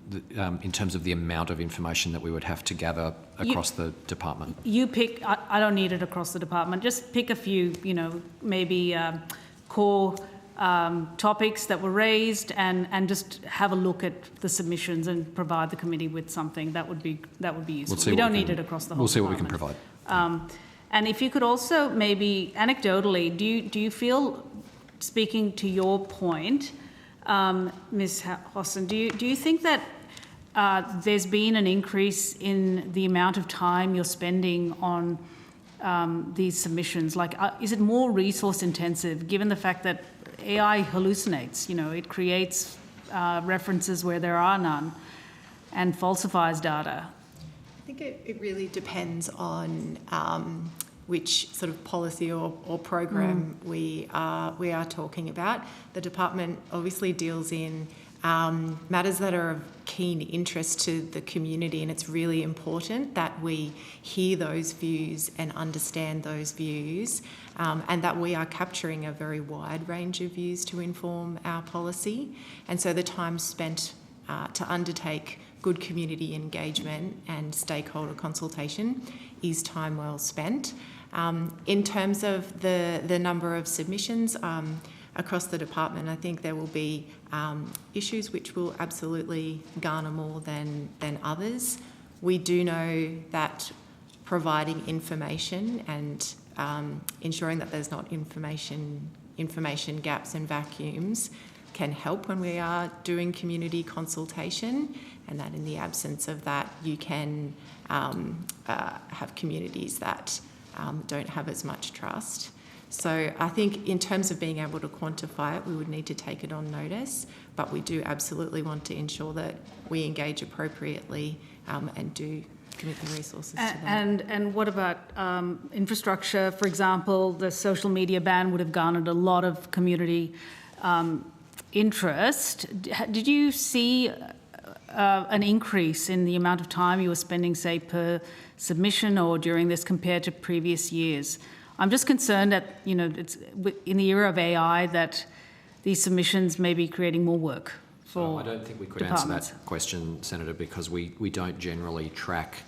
terms of the amount of information that we would have to gather across the department. You pick, I don't need it across the department, just pick a few, maybe core topics that were raised and just have a look at the submissions and provide the committee with something. That would be useful. We don't need it across the whole We'll see what we department. can provide. And if you could also maybe anecdotally, do you feel, speaking to your point, Ms. Hosson, do you think that there's been an increase in the amount of time you're spending on these submissions? Like, is it more resource intensive, given the fact that AI hallucinates? It creates references where there are none and falsifies data. I think it really depends on which sort of policy or program we are talking about. The department obviously deals in matters that are of keen interest to the community, and it's really important that we hear those views and understand those views, and that we are capturing a very wide range of views to inform our policy. And so the time spent to undertake good community engagement and stakeholder consultation is time well spent. In terms of the number of submissions across the department, I think there will be issues which will absolutely garner more than others. We do know that providing information and ensuring that there's not information gaps and vacuums can help when we are doing community consultation, and that in the absence of that you can have communities that don't have as much trust. So I think in terms of being able to quantify it, we would need to take it on notice, but we do absolutely want to ensure that we engage appropriately and do commit the resources to that. And what about infrastructure? For example, the social media ban would have garnered a lot of community interest. Did you see an increase in the amount of time you were spending, say, per submission or during this compared to previous years? I'm just concerned that, it's in the era of AI that these submissions may be creating more work for I don't think we could answer that question, Senator, because we don't generally track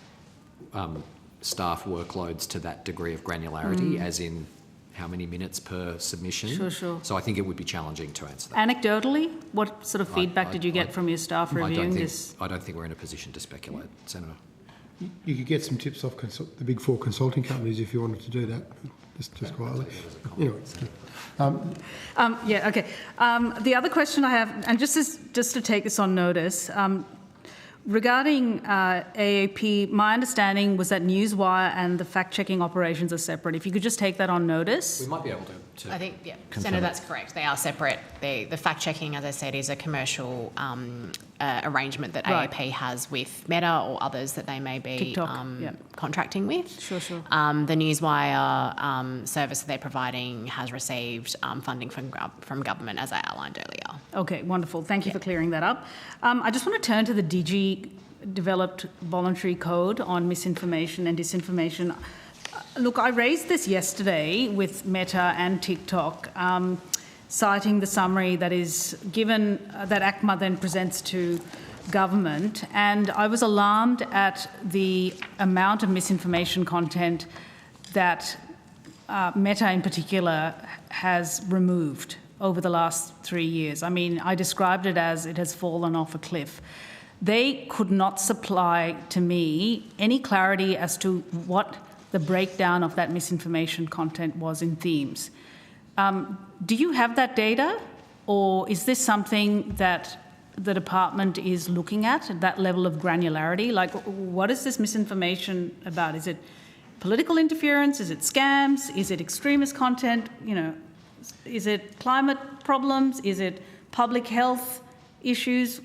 staff workloads to that degree of granularity, as in how many minutes per submission. Sure. So I think it would be challenging to answer that. Anecdotally, what sort of feedback did you get from your staff reviewing this? I don't think we're in a position to speculate, Senator. You could get some tips off the big four consulting companies if you wanted to do that, just quietly. Anyway. Okay. The other question I have, and just to take this on notice, regarding AAP, my understanding was that Newswire and the fact-checking operations are separate. If you could just take that on notice. We might be able to I think, Senator, that's correct. They are separate. The fact-checking, as I said, is a commercial arrangement that AAP has with Meta or others that they may be contracting with. Sure. The Newswire service that they're providing has received funding from government, as I outlined earlier. Okay, wonderful. Thank you for clearing that up. I just want to turn to the DG developed voluntary code on misinformation and disinformation. Look, I raised this yesterday with Meta and TikTok, citing the summary that is given, that ACMA then presents to government, and I was alarmed at the amount of misinformation content that Meta in particular has removed over the last 3 years. I mean, I described it as it has fallen off a cliff. They could not supply to me any clarity as to what the breakdown of that misinformation content was in themes. Do you have that data, or is this something that the department is looking at that level of granularity? Like, what is this misinformation about? Is it political interference? Is it scams? Is it extremist content? Is it climate problems? Is it public health issues?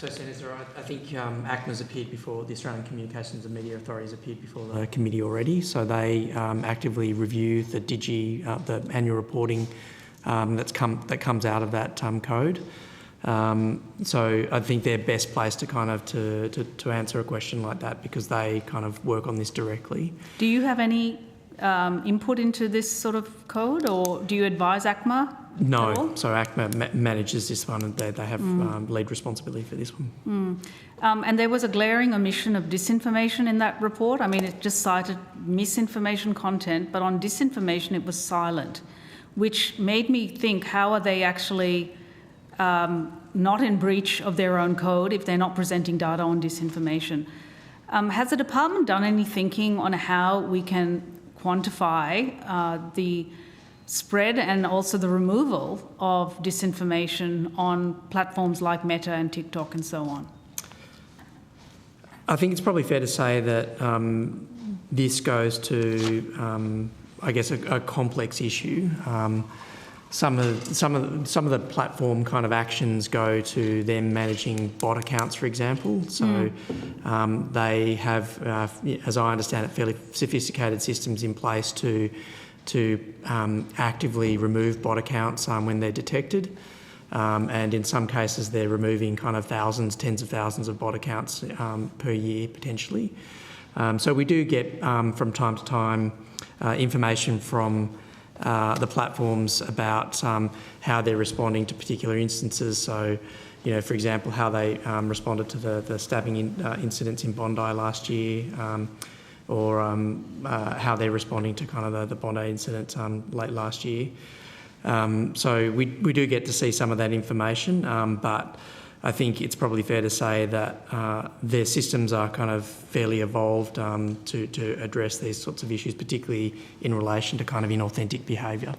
So, Senator, I think ACMA's appeared before, the Australian Communications and Media Authority's appeared before the committee already. So they actively review the the annual reporting that comes out of that code. So I think they're best placed to kind of to answer a question like that because they kind of work on this directly. Do you have any input into this sort of code, or do you advise ACMA? No, so ACMA manages this one and they have lead responsibility for this one. And there was a glaring omission of disinformation in that report. I mean, it just cited misinformation content, but on disinformation it was silent, which made me think, how are they actually not in breach of their own code if they're not presenting data on disinformation? Has the department done any thinking on how we can quantify the spread and also the removal of disinformation on platforms like Meta and TikTok and so on? I think it's probably fair to say that this goes to, I guess, a complex issue. Some of the platform kind of actions go to them managing bot accounts, for example. So they have, as I understand it, fairly sophisticated systems in place to actively remove bot accounts when they're detected. And in some cases, they're removing kind of thousands, tens of thousands of bot accounts per year, potentially. So we do get, from time to time, information from the platforms about how they're responding to particular instances. So, you know, for example, how they responded to the stabbing incidents in Bondi last year, or how they're responding to kind of the Bondi incident late last year. So we do get to see some of that information, but I think it's probably fair to say that their systems are kind of fairly evolved to address these sorts of issues, particularly in relation to kind of inauthentic behaviour.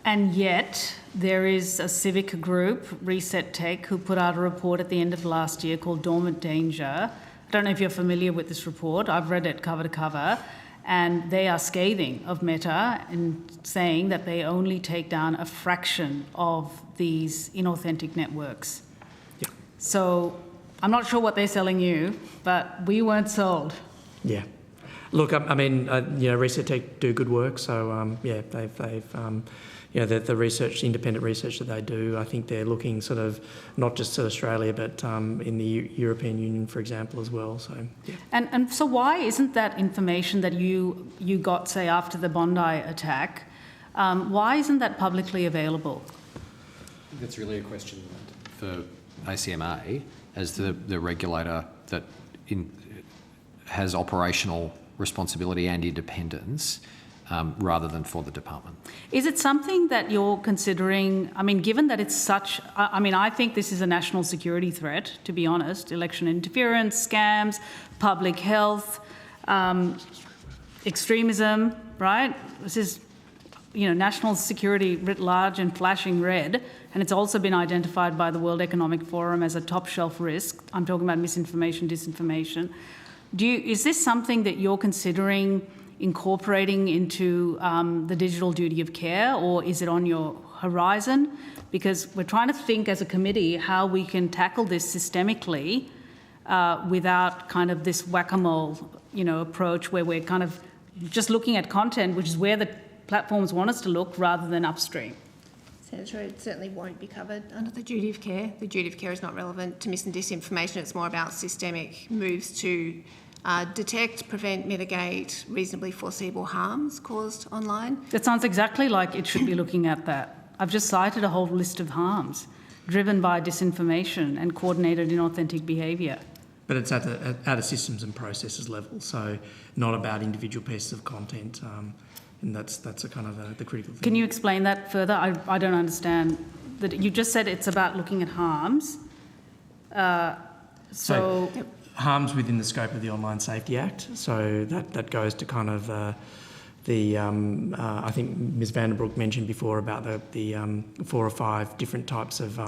And yet there is a civic group, Reset Tech, who put out a report at the end of last year called Dormant Danger. I don't know if you're familiar with this report. I've read it cover to cover. And they are scathing of Meta and saying that they only take down a fraction of these inauthentic networks. Yeah. So I'm not sure what they're selling you, but we weren't sold. Yeah. Look, I mean, you know, Reset Tech do good work. So, yeah, they've you know, the research, independent research that they do, I think they're looking sort of not just at Australia, but in the European Union, for example, as well. So, yeah. And so why isn't that information that you got, say, after the Bondi attack, why isn't that publicly available? I think that's really a question for ACMA as the regulator that has operational responsibility and independence, rather than for the department. Is it something that you're considering? I mean, given that it's such, I mean, I think this is a national security threat, to be honest. Election interference, scams, public health, extremism, right? This is, you know, national security writ large and flashing red. And it's also been identified by the World Economic Forum as a top shelf risk. I'm talking about misinformation, disinformation. Is this something that you're considering incorporating into the digital duty of care, or is it on your horizon? Because we're trying to think as a committee how we can tackle this systemically without kind of this whack-a-mole, you know, approach where we're kind of just looking at content, which is where the platforms want us to look, rather than upstream. Senator, it certainly won't be covered under the duty of care. The duty of care is not relevant to mis and disinformation. It's more about systemic moves to detect, prevent, mitigate reasonably foreseeable harms caused online. That sounds exactly like it should be looking at that. I've just cited a whole list of harms driven by disinformation and coordinated inauthentic behaviour. But it's at a systems and processes level, so not about individual pieces of content, and that's a kind of the critical thing. Can you explain that further? I don't understand. That you just said it's about looking at harms. So harms within the scope of the Online Safety Act. So that goes to kind of I think Ms Vandenbroek mentioned before about the 4 or 5 different types of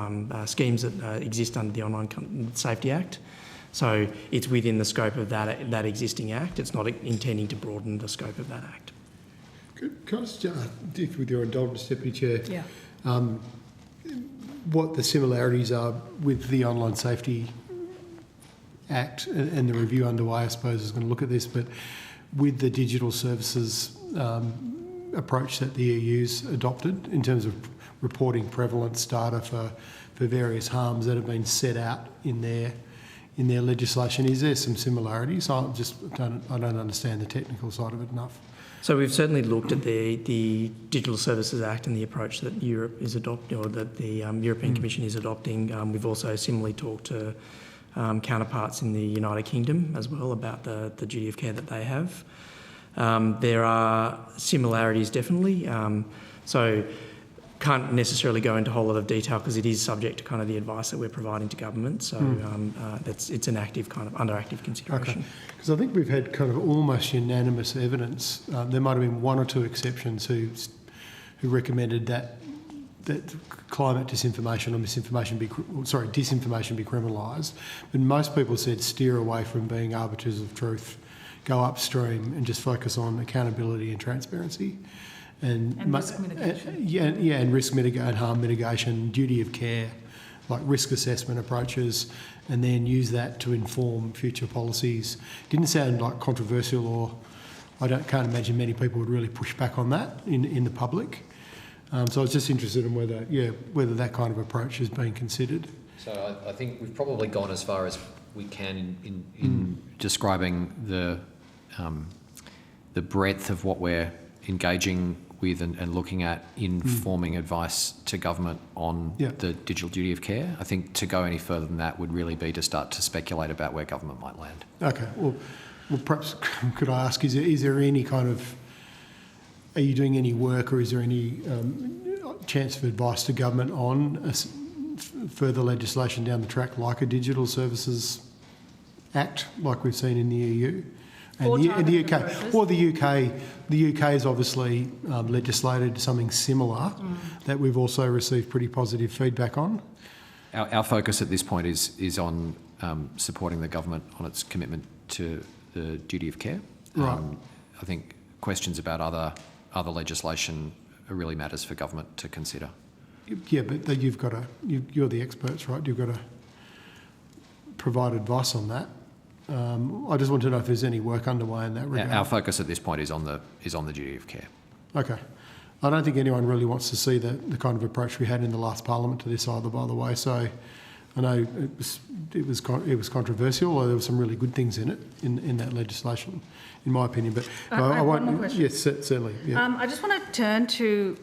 schemes that exist under the Online Safety Act. So it's within the scope of that existing act. It's not intending to broaden the scope of that act. Can I just, Dick, with your indulgence, Deputy Chair, yeah. What the similarities are with the Online Safety Act, and the review underway, I suppose, is going to look at this, but with the digital services approach that the EU's adopted in terms of reporting prevalence data for various harms that have been set out in their legislation, is there some similarities? I don't understand the technical side of it enough. So we've certainly looked at the Digital Services Act and the approach that Europe is adopting, or that the European Commission is adopting. We've also similarly talked to counterparts in the United Kingdom as well about the duty of care that they have. There are similarities, definitely. So can't necessarily go into a whole lot of detail because it is subject to kind of the advice that we're providing to government. So it's an active kind of under active consideration. Okay. Because I think we've had kind of almost unanimous evidence. There might have been one or two exceptions who recommended that climate disinformation or disinformation be criminalised. But most people said steer away from being arbiters of truth, go upstream and just focus on accountability and transparency. And risk mitigation. And risk mitigation, harm mitigation, duty of care, like risk assessment approaches, and then use that to inform future policies. Didn't sound like controversial, or can't imagine many people would really push back on that in the public. So I was just interested in whether that kind of approach is being considered. So I think we've probably gone as far as we can in describing the breadth of what we're engaging with and looking at informing advice to government on the digital duty of care. I think to go any further than that would really be to start to speculate about where government might land. Okay. Well perhaps could I ask, is there any kind of, are you doing any work, or is there any chance for advice to government on further legislation down the track, like a Digital Services Act, like we've seen in the EU? And the UK. Well, the UK has obviously legislated something similar that we've also received pretty positive feedback on. Our focus at this point is on supporting the government on its commitment to the duty of care. Right. I think questions about other legislation really matters for government to consider. Yeah, but you're the experts, right? You've got to provide advice on that. I just want to know if there's any work underway in that regard. Our focus at this point is on the duty of care. Okay. I don't think anyone really wants to see the kind of approach we had in the last Parliament to this either, by the way. So I know it was controversial, or there were some really good things in it, in that legislation, in my opinion. But I have one more question. Yes, certainly. Yeah. I just want to turn to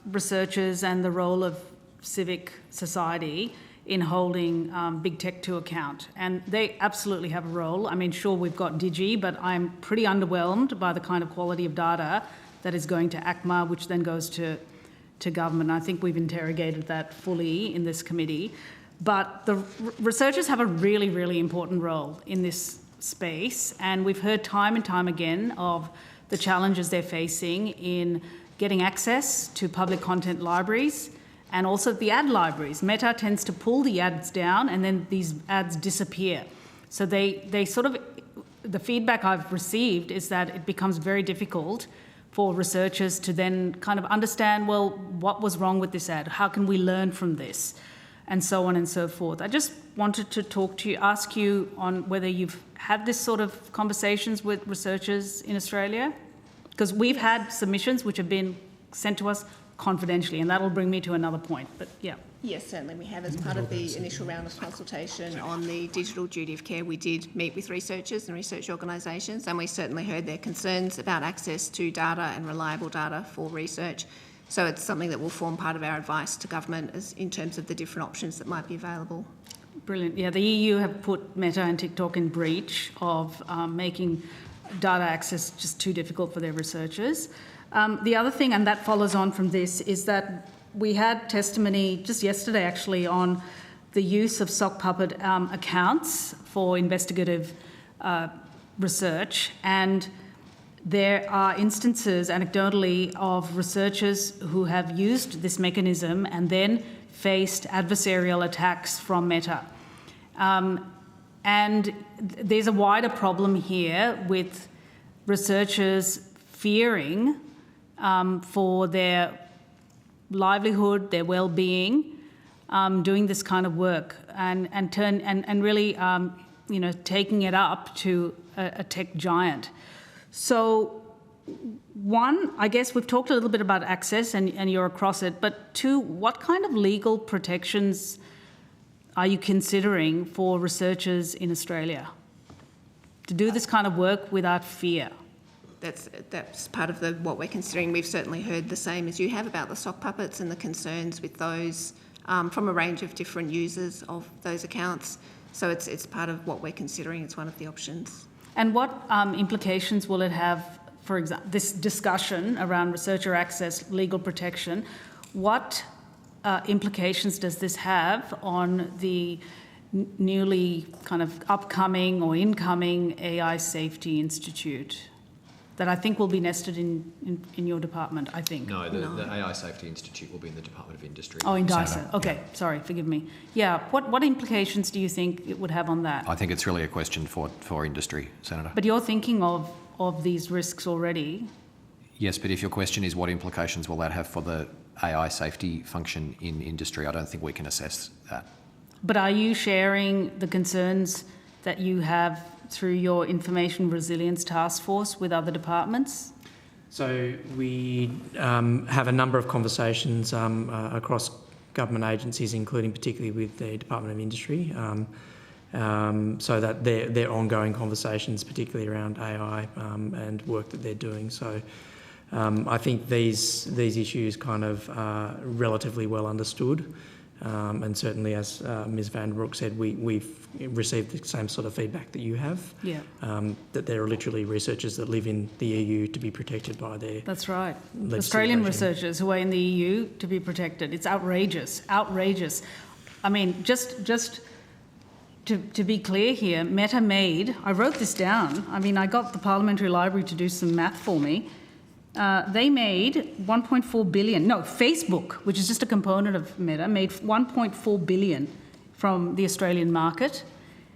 researchers and the role of civic society in holding big tech to account. And they absolutely have a role. I mean, sure, we've got Digi, but I'm pretty underwhelmed by the kind of quality of data that is going to ACMA, which then goes to government. I think we've interrogated that fully in this committee. But the researchers have a really, really important role in this space. And we've heard time and time again of the challenges they're facing in getting access to public content libraries, and also the ad libraries. Meta tends to pull the ads down, and then these ads disappear. So they sort of, the feedback I've received is that it becomes very difficult for researchers to then kind of understand, well, what was wrong with this ad? How can we learn from this? And so on and so forth. I just wanted to ask you on whether you've had this sort of conversations with researchers in Australia, because we've had submissions which have been sent to us confidentially, and that'll bring me to another point, but yeah. Yes, certainly we have. As part of the initial round of consultation on the digital duty of care, we did meet with researchers and research organisations, and we certainly heard their concerns about access to data and reliable data for research. So it's something that will form part of our advice to government in terms of the different options that might be available. Brilliant. Yeah, the EU have put Meta and TikTok in breach of making data access just too difficult for their researchers. The other thing, and that follows on from this, is that we had testimony just yesterday actually on the use of sock puppet accounts for investigative research, and there are instances anecdotally of researchers who have used this mechanism and then faced adversarial attacks from Meta. And there's a wider problem here with researchers fearing for their livelihood, their well-being, doing this kind of work, and really taking it up to a tech giant. So, one, I guess we've talked a little bit about access and you're across it, but two, what kind of legal protections are you considering for researchers in Australia to do this kind of work without fear? That's part of what we're considering. We've certainly heard the same as you have about the sock puppets and the concerns with those from a range of different users of those accounts. So it's part of what we're considering. It's one of the options. And what implications will it have, for example, this discussion around researcher access, legal protection? What implications does this have on the newly kind of upcoming or incoming AI Safety Institute that I think will be nested in your department, I think? No, the AI Safety Institute will be in the Department of Industry. Oh, in DISA. Okay, sorry, forgive me. Yeah, what implications do you think it would have on that? I think it's really a question for industry, Senator. But you're thinking of these risks already. Yes, but if your question is what implications will that have for the AI safety function in industry, I don't think we can assess that. But are you sharing the concerns that you have through your Information Resilience Task Force with other departments? So we have a number of conversations across government agencies, including particularly with the Department of Industry, so that they're ongoing conversations, particularly around AI and work that they're doing. So I think these issues kind of are relatively well understood. And certainly, as Ms Van Broek said, we've received the same sort of feedback that you have, that there are literally researchers that live in the EU to be protected by their... That's right. Australian researchers who are in the EU to be protected. It's outrageous, outrageous. I mean, just to be clear here, Meta made, I wrote this down, I mean, I got the Parliamentary Library to do some math for me. They made 1.4 billion. No, Facebook, which is just a component of Meta, made 1.4 billion from the Australian market,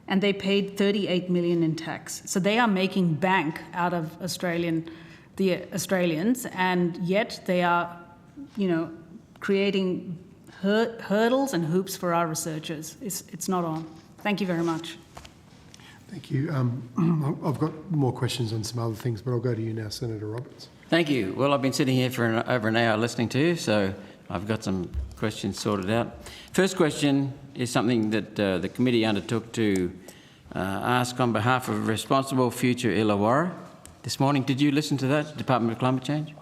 and they paid 38 million in tax. So they are making bank out of the Australians, and yet they are, creating hurdles and hoops for our researchers. It's not on. Thank you very much. Thank you. I've got more questions on some other things, but I'll go to you now, Senator Roberts. Thank you. Well, I've been sitting here for over an hour listening to you, so I've got some questions sorted out. First question is something that the committee undertook to ask on behalf of Responsible Future Illawarra this morning. Did you listen to that, Department of Climate Change?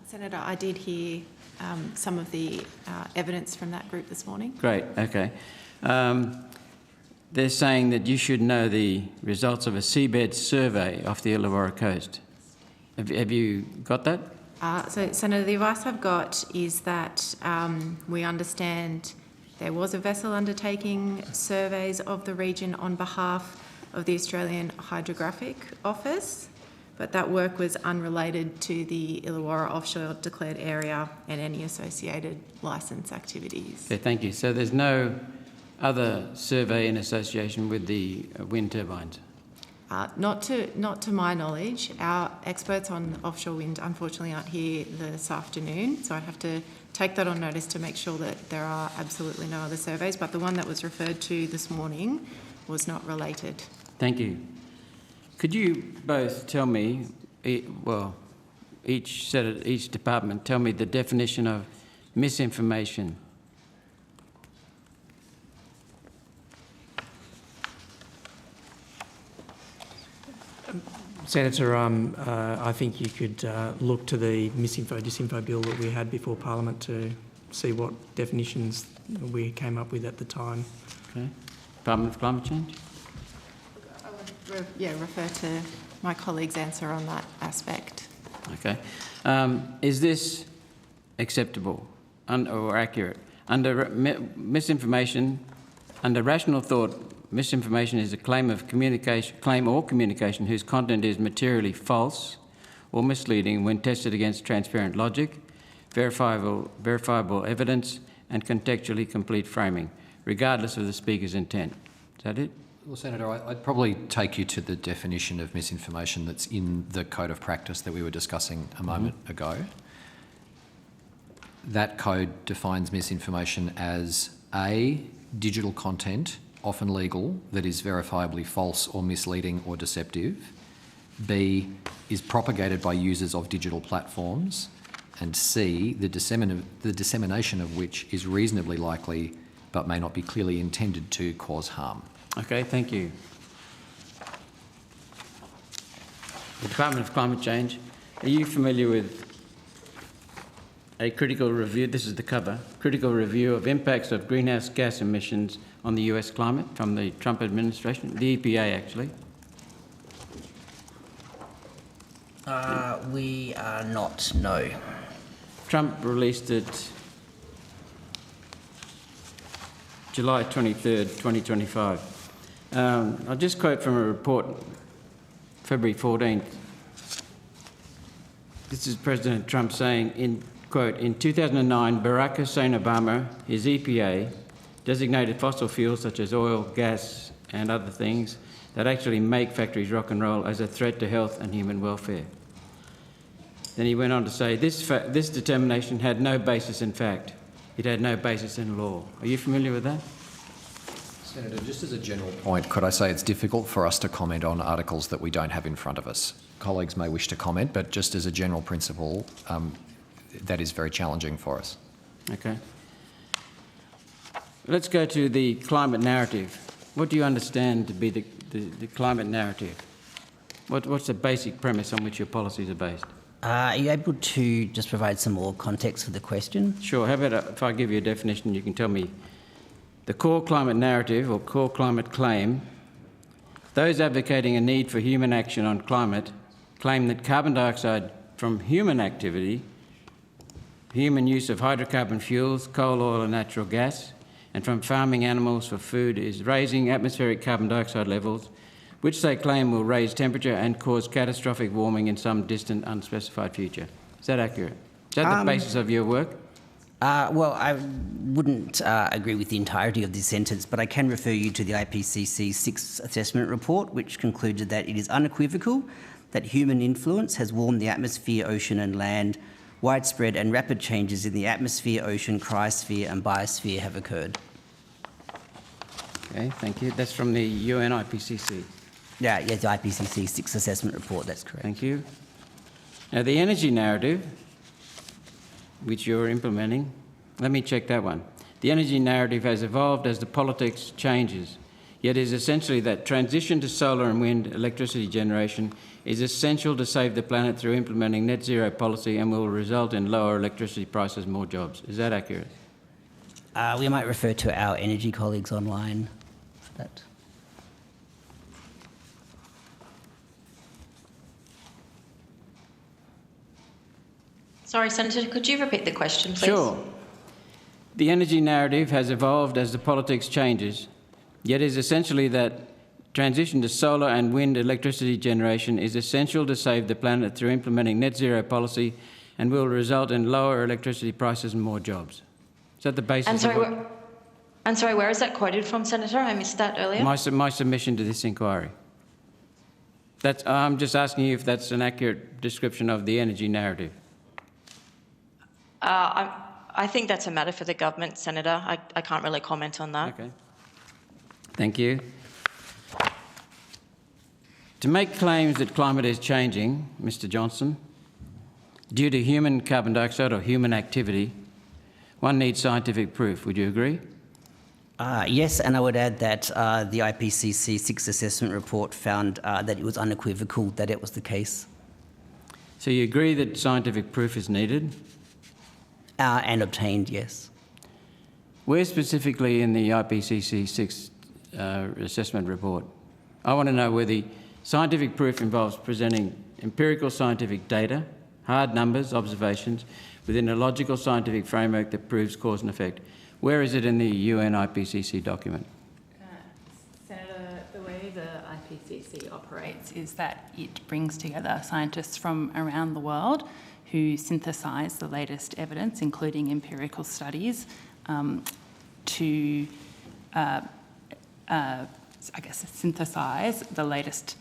Senator, I did hear some of the evidence from that group this morning. Great, okay. They're saying that you should know the results of a seabed survey off the Illawarra coast. Have you got that? So, Senator, the advice I've got is that we understand there was a vessel undertaking surveys of the region on behalf of the Australian Hydrographic Office, but that work was unrelated to the Illawarra offshore declared area and any associated licence activities. Okay, thank you. So there's no other survey in association with the wind turbines? Not to my knowledge. Our experts on offshore wind unfortunately aren't here this afternoon, so I'd have to take that on notice to make sure that there are absolutely no other surveys, but the one that was referred to this morning was not related. Thank you. Could you both tell me, each department, tell me the definition of misinformation? Senator, I think you could look to the misinfo-disinfo bill that we had before Parliament to see what definitions we came up with at the time. Okay. Department of Climate Change? I would refer to my colleague's answer on that aspect. Okay. Is this acceptable or accurate? Under misinformation, under rational thought, misinformation is a claim or communication whose content is materially false or misleading when tested against transparent logic, verifiable evidence, and contextually complete framing, regardless of the speaker's intent. Is that it? Well, Senator, I'd probably take you to the definition of misinformation that's in the Code of Practice that we were discussing a moment ago. That code defines misinformation as A, digital content often legal, that is verifiably false or misleading or deceptive. B, is propagated by users of digital platforms. And C, the dissemination of which is reasonably likely but may not be clearly intended to cause harm. Okay, thank you. The Department of Climate Change, are you familiar with a critical review, this is the cover, critical review of impacts of greenhouse gas emissions on the US climate from the Trump administration, the EPA actually? We are not, no. Trump released it July 23rd, 2025. I'll just quote from a report, February 14th. This is President Trump saying, in quote, in 2009, Barack Hussein Obama, his EPA, designated fossil fuels such as oil, gas, and other things that actually make factories rock and roll as a threat to health and human welfare. Then he went on to say, this determination had no basis in fact. It had no basis in law. Are you familiar with that? Senator, just as a general point, could I say it's difficult for us to comment on articles that we don't have in front of us? Colleagues may wish to comment, but just as a general principle, that is very challenging for us. Okay. Let's go to the climate narrative. What do you understand to be the climate narrative? What's the basic premise on which your policies are based? Are you able to just provide some more context for the question? Sure. How about if I give you a definition, you can tell me the core climate narrative or core climate claim. Those advocating a need for human action on climate claim that carbon dioxide from human activity, human use of hydrocarbon fuels, coal, oil and natural gas, and from farming animals for food is raising atmospheric carbon dioxide levels, which they claim will raise temperature and cause catastrophic warming in some distant, unspecified future. Is that accurate? Is that the basis of your work? Well, I wouldn't agree with the entirety of this sentence, but I can refer you to the IPCC 6th assessment report, which concluded that it is unequivocal that human influence has warmed the atmosphere, ocean and land. Widespread and rapid changes in the atmosphere, ocean, cryosphere and biosphere have occurred. Okay, thank you. That's from the UN IPCC. Yeah, the IPCC 6th assessment report, that's correct. Thank you. Now, the energy narrative, which you're implementing, let me check that one. The energy narrative has evolved as the politics changes, yet is essentially that transition to solar and wind electricity generation is essential to save the planet through implementing net zero policy and will result in lower electricity prices, more jobs. Is that accurate? We might refer to our energy colleagues online for that. Sorry, Senator, could you repeat the question, please? Sure. The energy narrative has evolved as the politics changes, yet is essentially that transition to solar and wind electricity generation is essential to save the planet through implementing net zero policy and will result in lower electricity prices and more jobs. Is that the basis of what... And sorry, where is that quoted from, Senator? I missed that earlier. My submission to this inquiry. I'm just asking you if that's an accurate description of the energy narrative. I think that's a matter for the government, Senator. I can't really comment on that. Okay. Thank you. To make claims that climate is changing, Mr. Johnson, due to human carbon dioxide or human activity, one needs scientific proof. Would you agree? Yes, and I would add that the IPCC 6th assessment report found that it was unequivocal that it was the case. So you agree that scientific proof is needed? And obtained, yes. Where specifically in the IPCC 6th assessment report? I want to know where the scientific proof involves presenting empirical scientific data, hard numbers, observations, within a logical scientific framework that proves cause and effect. Where is it in the UN IPCC document? Senator, the way the IPCC operates is that it brings together scientists from around the world who synthesise the latest evidence, including empirical studies, to, synthesise the latest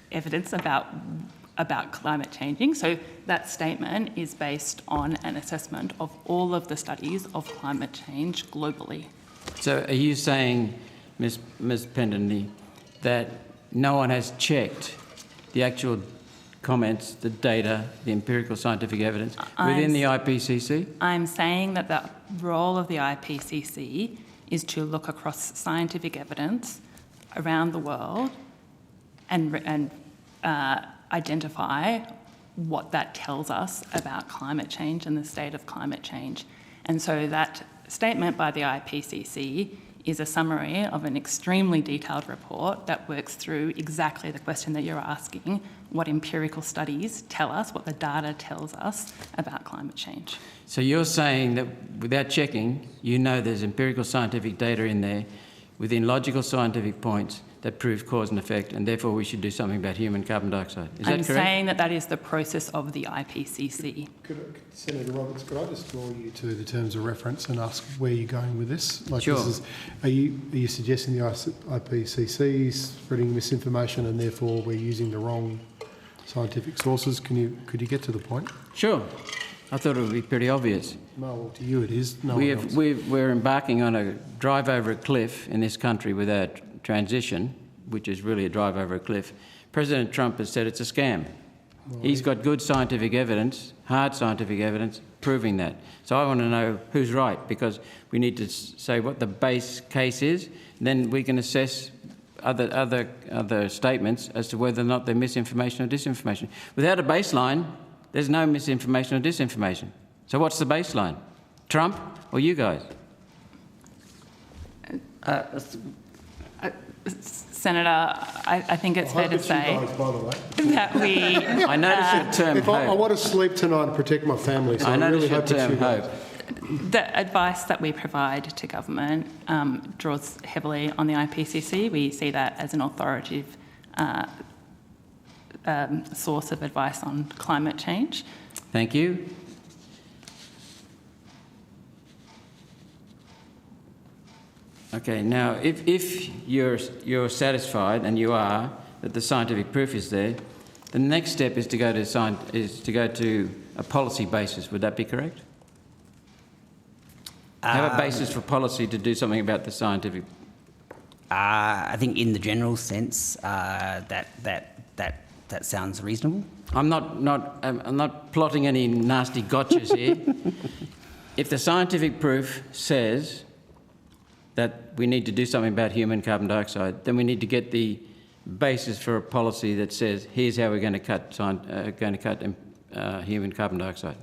evidence about climate changing. So that statement is based on an assessment of all of the studies of climate change globally. So are you saying, Ms. Pendany, that no one has checked the actual comments, the data, the empirical scientific evidence within the IPCC? I'm saying that the role of the IPCC is to look across scientific evidence around the world and identify what that tells us about climate change and the state of climate change. And so that statement by the IPCC is a summary of an extremely detailed report that works through exactly the question that you're asking, what empirical studies tell us, what the data tells us about climate change. So you're saying that without checking, you know there's empirical scientific data in there within logical scientific points that prove cause and effect, and therefore we should do something about human carbon dioxide. Is that correct? I'm saying that that is the process of the IPCC. Senator Roberts, could I just draw you to the terms of reference and ask where you're going with this? Sure. Are you suggesting the IPCC is spreading misinformation and therefore we're using the wrong scientific sources? Could you get to the point? Sure. I thought it would be pretty obvious. Well, to you it is. We're embarking on a drive over a cliff in this country without transition, which is really a drive over a cliff. President Trump has said it's a scam. Well, he's got good scientific evidence, hard scientific evidence, proving that. So I want to know who's right, because we need to say what the base case is, and then we can assess other statements as to whether or not they're misinformation or disinformation. Without a baseline, there's no misinformation or disinformation. So what's the baseline? Trump or you guys? Senator, I think it's fair to say you guys, by the way. that we... I notice your term hope. I want to sleep tonight and protect my family, so I notice really your hope it's term you guys. hope. The advice that we provide to government draws heavily on the IPCC. We see that as an authoritative source of advice on climate change. Thank you. Okay, now if you're satisfied, and you are, that the scientific proof is there, the next step is to go to a policy basis. Would that be correct? Have a basis for policy to do something about the scientific. I think, in the general sense, that sounds reasonable. I'm not plotting any nasty gotchas here. If the scientific proof says that we need to do something about human carbon dioxide, then we need to get the basis for a policy that says, here's how we're going to cut human carbon dioxide.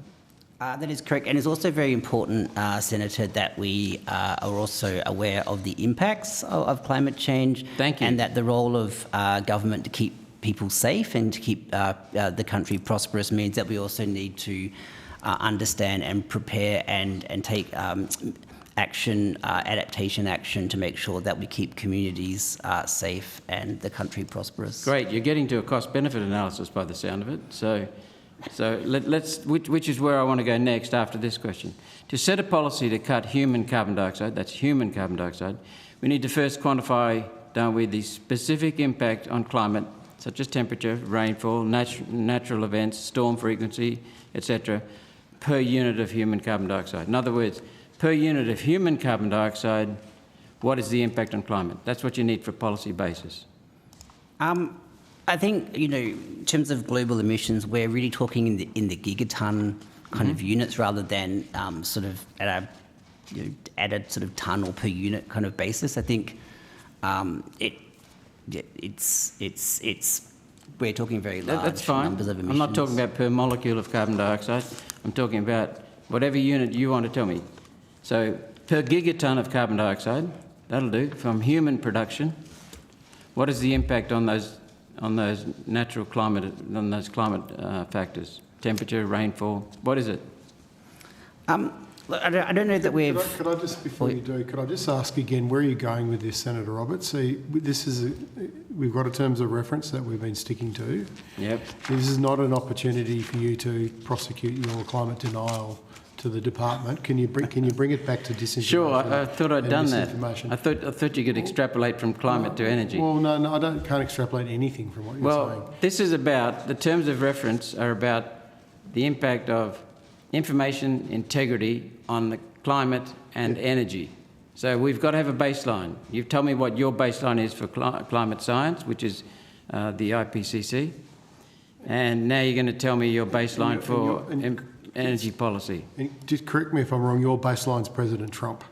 That is correct, and it's also very important, Senator, that we are also aware of the impacts of climate change. Thank you. And that the role of government to keep people safe and to keep the country prosperous means that we also need to understand and prepare and take action, adaptation action, to make sure that we keep communities safe and the country prosperous. Great, you're getting to a cost-benefit analysis by the sound of it. So which is where I want to go next after this question. To set a policy to cut human carbon dioxide, that's human carbon dioxide, we need to first quantify, don't we, the specific impact on climate, such as temperature, rainfall, natural events, storm frequency, etc., per unit of human carbon dioxide. In other words, per unit of human carbon dioxide, what is the impact on climate? That's what you need for a policy basis. I think, in terms of global emissions, we're really talking in the gigaton kind of units, rather than sort of at a sort of tonne or per unit kind of basis. I think we're talking very large That's fine. numbers of emissions. I'm not talking about per molecule of carbon dioxide. I'm talking about whatever unit you want to tell me. So per gigaton of carbon dioxide, that'll do, from human production. What is the impact on those natural climate, on those climate factors? Temperature, rainfall, what is it? I don't know that we've... Could I just, before you do, could I just ask again, where are you going with this, Senator Roberts? See, we've got a terms of reference that we've been sticking to. Yep. This is not an opportunity for you to prosecute your climate denial to the department. Can you bring it back to disinformation? Sure, I thought I'd done that. I thought you could extrapolate from climate to energy. Well, no, I can't extrapolate anything from what you're saying. Well, this is about, the terms of reference are about the impact of information integrity on the climate and energy. So we've got to have a baseline. You've told me what your baseline is for climate science, which is the IPCC, and now you're going to tell me your baseline for energy policy. Just correct me if I'm wrong, your baseline's President Trump.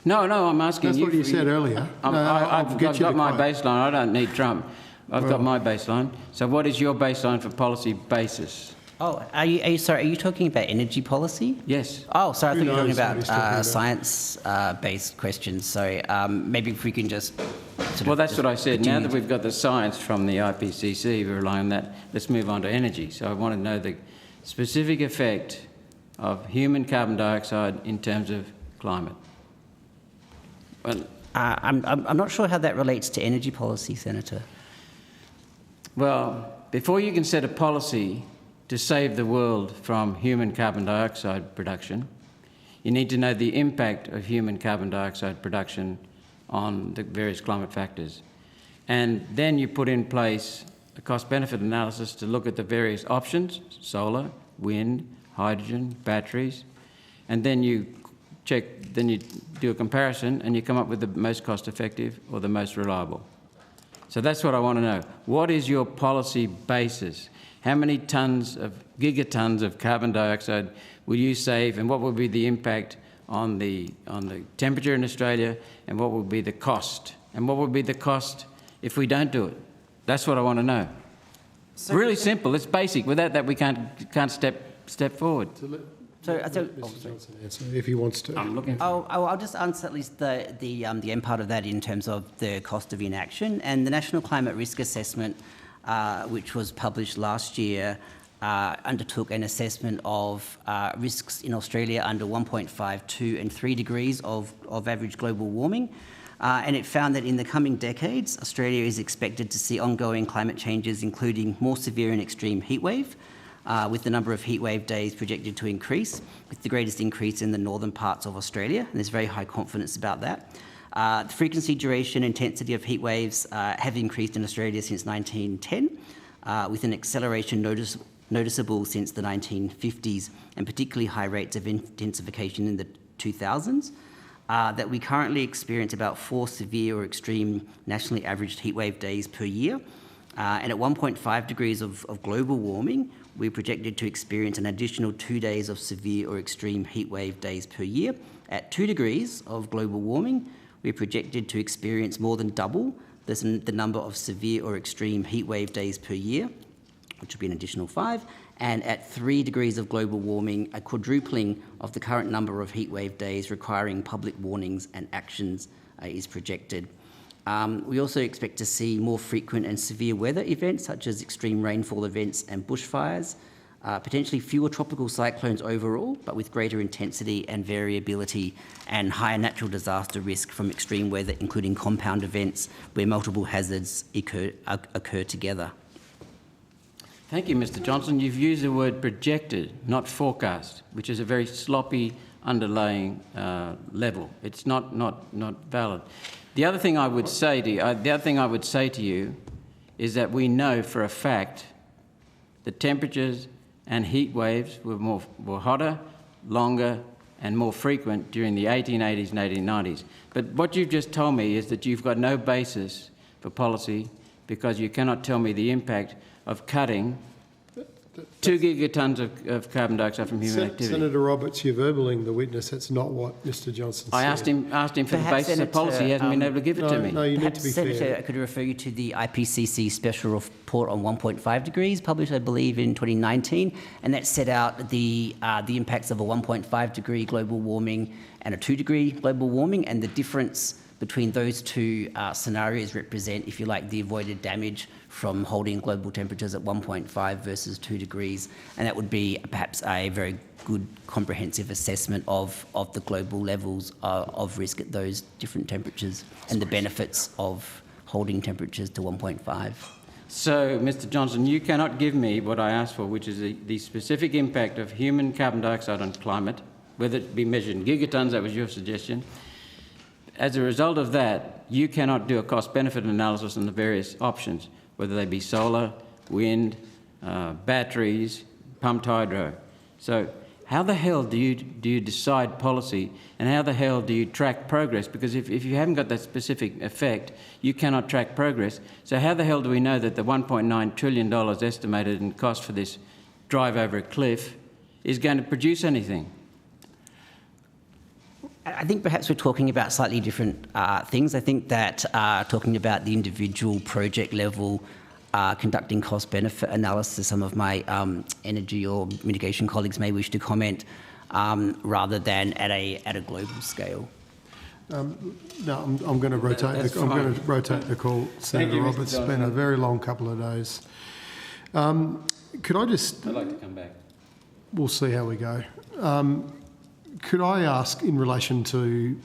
No, I'm asking you. That's what you said earlier. I've got my baseline. I don't need Trump. I've got my baseline. So what is your baseline for policy basis? Oh, are you sorry? Are you talking about energy policy? Yes. Oh, sorry. I thought you were talking about science-based questions. So maybe if we can just. Well, that's what I said. Now that we've got the science from the IPCC, we rely on that. Let's move on to energy. So I want to know the specific effect of human carbon dioxide in terms of climate. Well, I'm not sure how that relates to energy policy, Senator. Well, before you can set a policy to save the world from human carbon dioxide production, you need to know the impact of human carbon dioxide production on the various climate factors. And then you put in place a cost-benefit analysis to look at the various options, solar, wind, hydrogen, batteries, and then you do a comparison and you come up with the most cost-effective or the most reliable. So that's what I want to know. What is your policy basis? How many gigatons of carbon dioxide will you save, and what will be the impact on the temperature in Australia, and what will be the cost? And what will be the cost if we don't do it? That's what I want to know. So really simple. It's basic. Without that, we can't step forward. Mr. Johnson answer if he wants to. I'll just answer at least the end part of that in terms of the cost of inaction. And the National Climate Risk Assessment, which was published last year, undertook an assessment of risks in Australia under 1.5, 2 and 3 degrees of average global warming. And it found that in the coming decades, Australia is expected to see ongoing climate changes, including more severe and extreme heatwave, with the number of heatwave days projected to increase, with the greatest increase in the northern parts of Australia, and there's very high confidence about that. The frequency, duration, intensity of heat waves have increased in Australia since 1910, with an acceleration noticeable since the 1950s, and particularly high rates of intensification in the 2000s. That we currently experience about 4 severe or extreme nationally averaged heatwave days per year. And at 1.5 degrees of global warming, we're projected to experience an additional 2 days of severe or extreme heatwave days per year. At 2 degrees of global warming, we're projected to experience more than double the number of severe or extreme heatwave days per year, which would be an additional 5. And at 3 degrees of global warming, a quadrupling of the current number of heatwave days requiring public warnings and actions is projected. We also expect to see more frequent and severe weather events, such as extreme rainfall events and bushfires, potentially fewer tropical cyclones overall, but with greater intensity and variability, and higher natural disaster risk from extreme weather, including compound events where multiple hazards occur together. Thank you, Mr. Johnson. You've used the word projected, not forecast, which is a very sloppy underlying level. It's not valid. The other thing I would say to you, is that we know for a fact that temperatures and heat waves were hotter, longer, and more frequent during the 1880s and 1890s. But what you've just told me is that you've got no basis for policy because you cannot tell me the impact of cutting 2 gigatons of carbon dioxide from human activity. Senator Roberts, you're verballing the witness. That's not what Mr. Johnson said. I asked him for the basis of policy. He hasn't been able to give it to me. No, you need to be Senator, fair. I could refer you to the IPCC special report on 1.5 degrees, published, I believe, in 2019, and that set out the impacts of a 1.5 degree global warming and a 2 degree global warming, and the difference between those two scenarios represent, if you like, the avoided damage from holding global temperatures at 1.5 versus 2 degrees. And that would be perhaps a very good comprehensive assessment of the global levels of risk at those different temperatures and the benefits of holding temperatures to 1.5. So, Mr. Johnson, you cannot give me what I asked for, which is the specific impact of human carbon dioxide on climate, whether it be measured in gigatons, that was your suggestion. As a result of that, you cannot do a cost-benefit analysis on the various options, whether they be solar, wind, batteries, pumped hydro. So how the hell do you decide policy, and how the hell do you track progress? Because if you haven't got that specific effect, you cannot track progress. So how the hell do we know that the $1.9 trillion estimated in cost for this drive over a cliff is going to produce anything? I think perhaps we're talking about slightly different things. I think that talking about the individual project level, conducting cost-benefit analysis, some of my energy or mitigation colleagues may wish to comment, rather than at a global scale. No, I'm going to rotate. I'm going to rotate the call, Senator Roberts. It's been a very long couple of days. Could I just? I'd like to come back. We'll see how we go. Could I ask, in relation to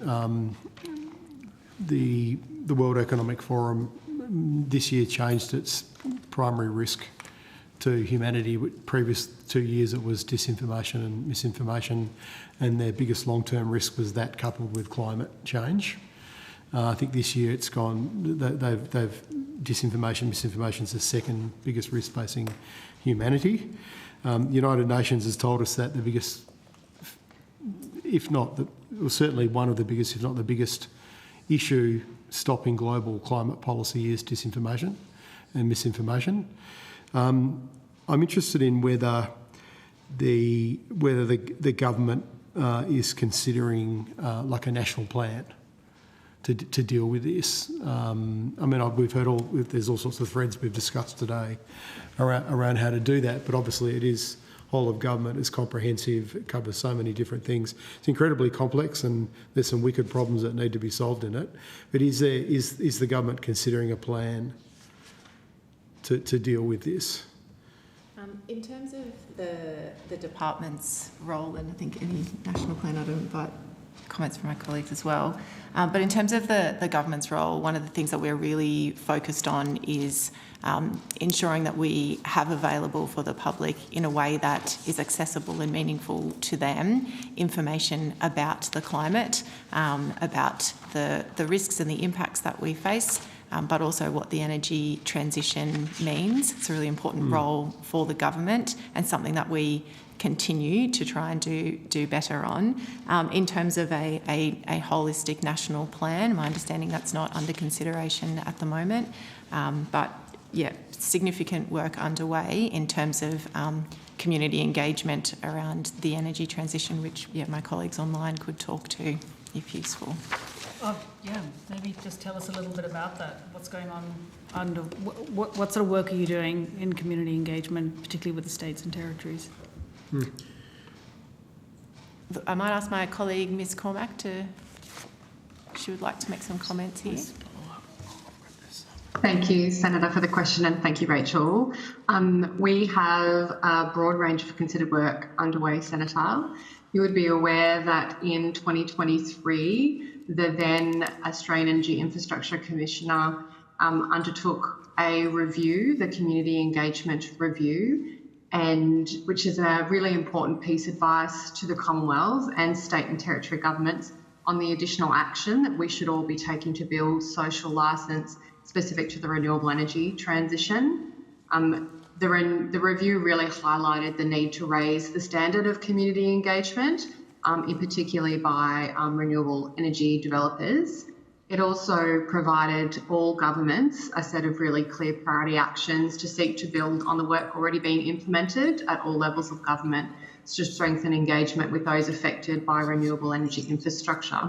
the World Economic Forum, this year changed its primary risk to humanity. Previous 2 years it was disinformation and misinformation, and their biggest long-term risk was that coupled with climate change. I think this year it's gone, they've disinformation, misinformation is the second biggest risk facing humanity. United Nations has told us that the biggest, if not, certainly one of the biggest, if not the biggest issue stopping global climate policy is disinformation and misinformation. I'm interested in whether the government is considering like a national plan to deal with this. We've heard there's all sorts of threads we've discussed today around how to do that, but obviously it is whole of government, it's comprehensive, it covers so many different things. It's incredibly complex and there's some wicked problems that need to be solved in it. But is the government considering a plan to deal with this? In terms of the department's role, and I think any national plan, I'd invite comments from my colleagues as well. But in terms of the government's role, one of the things that we're really focused on is ensuring that we have available for the public in a way that is accessible and meaningful to them information about the climate, about the risks and the impacts that we face, but also what the energy transition means. It's a really important role for the government and something that we continue to try and do better on. In terms of a holistic national plan, my understanding that's not under consideration at the moment, but yeah, significant work underway in terms of community engagement around the energy transition, which my colleagues online could talk to if useful. Maybe just tell us a little bit about that. What's going on under what sort of work are you doing in community engagement, particularly with the states and territories? I might ask my colleague Ms. Cormack she would like to make some comments here. Thank you, Senator, for the question, and thank you, Rachel. We have a broad range of considered work underway, Senator. You would be aware that in 2023, the then Australian Energy Infrastructure Commissioner undertook a review, the Community Engagement Review, and which is a really important piece of advice to the Commonwealth and state and territory governments on the additional action that we should all be taking to build social licence specific to the renewable energy transition. The review really highlighted the need to raise the standard of community engagement, in particularly by renewable energy developers. It also provided all governments a set of really clear priority actions to seek to build on the work already being implemented at all levels of government to strengthen engagement with those affected by renewable energy infrastructure.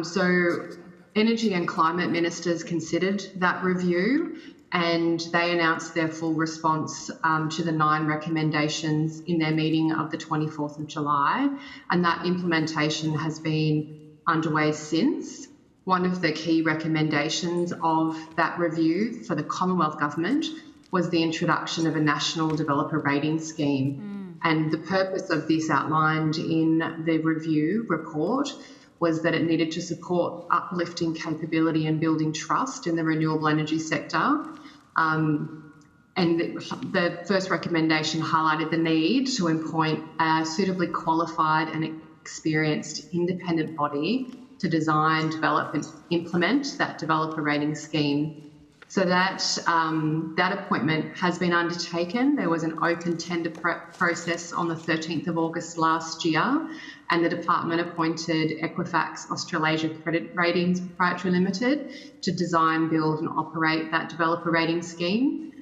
So Energy and Climate Ministers considered that review and they announced their full response to the 9 recommendations in their meeting of the 24th of July, and that implementation has been underway since. One of the key recommendations of that review for the Commonwealth Government was the introduction of a national developer rating scheme. And the purpose of this outlined in the review report was that it needed to support uplifting capability and building trust in the renewable energy sector. And the first recommendation highlighted the need to appoint a suitably qualified and experienced independent body to design, develop and implement that developer rating scheme So that appointment has been undertaken. There was an open tender process on the 13th of August last year, and the department appointed Equifax Australasia Credit Ratings Proprietary Limited to design, build and operate that developer rating scheme,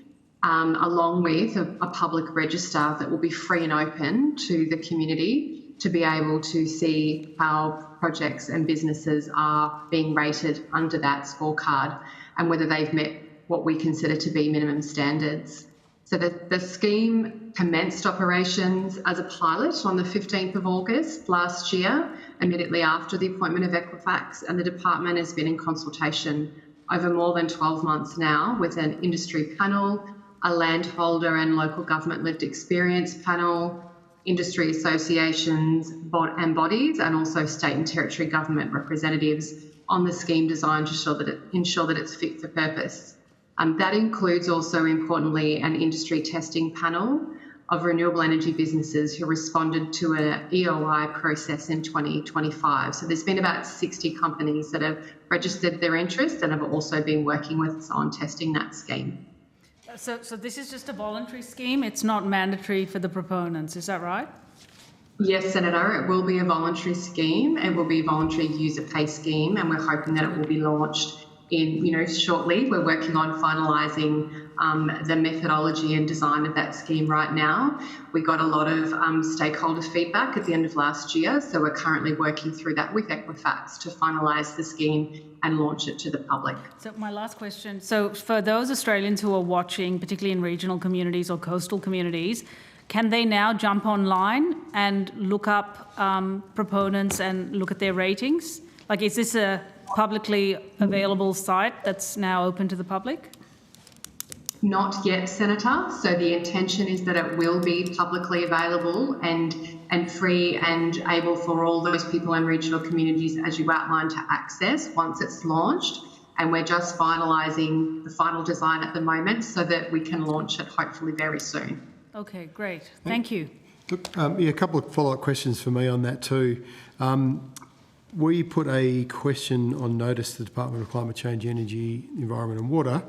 along with a public register that will be free and open to the community to be able to see how projects and businesses are being rated under that scorecard and whether they've met what we consider to be minimum standards. So the scheme commenced operations as a pilot on the 15th of August last year, immediately after the appointment of Equifax, and the department has been in consultation over more than 12 months now with an industry panel, a landholder and local government lived experience panel, industry associations and bodies, and also state and territory government representatives on the scheme design to ensure that it's fit for purpose. That includes also, importantly, an industry testing panel of renewable energy businesses who responded to an EOI process in 2025. So there's been about 60 companies that have registered their interest and have also been working with us on testing that scheme. So this is just a voluntary scheme? It's not mandatory for the proponents, is that right? Yes, Senator, it will be a voluntary scheme. It will be a voluntary user pay scheme, and we're hoping that it will be launched shortly. We're working on finalising the methodology and design of that scheme right now. We got a lot of stakeholder feedback at the end of last year, so we're currently working through that with Equifax to finalise the scheme and launch it to the public. So my last question, so for those Australians who are watching, particularly in regional communities or coastal communities, can they now jump online and look up proponents and look at their ratings? Like, is this a publicly available site that's now open to the public? Not yet, Senator. So the intention is that it will be publicly available and free and able for all those people in regional communities, as you outlined, to access once it's launched. And we're just finalising the final design at the moment so that we can launch it hopefully very soon. Okay, great. Thank you. Look, a couple of follow-up questions for me on that too. We put a question on notice to the Department of Climate Change, Energy, Environment and Water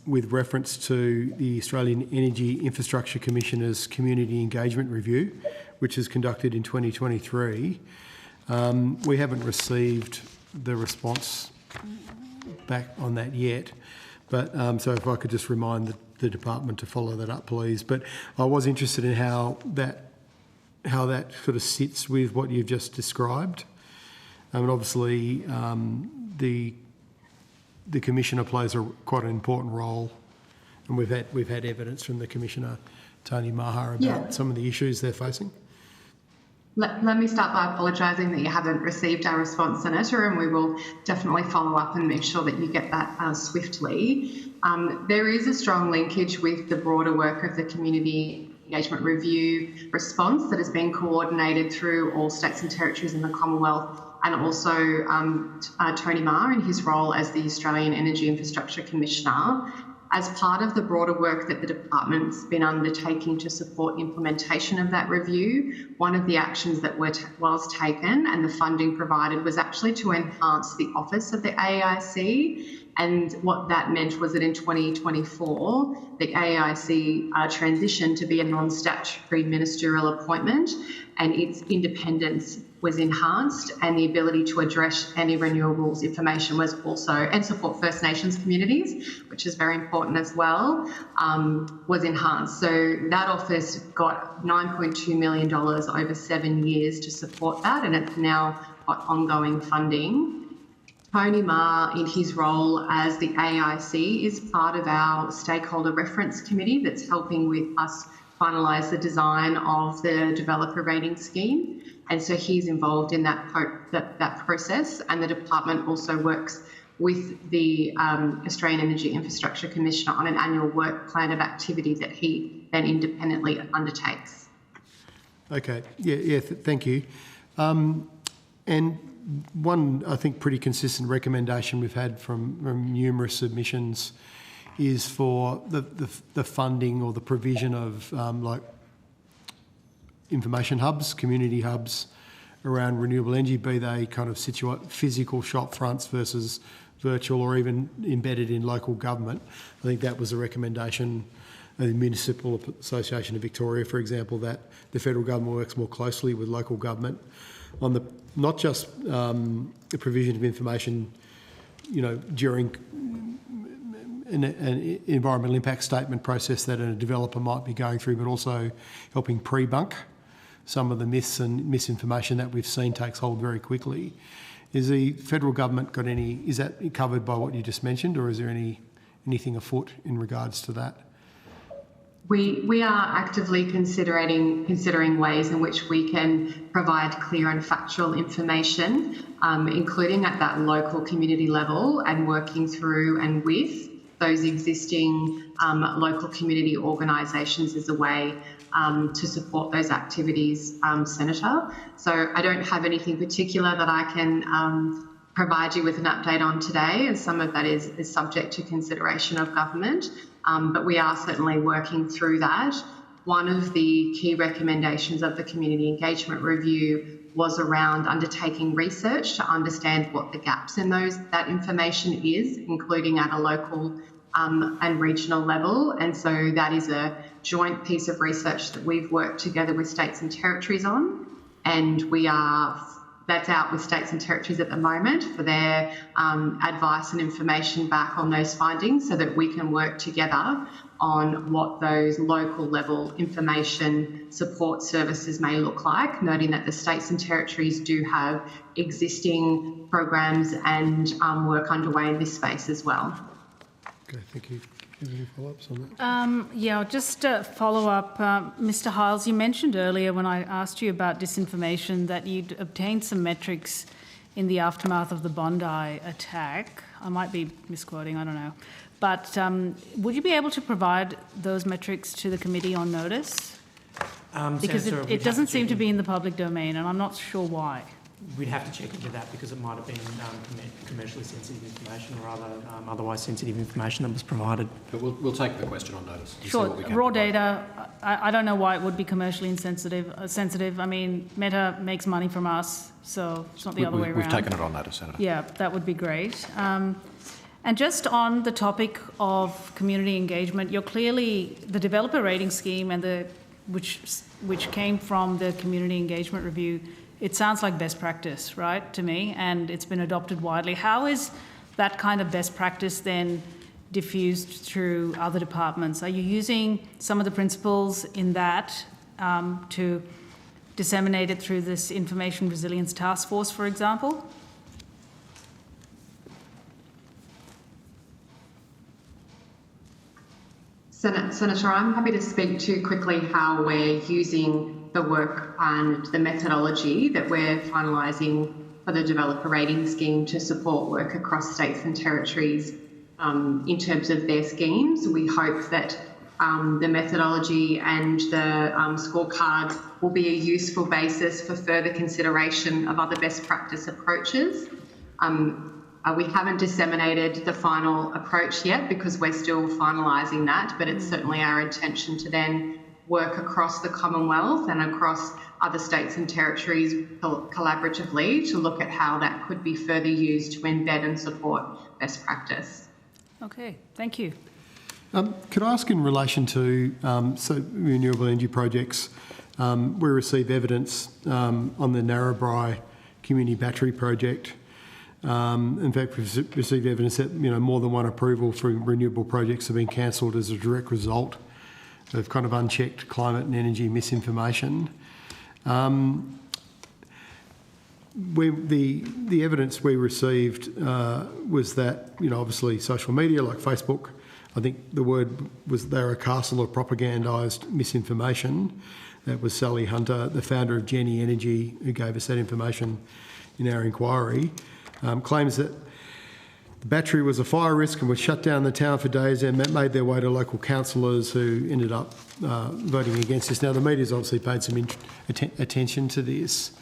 with reference to the Australian Energy Infrastructure Commissioner's Community Engagement Review, which is conducted in 2023. We haven't received the response back on that yet, but so if I could just remind the department to follow that up, please. But I was interested in how that sort of sits with what you've just described. And obviously, the commissioner plays quite an important role, and we've had evidence from the commissioner, Tony Maher, about some of the issues they're facing. Let me start by apologising that you haven't received our response, Senator, and we will definitely follow up and make sure that you get that swiftly. There is a strong linkage with the broader work of the Community Engagement Review response that has been coordinated through all states and territories in the Commonwealth, and also Tony Maher in his role as the Australian Energy Infrastructure Commissioner. As part of the broader work that the department's been undertaking to support implementation of that review, one of the actions that was taken and the funding provided was actually to enhance the office of the AIC. And what that meant was that in 2024, the AIC transitioned to be a non-statutory ministerial appointment, and its independence was enhanced, and the ability to address any renewables information was also, and support First Nations communities, which is very important as well, was enhanced. So that office got $9.2 million over 7 years to support that, and it's now got ongoing funding. Tony Maher, in his role as the AIC, is part of our stakeholder reference committee that's helping with us finalise the design of the developer rating scheme. And so he's involved in that process, and the department also works with the Australian Energy Infrastructure Commissioner on an annual work plan of activity that he then independently undertakes. Okay, thank you. And one, I think, pretty consistent recommendation we've had from numerous submissions is for the funding or the provision of like information hubs, community hubs around renewable energy, be they kind of physical shop fronts versus virtual or even embedded in local government. I think that was a recommendation of the Municipal Association of Victoria, for example, that the federal government works more closely with local government on the not just the provision of information, during an environmental impact statement process that a developer might be going through, but also helping pre-bunk some of the myths and misinformation that we've seen takes hold very quickly. Is the federal government got any, is that covered by what you just mentioned, or is there anything afoot in regards to that? We are actively considering ways in which we can provide clear and factual information, including at that local community level, and working through and with those existing local community organisations as a way to support those activities, Senator. So I don't have anything particular that I can provide you with an update on today, and some of that is subject to consideration of government, but we are certainly working through that. One of the key recommendations of the Community Engagement Review was around undertaking research to understand what the gaps in that information is, including at a local and regional level. And so that is a joint piece of research that we've worked together with states and territories on, and that's out with states and territories at the moment for their advice and information back on those findings, so that we can work together on what those local level information support services may look like, noting that the states and territories do have existing programs and work underway in this space as well. Okay, thank you. Any follow-ups on that? Yeah, just a follow-up. Mr. Hiles, you mentioned earlier when I asked you about disinformation that you'd obtained some metrics in the aftermath of the Bondi attack. I might be misquoting, I don't know. But would you be able to provide those metrics to the committee on notice? Because it doesn't seem to be in the public domain, and I'm not sure why. We'd have to check into that because it might have been commercially sensitive information or otherwise sensitive information that was provided. But we'll take the question on notice. Sure. Raw data, I don't know why it would be commercially sensitive. I mean, Meta makes money from us, so it's not the other way around. We've taken it on notice, Senator. Yeah, that would be great. And just on the topic of community engagement, you're clearly the developer rating scheme and which came from the Community Engagement Review. It sounds like best practice, right, to me, and it's been adopted widely. How is that kind of best practice then diffused through other departments? Are you using some of the principles in that to disseminate it through this Information Resilience Task Force, for example? Senator, I'm happy to speak to quickly how we're using the work and the methodology that we're finalising for the developer rating scheme to support work across states and territories in terms of their schemes. We hope that the methodology and the scorecard will be a useful basis for further consideration of other best practice approaches. We haven't disseminated the final approach yet because we're still finalising that, but it's certainly our intention to then work across the Commonwealth and across other states and territories collaboratively to look at how that could be further used to embed and support best practice. Okay, thank you. Could I ask in relation to renewable energy projects, we receive evidence on the Narrabri Community Battery Project. In fact, we've received evidence that more than one approval for renewable projects have been cancelled as a direct result of kind of unchecked climate and energy misinformation. The evidence we received was that obviously social media like Facebook, I think the word was they're a castle of propagandised misinformation. That was Sally Hunter, the founder of Jenny Energy, who gave us that information in our inquiry. Claims that the battery was a fire risk and would shut down the town for days, and made their way to local councillors who ended up voting against this. Now, the media's obviously paid some attention to this.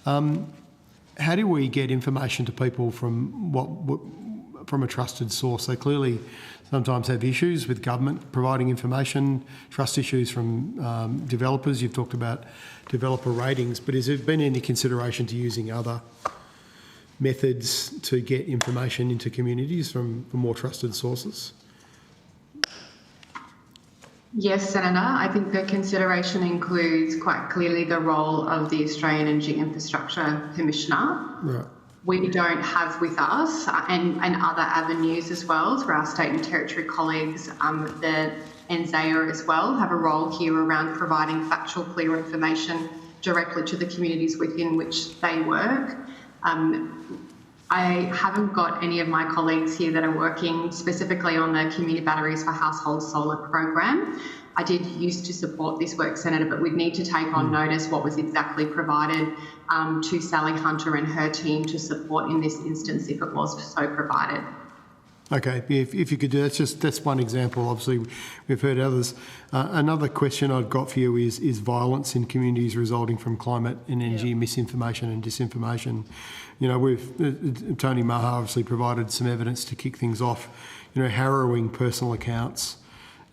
How do we get information to people from a trusted source? They clearly sometimes have issues with government providing information, trust issues from developers. You've talked about developer ratings, but has there been any consideration to using other methods to get information into communities from more trusted sources? Yes, Senator. I think the consideration includes quite clearly the role of the Australian Energy Infrastructure Commissioner. Right. We don't have with us, and other avenues as well, through our state and territory colleagues, the NZAIA as well, have a role here around providing factual, clear information directly to the communities within which they work. I haven't got any of my colleagues here that are working specifically on the Community Batteries for Household Solar program. I did used to support this work, Senator, but we'd need to take on notice what was exactly provided to Sally Hunter and her team to support in this instance if it was so provided. Okay, if you could do that's one example. Obviously, we've heard others. Another question I've got for you is violence in communities resulting from climate and energy misinformation and disinformation. You know, Tony Maha obviously provided some evidence to kick things off. You know, harrowing personal accounts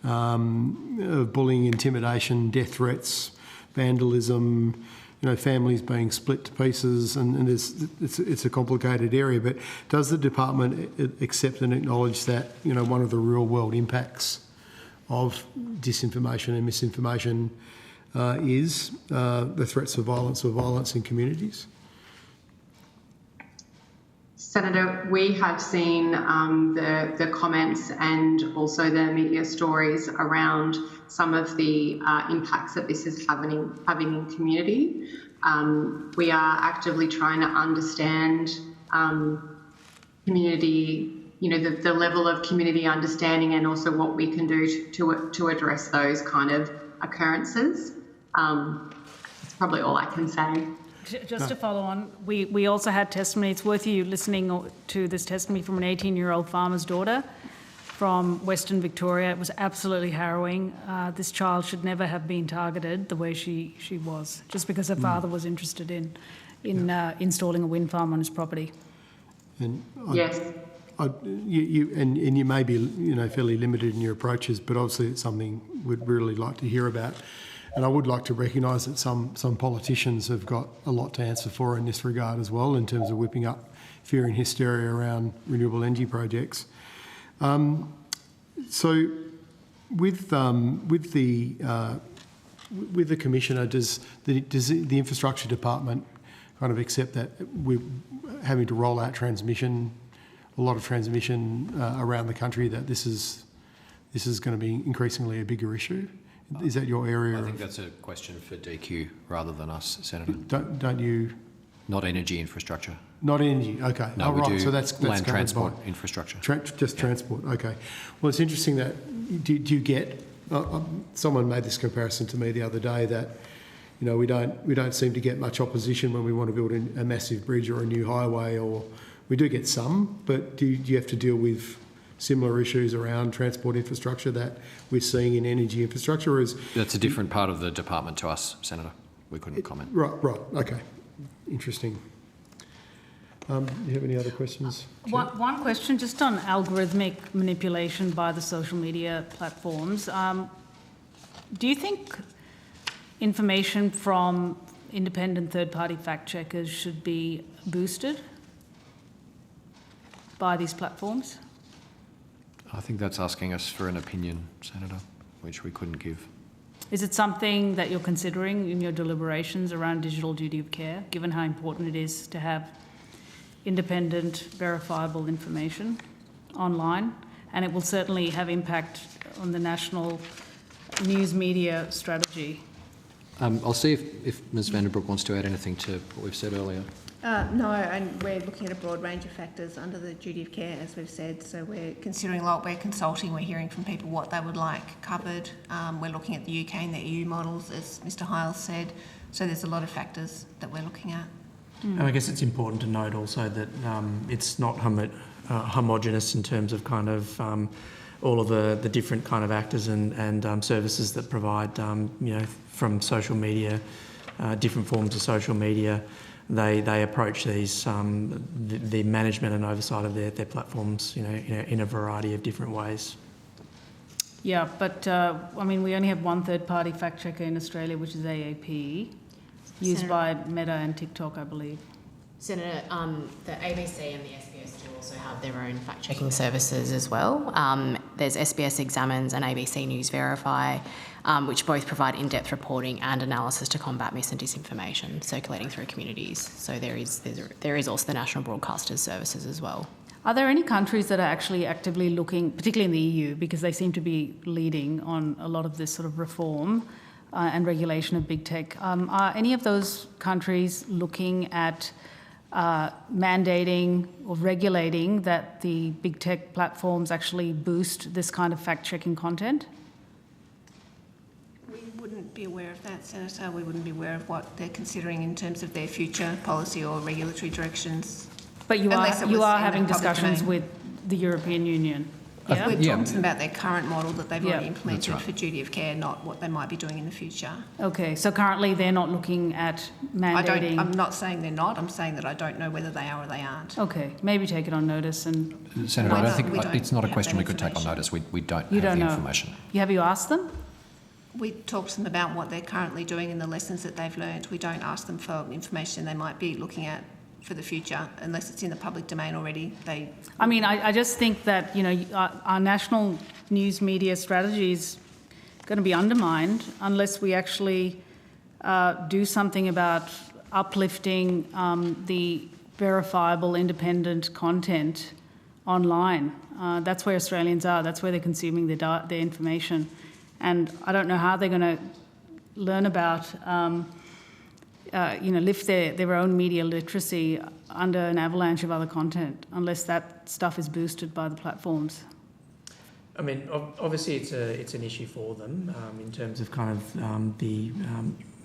of bullying, intimidation, death threats, vandalism. You know, families being split to pieces, and it's a complicated area. But does the department accept and acknowledge that, you know, one of the real world impacts of disinformation and misinformation is the threats of violence in communities? Senator, we have seen the comments and also the media stories around some of the impacts that this is having in community. We are actively trying to understand community, you know, the level of community understanding and also what we can do to address those kind of occurrences. That's probably all I can say. Just to follow on, we also had testimony. It's worth you listening to this testimony from an 18-year-old farmer's daughter from Western Victoria. It was absolutely harrowing. This child should never have been targeted the way she was, just because her father was interested in installing a wind farm on his property. And yes. You may be, you know, fairly limited in your approaches, but obviously it's something we'd really like to hear about. And I would like to recognise that some politicians have got a lot to answer for in this regard as well, in terms of whipping up fear and hysteria around renewable energy projects. So, with the commissioner, does the infrastructure department kind of accept that we're having to roll out a lot of transmission around the country, that this is going to be increasingly a bigger issue? Is that your area? I think that's a question for DQ rather than us, Senator. Don't you? Not energy infrastructure. Not energy. Okay. No, we do. So that's land transport by infrastructure. Transport. Okay. Well, it's interesting that do you get? Someone made this comparison to me the other day that, you know, we don't seem to get much opposition when we want to build a massive bridge or a new highway, or we do get some, but do you have to deal with similar issues around transport infrastructure that we're seeing in energy infrastructure? Or is that's a different part of the department to us, Senator. We couldn't comment. Right. Okay. Interesting. Do you have any other questions? One question just on algorithmic manipulation by the social media platforms. Do you think information from independent third-party fact checkers should be boosted by these platforms? I think that's asking us for an opinion, Senator, which we couldn't give. Is it something that you're considering in your deliberations around digital duty of care, given how important it is to have independent, verifiable information online? And it will certainly have impact on the national news media strategy. I'll see if Ms Vandenbroek wants to add anything to what we've said earlier. No, and we're looking at a broad range of factors under the duty of care, as we've said. So we're considering a lot, we're consulting, we're hearing from people what they would like covered. We're looking at the UK and the EU models, as Mr Hiles said. So there's a lot of factors that we're looking at. And I guess it's important to note also that it's not homogenous in terms of kind of all of the different kind of actors and services that provide, you know, from social media, different forms of social media. They approach these the management and oversight of their platforms, you know, in a variety of different ways. Yeah, but I mean, we only have one third-party fact checker in Australia, which is AAP, used by Meta and TikTok, I believe. Senator, the ABC and the SBS do also have their own fact-checking services as well. There's SBS Examines and ABC News Verify, which both provide in-depth reporting and analysis to combat mis and disinformation circulating through communities. So there is also the National Broadcasters Services as well. Are there any countries that are actually actively looking, particularly in the EU, because they seem to be leading on a lot of this sort of reform and regulation of big tech? Are any of those countries looking at mandating or regulating that the big tech platforms actually boost this kind of fact-checking content? We wouldn't be aware of that, Senator. We wouldn't be aware of what they're considering in terms of their future policy or regulatory directions. But you are having discussions with the European Union. Yeah? We're talking to them about their current model that they've already Yeah. implemented That's right. for duty of care, not what they might be doing in the future. Okay, so currently they're not looking at mandating... I'm not saying they're not. I'm saying that I don't know whether they are or they aren't. Okay, maybe take it on notice and... Senator, I don't think we don't it's not a have question that we could take on notice. We don't You have don't the know. information. Have you asked them? We talk to them about what they're currently doing and the lessons that they've learned. We don't ask them for information they might be looking at for the future, unless it's in the public domain already. I just think that, our national news media strategy is going to be undermined unless we actually do something about uplifting the verifiable independent content online. That's where Australians are. That's where they're consuming their information. And I don't know how they're going to learn about lift their own media literacy under an avalanche of other content unless that stuff is boosted by the platforms. I mean, obviously it's an issue for them in terms of kind of the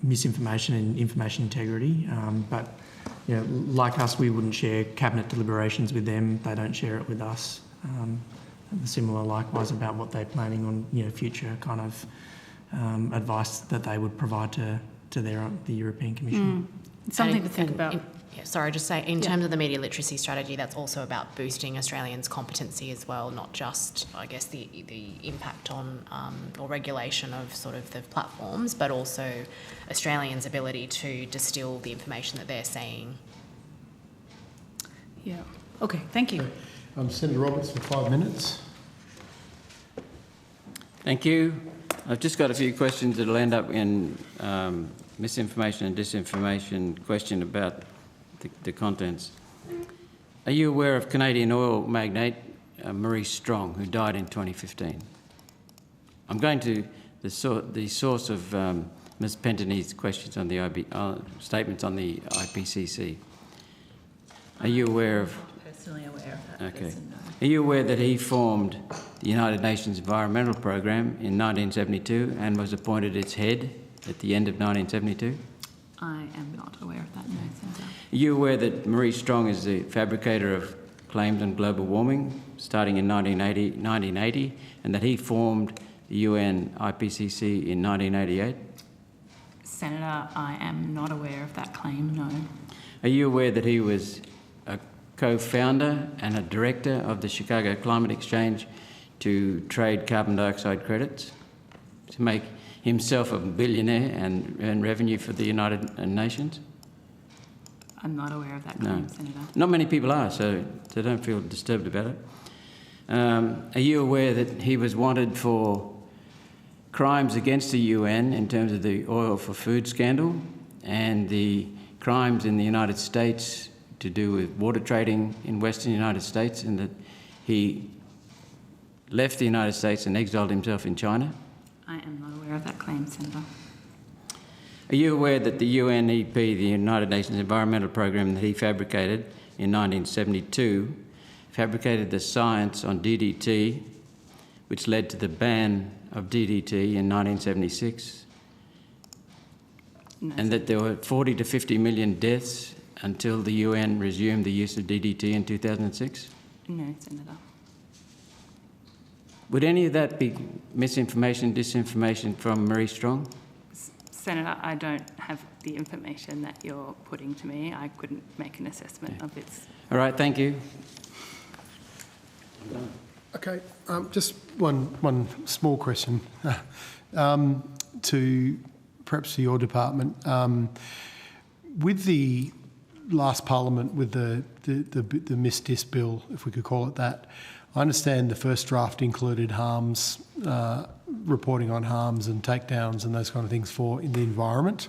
misinformation and information integrity. But like us, we wouldn't share cabinet deliberations with them. They don't share it with us. Similar, likewise, about what they're planning on future kind of advice that they would provide to the European Commission. Something to think about. In terms of the media literacy strategy, that's also about boosting Australians' competency as well, not just, I guess, the impact on or regulation of sort of the platforms, but also Australians' ability to distill the information that they're seeing. Yeah. Okay, thank you. Senator Roberts for 5 minutes. Thank you. I've just got a few questions that'll end up in misinformation and disinformation question about the contents. Are you aware of Canadian oil magnate Maurice Strong, who died in 2015? I'm going to the source of Ms Pentony's questions on the statements on the IPCC. Are you aware of... Personally aware of that. Okay. Yes and no. Are you aware that he formed the United Nations Environmental Programme in 1972 and was appointed its head at the end of 1972? I am not aware of that, no, Senator. Are you aware that Maurice Strong is the fabricator of claims on global warming starting in 1980 and that he formed the UN IPCC in 1988? Senator, I am not aware of that claim, no. Are you aware that he was a co-founder and a director of the Chicago Climate Exchange to trade carbon dioxide credits, to make himself a billionaire and earn revenue for the United Nations? I'm not aware of that claim, Senator. Not many people are, so don't feel disturbed about it. Are you aware that he was wanted for crimes against the UN in terms of the oil for food scandal and the crimes in the United States to do with water trading in Western United States, and that he left the United States and exiled himself in China? I am not aware of that claim, Senator. Are you aware that the UNEP, the United Nations Environmental Programme that he fabricated in 1972, fabricated the science on DDT, which led to the ban of DDT in 1976, and that there were 40 to 50 million deaths until the UN resumed the use of DDT in 2006? No, Senator. Would any of that be misinformation, disinformation from Maurice Strong? Senator, I don't have the information that you're putting to me. I couldn't make an assessment of its... All right, thank you. Okay, just one small question to perhaps to your department. With the last Parliament with the Miss-Dis bill, if we could call it that, I understand the first draft included harms, reporting on harms and takedowns and those kind of things in the environment,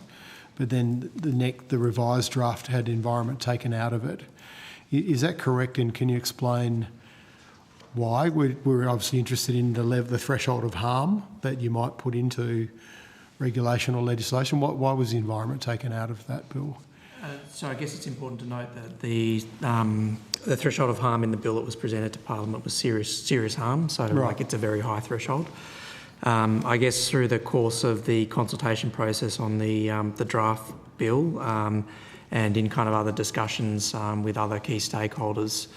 but then the revised draft had environment taken out of it. Is that correct, and can you explain why? We're obviously interested in the threshold of harm that you might put into regulation or legislation. Why was the environment taken out of that bill? So I guess it's important to note that the threshold of harm in the bill that was presented to Parliament was serious harm, so Right. it's a very high threshold. I guess through the course of the consultation process on the draft bill and in kind of other discussions with other key stakeholders,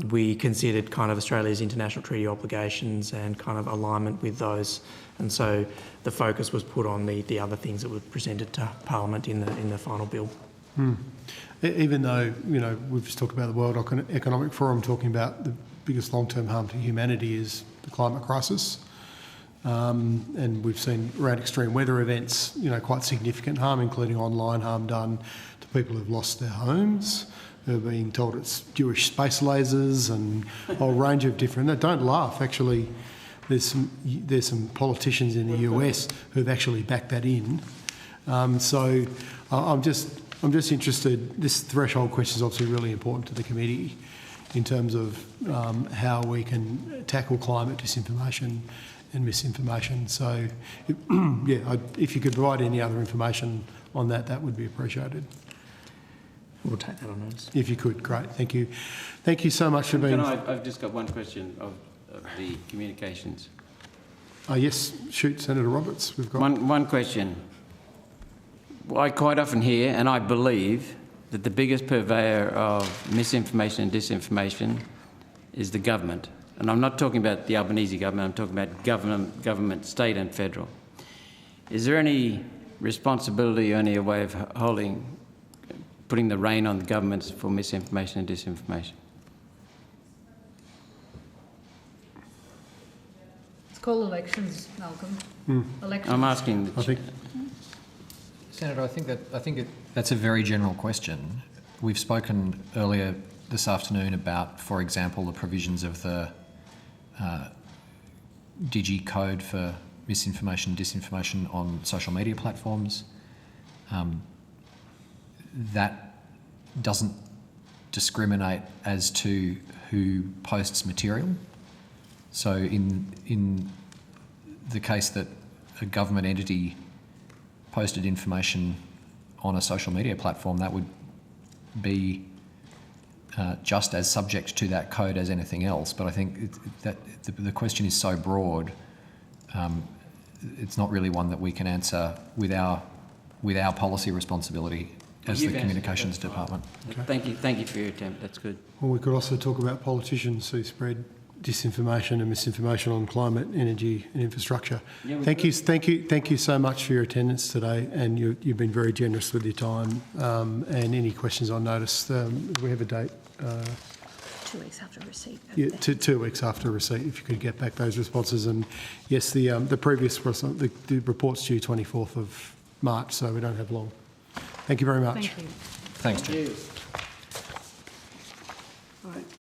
we considered kind of Australia's international treaty obligations and kind of alignment with those, and so the focus was put on the other things that were presented to Parliament in the final bill. Even though, we've just talked about the World Economic Forum talking about the biggest long-term harm to humanity is the climate crisis, and we've seen around extreme weather events, quite significant harm, including online harm done to people who've lost their homes, who are being told it's Jewish space lasers and a whole range of different... No, don't laugh, actually. There's some politicians in the US who've actually backed that in. So I'm just interested. This threshold question is obviously really important to the committee in terms of how we can tackle climate disinformation and misinformation. So, if you could provide any other information on that, that would be appreciated. We'll take that on notice. If you could, great. Thank you. Thank you so much for being... I've just got one question of the communications. Yes, shoot, Senator Roberts. We've got one question. I quite often hear, and I believe, that the biggest purveyor of misinformation and disinformation is the government. And I'm not talking about the Albanese government, I'm talking about government, state and federal. Is there any responsibility or any way of putting the rein on the governments for misinformation and disinformation? It's called elections, Malcolm. Elections. I'm asking... Senator, I think that's a very general question. We've spoken earlier this afternoon about, for example, the provisions of the Digi code for misinformation and disinformation on social media platforms. That doesn't discriminate as to who posts material. So in the case that a government entity posted information on a social media platform, that would be just as subject to that code as anything else. But I think that the question is so broad, it's not really one that we can answer with our policy responsibility as the Communications Department. Okay. Thank you for your attempt. That's good. Well, we could also talk about politicians who spread disinformation and misinformation on climate, energy and infrastructure. Yeah, thank you so much for your attendance today, and you've been very generous with your time. And any questions on notice, we have a date. 2 weeks after receipt. Yeah, 2 weeks after receipt, if you could get back those responses. And yes, the previous the report's due 24th of March, so we don't have long. Thank you very much. Thank you. Thanks, Chair. All right.